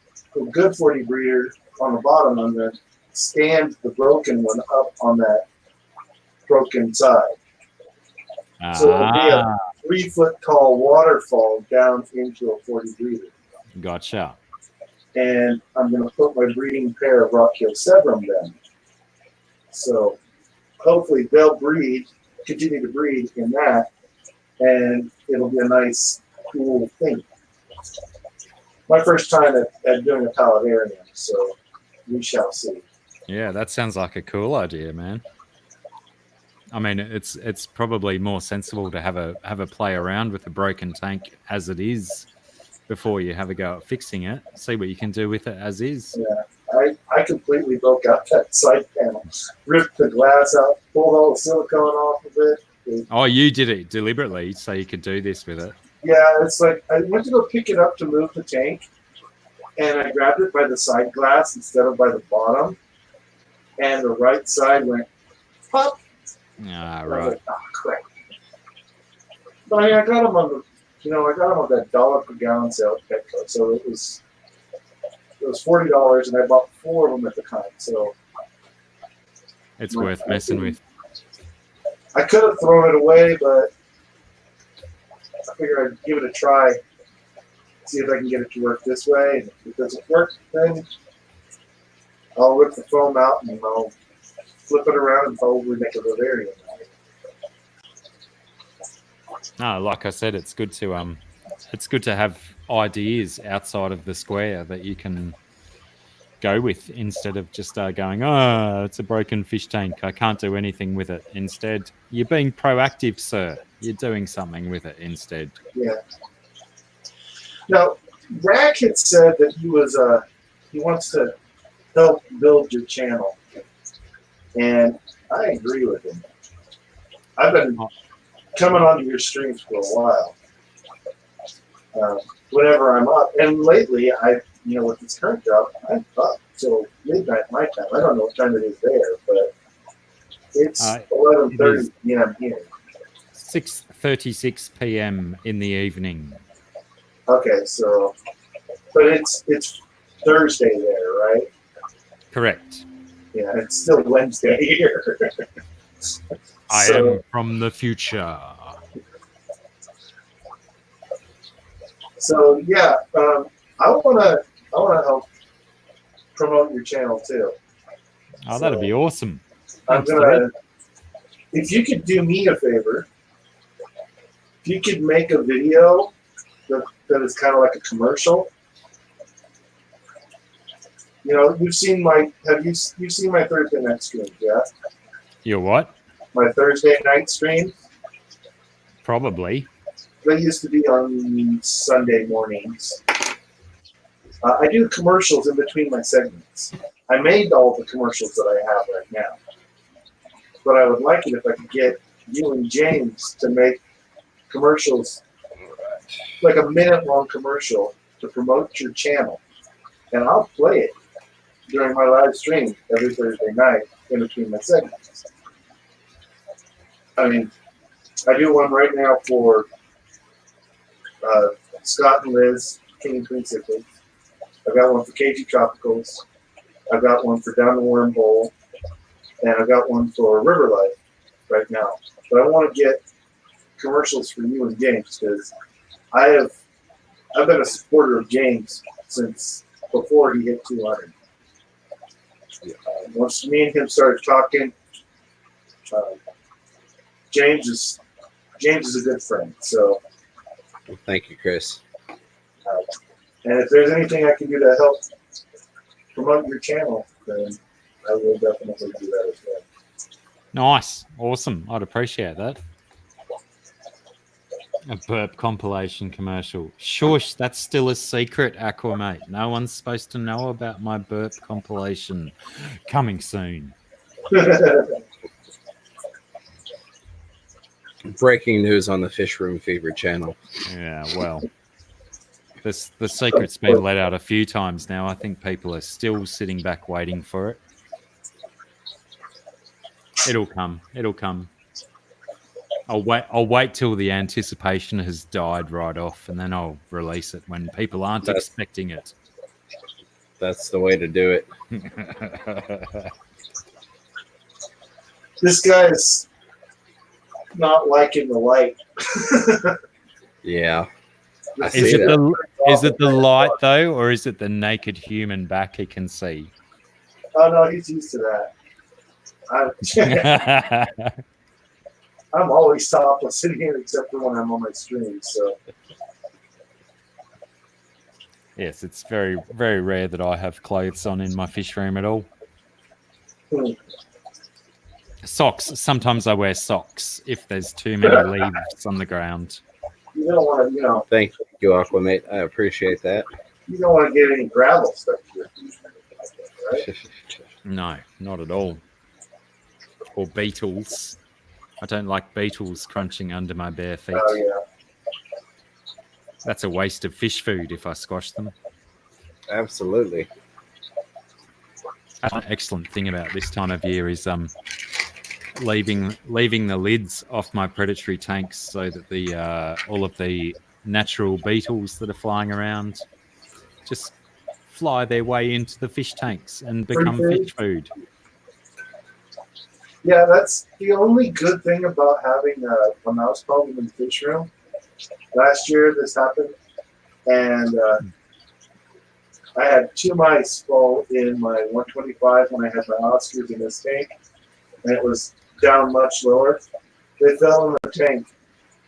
good 40 breeder on the bottom. I'm going to stand the broken one up on that broken side. So it'll be a 3-foot tall waterfall down into a 40 breeder. Gotcha. And I'm going to put my breeding pair of Rachioseverum then. So hopefully they'll continue to breed in that, and it'll be a nice, cool thing. My first time at doing a paludarium, so we shall see. Yeah, that sounds like a cool idea, man. I mean, it's probably more sensible to have a play around with a broken tank as it is before you have a go at fixing it. See what you can do with it as is. Yeah, I completely broke out that side panel, ripped the glass out, pulled all the silicone off of it. Oh, you did it deliberately so you could do this with it. Yeah, it's like I went to go pick it up to move the tank, and I grabbed it by the side glass instead of by the bottom, and the right side went pop. Ah, I was right. like, oh, crap. But I got them on that $1 per gallon sale at Petco, so it was $40, and I bought 4 of them at the time. So It's worth messing with. I could have thrown it away, but I figured I'd give it a try, see if I can get it to work this way. And if it doesn't work, then I'll rip the foam out and I'll flip it around and probably make a vivarium. No, like I said, it's good to have ideas outside of the square that you can go with instead of just going, oh, it's a broken fish tank, I can't do anything with it. Instead, you're being proactive, sir. You're doing something with it instead. Yeah. Now, Rack had said that he wants to help build your channel, and I agree with him. I've been coming onto your streams for a while, whenever I'm up. And lately, with this current job, I'm up till midnight my time. I don't know what time it is there, but it's 11:30 p.m. here. 6:36 p.m. in the evening. Okay, so, but it's Thursday there, right? Correct. Yeah, it's still Wednesday here. I am from the future. So yeah, I wanna help promote your channel too. Oh, that'd be awesome. I'm Thanks, gonna, David. if you could do me a favor, if you could make a video that is kind of like a commercial. You've seen you've seen my Thursday night stream, yeah? Your what? My Thursday night stream. Probably. They used to be on Sunday mornings. I do commercials in between my segments. I made all the commercials that I have right now. But I would like it if I could get you and James to make commercials, like a minute-long commercial to promote your channel. And I'll play it during my live stream every Thursday night in between my segments. I mean, I do one right now for Scott and Liz, King and Queen Cichlids. I've got one for KG Tropicals. I've got one for Down the Wormhole. And I've got one for River Life right now. But I want to get commercials for you and James because I've been a supporter of James since before he hit 200. Once me and him started talking, James is a good friend. So, Well, thank you, Chris. and if there's anything I can do to help promote your channel, then I will definitely do that as well. Nice. Awesome. I'd appreciate that. A burp compilation commercial. Shush, that's still a secret, Aquamate. No one's supposed to know about my burp compilation. Coming soon. Breaking news on the Fish Room Fever channel. Yeah, well, the secret's been let out a few times now. I think people are still sitting back waiting for it. It'll come. It'll come. I'll wait till the anticipation has died right off, and then I'll release it when people aren't expecting it. That's the way to do it. This guy's not liking the light. Yeah. I Is see it that. is it the light though, or is it the naked human back he can see? Oh no, he's used to that. I'm always topless in here except for when I'm on my stream. So Yes, it's very, very rare that I have clothes on in my fish room at all. Socks. Sometimes I wear socks if there's too many leaves on the ground. you don't want to, Thank you, Aquamate. I appreciate that. you don't want to get any gravel stuck to your feet, right? No, not at all. Or beetles. I don't like beetles crunching under my bare feet. Oh yeah. That's a waste of fish food if I squash them. Absolutely. An excellent thing about this time of year is leaving the lids off my predatory tanks so that the all of the natural beetles that are flying around just fly their way into the fish tanks and become fish food. Yeah, that's the only good thing about having a mouse problem in the fish room. Last year this happened, and I had 2 mice fall in my 125 when I had my Oscars in this tank, and it was down much lower. They fell in the tank,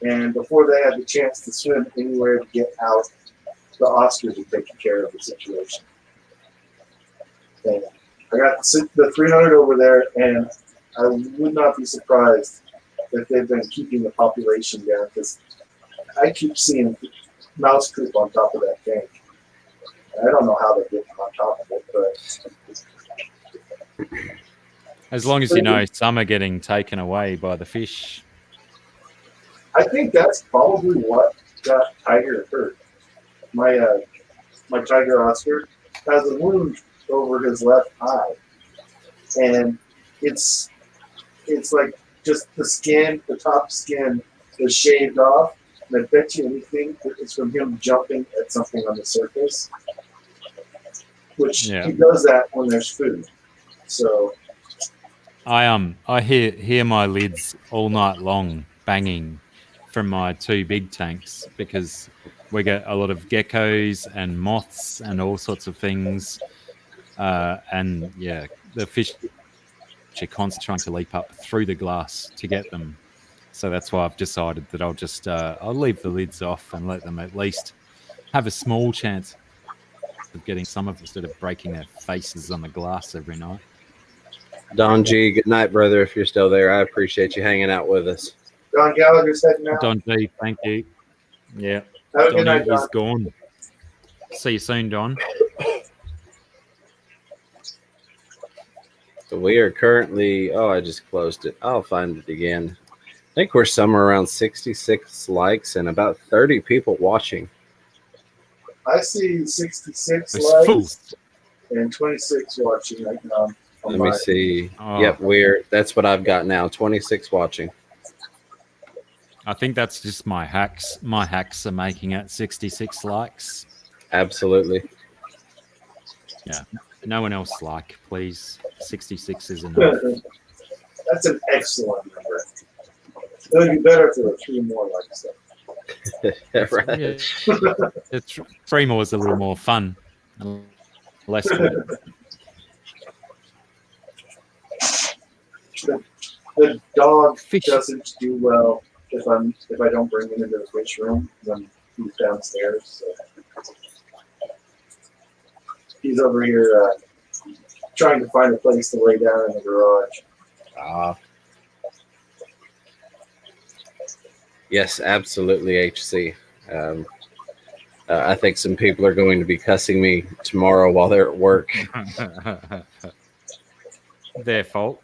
and before they had the chance to swim anywhere to get out, the Oscars had taken care of the situation. And I got the 300 over there, and I would not be surprised if they've been keeping the population down because I keep seeing mouse poop on top of that tank. I don't know how they get on top of it, but As long as you know some are getting taken away by the fish. I think that's probably what got Tiger hurt. my tiger Oscar has a wound over his left eye, and it's like just the skin, the top skin was shaved off. And I bet you anything it's from him jumping at something on the surface, which Yeah. he does that when there's food. So I hear my lids all night long banging from my two big tanks because we get a lot of geckos and moths and all sorts of things. And yeah, the fish are constantly trying to leap up through the glass to get them. So that's why I've decided that I'll just I'll leave the lids off and let them at least have a small chance of getting some of instead of breaking their faces on the glass every night. Don G, good night, brother. If you're still there, I appreciate you hanging out with us. Don Gallagher's heading out. Don G, thank you. Yeah, Have a good Donnie night, Don. is gone. See you soon, Don. So we are currently, I just closed it. I'll find it again. I think we're somewhere around 66 likes and about 30 people watching. I see 66 It's likes full. and 26 watching right now. Let me see. Oh. Yep, that's what I've got now. 26 watching. I think that's just my hacks. My hacks are making it 66 likes. Absolutely. Yeah. No one else like, please. 66 is enough. That's an excellent number. It would be better if there were 3 more likes. Right. Yeah. It's, 3 more is a little more fun. Less work. The dog Fish. doesn't do well if I don't bring him into the fish room when he's downstairs. So. He's over here trying to find a place to lay down in the garage. Yes, absolutely, HC. I think some people are going to be cussing me tomorrow while they're at work. Their fault.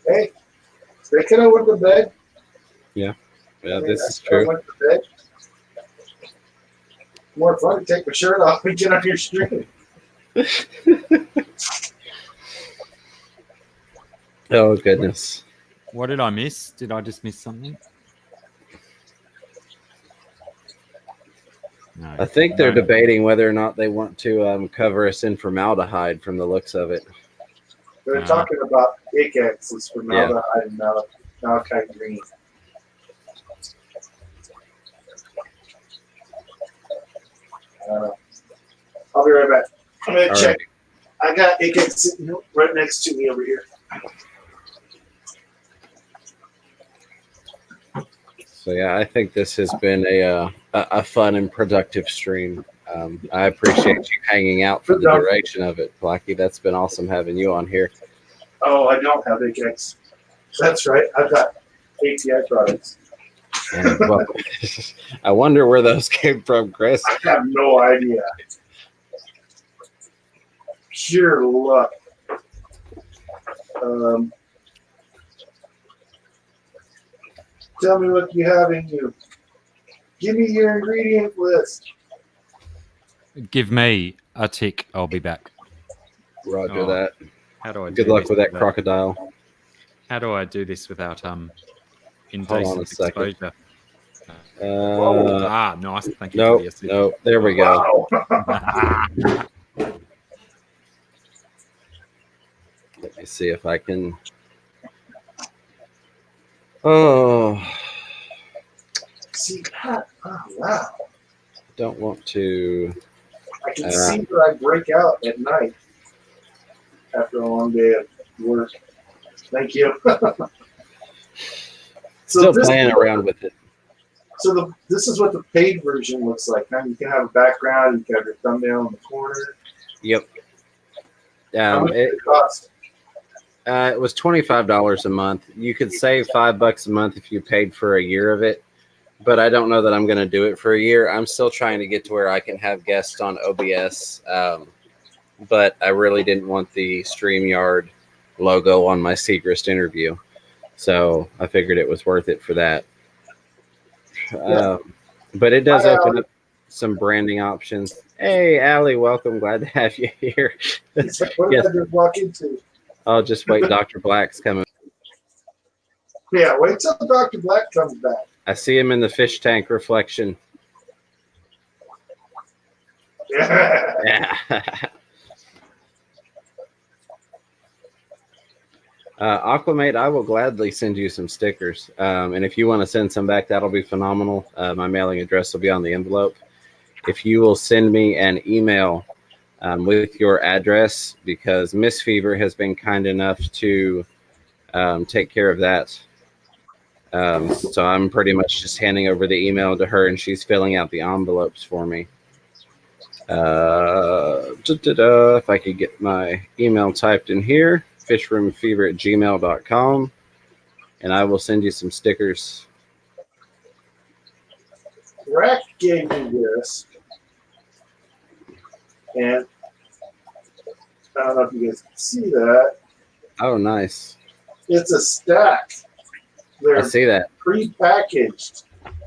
Hey, they could have went to bed. Yeah, I mean, this I is could have true. went to bed. More fun to take my shirt off and get on your stream. Oh, goodness. What did I miss? Did I just miss something? No. I think they're No. debating whether or not they want to cover us in formaldehyde from the looks of it. They're talking about pickaxes for Yeah. formaldehyde and malachite green. I'll be right back. I'm gonna All check. I got Ikex sitting right next to me over here. So yeah, I think this has been a fun and productive stream. I appreciate you hanging out for the duration of it, Blacky. That's been awesome having you on here. Oh, I don't have Ikex. That's right. I've got ATI products. And, well, I wonder where those came from, Chris. I have no idea. Pure luck. Tell me what you have in you. Give me your ingredient list. Give me a tick. I'll be back. Roger Oh, that. How do I? Good do luck this with that without- crocodile. How do I do this without Hold on indecent a second. exposure? Nice. Thank you. Nope, for the assist. nope. There we go. Wow. Let me see if I can. Oh, See that? Oh, wow. don't want to. I can see where I break out at night after a long day of work. Thank you. Still playing around with it. So this is what the paid version looks like. Now you can have a background, you can have your thumbnail in the corner. Yep. How much It, does it cost? it was $25 a month. You could save $5 a month if you paid for a year of it, but I don't know that I'm going to do it for a year. I'm still trying to get to where I can have guests on OBS, but I really didn't want the StreamYard logo on my Segrist interview, so I figured it was worth it for that. Yeah. But it does Hi, open Allie. up some branding options. Hey, Allie, welcome. Glad to have you here. It's like, what Yes. did I just walk into? I'll just wait. Dr. Black's coming. Yeah, wait till Dr. Black comes back. I see him in the fish tank reflection. Yeah. Yeah. Aquamate, I will gladly send you some stickers. And if you want to send some back, that'll be phenomenal. My mailing address will be on the envelope. If you will send me an email with your address, because Miss Fever has been kind enough to take care of that. So I'm pretty much just handing over the email to her, and she's filling out the envelopes for me. If I could get my email typed in here, fishroomfever@gmail.com, and I will send you some stickers. Rack gave me this, and I don't know if you guys can see that. Oh, nice. It's a stack. I They're see that. pre-packaged.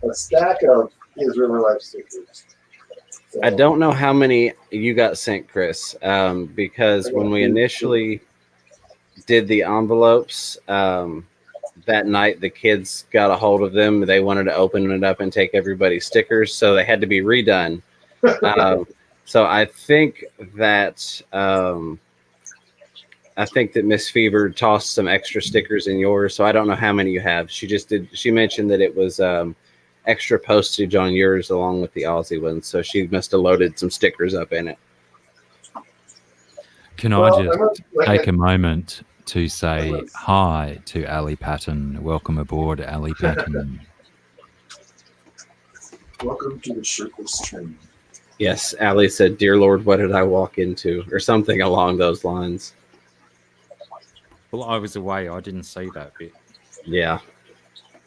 A stack of his River Life stickers. So, I don't know how many you got sent, Chris, because when we initially did the envelopes, that night the kids got a hold of them. They wanted to open it up and take everybody's stickers, so they had to be redone. So I think that Miss Fever tossed some extra stickers in yours. So I don't know how many you have. She just did. She mentioned that it was extra postage on yours along with the Aussie ones. So she must have loaded some stickers up in it. Can I just take a moment to say hi to Ali Patton? Welcome aboard, Ali Patton. Welcome to the shirtless train. Yes, Allie said, "Dear Lord, what did I walk into?" or something along those lines. Well, I was away. I didn't see that bit. Yeah.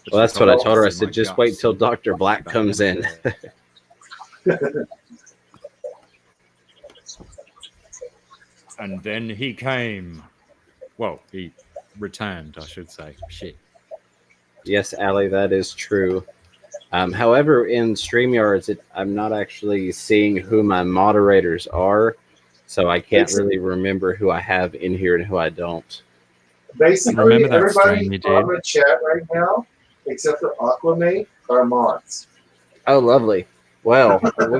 But Well, she that's what I told told her. I us in said, my just guts wait till and Dr. Black back comes in. there. And then he came. Well, he returned, I should say. Shit. Yes, Allie, that is true. However, in StreamYards, I'm not actually seeing who my moderators are, so I can't really remember who I have in here and who I don't. Basically, Remember that everybody stream you on did? the chat right now, except for Aquamate, are mods. Oh, lovely. Well,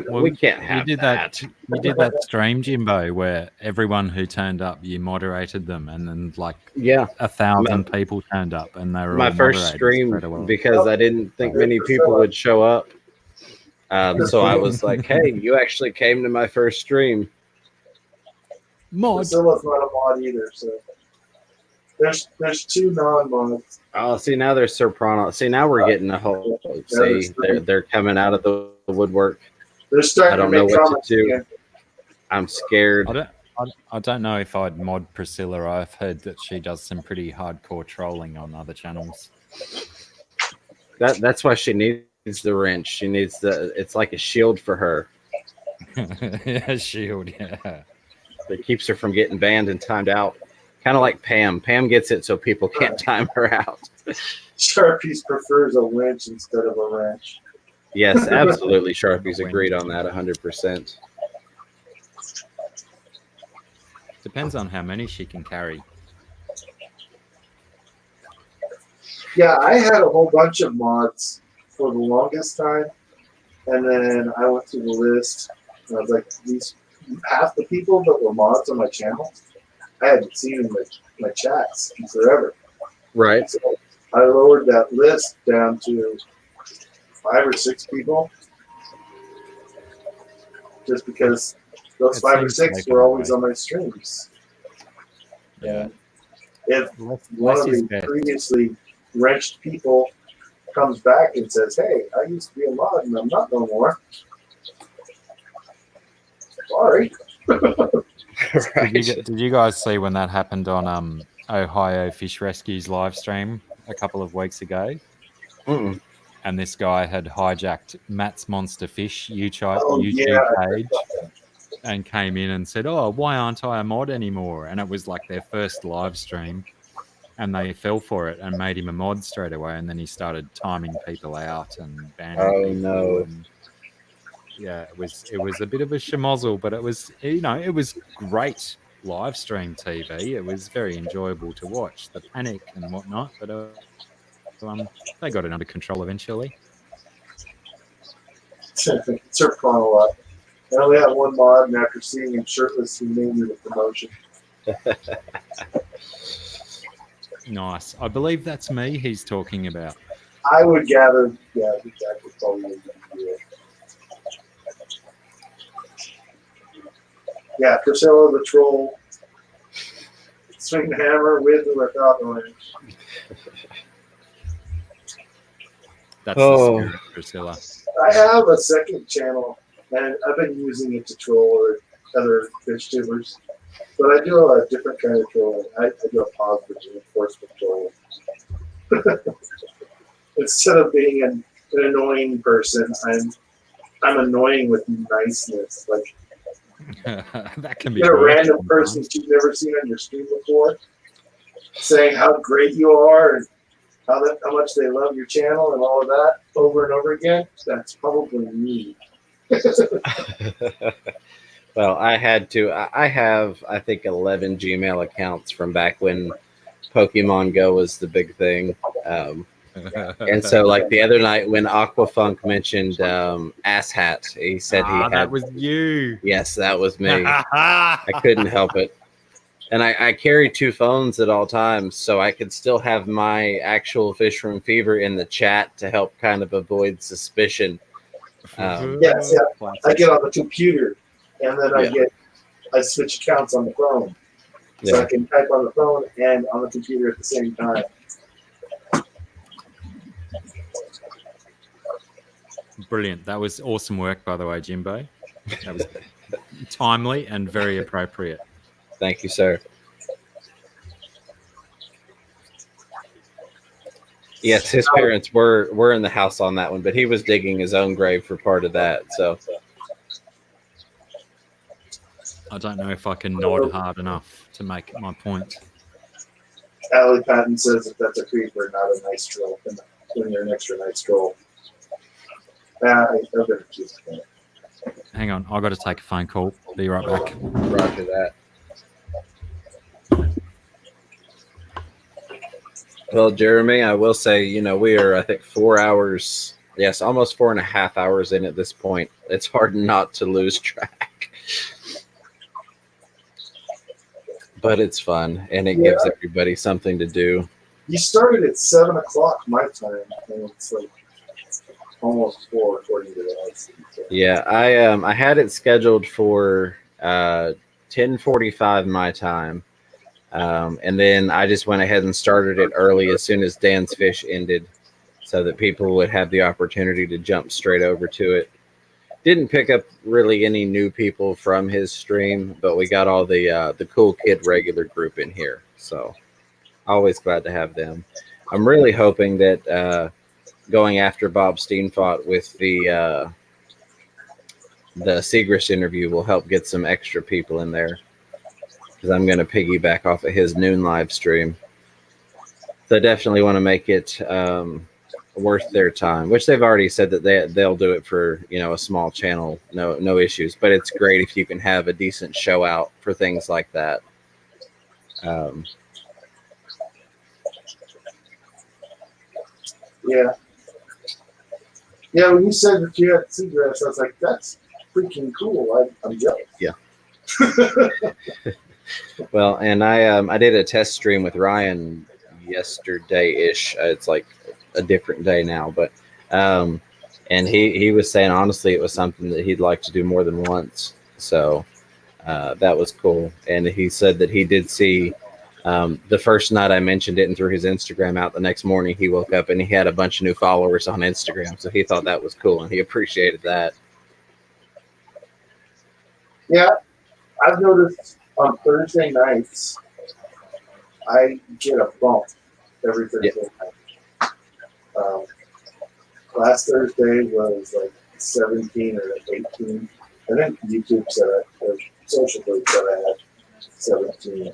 we can't have you did that. You did that stream, Jimbo, where everyone who turned up, you moderated them, and then like Yeah. 1,000 people turned up, and they were My all first moderated stream, straight away. because I didn't think many people would show up. So I was like, hey, you actually came to my first stream. Mod. Priscilla's not a mod either, so there's two non-mods. Oh, see, now there's Soprano. See, now we're getting a whole. See, they're coming out of the woodwork. They're starting I don't to know make what comments to do. again. I'm scared. I don't know if I'd mod Priscilla. I've heard that she does some pretty hardcore trolling on other channels. That's why she needs the wrench. She needs it's like a shield for her. Yeah, shield, yeah. That keeps her from getting banned and timed out. Kind of like Pam. Pam gets it so people can't time her out. Sharpies prefers a winch instead of a wrench. Yes, absolutely. Sharpies agreed on that 100%. Depends on how many she can carry. Yeah, I had a whole bunch of mods for the longest time, and then I went through the list, and I was like, these half the people that were mods on my channel, I hadn't seen in my chats in forever. Right. So I lowered that list down to 5 or 6 people, just because those It 5 or seems 6 like were it, always right? on my streams. Yeah. And if Less one of is the best. previously wrenched people comes back and says, "Hey, I used to be a mod and I'm not no more." Sorry. Right. Did you guys see when that happened on Ohio Fish Rescue's live stream a couple of weeks ago? Mm-mm. And this guy had hijacked Matt's Monster Fish YouTube Yeah. page and came in and said, "Oh, why aren't I a mod anymore?" And it was like their first live stream. and they fell for it and made him a mod straight away. And then he started timing people out and banning Oh, people. no. And yeah, it was a bit of a schmozzle, but it was it was great live stream TV. It was very enjoyable to watch the panic and whatnot. But they got it under control eventually. Surf on a lot. I only had one mod, and after seeing him shirtless, he made me the promotion. Nice. I believe that's me he's talking about. I would gather, yeah, I think that would probably be it. Yeah, Priscilla the troll. Swing the hammer with or without the wrench. That's Oh. the spirit of Priscilla. I have a second channel, and I've been using it to troll other fish tubers. But I do a different kind of trolling. I do a positive reinforcement troll. Instead of being an annoying person, I'm annoying with niceness. Like, That can be you're a worse random sometimes. person that you've never seen on your stream before, saying how great you are and how much they love your channel and all of that over and over again. That's probably me. Well, I had to. I have, I think, 11 Gmail accounts from back when Pokemon Go was the big thing. And so, like the other night when Aquafunk mentioned Asshat, he said he had. that was you. Yes, that was me. I couldn't help it. And I carry two phones at all times, so I could still have my actual Fish Room Fever in the chat to help kind of avoid suspicion. Yes, yeah. I get on the computer, and then I switch accounts on the phone, so Yeah. I can type on the phone and on the computer at the same time. Brilliant. That was awesome work, by the way, Jimbo. That was timely and very appropriate. Thank you, sir. Yes, his parents were in the house on that one, but he was digging his own grave for part of that. So I don't know if I can nod hard enough to make my point. Allie Patton says that that's a creeper, not a nice troll. When you're an extra nice troll. I'm gonna choose that. Hang on, I've got to take a phone call. Be right back. roger that. Well, Jeremy, I will say, we are, I think, 4 hours, yes, almost 4.5 hours in at this point. It's hard not to lose track. But it's fun, and it gives everybody something to do. You started at 7 o'clock my time, and it's like almost 4 according to the lights. Yeah, I had it scheduled for 10:45 my time. And then I just went ahead and started it early as soon as Dan's Fish ended so that people would have the opportunity to jump straight over to it. Didn't pick up really any new people from his stream, but we got all the Cool Kid regular group in here. So always glad to have them. I'm really hoping that going after Bob Steenfott with the Segrist interview will help get some extra people in there, because I'm going to piggyback off of his noon live stream. So I definitely want to make it worth their time, which they've already said that they'll do it for, a small channel, no issues. But it's great if you can have a decent show out for things like that. Yeah. Yeah, when you said that you had seagrass, I was like, that's freaking cool. I'm jealous. Yeah. Well, and I did a test stream with Ryan yesterday-ish. It's like a different day now, but and he was saying honestly it was something that he'd like to do more than once. So that was cool. And he said that he did see the first night I mentioned it and threw his Instagram out, the next morning he woke up and he had a bunch of new followers on Instagram. So he thought that was cool and he appreciated that. Yeah, I've noticed on Thursday nights, I get a bump every Thursday night. Last Thursday was like 17 or 18. I think YouTube said it, or social group said I had 17.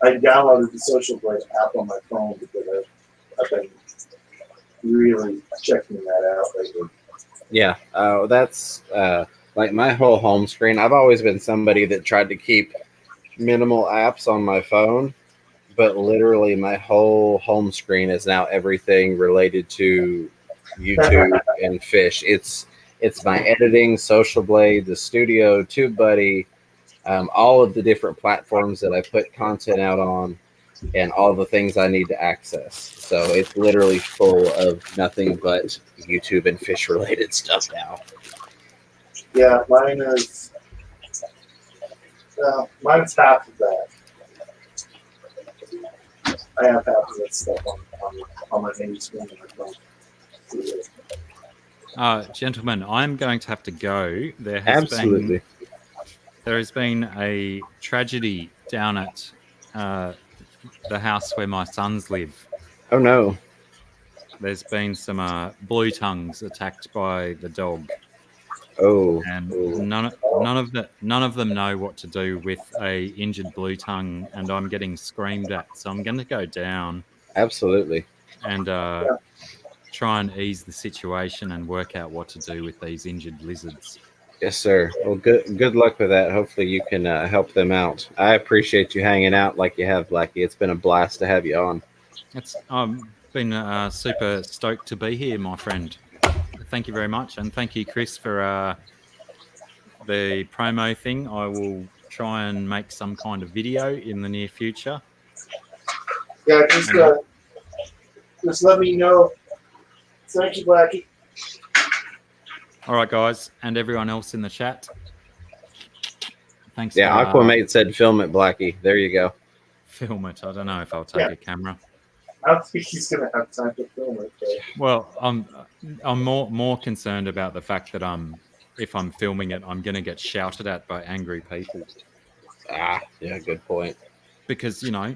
I I downloaded the Social Blade app on my phone because I've been really checking that out lately. Yeah, that's like my whole home screen. I've always been somebody that tried to keep minimal apps on my phone, but literally my whole home screen is now everything related to YouTube and Fish. It's my editing, Social Blade, the studio, TubeBuddy, all of the different platforms that I put content out on, and all the things I need to access. So it's literally full of nothing but YouTube and Fish related stuff now. Yeah, mine is. Mine's half of that. I have half of that stuff on my main screen on my phone. Gentlemen, I'm going to have to go. There has been a tragedy down at the house where my sons live. Oh no. There's been some blue tongues attacked by the dog, Oh. and none of them know what to do with a injured blue tongue, and I'm getting screamed at. So I'm going to go down Absolutely. and try and ease the situation and work out what to do with these injured lizards. Yes, sir. Well, good luck with that. Hopefully you can help them out. I appreciate you hanging out like you have, Blackie. It's been a blast to have you on. I've been super stoked to be here, my friend. Thank you very much, and thank you, Chris, for the promo thing. I will try and make some kind of video in the near future. Yeah, just let me know. Thank you, Blackie. All right, guys, and everyone else in the chat. Thanks. Yeah, Aquamate said film it, Blackie. There you go. Film it. I don't know if I'll take a camera. I don't think he's gonna have time to film it. Though. Well, I'm more concerned about the fact that if I'm filming it, I'm going to get shouted at by angry people. Yeah, good point. Because it's my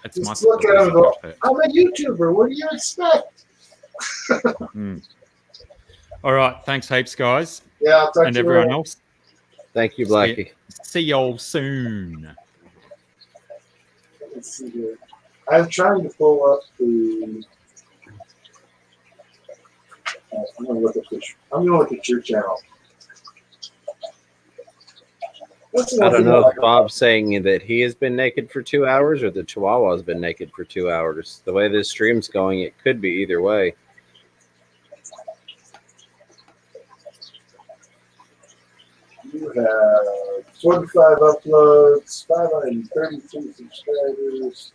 Just look at him and go, I'm a YouTuber. What do you expect? All right, thanks heaps, guys. Yeah, I'll talk and to you everyone later. else. Thank you, Blackie. See y'all soon. Let's see here. I'm trying to pull up the. I'm gonna look at your channel. I don't know if Bob's saying that he has been naked for 2 hours or the Chihuahua has been naked for 2 hours. The way this stream's going, it could be either way. You have 45 uploads, 532 subscribers,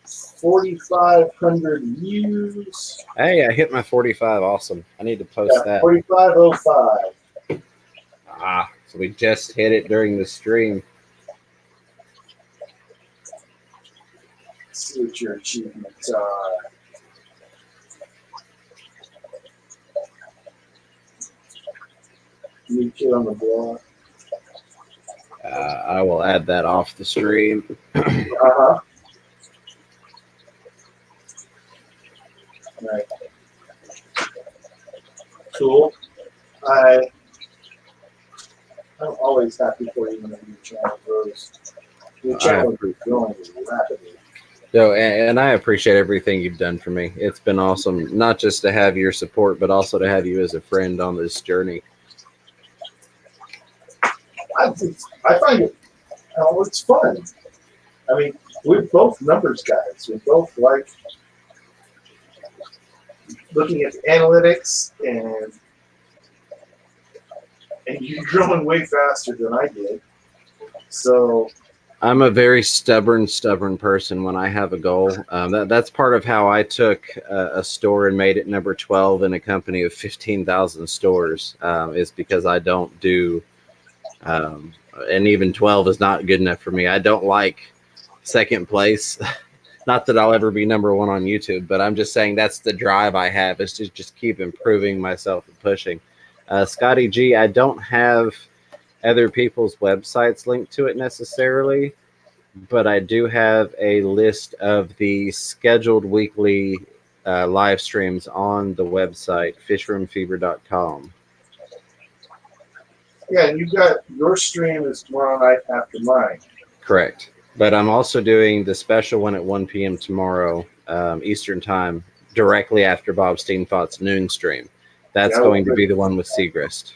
4,500 views. Hey, I hit my 45. Awesome. I need to post that. 4505. So we just hit it during the stream. Let's see what your achievements are. New kid on the block. I will add that off the stream. Right. Cool. I'm always happy for you when your channel grows. Your channel is growing rapidly. So, and I appreciate everything you've done for me. It's been awesome, not just to have your support, but also to have you as a friend on this journey. I find it, it's fun. I mean, we're both numbers guys. We both like looking at the analytics, and you're growing way faster than I did. So I'm a very stubborn person when I have a goal. That's part of how I took a store and made it number 12 in a company of 15,000 stores, is because I don't do, and even 12 is not good enough for me. I don't like second place. Not that I'll ever be number one on YouTube, but I'm just saying that's the drive I have, is to just keep improving myself and pushing. Scotty G, I don't have other people's websites linked to it necessarily, but I do have a list of the scheduled weekly live streams on the website, fishroomfever.com. Yeah, and you've got your stream is tomorrow night after mine. Correct. But I'm also doing the special one at 1 p.m. tomorrow, Eastern time, directly after Bob Steenfott's noon stream. That's Yeah, going to be the one with Segrist.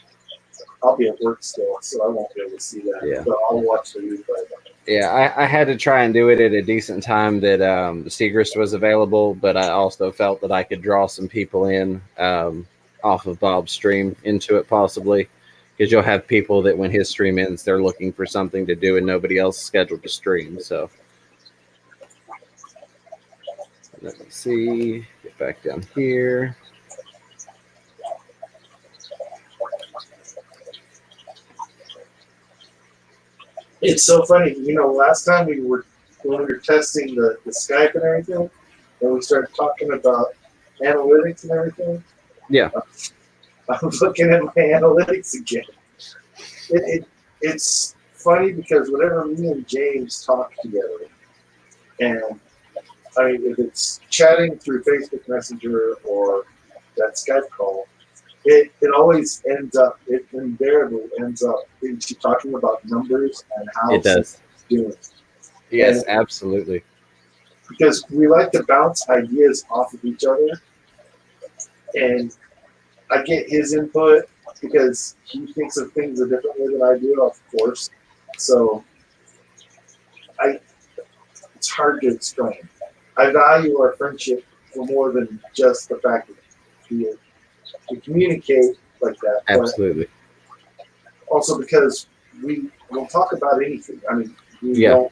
I'll be at work still, so I won't be able to see that. Yeah. But I'll watch the replay. Yeah, I had to try and do it at a decent time that Segrist was available, but I also felt that I could draw some people in off of Bob's stream into it possibly, because you'll have people that when his stream ends, they're looking for something to do and nobody else is scheduled to stream. So let me see, get back down here. It's so funny, last time when we were testing the Skype and everything, and we started talking about analytics and everything. Yeah. I'm looking at my analytics again. It's funny because whenever me and James talk together, and I mean, if it's chatting through Facebook Messenger or that Skype call, it always ends up, it invariably ends up into talking about numbers and how It does. it's doing. Yes, absolutely. Because we like to bounce ideas off of each other, and I get his input because he thinks of things a different way than I do, of course. So it's hard to explain. I value our friendship for more than just the fact that we communicate like that. Absolutely. But also because we will talk about anything. I mean, Yeah.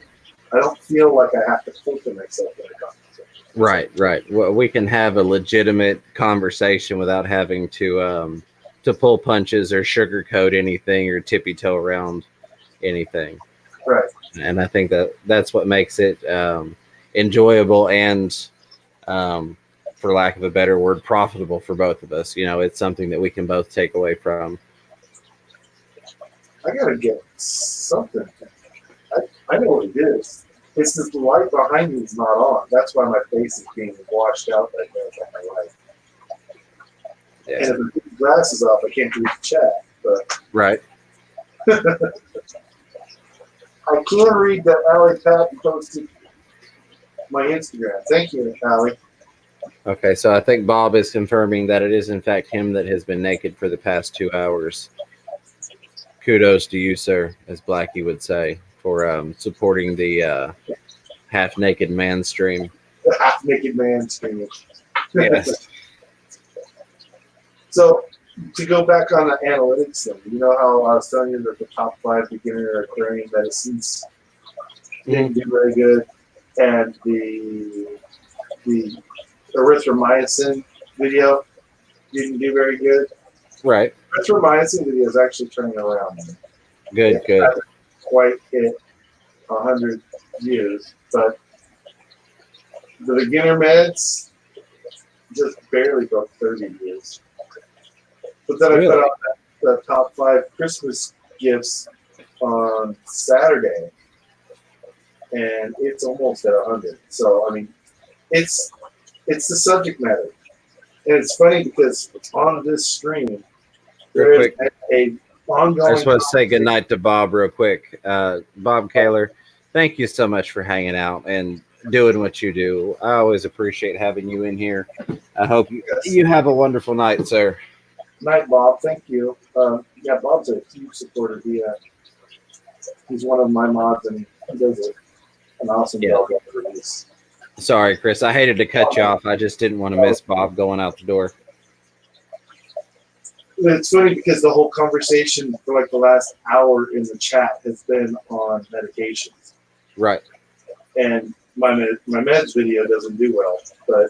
I don't feel like I have to filter myself in a conversation. Right. Well, we can have a legitimate conversation without having to pull punches or sugarcoat anything or tippy toe around anything. Right. And I think that's what makes it enjoyable and, for lack of a better word, profitable for both of us. It's something that we can both take away from. I gotta get something. I know what it is. It's just the light behind me is not on. That's why my face is being washed out right now by my light. Yeah. And if I put the glasses off, I can't read the chat. But Right. I can read that Allie Patton posted my Instagram. Thank you, Allie. Okay, so I think Bob is confirming that it is in fact him that has been naked for the past 2 hours. Kudos to you, sir, as Blackie would say, for supporting the half-naked man stream. The half-naked man stream. Yes. So, to go back on the analytics thing, you know how I was telling you that the top 5 beginner aquarium medicines didn't do very good, and the erythromycin video didn't do very good? Right. Erythromycin video is actually turning around. Good. Hasn't quite hit 100 views, but the beginner meds just barely broke 30 views. But then Really? I put out the top 5 Christmas gifts on Saturday, and it's almost at 100. So I mean, it's the subject matter, and it's funny because on this stream there Real is a ongoing. I just want to say goodnight to Bob real quick. Bob Kaler, thank you so much for hanging out and doing what you do. I always appreciate having you in here. I hope you have a wonderful night, sir. Night, Bob. Thank you. Yeah, Bob's a huge supporter. He's one of my mods, and he does an awesome job of release. Sorry, Chris. I hated to cut you off. I just didn't want to miss Bob going out the door. It's funny because the whole conversation for like the last hour in the chat has been on medications, Right. and my meds video doesn't do well, but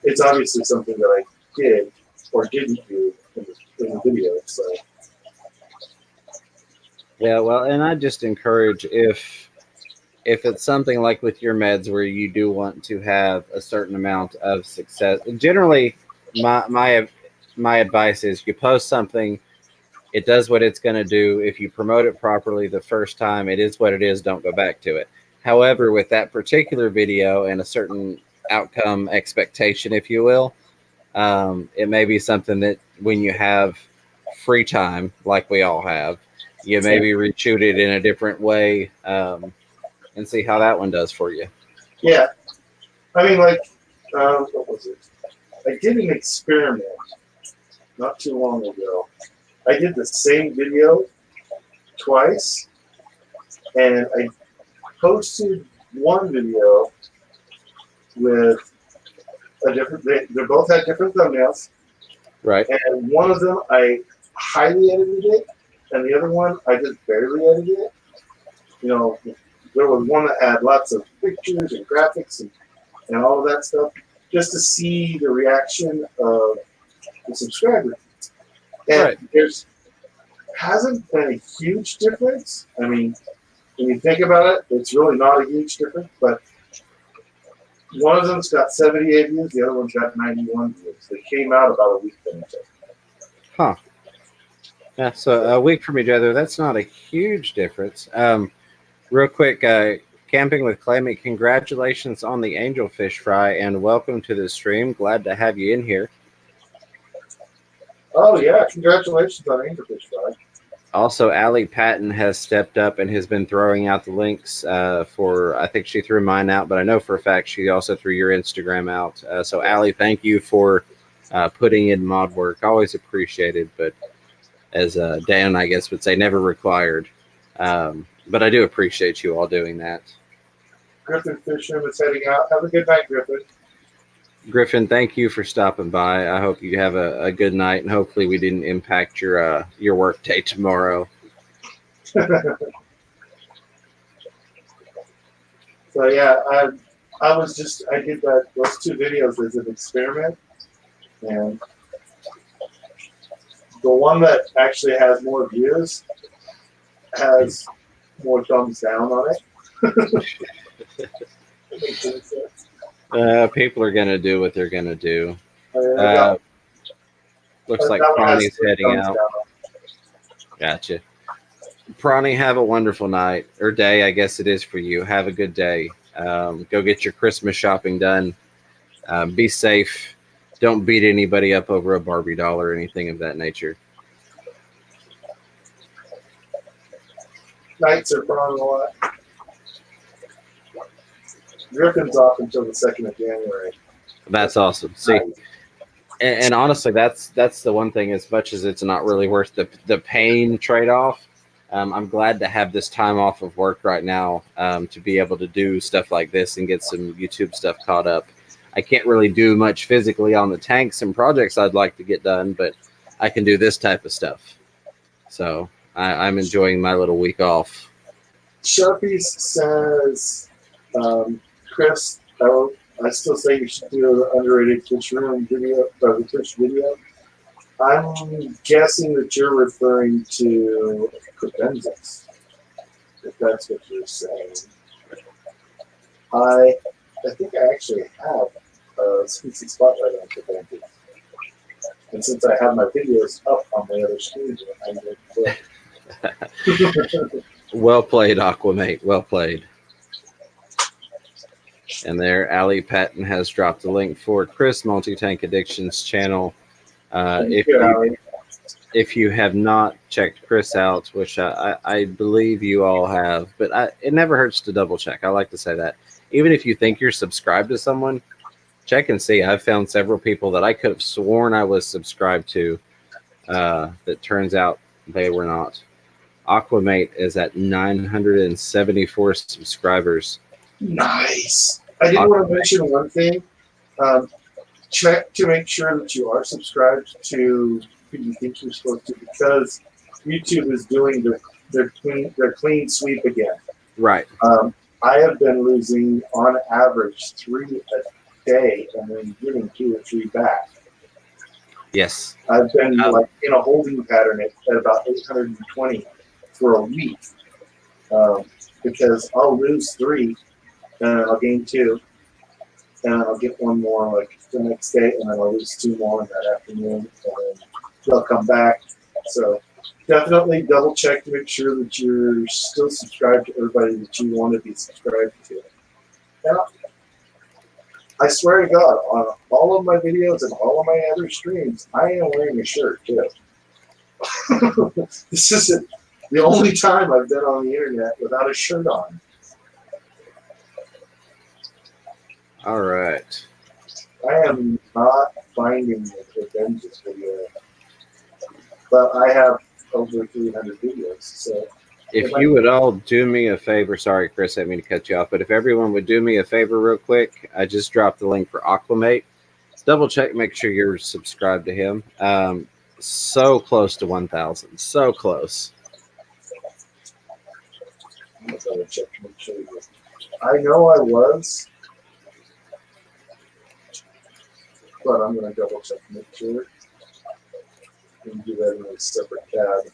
it's obviously something that I did or didn't do in the video. So Yeah, well, and I just encourage if it's something like with your meds where you do want to have a certain amount of success. Generally, my advice is you post something, it does what it's going to do. If you promote it properly the first time, it is what it is. Don't go back to it. However, with that particular video and a certain outcome expectation, if you will, it may be something that when you have free time, like we all have, you maybe reshoot it in a different way, and see how that one does for you. Yeah. I mean, like, what was it? I did an experiment not too long ago. I did the same video twice, and I posted one video with a different. They both had different thumbnails, Right. and one of them I highly edited it, and the other one I just barely edited it. You know, there was one that had lots of pictures and graphics and all of that stuff, just to see the reaction of the subscriber. And Right. there's hasn't been a huge difference. I mean, when you think about it, it's really not a huge difference, but one of them's got 78 views, the other one's got 91 views. They came out about a week from each other. Huh. Yeah, so a week from each other, that's not a huge difference. Real quick, Camping with Clayman, congratulations on the angelfish fry and welcome to the stream. Glad to have you in here. Oh, yeah, congratulations on Angelfish Fry. Also, Allie Patton has stepped up and has been throwing out the links for, I think she threw mine out, but I know for a fact she also threw your Instagram out. So, Allie, thank you for putting in mod work. Always appreciated, but as Dan, I guess, would say, never required. But I do appreciate you all doing that. Griffin Fishman is heading out. Have a good night, Griffin. Griffin, thank you for stopping by. I hope you have a good night, and hopefully we didn't impact your work day tomorrow. So yeah, I did those two videos as an experiment, and the one that actually has more views has more thumbs down on it. Makes any sense. People are gonna do what they're gonna do. Yeah, Looks like that one has Pranny's 3 heading thumbs out. down. Gotcha. Pranny, have a wonderful night or day. I guess it is for you. Have a good day. Go get your Christmas shopping done. Be safe. Don't beat anybody up over a Barbie doll or anything of that nature. Nights are probably a lot. Griffin's off until the 2nd of January. That's awesome. See, and honestly, that's the one thing. As much as it's not really worth the pain trade off, I'm glad to have this time off of work right now to be able to do stuff like this and get some YouTube stuff caught up. I can't really do much physically on the tanks and projects I'd like to get done, but I can do this type of stuff. So I'm enjoying my little week off. Sharpies says, Chris, I still say you should do the underrated fish room video, or the fish video. I'm guessing that you're referring to Credenzas, if that's what you're saying. I think I actually have a species spotlight on Credenzas. And since I have my videos up on the other screen, I did. Well played, Aquamate. Well played. And there, Allie Patton has dropped the link for Chris Multi-Tank Addictions channel. If you have not checked Chris out, which I believe you all have, but it never hurts to double check. I like to say that. Even if you think you're subscribed to someone, check and see. I've found several people that I could have sworn I was subscribed to that turns out they were not. Aquamate is at 974 subscribers. Nice. I did want to mention one thing. Check to make sure that you are subscribed to who you think you're supposed to, because YouTube is doing their clean sweep again. Right. I have been losing on average 3 a day and then getting 2 or 3 back. Yes. I've been like in a holding pattern at about 820 for a week because I'll lose 3 and I'll gain 2 and I'll get 1 more like the next day and then I'll lose 2 more in that afternoon and then they'll come back. So definitely double check to make sure that you're still subscribed to everybody that you want to be subscribed to. Now, I swear to God, on all of my videos and all of my other streams, I am wearing a shirt too. This isn't The only time I've been on the internet without a shirt on. All right. I am not finding the Avengers video, but I have over 300 videos. So If you would all do me a favor, sorry, Chris, I didn't mean to cut you off, but if everyone would do me a favor real quick, I just dropped the link for Aquamate. Double check, make sure you're subscribed to him. So close to 1,000. So close. I'm gonna double check to make sure. I know I was, but I'm gonna double check to make sure. And do that in a separate tab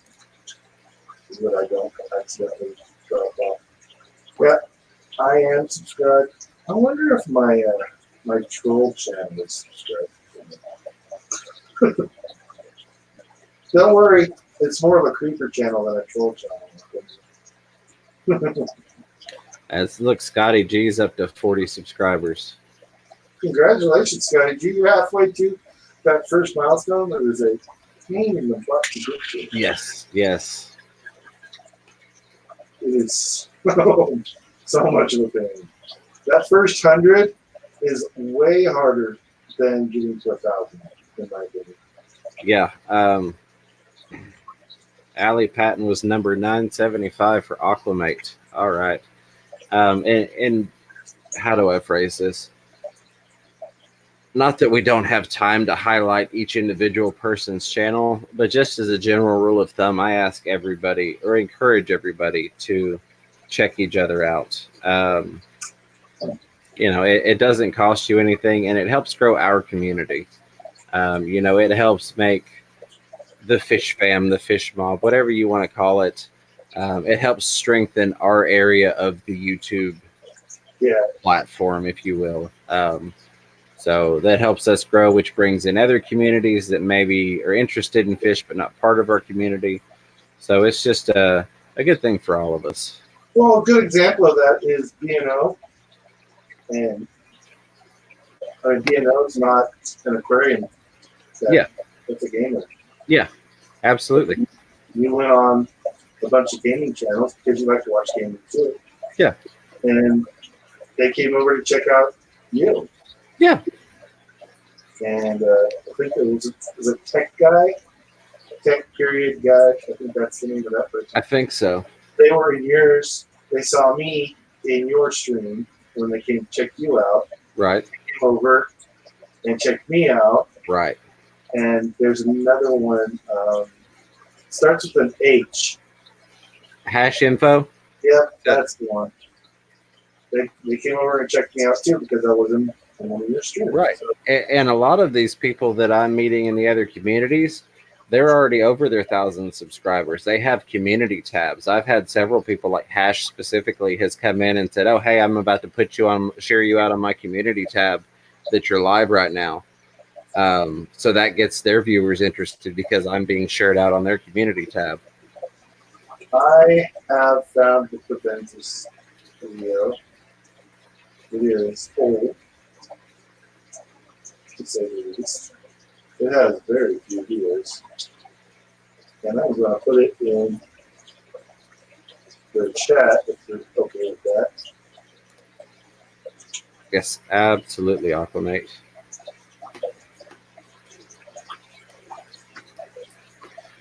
so that I don't accidentally drop off. Yeah, I am subscribed. I wonder if my my troll channel is subscribed. Don't worry, it's more of a creeper channel than a troll channel. As look, Scotty G's up to 40 subscribers. Congratulations, Scotty G. You're halfway to that first milestone. There was a pain in the butt to get to. Yes, yes. It is so much of a pain. That first 100 is way harder than getting to 1,000, in my opinion. Yeah. Allie Patton was number 975 for Aquamate. All right. And how do I phrase this? Not that we don't have time to highlight each individual person's channel, but just as a general rule of thumb, I ask everybody or encourage everybody to check each other out. It doesn't cost you anything, and it helps grow our community. It helps make the fish fam, the fish mob, whatever you want to call it. It helps strengthen our area of the YouTube platform, if you will. So that helps us grow, which brings in other communities that maybe are interested in fish but not part of our community. So it's just a good thing for all of us. Well, a good example of that is BNO. And I mean, BNO is not an aquarium. It's a gamer. Yeah, absolutely. You went on a bunch of gaming channels because you like to watch gaming too. Yeah. And they came over to check out you. Yeah. And I think it was a tech guy, tech period guy. I think that's the name of that person. I think so. They were in yours. They saw me in your stream when they came to check you out. Right. They came over and checked me out. Right. And there's another one. Starts with an H. Hash info. Yep, that's the one. They came over and checked me out too because I was in one of your streams. Right. So, And a lot of these people that I'm meeting in the other communities, they're already over their 1,000 subscribers. They have community tabs. I've had several people, like Hash specifically, has come in and said, "Oh, hey, I'm about to share you out on my community tab that you're live right now." So that gets their viewers interested because I'm being shared out on their community tab. I have found the Proventus video. It is old, to say the least. It has very few viewers. And I'm going to put it in the chat if you're okay with that. Yes, absolutely, Aquamate.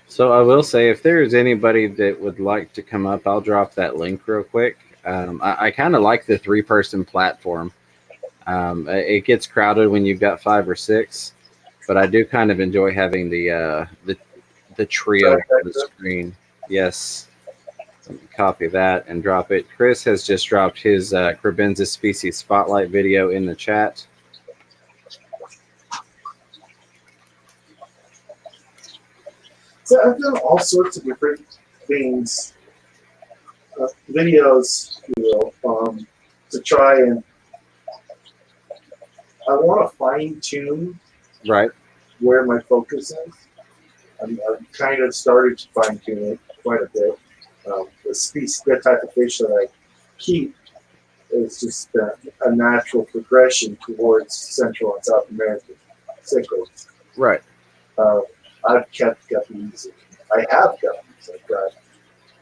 So I will say, if there is anybody that would like to come up, I'll drop that link real quick. I kind of like the 3-person platform. It gets crowded when you've got 5 or 6, but I do kind of enjoy having the trio on the screen. Yes. Let me copy that and drop it. Chris has just dropped his Crebensis species spotlight video in the chat. So I've done all sorts of different things, videos, to try and I want to fine tune Right. where my focus is. I've kind of started to fine tune it quite a bit. The type of fish that I keep is just a natural progression towards Central and South American cichlids. Right. I've kept guppies. I have guppies. I've got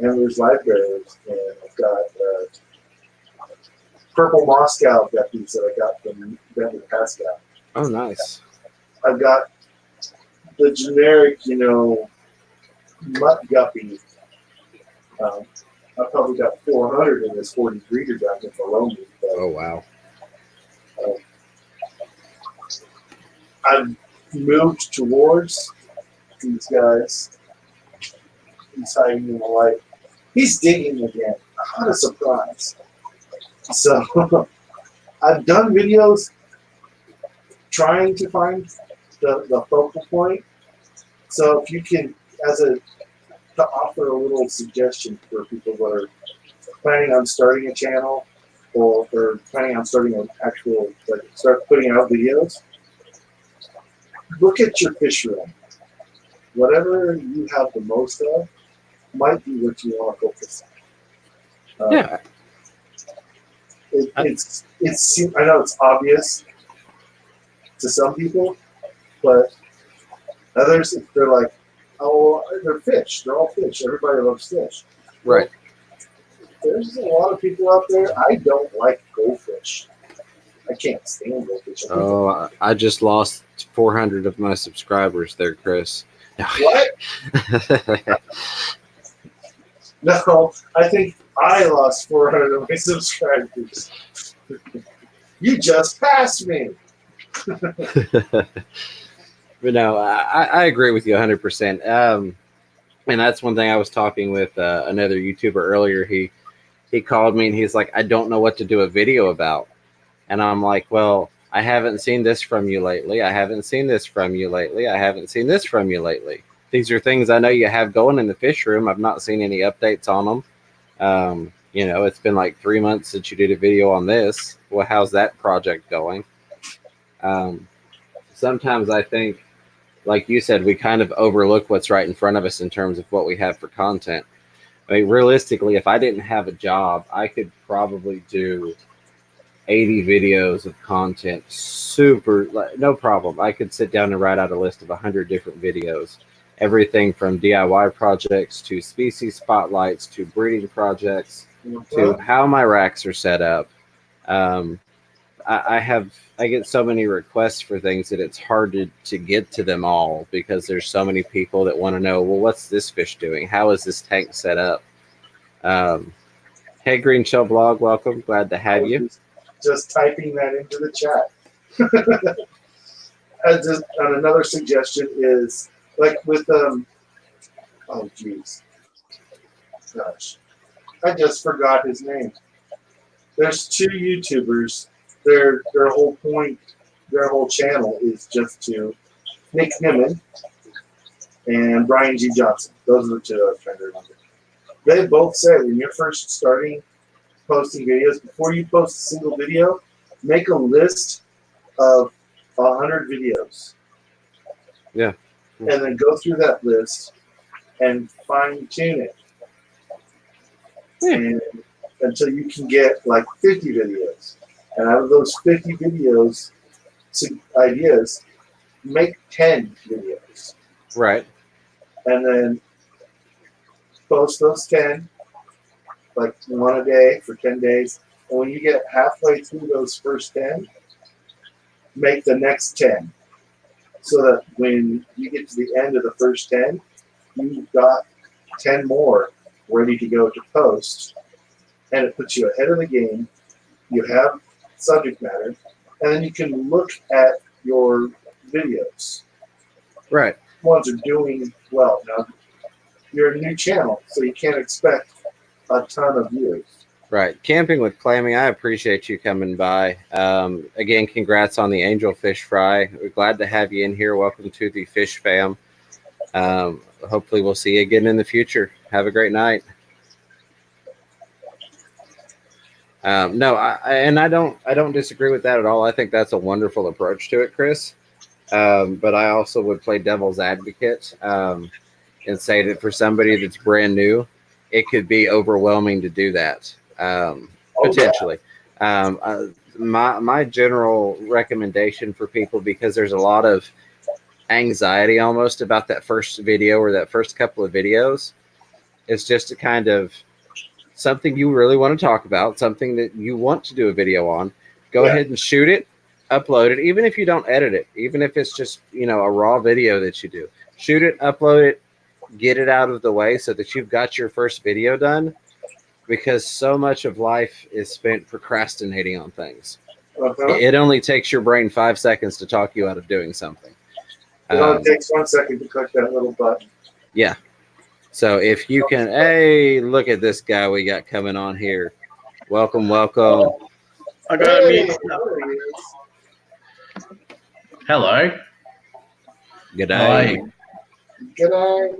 and there's live bears, and I've got purple Moscow guppies that I got from Bentley Pascal. Oh, nice. I've got the generic, mutt guppy. I've probably got 400 in this 40 breeder jacket below me. But, Oh, wow. I've moved towards these guys. He's hiding in the light. He's digging again. What a surprise. So I've done videos trying to find the focal point. So if you can, to offer a little suggestion for people who are planning on starting a channel or planning on starting an actual, start putting out videos, look at your fish room. Whatever you have the most of might be what you want to focus on. Yeah. It's I know it's obvious to some people, but others, they're like, oh, they're fish. They're all fish. Everybody loves fish. Right. There's a lot of people out there. I don't like goldfish. I can't stand goldfish. Oh, I just lost 400 of my subscribers there, Chris. What? No, I think I lost 400 of my subscribers. You just passed me. But no, I agree with you 100%. And that's one thing I was talking with another YouTuber earlier. He called me and he's like, I don't know what to do a video about. And I'm like, well, I haven't seen this from you lately. I haven't seen this from you lately. I haven't seen this from you lately. These are things I know you have going in the fish room. I've not seen any updates on them. It's been like 3 months since you did a video on this. Well, how's that project going? Sometimes I think, like you said, we kind of overlook what's right in front of us in terms of what we have for content. I mean, realistically, if I didn't have a job, I could probably do 80 videos of content. No problem. I could sit down and write out a list of 100 different videos. Everything from DIY projects to species spotlights to breeding projects to how my racks are set up. I get so many requests for things that it's hard to get to them all because there's so many people that want to know, well, what's this fish doing? How is this tank set up? Hey, Green Shell Blog, welcome. Glad to have you. Just typing that into the chat. And another suggestion is, like with oh geez, gosh, I just forgot his name. There's two YouTubers. Their whole point, their whole channel is just to Nick Nimmin and Brian G. Johnson. Those are the two I was trying to remember. They both said when you're first starting posting videos, before you post a single video, make a list of 100 videos. Yeah. And then go through that list and fine tune it. And until you can get like 50 videos. And out of those 50 videos, ideas, make 10 videos. Right. And then post those 10, like one a day for 10 days. And when you get halfway through those first 10, make the next 10. So that when you get to the end of the first 10, you've got 10 more ready to go to post. And it puts you ahead of the game. You have subject matter. And then you can look at your videos. Right. Ones are doing well. Now, you're a new channel, so you can't expect a ton of views. Right. Camping with Clammy, I appreciate you coming by. Again, congrats on the angelfish fry. We're glad to have you in here. Welcome to the Fish Fam. Hopefully we'll see you again in the future. Have a great night. No, I don't disagree with that at all. I think that's a wonderful approach to it, Chris. But I also would play devil's advocate and say that for somebody that's brand new, it could be overwhelming to do that. Potentially. My general recommendation for people, because there's a lot of anxiety almost about that first video or that first couple of videos, It's just a kind of something you really want to talk about, something that you want to do a video on. Go ahead and shoot it, upload it, even if you don't edit it, even if it's just, a raw video that you do. Shoot it, upload it, get it out of the way so that you've got your first video done, because so much of life is spent procrastinating on things. It only takes your brain 5 seconds to talk you out of doing something. It only takes 1 second to click that little button. Yeah. So if you can, hey, look at this guy we got coming on here. Welcome. I got to mute. Hello. Good day. Good night.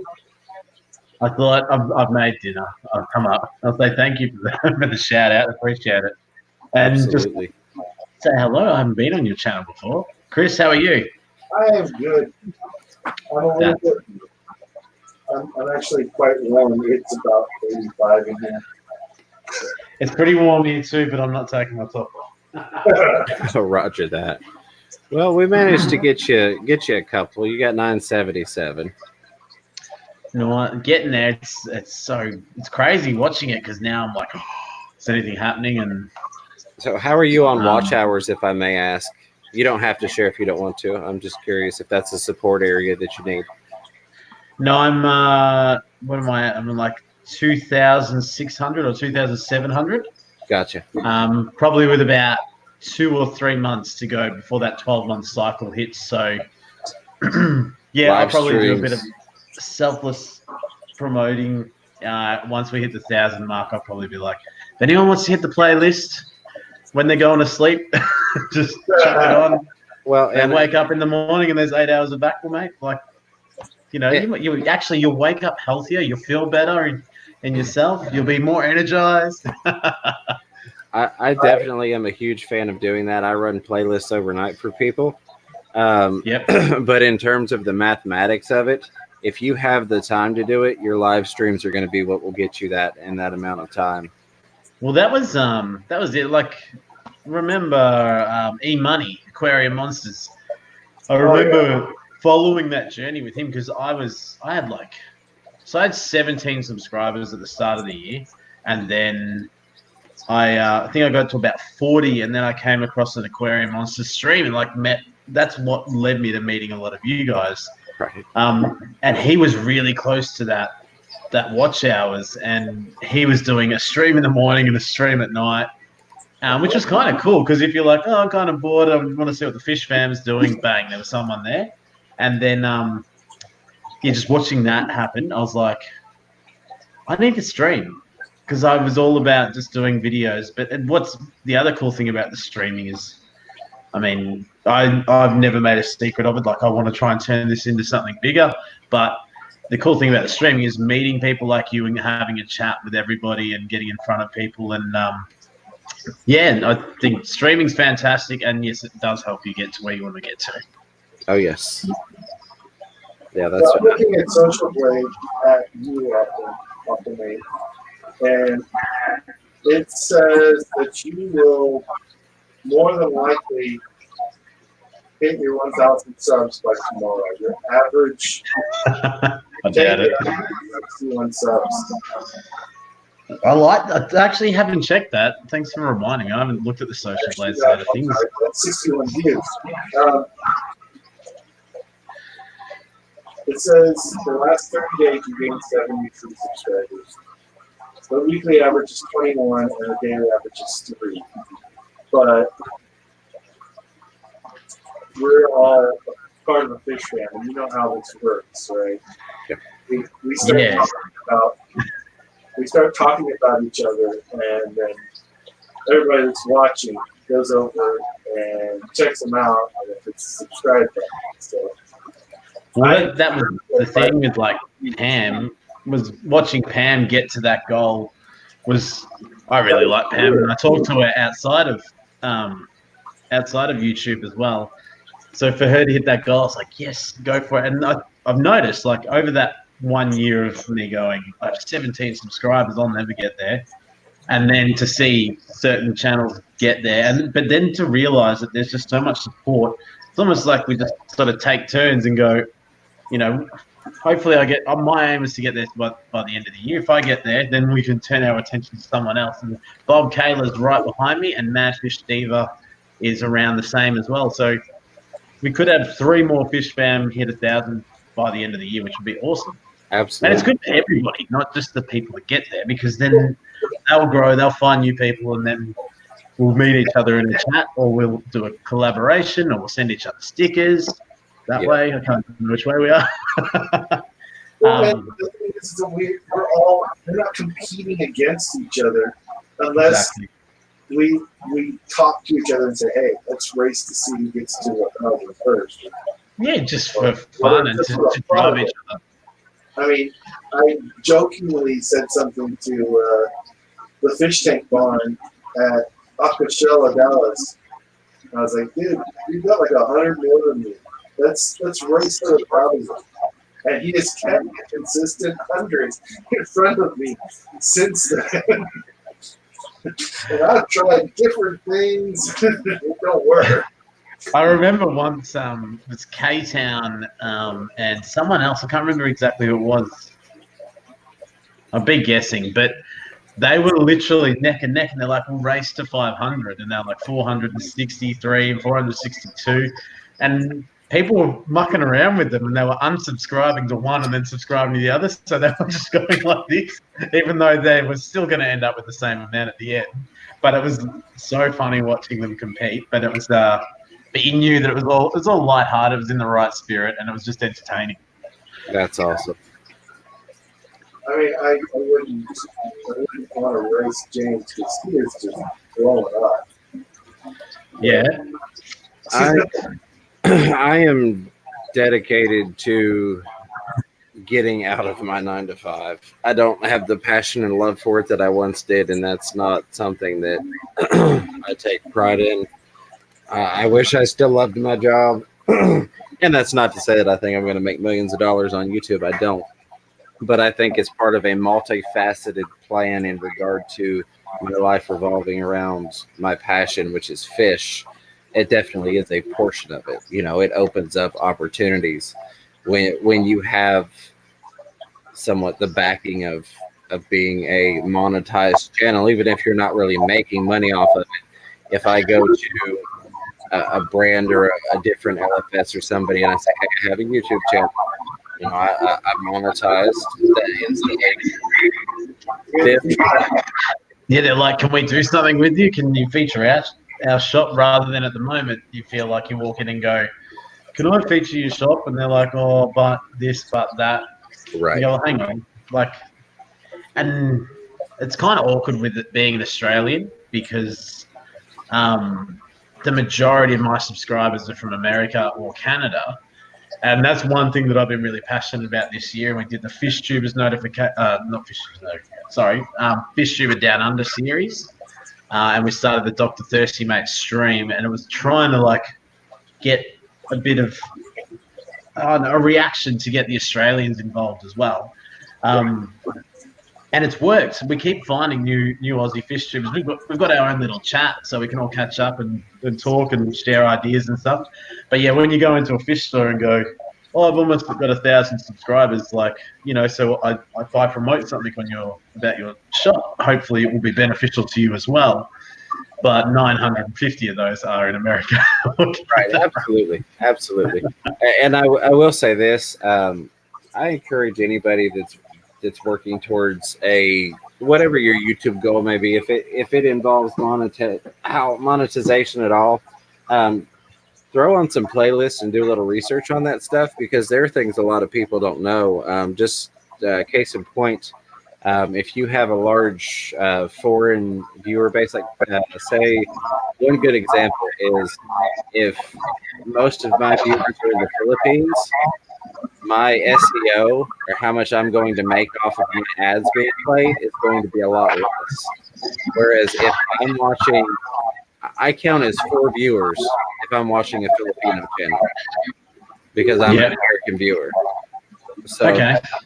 I thought I've made dinner. I've come up. I'll say thank you for the shout out. Appreciate it. And Absolutely. just say hello. I haven't been on your channel before. Chris, how are you? I am good. I'm a little bit. I'm actually quite warm. It's about 85 in here. It's pretty warm here too, but I'm not taking my top off. So Roger that. Well, we managed to get you a couple. You got 977. You know what? Getting there, it's crazy watching it because now I'm like, oh, is anything happening? And So how are you on watch hours, if I may ask? You don't have to share if you don't want to. I'm just curious if that's a support area that you need. no, I'm what am I at? I'm like 2,600 or 2,700. Gotcha. Probably with about 2 or 3 months to go before that 12-month cycle hits. So, yeah, I'll Live probably do a bit of streams. selfless promoting. Once we hit the 1,000 mark, I'll probably be like, if anyone wants to hit the playlist when they're going to sleep, just chuck it on. Well, They and wake up in the morning and there's 8 hours of backfill, mate. Like, you'll wake up healthier. You'll feel better in yourself. You'll be more energized. I definitely am a huge fan of doing that. I run playlists overnight for people. Yep. But in terms of the mathematics of it, if you have the time to do it, your live streams are going to be what will get you that in that amount of time. Well, that was it. Like, remember E-Money, Aquarium Monsters? I remember following that journey with him because I had 17 subscribers at the start of the year, and then I think I got to about 40, and then I came across an Aquarium Monsters stream and that's what led me to meeting a lot of you guys. Right. And he was really close to that watch hours, and he was doing a stream in the morning and a stream at night, which was kind of cool because if you're like, oh, I'm kind of bored, I want to see what the Fish Fam's doing, bang, there was someone there. And then just watching that happen, I was like, I need to stream because I was all about just doing videos. But what's the other cool thing about the streaming is, I mean, I've never made a secret of it. Like, I want to try and turn this into something bigger. But the cool thing about the streaming is meeting people like you and having a chat with everybody and getting in front of people. And, I think streaming's fantastic. And, yes, it does help you get to where you want to get to. Oh, yes. Yeah, that's So I'm looking at Social Blade at you Optimate, and it says that you will more than likely hit your 1,000 subs by tomorrow. Your average I doubt it. 61 subs. I actually haven't checked that. Thanks for reminding me. I haven't looked at the Social Blade side of things. That's 61 views. It says the last 30 days you gained 7 YouTube subscribers. The weekly average is 21 and the daily average is 3. But we're all part of a fish family. You know how this works, right? Yep. We start talking about each other, and then everybody that's watching goes over and checks them out, and if it's subscribed button. So Well, that was the thing with like Pam, was watching Pam get to that goal. I really like Pam, and I talked to her outside of YouTube as well. So for her to hit that goal, I was like, yes, go for it. And I've noticed, like, over that 1 year of me going, I have 17 subscribers, I'll never get there. And then to see certain channels get there, but then to realize that there's just so much support. It's almost like we just sort of take turns and go, hopefully I get. My aim is to get there by the end of the year. If I get there, then we can turn our attention to someone else. And Bob Kaler's right behind me, and Madfish Diva is around the same as well. So we could have 3 more Fish Fam hit 1,000 by the end of the year, which would be awesome. And Absolutely. it's good for everybody, not just the people that get there, because then they'll grow, they'll find new people, and then we'll meet each other in a chat, or we'll do a collaboration, or we'll send each other stickers. That Yeah. way, I can't remember which way we are. Well, man, the thing is that we're not competing against each other unless Exactly. we talk to each other and say, hey, let's race to see who gets to 1,000 first. Yeah, just for fun and to drive each other. I mean, I jokingly said something to the fish tank barn at Aquashella, Dallas. I was like, dude, you've got like 100 more than me. Let's race to the problem. And he just kept consistent hundreds in front of me since then. And I've tried different things. It don't work. I remember once it was K-Town and someone else, I can't remember exactly who it was. I'd be guessing, but they were literally neck and neck, and they're like, we'll race to 500, and they're like 463 and 462. And people were mucking around with them, and they were unsubscribing to one and then subscribing to the other. So they were just going like this, even though they were still going to end up with the same amount at the end. But it was so funny watching them compete. But it was, but you knew that it was all lighthearted. It was in the right spirit, and it was just entertaining. That's awesome. I mean, I wouldn't want to race James because he is just blowing up. Yeah. I am dedicated to getting out of my 9 to 5. I don't have the passion and love for it that I once did, and that's not something that I take pride in. I wish I still loved my job, and that's not to say that I think I'm going to make millions of dollars on YouTube. I don't, but I think it's part of a multifaceted plan in regard to my life revolving around my passion, which is fish. It definitely is a portion of it. You know, it opens up opportunities when you have somewhat the backing of being a monetized channel, even if you're not really making money off of it. If I go to a brand or a different LFS or somebody and I say, hey, I have a YouTube channel, you know, I monetized Yeah, they're like, can we do something with you? Can you feature our shop? Rather than at the moment, you feel like you walk in and go, can I feature your shop? And they're like, oh, but this, but that. right. You go, well, hang on. Like, and it's kind of awkward with it being an Australian because the majority of my subscribers are from America or Canada. And that's one thing that I've been really passionate about this year. We did the Fish Tubers notification, Fish Tuber Down Under series. And we started the Dr. Thirsty Mate stream, and it was trying to like get a bit of a reaction to get the Australians involved as well. And it's worked. We keep finding new Aussie fish tubers. We've got our own little chat, so we can all catch up and talk and share ideas and stuff. But yeah, when you go into a fish store and go, oh, I've almost got 1,000 subscribers, like, you know, so if I promote something about your shop, hopefully it will be beneficial to you as well. But 950 of those are in America. Right, absolutely. And I will say this: I encourage anybody that's working towards whatever your YouTube goal may be, if it involves monetization at all, throw on some playlists and do a little research on that stuff, because there are things a lot of people don't know. Just case in point. If you have a large foreign viewer base, like say, one good example is if most of my viewers are in the Philippines, my SEO, or how much I'm going to make off of my ads being played, is going to be a lot less. Whereas if I'm watching, I count as 4 viewers if I'm watching a Filipino channel, because I'm an American viewer. So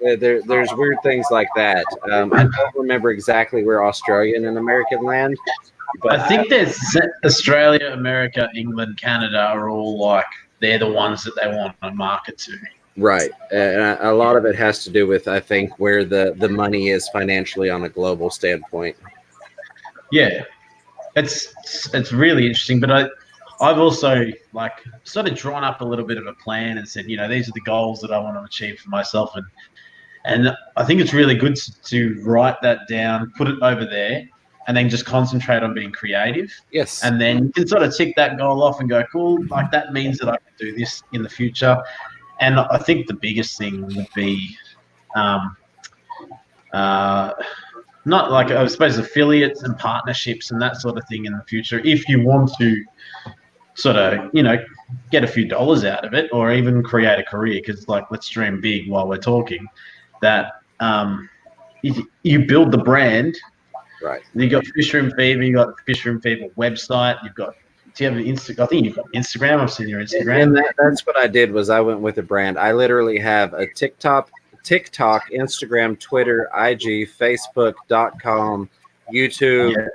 there's weird things like that. I don't remember exactly where Australian and American land, but I think there's Australia, America, England, Canada are all like, they're the ones that they want to market to. Right. And a lot of it has to do with, I think, where the money is financially on a global standpoint. Yeah, it's really interesting. But I've also like sort of drawn up a little bit of a plan and said, these are the goals that I want to achieve for myself, and I think it's really good to write that down, put it over there, and then just concentrate on being creative. Yes. And then you can sort of tick that goal off and go, cool, like that means that I can do this in the future. And I think the biggest thing would be not like, I suppose, affiliates and partnerships and that sort of thing in the future. If you want to sort of, get a few dollars out of it or even create a career, because like, let's dream big while we're talking, that you build the brand. Right. You got Fish Room Fever, you got Fish Room Fever website, do you have an Instagram? I think you've got Instagram. I've seen your Instagram. And that's what I did was I went with a brand. I literally have a TikTok, Instagram, Twitter, IG, Facebook.com, YouTube.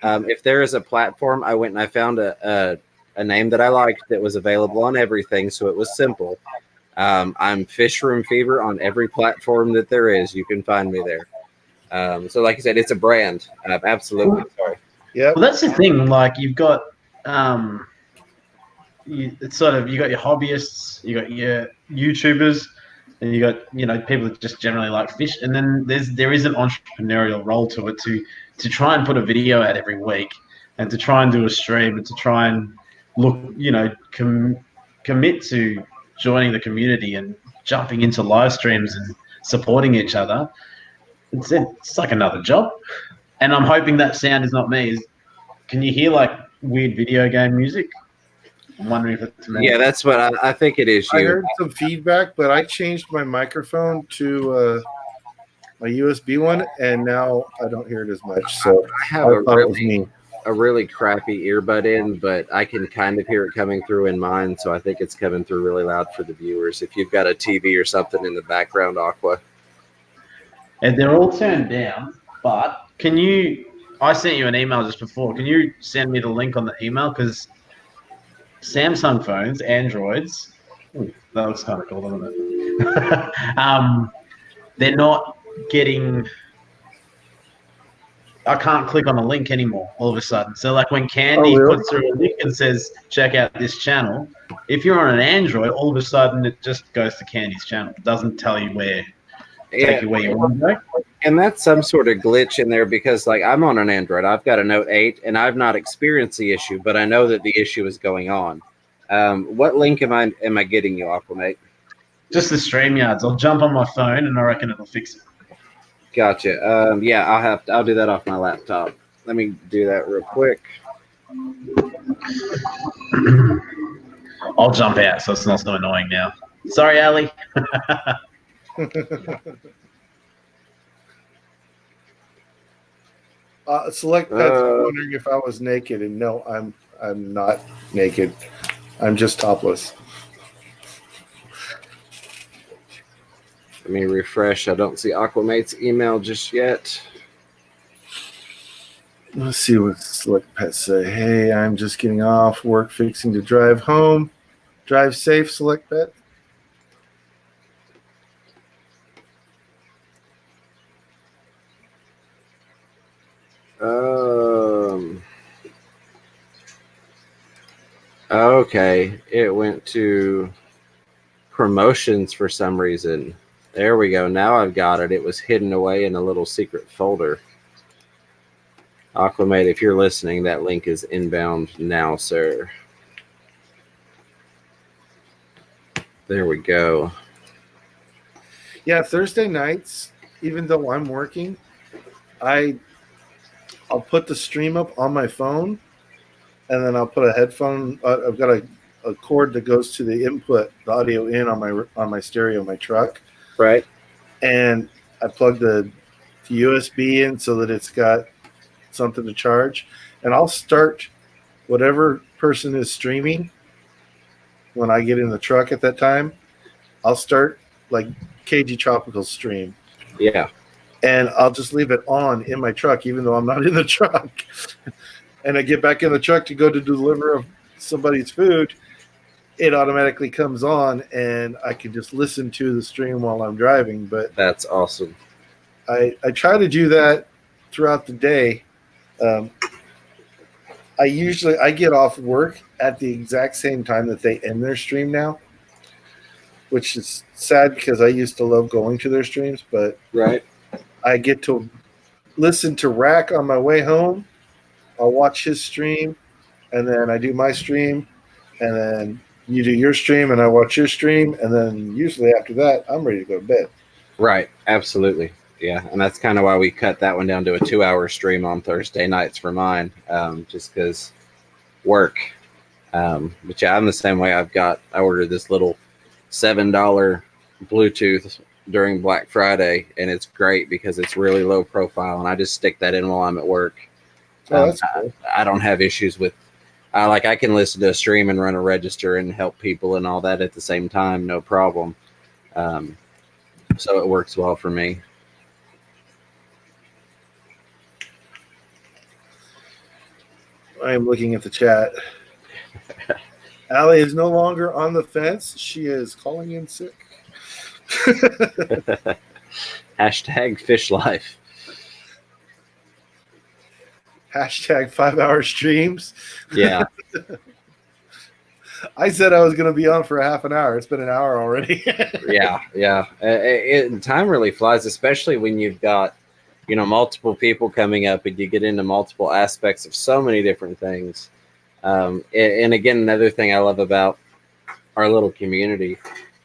Yeah. If there is a platform, I went and I found a name that I liked that was available on everything, so it was simple. I'm Fish Room Fever on every platform that there is. You can find me there. So like I said, it's a brand. Absolutely. Sorry. Yep. Well, that's the thing. Like you've got, it's sort of, you got your hobbyists, you got your YouTubers, and you got people that just generally like fish. And then there is an entrepreneurial role to it to try and put a video out every week, and to try and do a stream, and to try and look, commit to joining the community and jumping into live streams and supporting each other. It's like another job. And I'm hoping that sound is not me. Can you hear like weird video game music? I'm wondering if it's me. Yeah, that's what I think it is. I You. heard some feedback, but I changed my microphone to my USB one, and now I don't hear it as much. So I have I thought it was me. a really crappy earbud in, but I can kind of hear it coming through in mine, so I think it's coming through really loud for the viewers. If you've got a TV or something in the background, Aqua. And they're all turned down, but I sent you an email just before. Can you send me the link on the email? Because Samsung phones, Androids, that looks kind of cool, doesn't it? They're not getting, I can't click on a link anymore all of a sudden. So like when Candy puts through a link and says, check out this channel, if you're on an Android, all of a sudden it just goes to Candy's channel. It doesn't tell you where you want to go. And that's some sort of glitch in there because, like, I'm on an Android. I've got a Note 8, and I've not experienced the issue, but I know that the issue is going on. What link am I getting you, Aquamate? Just the StreamYards. I'll jump on my phone, and I reckon it'll fix it. Gotcha. Yeah, I'll do that off my laptop. Let me do that real quick. I'll jump out, so it's not so annoying now. Sorry, Ali. Select Pets wondering if I was naked, and no, I'm not naked. I'm just topless. Let me refresh. I don't see Aquamate's email just yet. Let's see what Select Pets say. Hey, I'm just getting off work, fixing to drive home. Drive safe, Select Pet. Okay, it went to promotions for some reason. There we go. Now I've got it. It was hidden away in a little secret folder. Aquamate, if you're listening, that link is inbound now, sir. There we go. Yeah, Thursday nights, even though I'm working, I'll put the stream up on my phone, and then I'll put a headphone. I've got a cord that goes to the input, the audio in on my stereo, my truck. Right. And I plug the USB in so that it's got something to charge. And I'll start whatever person is streaming when I get in the truck at that time. I'll start like KG Tropical stream. Yeah. And I'll just leave it on in my truck, even though I'm not in the truck. And I get back in the truck to go to deliver somebody's food, it automatically comes on, and I can just listen to the stream while I'm driving. But That's awesome. I try to do that throughout the day. I get off work at the exact same time that they end their stream now, which is sad because I used to love going to their streams, but Right. I get to listen to Rack on my way home. I'll watch his stream, and then I do my stream, and then you do your stream, and I watch your stream, and then usually after that, I'm ready to go to bed. Right. Absolutely. Yeah. And that's kind of why we cut that one down to a 2-hour stream on Thursday nights for mine, just because work. But yeah, I'm the same way. I ordered this little $7 Bluetooth during Black Friday, and it's great because it's really low profile, and I just stick that in while I'm at work. Oh, that's cool. I don't have issues with. I can listen to a stream and run a register and help people and all that at the same time, no problem. So it works well for me. I am looking at the chat. Allie is no longer on the fence. She is calling in sick. Hashtag fish life. Hashtag 5-hour streams. Yeah. I said I was going to be on for a half an hour. It's been an hour already. Yeah. Time really flies, especially when you've got, multiple people coming up and you get into multiple aspects of so many different things. And again, another thing I love about our little community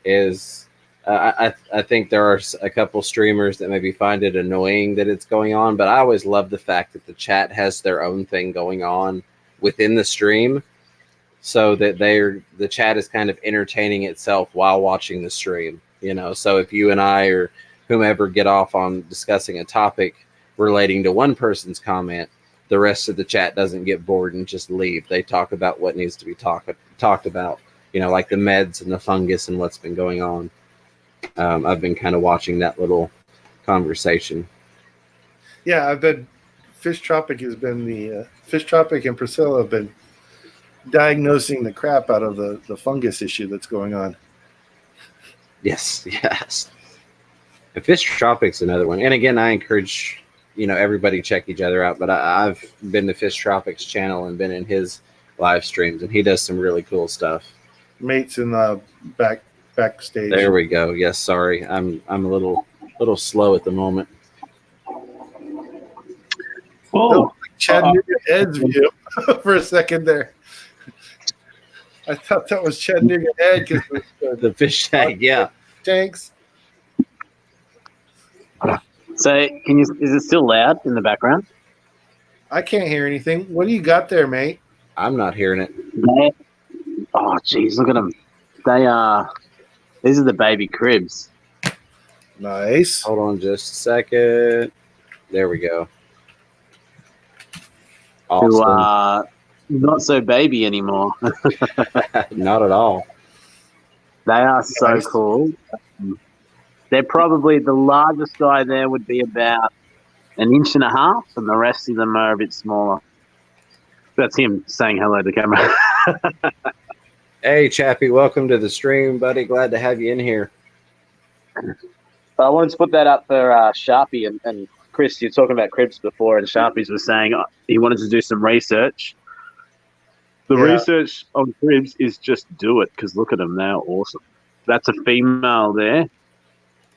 is I think there are a couple streamers that maybe find it annoying that it's going on, but I always love the fact that the chat has their own thing going on within the stream, so that the chat is kind of entertaining itself while watching the stream. So if you and I or whomever get off on discussing a topic relating to one person's comment, the rest of the chat doesn't get bored and just leave. They talk about what needs to be talked about, like the meds and the fungus and what's been going on. I've been kind of watching that little conversation. Yeah, Fish Tropic and Priscilla have been diagnosing the crap out of the fungus issue that's going on. Yes. And Fish Tropic's another one. And again, I encourage, everybody check each other out. But I've been to Fish Tropic's channel and been in his live streams, and he does some really cool stuff. Mate's in the backstage. There we go. Yes, sorry. I'm a little slow at the moment. Oh, Chattanooga Ed's view for a second there. I thought that was Chattanooga Ed because The fish tag, yeah. tanks. So, is it still loud in the background? I can't hear anything. What do you got there, mate? I'm not hearing it. Oh, geez, look at them. These are the baby cribs. Nice. Hold on just a second. There we go. Who Awesome. are not so baby anymore. Not at all. They are so Nice. cool. They're probably the largest guy there would be about 1.5 inches, and the rest of them are a bit smaller. That's him saying hello to the camera. Hey, Chappie, welcome to the stream, buddy. Glad to have you in here. I wanted to put that up for Sharpie and Chris. You're talking about cribs before, and Sharpies was saying he wanted to do some research. The Yeah. research on cribs is just do it, because look at them, they're awesome. That's a female there,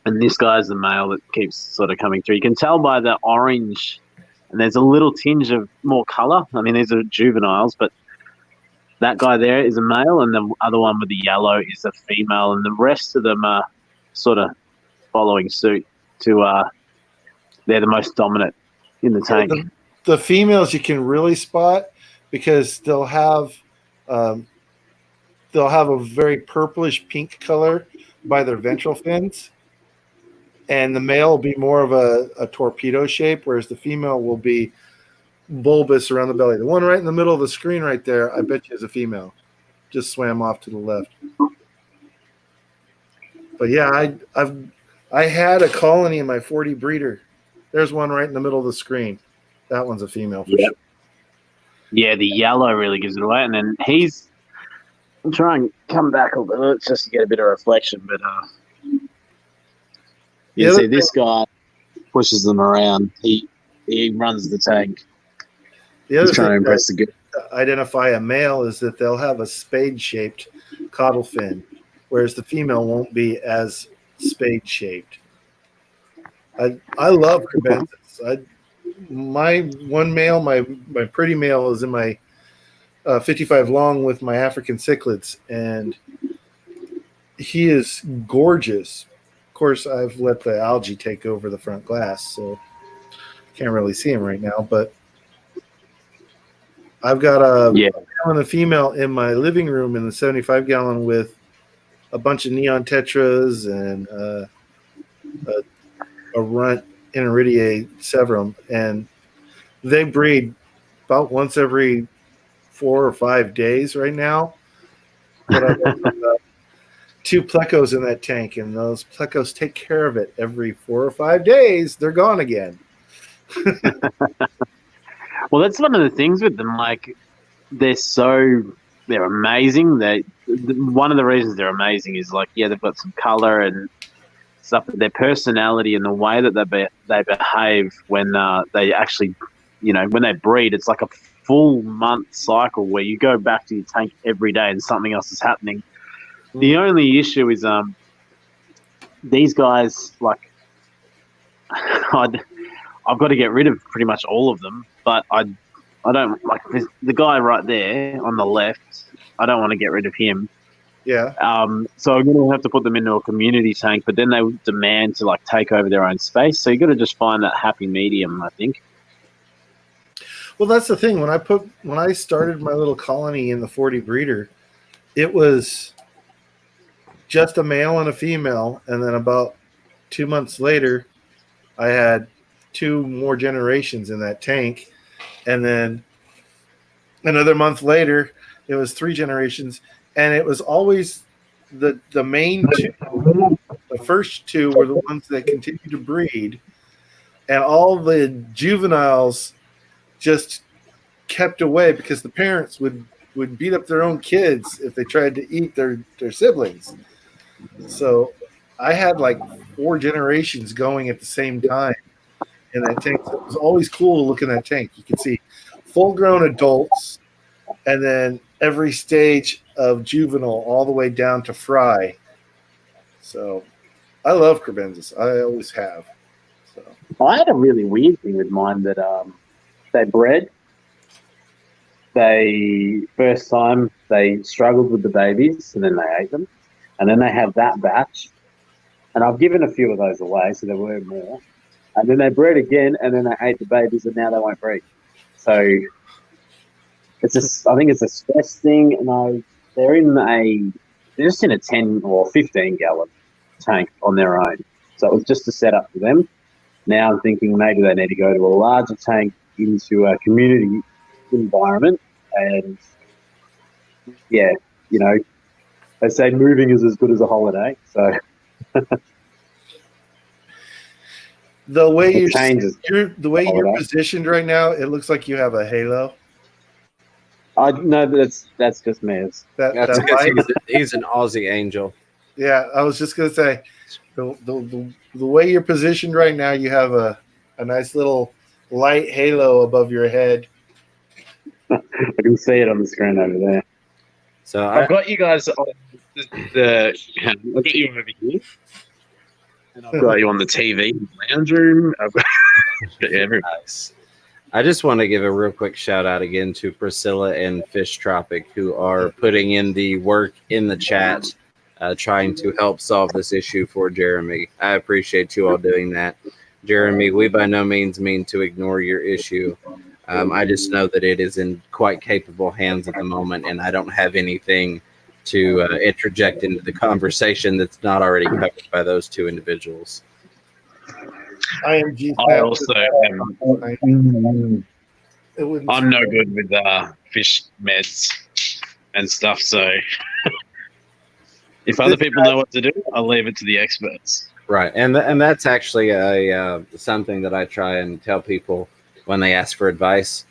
and this guy's the male that keeps sort of coming through. You can tell by the orange, and there's a little tinge of more color. I mean, these are juveniles, but that guy there is a male, and the other one with the yellow is a female, and the rest of them are sort of following suit to they're the most dominant in the tank. The females you can really spot because they'll have a very purplish pink color by their ventral fins, and the male will be more of a torpedo shape, whereas the female will be bulbous around the belly. The one right in the middle of the screen right there, I bet you is a female. Just swam off to the left. But yeah, I had a colony in my 40 breeder. There's one right in the middle of the screen. That one's a female for Yeah. sure. Yeah, the yellow really gives it away, and then I'll try and come back a little bit just to get a bit of reflection. But you other see, this guy pushes them around. He runs the tank. The other He's trying to thing impress the good. that identify a male is that they'll have a spade-shaped caudal fin, whereas the female won't be as spade-shaped. I love crebensis. My one male, my pretty male, is in my 55 long with my African cichlids, and he is gorgeous. Of course, I've let the algae take over the front glass, so can't really see him right now. But I've got a male and a female in my living room in the 75 gallon with a bunch of neon tetras and a runt Eneridae severum, and they breed about once every 4 or 5 days right now. But I've got 2 plecos in that tank, and those plecos take care of it every 4 or 5 days. They're gone again. Well, that's one of the things with them. Like, they're amazing. One of the reasons they're amazing is, like, yeah, they've got some color and stuff, but their personality and the way that they behave when they actually, when they breed, it's like a full month cycle where you go back to your tank every day and something else is happening. The only issue is these guys, like, I've got to get rid of pretty much all of them, but I don't like the guy right there on the left. I don't want to get rid of him. Yeah. So I'm going to have to put them into a community tank, but then they demand to, like, take over their own space. So you got to just find that happy medium, I think. Well, that's the thing. When I started my little colony in the 40 breeder, it was just a male and a female, and then about 2 months later, I had 2 more generations in that tank, and then another month later, it was 3 generations. And it was always the main 2. The first 2 were the ones that continued to breed, and all the juveniles just kept away because the parents would beat up their own kids if they tried to eat their siblings. So I had like 4 generations going at the same time in that tank. So it was always cool to look in that tank. You could see full-grown adults, and then every stage of juvenile all the way down to fry. So I love crebensis. I always have. So I had a really weird thing with mine that they bred. First time they struggled with the babies, and then they ate them. And then they had that batch. And I've given a few of those away, so there were more. And then they bred again, and then they ate the babies, and now they won't breed. So I think it's a stress thing, and they're just in a 10 or 15 gallon tank on their own. So it was just a setup for them. Now I'm thinking maybe they need to go to a larger tank into a community environment, and they say moving is as good as a holiday. So the way you're positioned right now, it looks like you have a halo. No, that's just me. That's because he's an Aussie angel. Yeah, I was just gonna say, the way you're positioned right now, you have a nice little light halo above your head. I can see it on the screen over there. So I've got you guys on I've got you over here, and I've got you on the TV lounge room. I've got everywhere. Nice. I just want to give a real quick shout out again to Priscilla and Fish Tropic, who are putting in the work in the chat, trying to help solve this issue for Jeremy. I appreciate you all doing that. Jeremy, we by no means mean to ignore your issue. I just know that it is in quite capable hands at the moment, and I don't have anything to interject into the conversation that's not already covered by those 2 individuals. I also I'm no good with fish meds and stuff, so if other people know what to do, I'll leave it to the experts. Right, and that's actually something that I try and tell people when they ask for advice.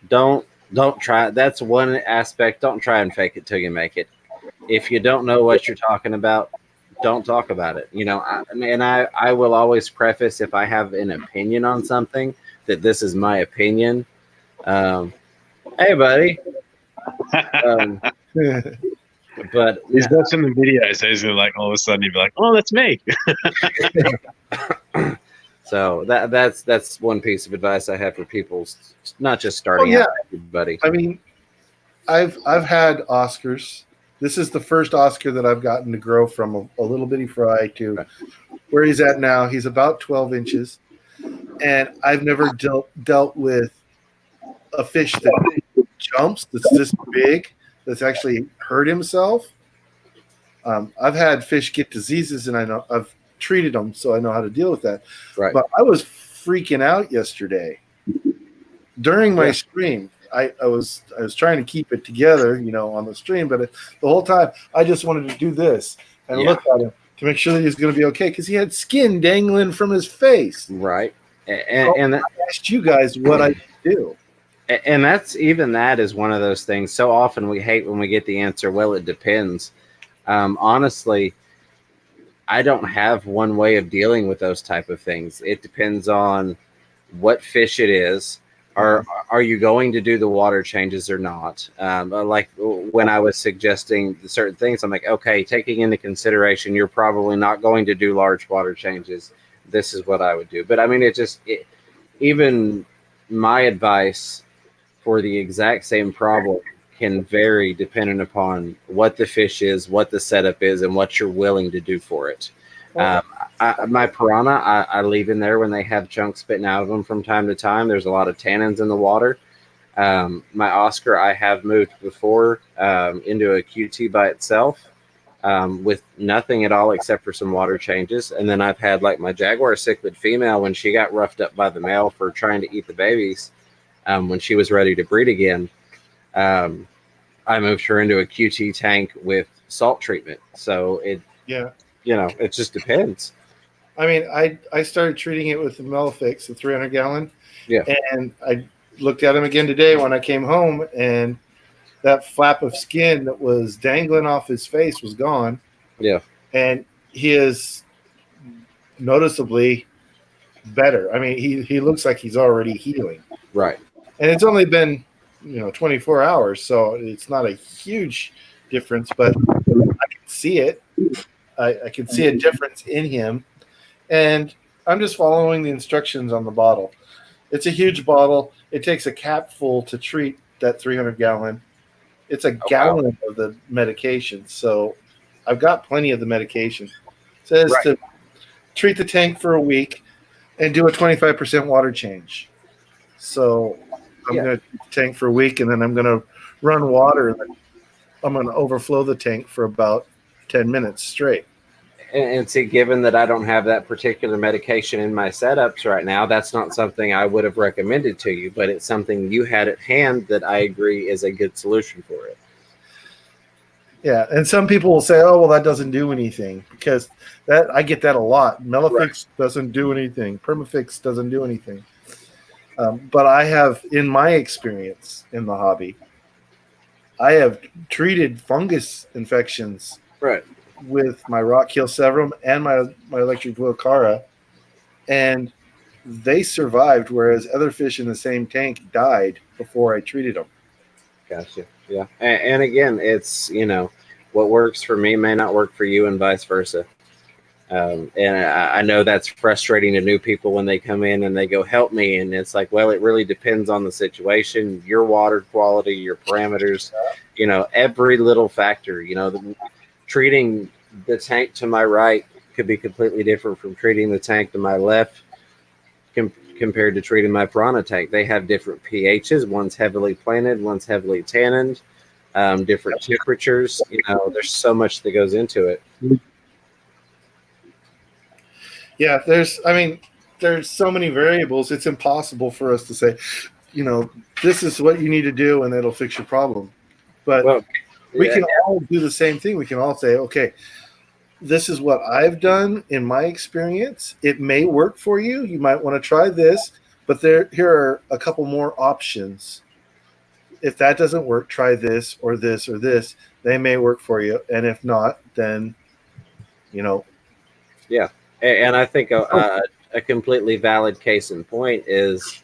Don't try. That's one aspect. Don't try and fake it till you make it. if you don't know what you're talking about, don't talk about it. I will always preface if I have an opinion on something that this is my opinion. Hey, buddy. But He's watching the video, so he's like, all of a sudden, he'd be like, "Oh, that's me." so that's one piece of advice I have for people, not just starting out, everybody. I mean, I've had Oscars. This is the first Oscar that I've gotten to grow from a little bitty fry to where he's at now. He's about 12 inches, and I've never dealt with a fish that jumps that's this big, that's actually hurt himself. I've had fish get diseases, and I know I've treated them, so I know how to deal with that. Right. But I was freaking out yesterday during my stream. I was trying to keep it together, on the stream, but the whole time I just wanted to do this and look at him to make sure that he was going to be okay, because he had skin dangling from his face. Right. And I asked you guys what I do. And that is one of those things. So often we hate when we get the answer, well, it depends. Honestly, I don't have one way of dealing with those type of things. It depends on what fish it is. Are you going to do the water changes or not? Like when I was suggesting certain things, I'm like, okay, taking into consideration, you're probably not going to do large water changes. This is what I would do. But I mean, even my advice for the exact same problem can vary depending upon what the fish is, what the setup is, and what you're willing to do for it. My piranha, I leave in there when they have chunks spitting out of them from time to time. There's a lot of tannins in the water. My Oscar, I have moved before into a QT by itself with nothing at all except for some water changes. And then I've had like my Jaguar cichlid female, when she got roughed up by the male for trying to eat the babies, when she was ready to breed again, I moved her into a QT tank with salt treatment. So it just depends. I mean, I started treating it with the Melafix, the 300 gallon. Yeah. And I looked at him again today when I came home, and that flap of skin that was dangling off his face was gone. Yeah. And he is noticeably better. I mean, he looks like he's already healing. Right. And it's only been, 24 hours, so it's not a huge difference, but I can see it. I can see a difference in him. And I'm just following the instructions on the bottle. It's a huge bottle. It takes a cap full to treat that 300 gallon. It's a gallon of the medication. So I've got plenty of the medication. It says to treat the tank for a week and do a 25% water change. So I'm going to treat the tank for a week, and then I'm going to run water, and then I'm going to overflow the tank for about 10 minutes straight. And see, given that I don't have that particular medication in my setups right now, that's not something I would have recommended to you, but it's something you had at hand that I agree is a good solution for it. Yeah, and some people will say, "Oh, well, that doesn't do anything," because I get that a lot. Melafix doesn't do anything. Permafix doesn't do anything. But I have, in my experience in the hobby, I have treated fungus infections with my Rockkill Severum and my Electric Blue Cara, and they survived, whereas other fish in the same tank died before I treated them. Gotcha. Yeah. And again, it's, what works for me may not work for you, and vice versa. And I know that's frustrating to new people when they come in and they go, help me. And it's like, well, it really depends on the situation, your water quality, your parameters, every little factor. Treating the tank to my right could be completely different from treating the tank to my left compared to treating my piranha tank. They have different pHs. One's heavily planted, one's heavily tanned, different temperatures. There's so much that goes into it. Yeah, there's so many variables. It's impossible for us to say, this is what you need to do and it'll fix your problem. But we can all do the same thing. We can all say, okay, this is what I've done in my experience. It may work for you. You might want to try this, but here are a couple more options. if that doesn't work, try this or this or this. They may work for you, and if not, then And I think a completely valid case in point is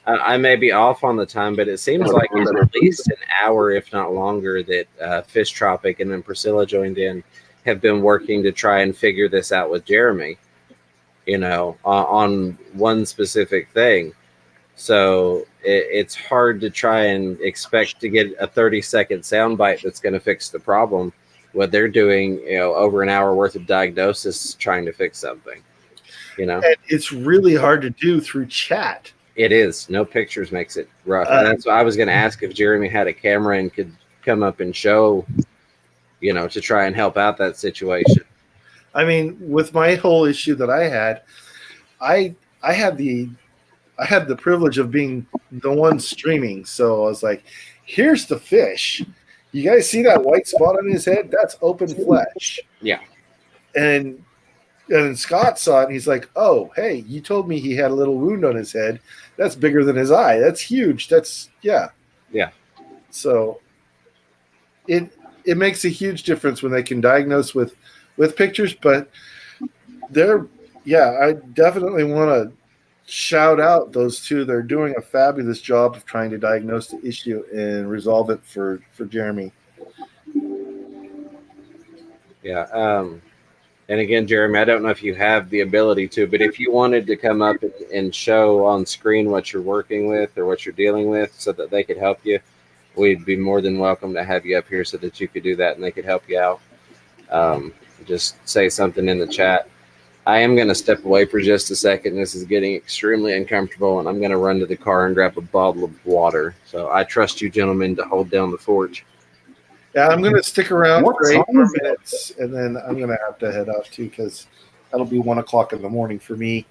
I may be off on the time, but it seems like it's at least an hour, if not longer, that Fish Tropic and then Priscilla joined in have been working to try and figure this out with Jeremy, on one specific thing. So it's hard to try and expect to get a 30-second soundbite that's going to fix the problem. What they're doing, over an hour worth of diagnosis trying to fix something, And it's really hard to do through chat. It is. No pictures makes it rough. And that's why I was going to ask if Jeremy had a camera and could come up and show, to try and help out that situation. I mean, with my whole issue that I had, I had the privilege of being the one streaming. So I was like, here's the fish. You guys see that white spot on his head? That's open flesh. Yeah. And Scott saw it, and he's like, oh, hey, you told me he had a little wound on his head. That's bigger than his eye. That's huge. Yeah. So it makes a huge difference when they can diagnose with pictures, but I definitely want to shout out those two. They're doing a fabulous job of trying to diagnose the issue and resolve it for Jeremy. Yeah. And again, Jeremy, I don't know if you have the ability to, but if you wanted to come up and show on screen what you're working with or what you're dealing with so that they could help you, we'd be more than welcome to have you up here so that you could do that and they could help you out. Just say something in the chat. I am going to step away for just a second. This is getting extremely uncomfortable, and I'm going to run to the car and grab a bottle of water. So I trust you gentlemen to hold down the fort. Yeah, I'm going to stick around for 8 more minutes, and then I'm going to have to head out too because that'll be 1 o'clock in the morning for me.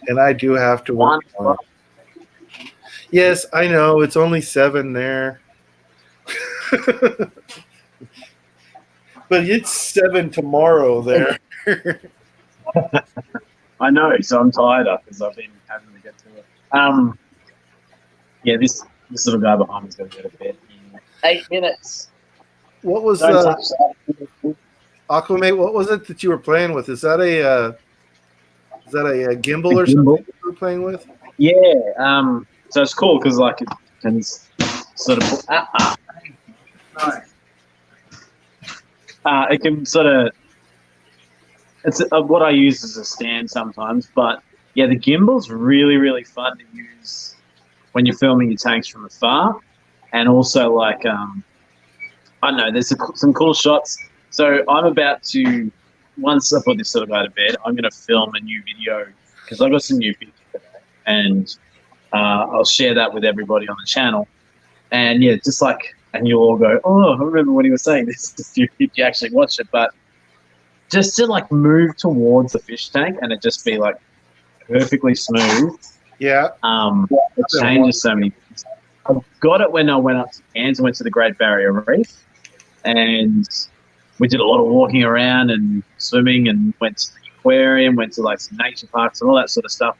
And I do have to work on it. Yes, I know. It's only 7 there. But it's 7 tomorrow there. I know, so I'm tired because I've been having to get to it. This little guy behind me's going to go to bed in 8 minutes. What was Don't touch that. Aquamate? What was it that you were playing with? Is that a gimbal or something you were playing with? Yeah. So it's cool because it can sort of it can sort of. It's what I use as a stand sometimes, but yeah, the gimbal's really, really fun to use when you're filming your tanks from afar, and also I don't know, there's some cool shots. So I'm about to, once I put this little guy to bed, I'm going to film a new video because I got some new footage today, and I'll share that with everybody on the channel. And yeah, and you all go, oh, I remember when he was saying this if you actually watch it, but. Just to move towards the fish tank and it just be perfectly smooth. Yeah. It changes so many things. I got it when I went up to Cairns and went to the Great Barrier Reef, and we did a lot of walking around and swimming and went to the aquarium, went to some nature parks and all that sort of stuff.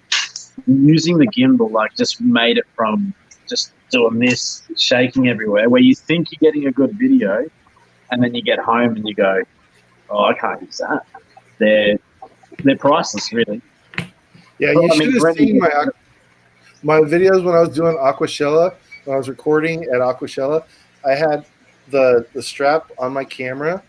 Using the gimbal just made it from just doing this, shaking everywhere, where you think you're getting a good video, and then you get home and you go, oh, I can't use that. They're priceless, really. Yeah, you should have seen my videos when I was doing Aquashella. When I was recording at Aquashella, I had the strap on my camera,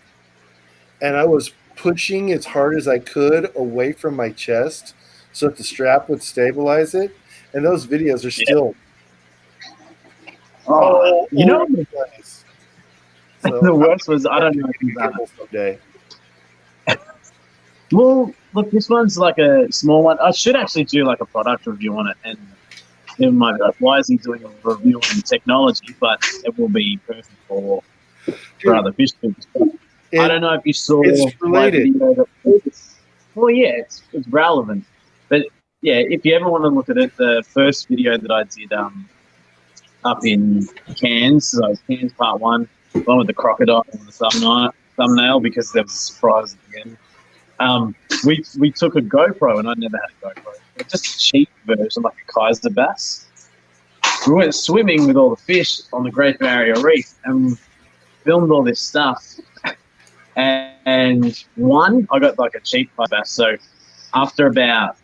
and I was pushing as hard as I could away from my chest so that the strap would stabilize it. And those videos are still. Oh, you know, nice. So the worst was I don't know if you've done it someday. Well, look, this one's a small one. I should actually do a product review on it, and it might be why is he doing a review on technology? But it will be perfect for other fish tubes. I don't know if you saw it's related. Well, yeah, it's relevant. But yeah, if you ever want to look at it, the first video that I did up in Cairns, so it was Cairns Part 1, one with the crocodile on the thumbnail because there was a surprise at the end. We took a GoPro, and I never had a GoPro. It's just a cheap version, like a Kaiser Bass. we went swimming with all the fish on the Great Barrier Reef and filmed all this stuff. And one, I got like a cheap bass. So after about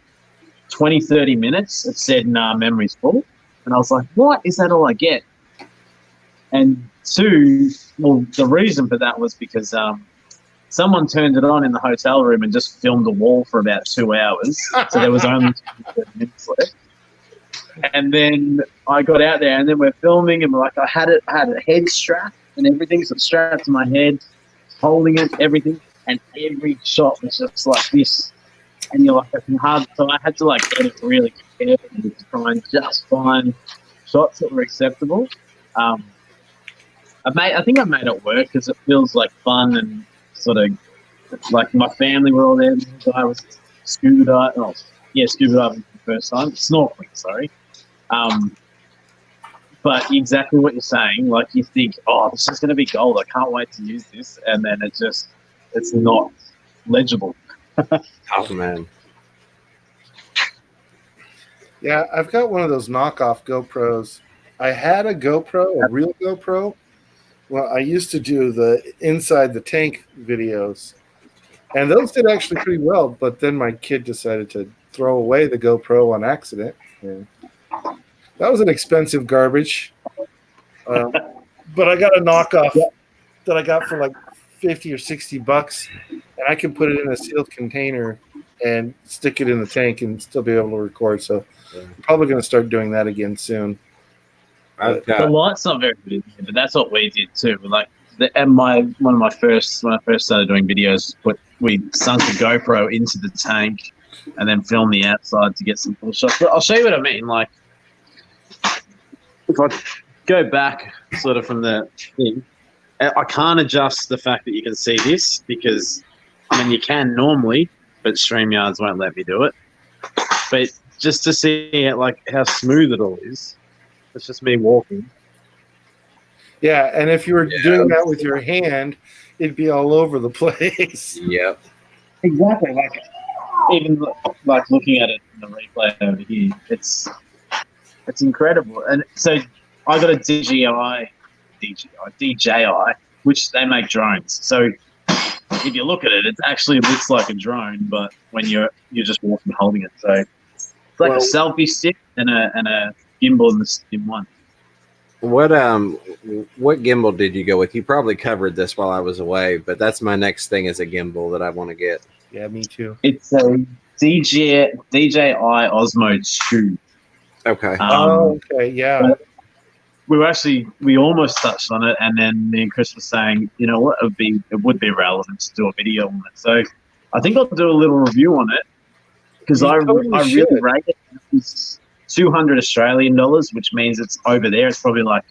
20, 30 minutes, it said, nah, memory's full. And I was like, what? Is that all I get? And two, well, the reason for that was because someone turned it on in the hotel room and just filmed a wall for about 2 hours. So there was only 30 minutes left. And then I got out there and then we're filming and I had a head strap and everything, so strapped to my head, holding it, everything, and every shot was just like this. And you're like, it's hard. So I had to like edit really carefully to try and just find shots that were acceptable. I think I made it work because it feels like fun and sort of like my family were all there. I was scuba diving. Scuba diving for the first time. Snorkeling, sorry. But exactly what you're saying. Like you think, oh, this is going to be gold. I can't wait to use this, and then it's not legible. Oh man. Yeah, I've got one of those knockoff GoPros. I had a GoPro, a real GoPro. Well, I used to do the inside the tank videos, and those did actually pretty well. But then my kid decided to throw away the GoPro on accident. And that was an expensive garbage. But I got a knockoff that I got for like $50 or $60, and I can put it in a sealed container and stick it in the tank and still be able to record. So I'm probably going to start doing that again soon. The light's not very good, but that's what we did too. Like, when I first started doing videos, we sunk a GoPro into the tank and then filmed the outside to get some full shots. But I'll show you what I mean. Like, if I go back sort of from the thing, I can't adjust the fact that you can see this because, I mean, you can normally, but StreamYards won't let me do it. But just to see it, like how smooth it all is, it's just me walking. Yeah, and if you were doing that with your hand, it'd be all over the place. Yep. Exactly. Like, even like looking at it in the replay over here, it's incredible. And so I got a DJI, which they make drones. So if you look at it, it actually looks like a drone, but when you're just walking holding it. So it's like a selfie stick and a gimbal in one. What gimbal did you go with? You probably covered this while I was away, but that's my next thing is a gimbal that I want to get. Yeah, me too. It's a DJI Osmo 2. Okay. Okay, yeah. We almost touched on it, and then me and Chris were saying, you know what, it would be relevant to do a video on it. So I think I'll do a little review on it because I really rate it. It's $200 Australian dollars, which means it's over there. It's probably like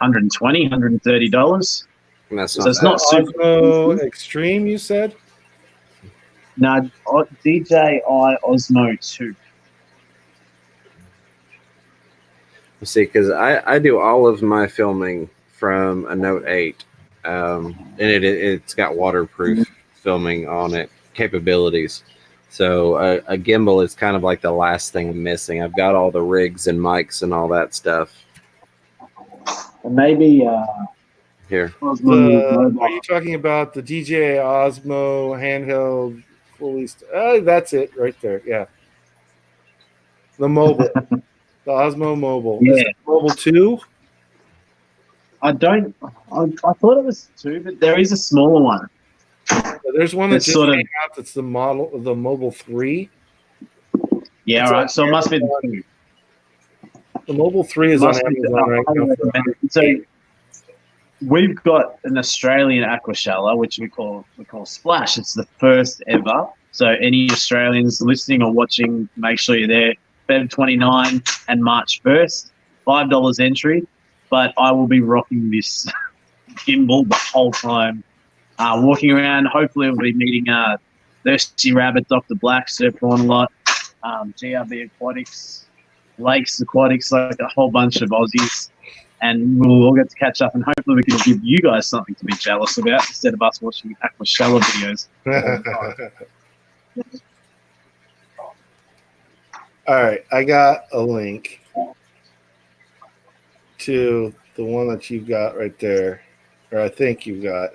$120, $130. So it's not super Osmo Extreme, you said? No, DJI Osmo 2. See, because I do all of my filming from a Note 8, and it's got waterproof filming on it capabilities. So a gimbal is kind of like the last thing I'm missing. I've got all the rigs and mics and all that stuff. And maybe Here. Are you talking about the DJI Osmo handheld fully? That's it right there. Yeah. The mobile. The Osmo Mobile. Yeah. Is it Mobile 2? I thought it was 2, but there is a smaller one. There's one that It's just sort of- came out that's the Mobile 3. Yeah, It's all on right. So it must be the 2. The Mobile 3 is on Must be Amazon right now. So we've got an Australian aquashala, which we call Splash. It's the first ever. So any Australians listening or watching, make sure you're there. Feb 29 and March 1st, $5 entry. But I will be rocking this gimbal the whole time, walking around. Hopefully, we'll be meeting Thirsty Rabbit, Dr. Black, Surf on a lot, GRB Aquatics, Lakes Aquatics, like a whole bunch of Aussies. And we'll all get to catch up, and hopefully we can give you guys something to be jealous about instead of us watching aquashala videos. All right, I got a link. to the one that you've got right there, or I think you've got.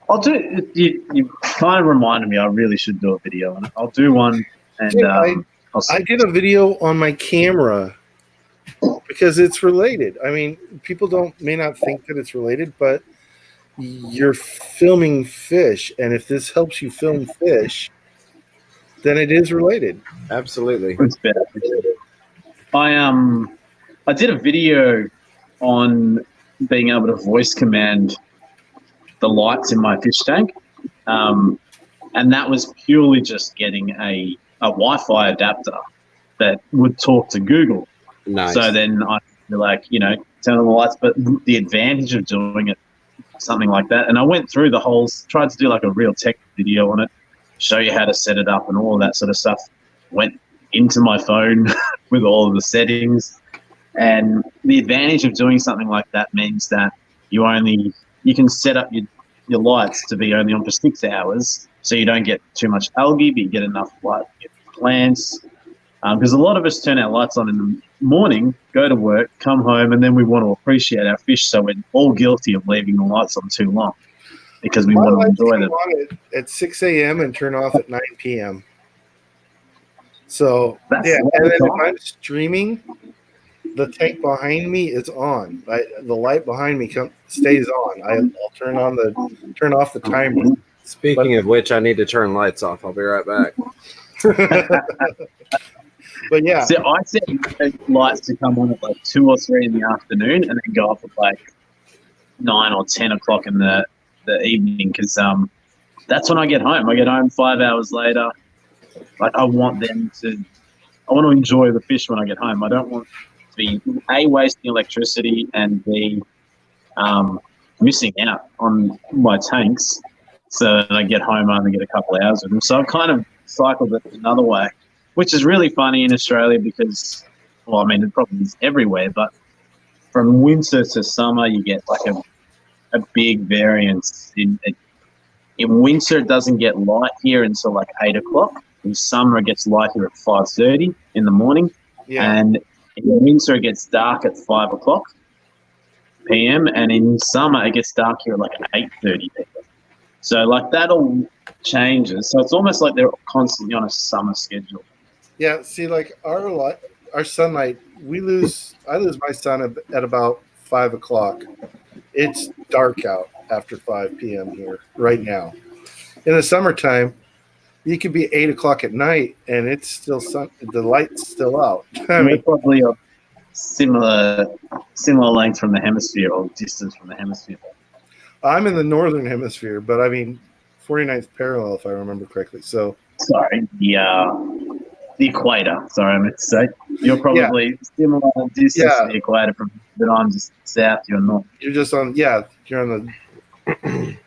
I'll do. You kind of reminded me. I really should do a video on it. I'll do one, and Dude, I'll see. I did a video on my camera because it's related. I mean, people may not think that it's related, but you're filming fish, and if this helps you film fish, then it is related. Absolutely. It's better. I did a video on being able to voice command the lights in my fish tank, and that was purely just getting a Wi-Fi adapter that would talk to Google. Nice. So then I could like, turn on the lights, but the advantage of doing it something like that, and I went through the whole, tried to do like a real tech video on it, show you how to set it up and all of that sort of stuff. Went into my phone with all of the settings, and the advantage of doing something like that means that you can set up your lights to be only on for 6 hours, so you don't get too much algae, but you get enough light for your plants. Because a lot of us turn our lights on in the morning, go to work, come home, and then we want to appreciate our fish, so we're all guilty of leaving the lights on too long because we want to enjoy them. On at 6 a.m. and turn off at 9 p.m. So, and then if I'm streaming, the tank behind me is on. The light behind me stays on. I'll turn off the timer. Speaking of which, I need to turn lights off. I'll be right back. But yeah, So I set lights to come on at like 2 or 3 in the afternoon, and then go off at like 9 or 10 o'clock in the evening, because that's when I get home. I get home 5 hours later. Like I want to enjoy the fish when I get home. I don't want to be A, wasting electricity, and B, missing out on my tanks. So that I get home, I only get a couple of hours with them. So I've kind of cycled it another way, which is really funny in Australia because, well, I mean, it probably is everywhere, but from winter to summer, you get like a big variance. In winter, it doesn't get light here until like 8 o'clock. In summer, it gets light here at 5:30 in the morning. yeah. And in winter, it gets dark at 5 o'clock p.m. And in summer, it gets dark here at like 8:30 p.m. So like that all changes. So it's almost like they're constantly on a summer schedule. Yeah, see, like our sunlight, I lose my sun at about 5 o'clock. It's dark out after 5 p.m. here right now. In the summertime, you could be 8 o'clock at night and it's still the light's still out. I We're mean, probably a similar length from the hemisphere, or distance from the hemisphere. I'm in the northern hemisphere, but I mean 49th parallel if I remember correctly. So Sorry, the equator. Sorry, I meant to say. You're probably similar distance to the equator from, but I'm just south, you're north. you're just on, you're on the.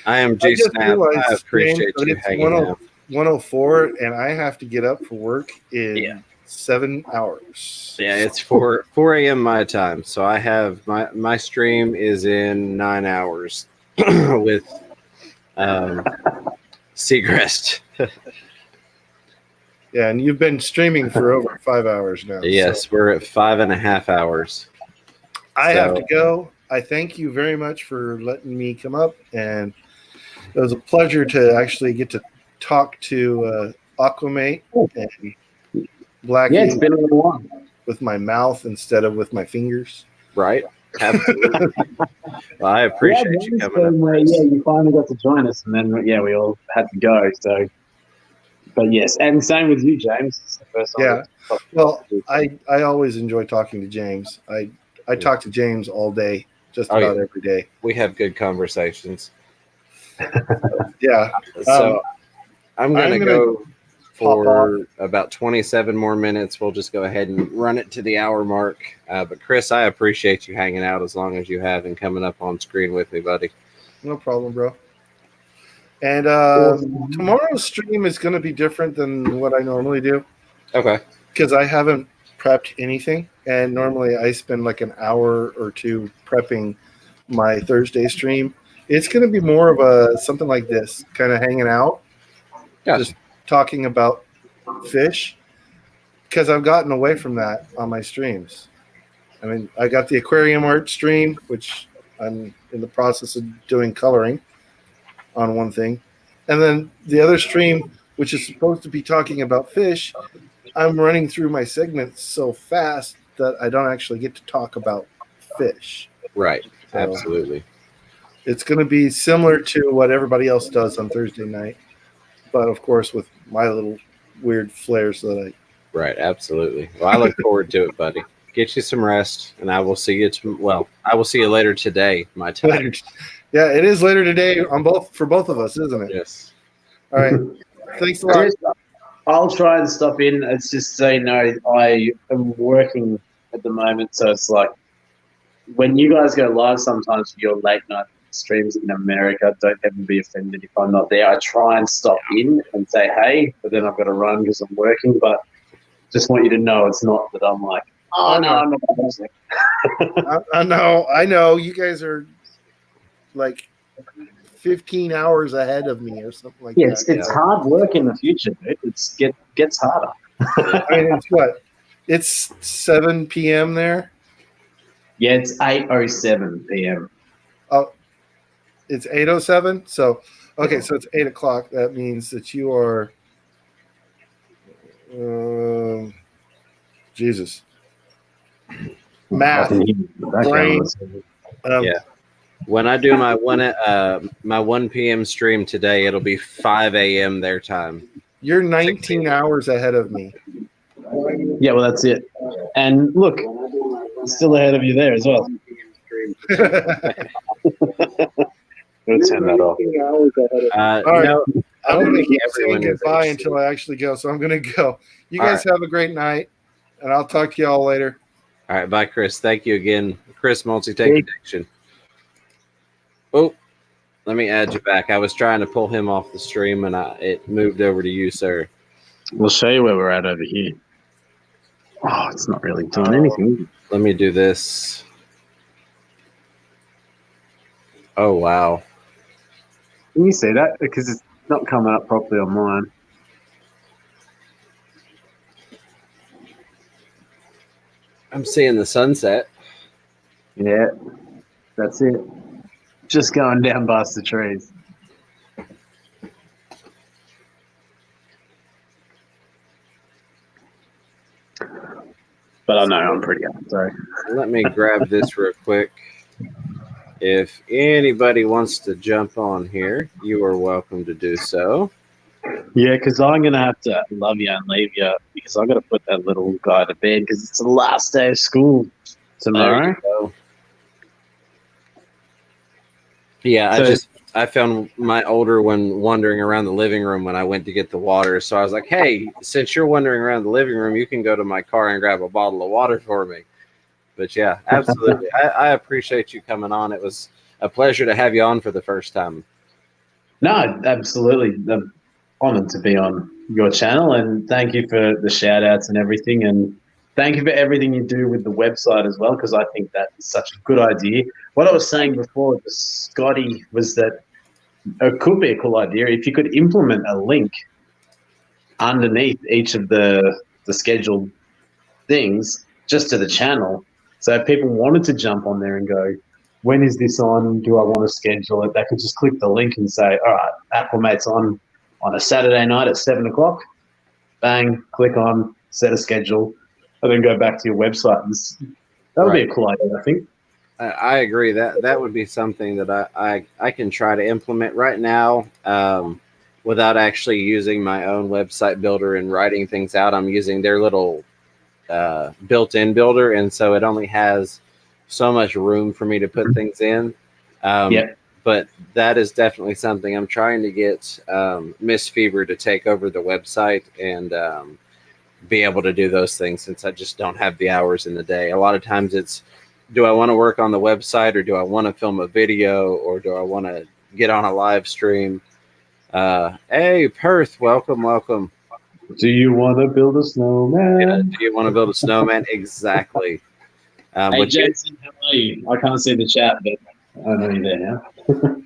I am I G just Snap. realized, I appreciate James, that you it's hanging out. 104, and I have to get up for work in 7 hours. Yeah, it's 4 a.m. my time. So I have my stream is in 9 hours with Seagrest. Yeah, and you've been streaming for over 5 hours now. Yes, so we're at 5.5 hours. I have to go. I thank you very much for letting me come up, and it was a pleasure to actually get to talk to Aquamate and Blackie. Yeah, it's been a little while. With my mouth instead of with my fingers. Right? Absolutely. Well, I appreciate you coming up. Yeah, you finally got to join us, and then we all had to go. So, but yes, and same with you, James. It's the first time Yeah. we've talked Well, to you. I always enjoy talking to James. I talk to James all day, just Oh, about yeah. every day. We have good conversations. Yeah. So I'm I'm going to gonna go pop for about 27 more minutes. We'll just go ahead and run it to the hour mark. But Chris, I appreciate you hanging out as long as you have and coming up on screen with me, buddy. No problem, bro. And tomorrow's stream is going to be different than what I normally do Okay. because I haven't prepped anything. And normally I spend like an hour or two prepping my Thursday stream. It's going to be more of something like this, kind of hanging out, Gotcha. just talking about fish. because I've gotten away from that on my streams. I mean, I got the aquarium art stream, which I'm in the process of doing coloring on one thing. And then the other stream, which is supposed to be talking about fish, I'm running through my segments so fast that I don't actually get to talk about fish. Right. So Absolutely. it's going to be similar to what everybody else does on Thursday night, but of course with my little weird flares that Right. Absolutely. Well, I look forward to it, buddy. Get you some rest, and I will see you. I will see you later today. My time. later. Yeah, it is later today for both of us, isn't it? Yes. All right. Thanks a lot. Chris, I'll try and stop in. It's just so you know, I am working at the moment, so it's like when you guys go live sometimes for your late night streams in America, don't ever be offended if I'm not there. I try and stop in and say hey, but then I've got to run because I'm working. But just want you to know it's not that I'm like, oh no, I'm not listening. I know. You guys are like 15 hours ahead of me or something like Yeah, that. it's hard work in the future, dude. Gets harder. I mean, it's what? It's 7 p.m. there. Yeah, it's 8:07 p.m. Oh, it's 8:07. So, okay, so it's 8 o'clock. That means that you are, Jesus, math, brain. Yeah. When I do my 1 p.m. stream today, it'll be 5 a.m. their time. You're 19 hours ahead of me. Yeah, well, that's it. And look, still ahead of you there as well. Let's turn that off. All right. No, I I'm don't going to think keep saying everyone is goodbye interested. until I actually go. So I'm going to go. You All guys have a great night, and I'll talk to you all later. All right, bye, Chris. Thank you again, Chris Multi-Take Addiction. Oh, let me add you back. I was trying to pull him off the stream, and it moved over to you, sir. We'll show you where we're at over here. Oh, it's not really doing anything. Let me do this. Oh, wow. Can you see that? Because it's not coming up properly on mine. I'm seeing the sunset. Yeah, that's it. Just going down past the trees. But I know I'm pretty up, so. Let me grab this real quick. If anybody wants to jump on here, you are welcome to do so. Yeah, because I'm going to have to love you and leave you because I've got to put that little guy to bed because it's the last day of school tomorrow. There you go. Yeah, So- I found my older one wandering around the living room when I went to get the water. So I was like, hey, since you're wandering around the living room, you can go to my car and grab a bottle of water for me. But yeah, absolutely. I appreciate you coming on. It was a pleasure to have you on for the first time. No, absolutely. I'm honored to be on your channel and thank you for the shout outs and everything. And thank you for everything you do with the website as well, because I think that is such a good idea. What I was saying before to Scotty was that it could be a cool idea if you could implement a link underneath each of the scheduled things just to the channel. So if people wanted to jump on there and go, when is this on? Do I want to schedule it? They could just click the link and say, all right, Acclimate's on a Saturday night at 7 o'clock. Bang, click on, set a schedule, and then go back to your website. That would be a cool idea, I think. I agree. That would be something that I can try to implement right now without actually using my own website builder and writing things out. I'm using their little built-in builder, and so it only has so much room for me to put things in. But that is definitely something I'm trying to get Miss Fever to take over the website and be able to do those things, since I just don't have the hours in the day. A lot of times it's, do I want to work on the website, or do I want to film a video, or do I want to get on a live stream? Hey, Perth, welcome. Do you want to build a snowman? Yeah, do you want to build a snowman? Exactly. Hey, Jason, how are you? I can't see the chat, but I know you're there now.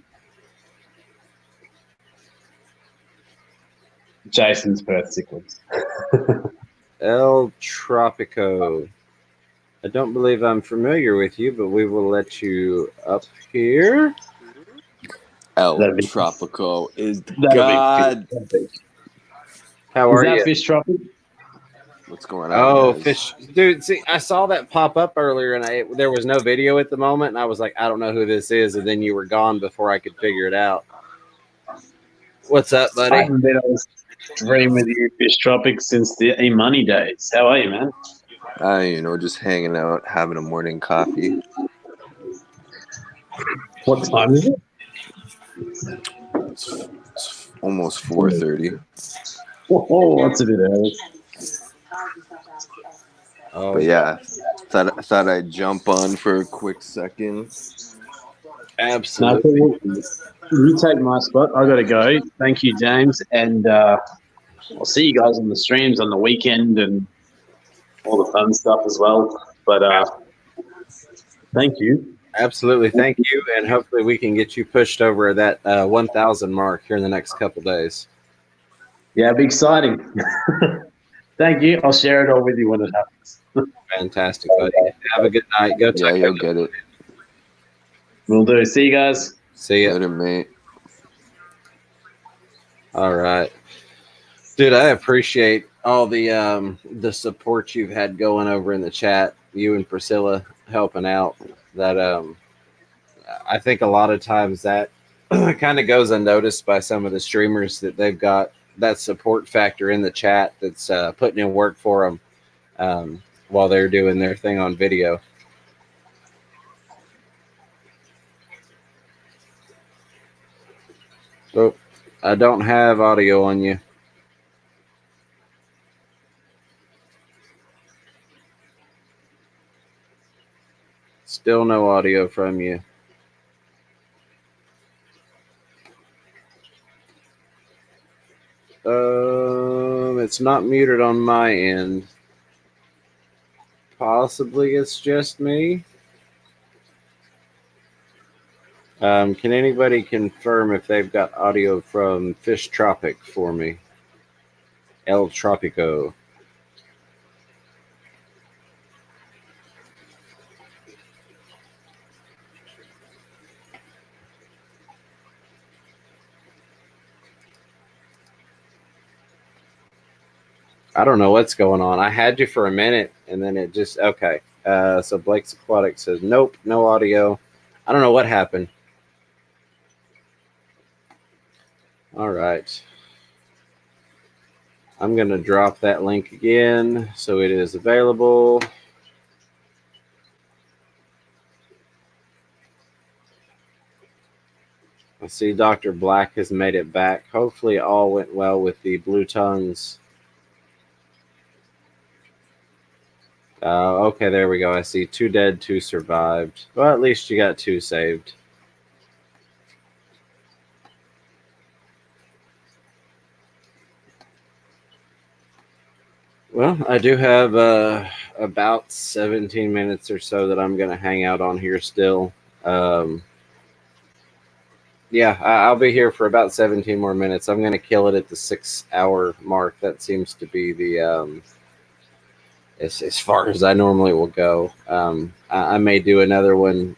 Jason's Perth Cichlids. El Tropico. I don't believe I'm familiar with you, but we will let you up here. El That'd be- Tropico is That'll God. be How Is are that you? Fish Tropic? What's going on? Oh, guys? fish, dude! See, I saw that pop up earlier, and there was no video at the moment, and I was like, I don't know who this is, and then you were gone before I could figure it out. What's up, I buddy? haven't been on stream with you, Fish Tropic, since the E-Money days. How are you, man? Just hanging out, having a morning coffee. What time is it? It's almost 4:30. Oh, that's a bit early. Oh, But yeah, thought I'd jump on for a quick second. absolutely. You take my spot. I got to go. Thank you, James. And I'll see you guys on the streams on the weekend and all the fun stuff as well. But thank you. Absolutely. Thank you. And hopefully we can get you pushed over that 1,000 mark here in the next couple days. Yeah, it'll be exciting. Thank you. I'll share it all with you when it happens. Fantastic, buddy. Have a good night. Go Yeah, check you'll get it. Will do. See you guys. See ya. Later, mate. All right. Dude, I appreciate all the support you've had going over in the chat. You and Priscilla helping out. That I think a lot of times that kind of goes unnoticed by some of the streamers, that they've got that support factor in the chat that's putting in work for them while they're doing their thing on video. Oh, I don't have audio on you. Still no audio from you. It's not muted on my end. Possibly it's just me. Can anybody confirm if they've got audio from Fish Tropic for me? El Tropico. I don't know what's going on. I had you for a minute, and then it just, okay. So Blake's Aquatic says, nope, no audio. I don't know what happened. All right. I'm going to drop that link again so it is available. I see Dr. Black has made it back. Hopefully all went well with the Blue Tongues. Okay, there we go. I see 2 dead, 2 survived. Well, at least you got 2 saved. Well, I do have about 17 minutes or so that I'm going to hang out on here still. Yeah, I'll be here for about 17 more minutes. I'm going to kill it at the 6-hour mark. That seems to be the as far as I normally will go. I may do another one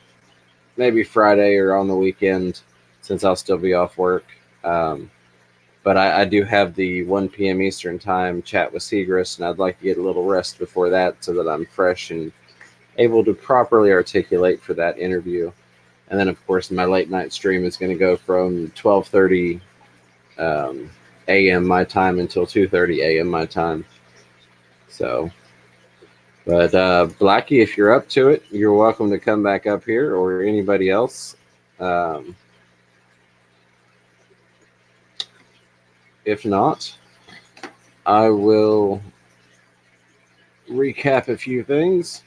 maybe Friday or on the weekend, since I'll still be off work. But I do have the 1 p.m. Eastern time chat with Seagrass, and I'd like to get a little rest before that so that I'm fresh and able to properly articulate for that interview. And then, of course, my late night stream is going to go from 12:30 a.m. my time until 2:30 a.m. my time. So, but Blackie, if you're up to it, you're welcome to come back up here, or anybody else. If not, I will recap a few things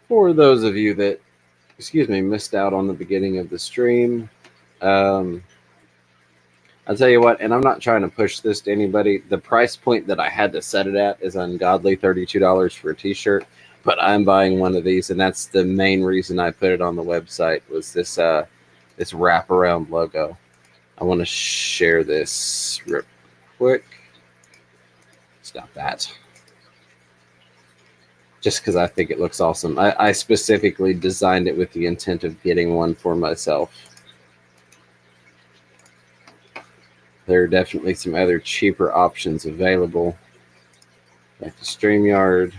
for those of you that, missed out on the beginning of the stream. I'll tell you what, and I'm not trying to push this to anybody. The price point that I had to set it at is ungodly, $32 for a t-shirt, but I'm buying one of these, and that's the main reason I put it on the website, was this this wraparound logo. I want to share this real quick. Stop that. just because I think it looks awesome. I specifically designed it with the intent of getting one for myself. There are definitely some other cheaper options available, like the StreamYard.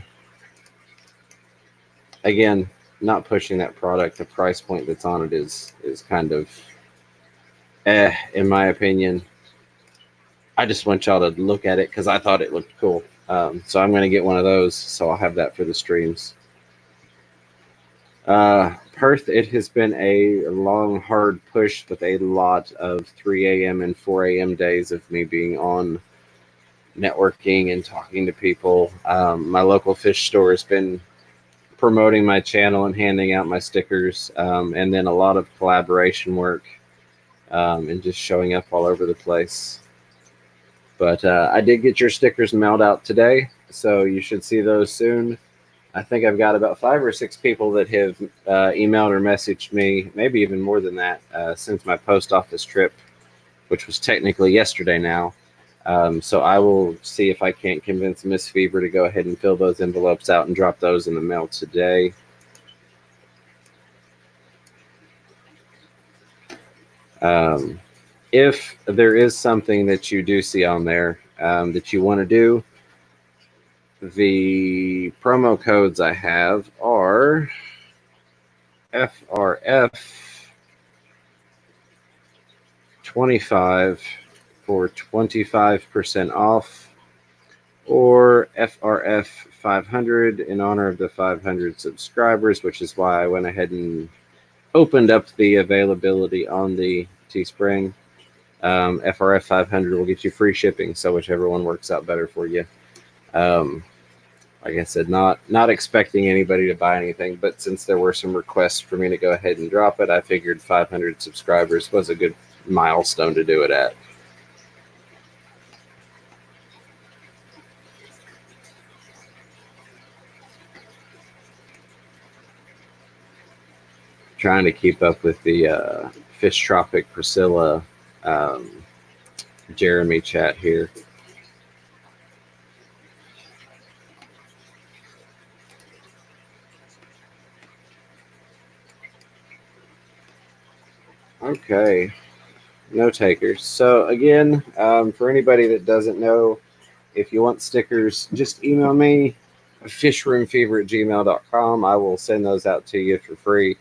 Again, not pushing that product. The price point that's on it is kind of in my opinion. I just want y'all to look at it because I thought it looked cool. So I'm going to get one of those, so I'll have that for the streams. Perth, it has been a long, hard push with a lot of 3 a.m. and 4 a.m. days of me being on networking and talking to people. My local fish store has been promoting my channel and handing out my stickers, and then a lot of collaboration work and just showing up all over the place. But I did get your stickers mailed out today, so you should see those soon. I think I've got about 5 or 6 people that have emailed or messaged me, maybe even more than that, since my post office trip, which was technically yesterday now. So I will see if I can't convince Miss Fever to go ahead and fill those envelopes out and drop those in the mail today. If there is something that you do see on there that you want to do, the promo codes I have are FRF 25 for 25% off, or FRF 500 in honor of the 500 subscribers, which is why I went ahead and opened up the availability on the Teespring. FRF 500 will get you free shipping, so whichever one works out better for you. Like I said, not expecting anybody to buy anything, but since there were some requests for me to go ahead and drop it, I figured 500 subscribers was a good milestone to do it at. Trying to keep up with the Fish Tropic Priscilla Jeremy chat here. Okay, no takers. So again, for anybody that doesn't know, if you want stickers, just email me, fishroomfever@gmail.com. I will send those out to you for free.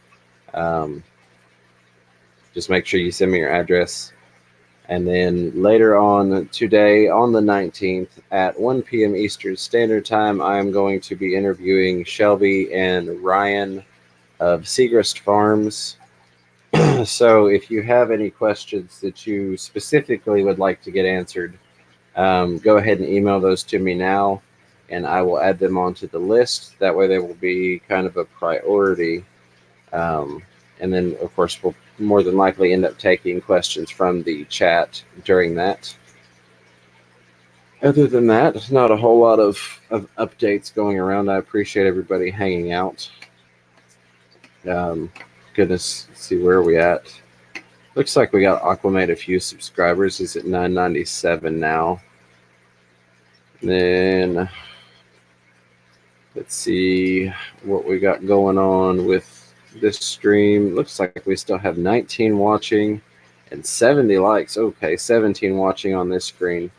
Just make sure you send me your address. And then later on today, on the 19th at 1 p.m. Eastern Standard Time, I am going to be interviewing Shelby and Ryan of Seagrist Farms. So if you have any questions that you specifically would like to get answered, go ahead and email those to me now, and I will add them onto the list. That way they will be kind of a priority. And then, of course, we'll more than likely end up taking questions from the chat during that. Other than that, not a whole lot of updates going around. I appreciate everybody hanging out. Goodness, let's see, where are we at? Looks like we got Aquamate a few subscribers. He's at 997 now. And then let's see what we got going on with this stream. Looks like we still have 19 watching and 70 likes. Okay, 17 watching on this screen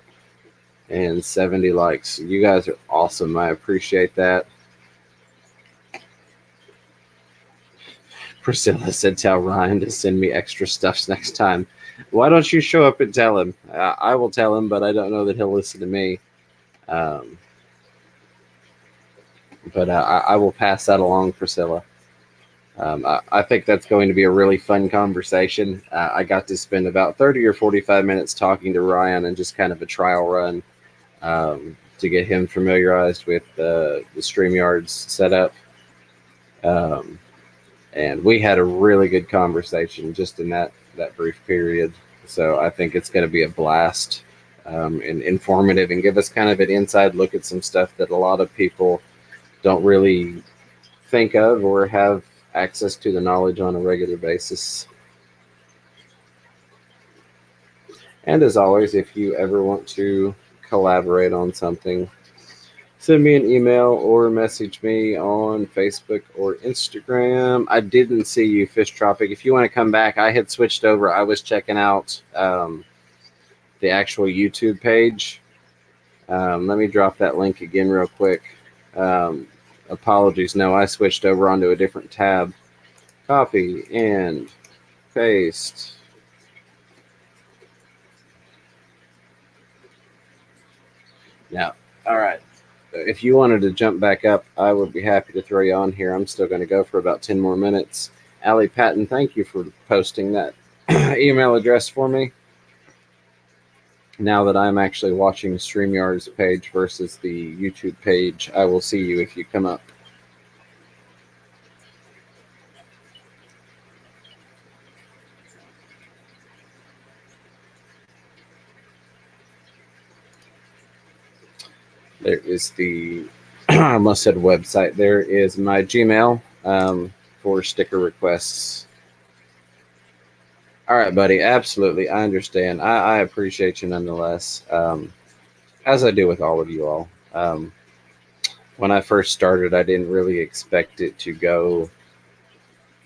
and 70 likes. You guys are awesome. I appreciate that. Priscilla said, tell Ryan to send me extra stuffs next time. Why don't you show up and tell him? I will tell him, but I don't know that he'll listen to me. But I will pass that along, Priscilla. I think that's going to be a really fun conversation. I got to spend about 30 or 45 minutes talking to Ryan and just kind of a trial run to get him familiarized with the StreamYard's setup. And we had a really good conversation just in that brief period. So I think it's going to be a blast and informative and give us kind of an inside look at some stuff that a lot of people don't really think of or have access to the knowledge on a regular basis. And as always, if you ever want to collaborate on something, send me an email or message me on Facebook or Instagram. I didn't see you, Fish Tropic. If you want to come back, I had switched over. I was checking out the actual YouTube page. Let me drop that link again real quick. Apologies. No, I switched over onto a different tab. Copy and paste. Now, all right. If you wanted to jump back up, I would be happy to throw you on here. I'm still going to go for about 10 more minutes. Allie Patton, thank you for posting that email address for me. Now that I'm actually watching StreamYard's page versus the YouTube page, I will see you if you come up. There is the, I almost said website. There is my Gmail for sticker requests. All right, buddy. Absolutely. I understand. I appreciate you nonetheless, as I do with all of you all. When I first started, I didn't really expect it to go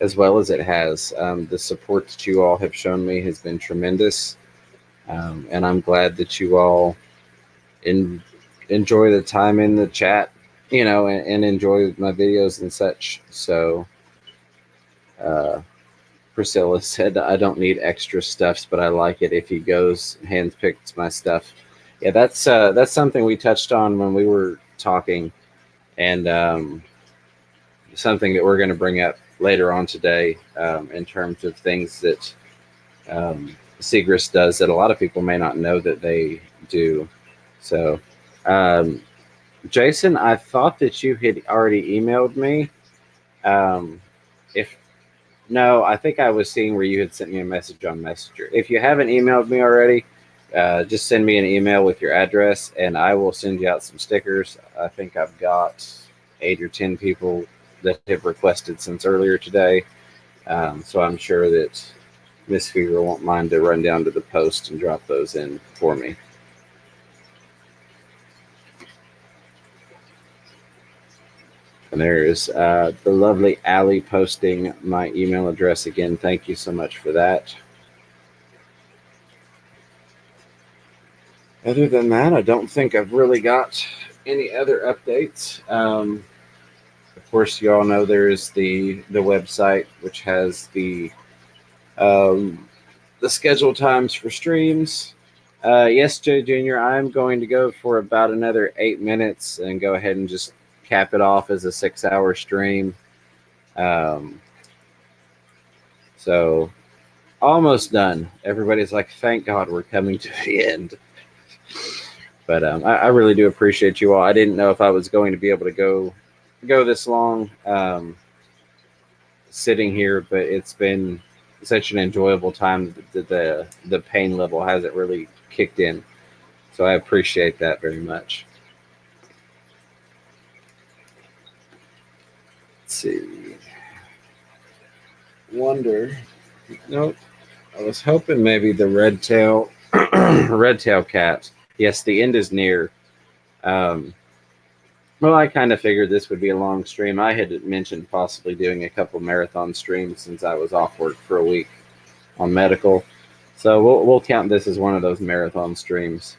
as well as it has. The support that you all have shown me has been tremendous. And I'm glad that you all enjoy the time in the chat, you know, and enjoy my videos and such. So Priscilla said, I don't need extra stuffs, but I like it if he goes handpicks my stuff. Yeah, that's something we touched on when we were talking, and something that we're going to bring up later on today in terms of things that Segrist does that a lot of people may not know that they do. So Jason, I thought that you had already emailed me. No, I think I was seeing where you had sent me a message on Messenger. If you haven't emailed me already, just send me an email with your address and I will send you out some stickers. I think I've got 8 or 10 people that have requested since earlier today. So I'm sure that Miss Fever won't mind to run down to the post and drop those in for me. And there's the lovely Allie posting my email address again. Thank you so much for that. Other than that, I don't think I've really got any other updates. Of course, you all know there is the website, which has the scheduled times for streams. Yes, Jay Jr., I'm going to go for about another 8 minutes and go ahead and just cap it off as a 6-hour stream. So almost done. Everybody's like, thank God we're coming to the end. But I really do appreciate you all. I didn't know if I was going to be able to go this long sitting here, but it's been such an enjoyable time that the pain level hasn't really kicked in. So I appreciate that very much. Let's see. Wonder. Nope. I was hoping maybe the red tail cat. Yes, the end is near. Well, I kind of figured this would be a long stream. I had mentioned possibly doing a couple marathon streams since I was off work for a week on medical. So we'll count this as one of those marathon streams.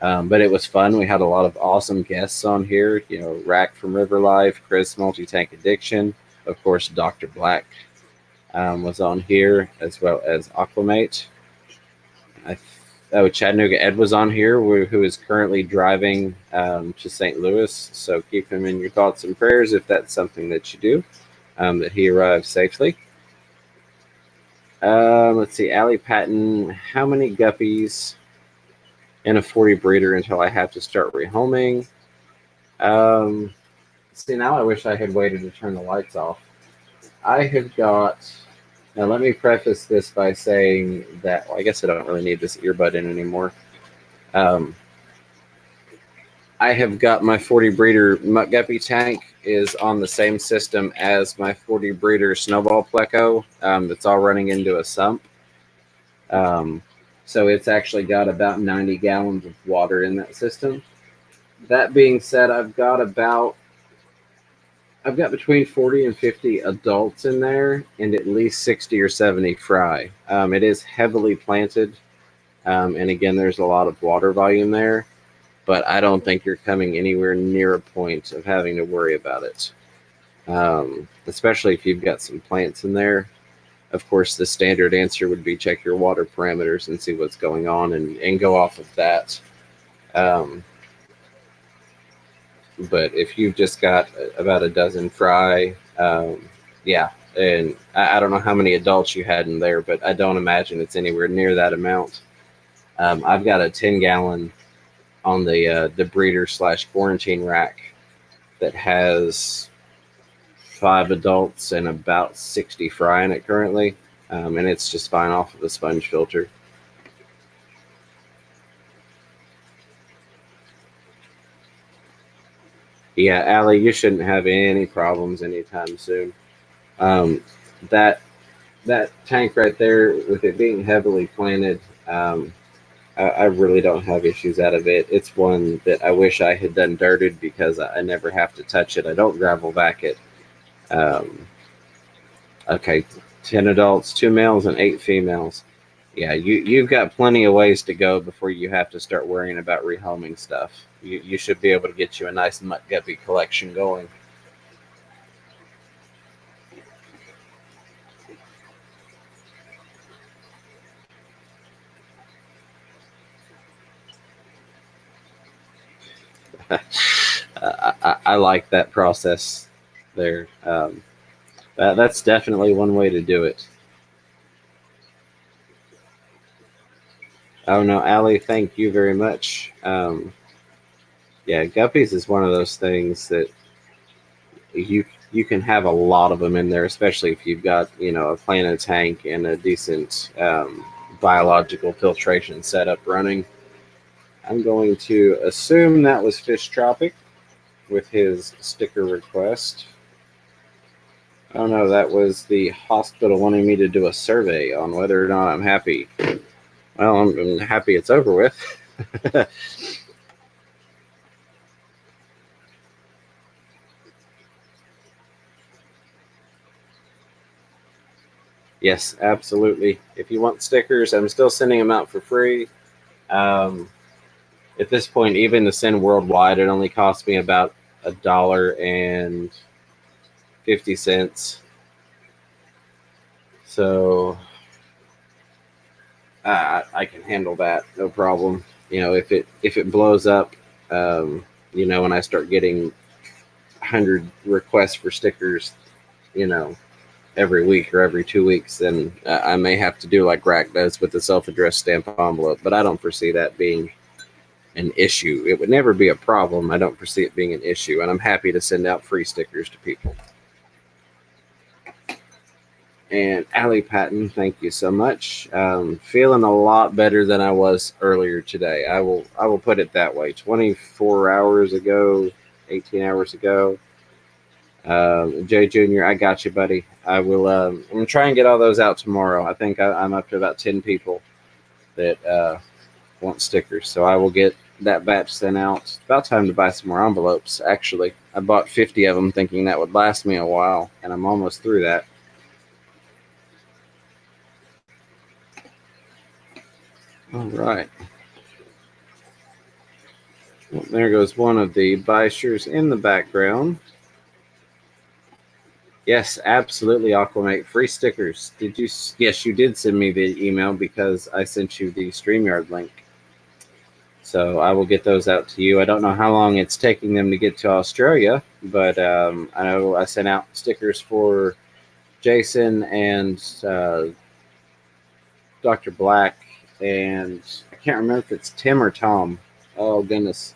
But it was fun. We had a lot of awesome guests on here. You know, Rack from River Life, Chris Multi-Tank Addiction, of course, Dr. Black was on here, as well as Aquamate. Chattanooga Ed was on here, who is currently driving to St. Louis. So keep him in your thoughts and prayers if that's something that you do, that he arrives safely. Let's see, Allie Patton, how many guppies in a 40 breeder until I have to start rehoming? See, now I wish I had waited to turn the lights off. I have got, now let me preface this by saying that, well, I guess I don't really need this earbud in anymore. I have got my 40 breeder Mutt Guppy tank is on the same system as my 40 breeder Snowball Pleco. That's all running into a sump. So it's actually got about 90 gallons of water in that system. that being said, I've got between 40 and 50 adults in there, and at least 60 or 70 fry. It is heavily planted, and again, there's a lot of water volume there, but I don't think you're coming anywhere near a point of having to worry about it, especially if you've got some plants in there. Of course, the standard answer would be check your water parameters and see what's going on and go off of that. But if you've just got about a dozen fry, yeah, and I don't know how many adults you had in there, but I don't imagine it's anywhere near that amount. I've got a 10-gallon on the breeder/quarantine rack that has 5 adults and about 60 fry in it currently, and it's just fine off of a sponge filter. Yeah, Allie, you shouldn't have any problems anytime soon. That tank right there, with it being heavily planted, I really don't have issues out of it. It's one that I wish I had done dirted because I never have to touch it. I don't gravel back it. Okay, 10 adults, 2 males, and 8 females. Yeah, you've got plenty of ways to go before you have to start worrying about rehoming stuff. You should be able to get you a nice mutt guppy collection going. I like that process there. That's definitely one way to do it. Oh no, Allie, thank you very much. Yeah, guppies is one of those things that you can have a lot of them in there, especially if you've got, a planted tank and a decent biological filtration setup running. I'm going to assume that was Fish Tropic with his sticker request. Oh no, that was the hospital wanting me to do a survey on whether or not I'm happy. Well, I'm happy it's over with. Yes, absolutely. If you want stickers, I'm still sending them out for free. At this point, even to send worldwide, it only costs me about $1.50. So I can handle that, no problem. If it blows up, when I start getting 100 requests for stickers, every week or every 2 weeks, then I may have to do like Rack does with the self-addressed stamp envelope. But I don't foresee that being an issue. It would never be a problem. I don't foresee it being an issue, and I'm happy to send out free stickers to people. And Allie Patton, thank you so much. Feeling a lot better than I was earlier today. I will put it that way. 24 hours ago, 18 hours ago. Jay Jr., I got you, buddy. I will. I'm gonna try and get all those out tomorrow. I think I'm up to about 10 people that want stickers, so I will get that batch sent out. It's about time to buy some more envelopes. Actually, I bought 50 of them, thinking that would last me a while, and I'm almost through that. All right. Well, there goes one of the Bishers in the background. Yes, absolutely, Aquamate. Free stickers. Did you? Yes, you did send me the email because I sent you the StreamYard link. So I will get those out to you. I don't know how long it's taking them to get to Australia, but I know I sent out stickers for Jason and Dr. Black, and I can't remember if it's Tim or Tom. Oh, goodness.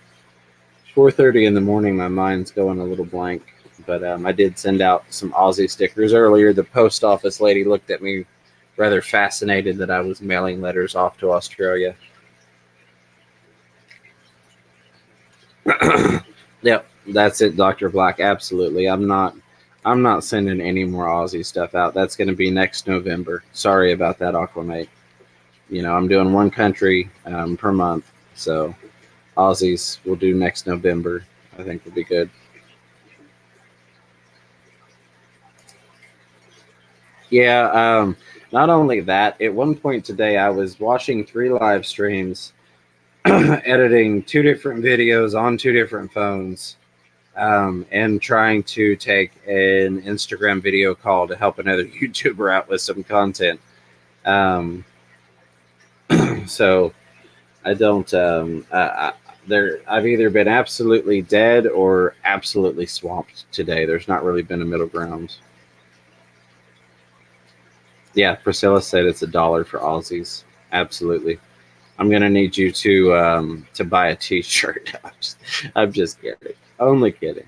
4:30 in the morning, my mind's going a little blank. But I did send out some Aussie stickers earlier. The post office lady looked at me rather fascinated that I was mailing letters off to Australia. Yep, that's it, Dr. Black. Absolutely. I'm not sending any more Aussie stuff out. That's going to be next November. Sorry about that, Aquamate. I'm doing one country per month. So Aussies we'll do next November. I think will be good. Yeah, not only that, at one point today, I was watching 3 live streams, editing 2 different videos on 2 different phones, and trying to take an Instagram video call to help another YouTuber out with some content. So I don't, I've either been absolutely dead or absolutely swamped today. There's not really been a middle ground. Yeah, Priscilla said it's $1 for Aussies. Absolutely. I'm gonna need you to buy a T-shirt. I'm just kidding. Only kidding.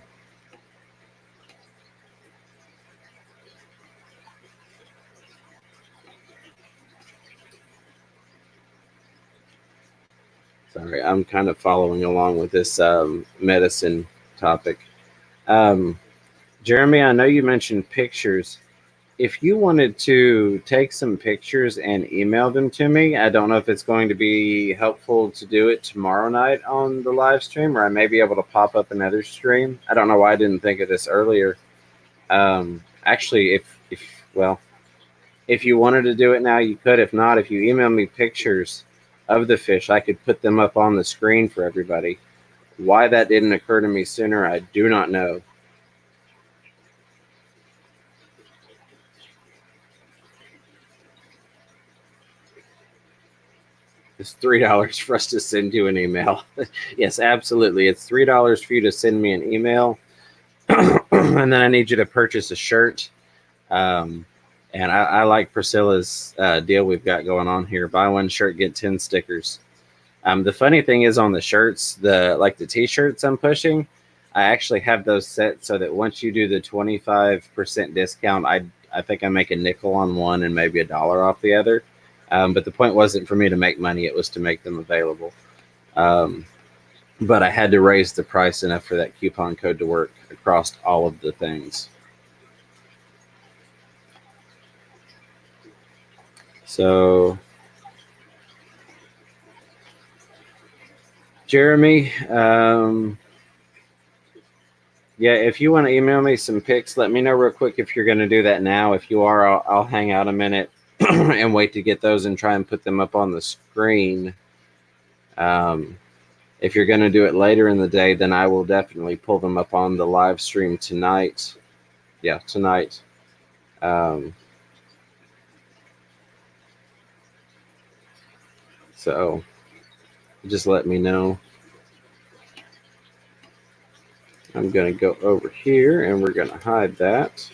Sorry, I'm kind of following along with this medicine topic. Jeremy, I know you mentioned pictures. If you wanted to take some pictures and email them to me, I don't know if it's going to be helpful to do it tomorrow night on the live stream, or I may be able to pop up another stream. I don't know why I didn't think of this earlier. Actually, if you wanted to do it now, you could. If not, if you email me pictures of the fish, I could put them up on the screen for everybody. Why that didn't occur to me sooner, I do not know. It's $3 for us to send you an email. Yes, absolutely. It's $3 for you to send me an email. And then I need you to purchase a shirt. And I like Priscilla's deal we've got going on here. Buy 1 shirt, get 10 stickers. The funny thing is on the shirts, the T-shirts I'm pushing, I actually have those set so that once you do the 25% discount, I think I make a nickel on one and maybe $1 off the other. But the point wasn't for me to make money. It was to make them available. But I had to raise the price enough for that coupon code to work across all of the things. So, Jeremy, yeah, if you want to email me some pics, let me know real quick if you're going to do that now. If you are, I'll hang out a minute and wait to get those and try and put them up on the screen. If you're going to do it later in the day, then I will definitely pull them up on the live stream tonight. Yeah, tonight. So just let me know. I'm going to go over here and we're going to hide that.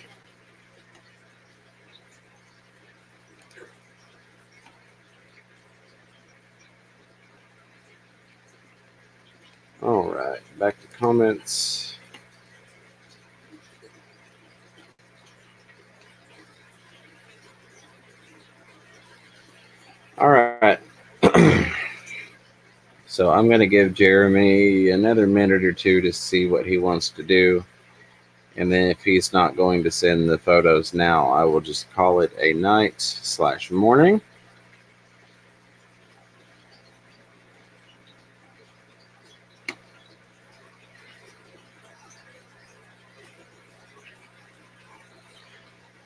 All right, back to comments. All right. So I'm going to give Jeremy another minute or two to see what he wants to do. And then if he's not going to send the photos now, I will just call it a night/morning.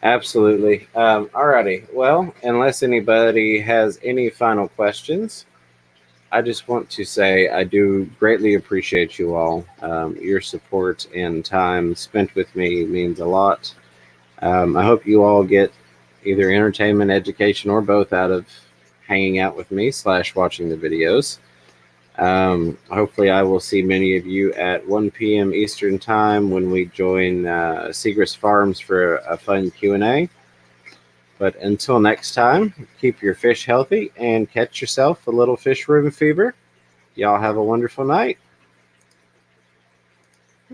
Absolutely. Alrighty. Well, unless anybody has any final questions, I just want to say I do greatly appreciate you all. Your support and time spent with me means a lot. I hope you all get either entertainment, education, or both out of hanging out with me / watching the videos. Hopefully I will see many of you at 1 p.m. Eastern time when we join Seagrass Farms for a fun Q&A. But until next time, keep your fish healthy and catch yourself a little fish room fever. Y'all have a wonderful night.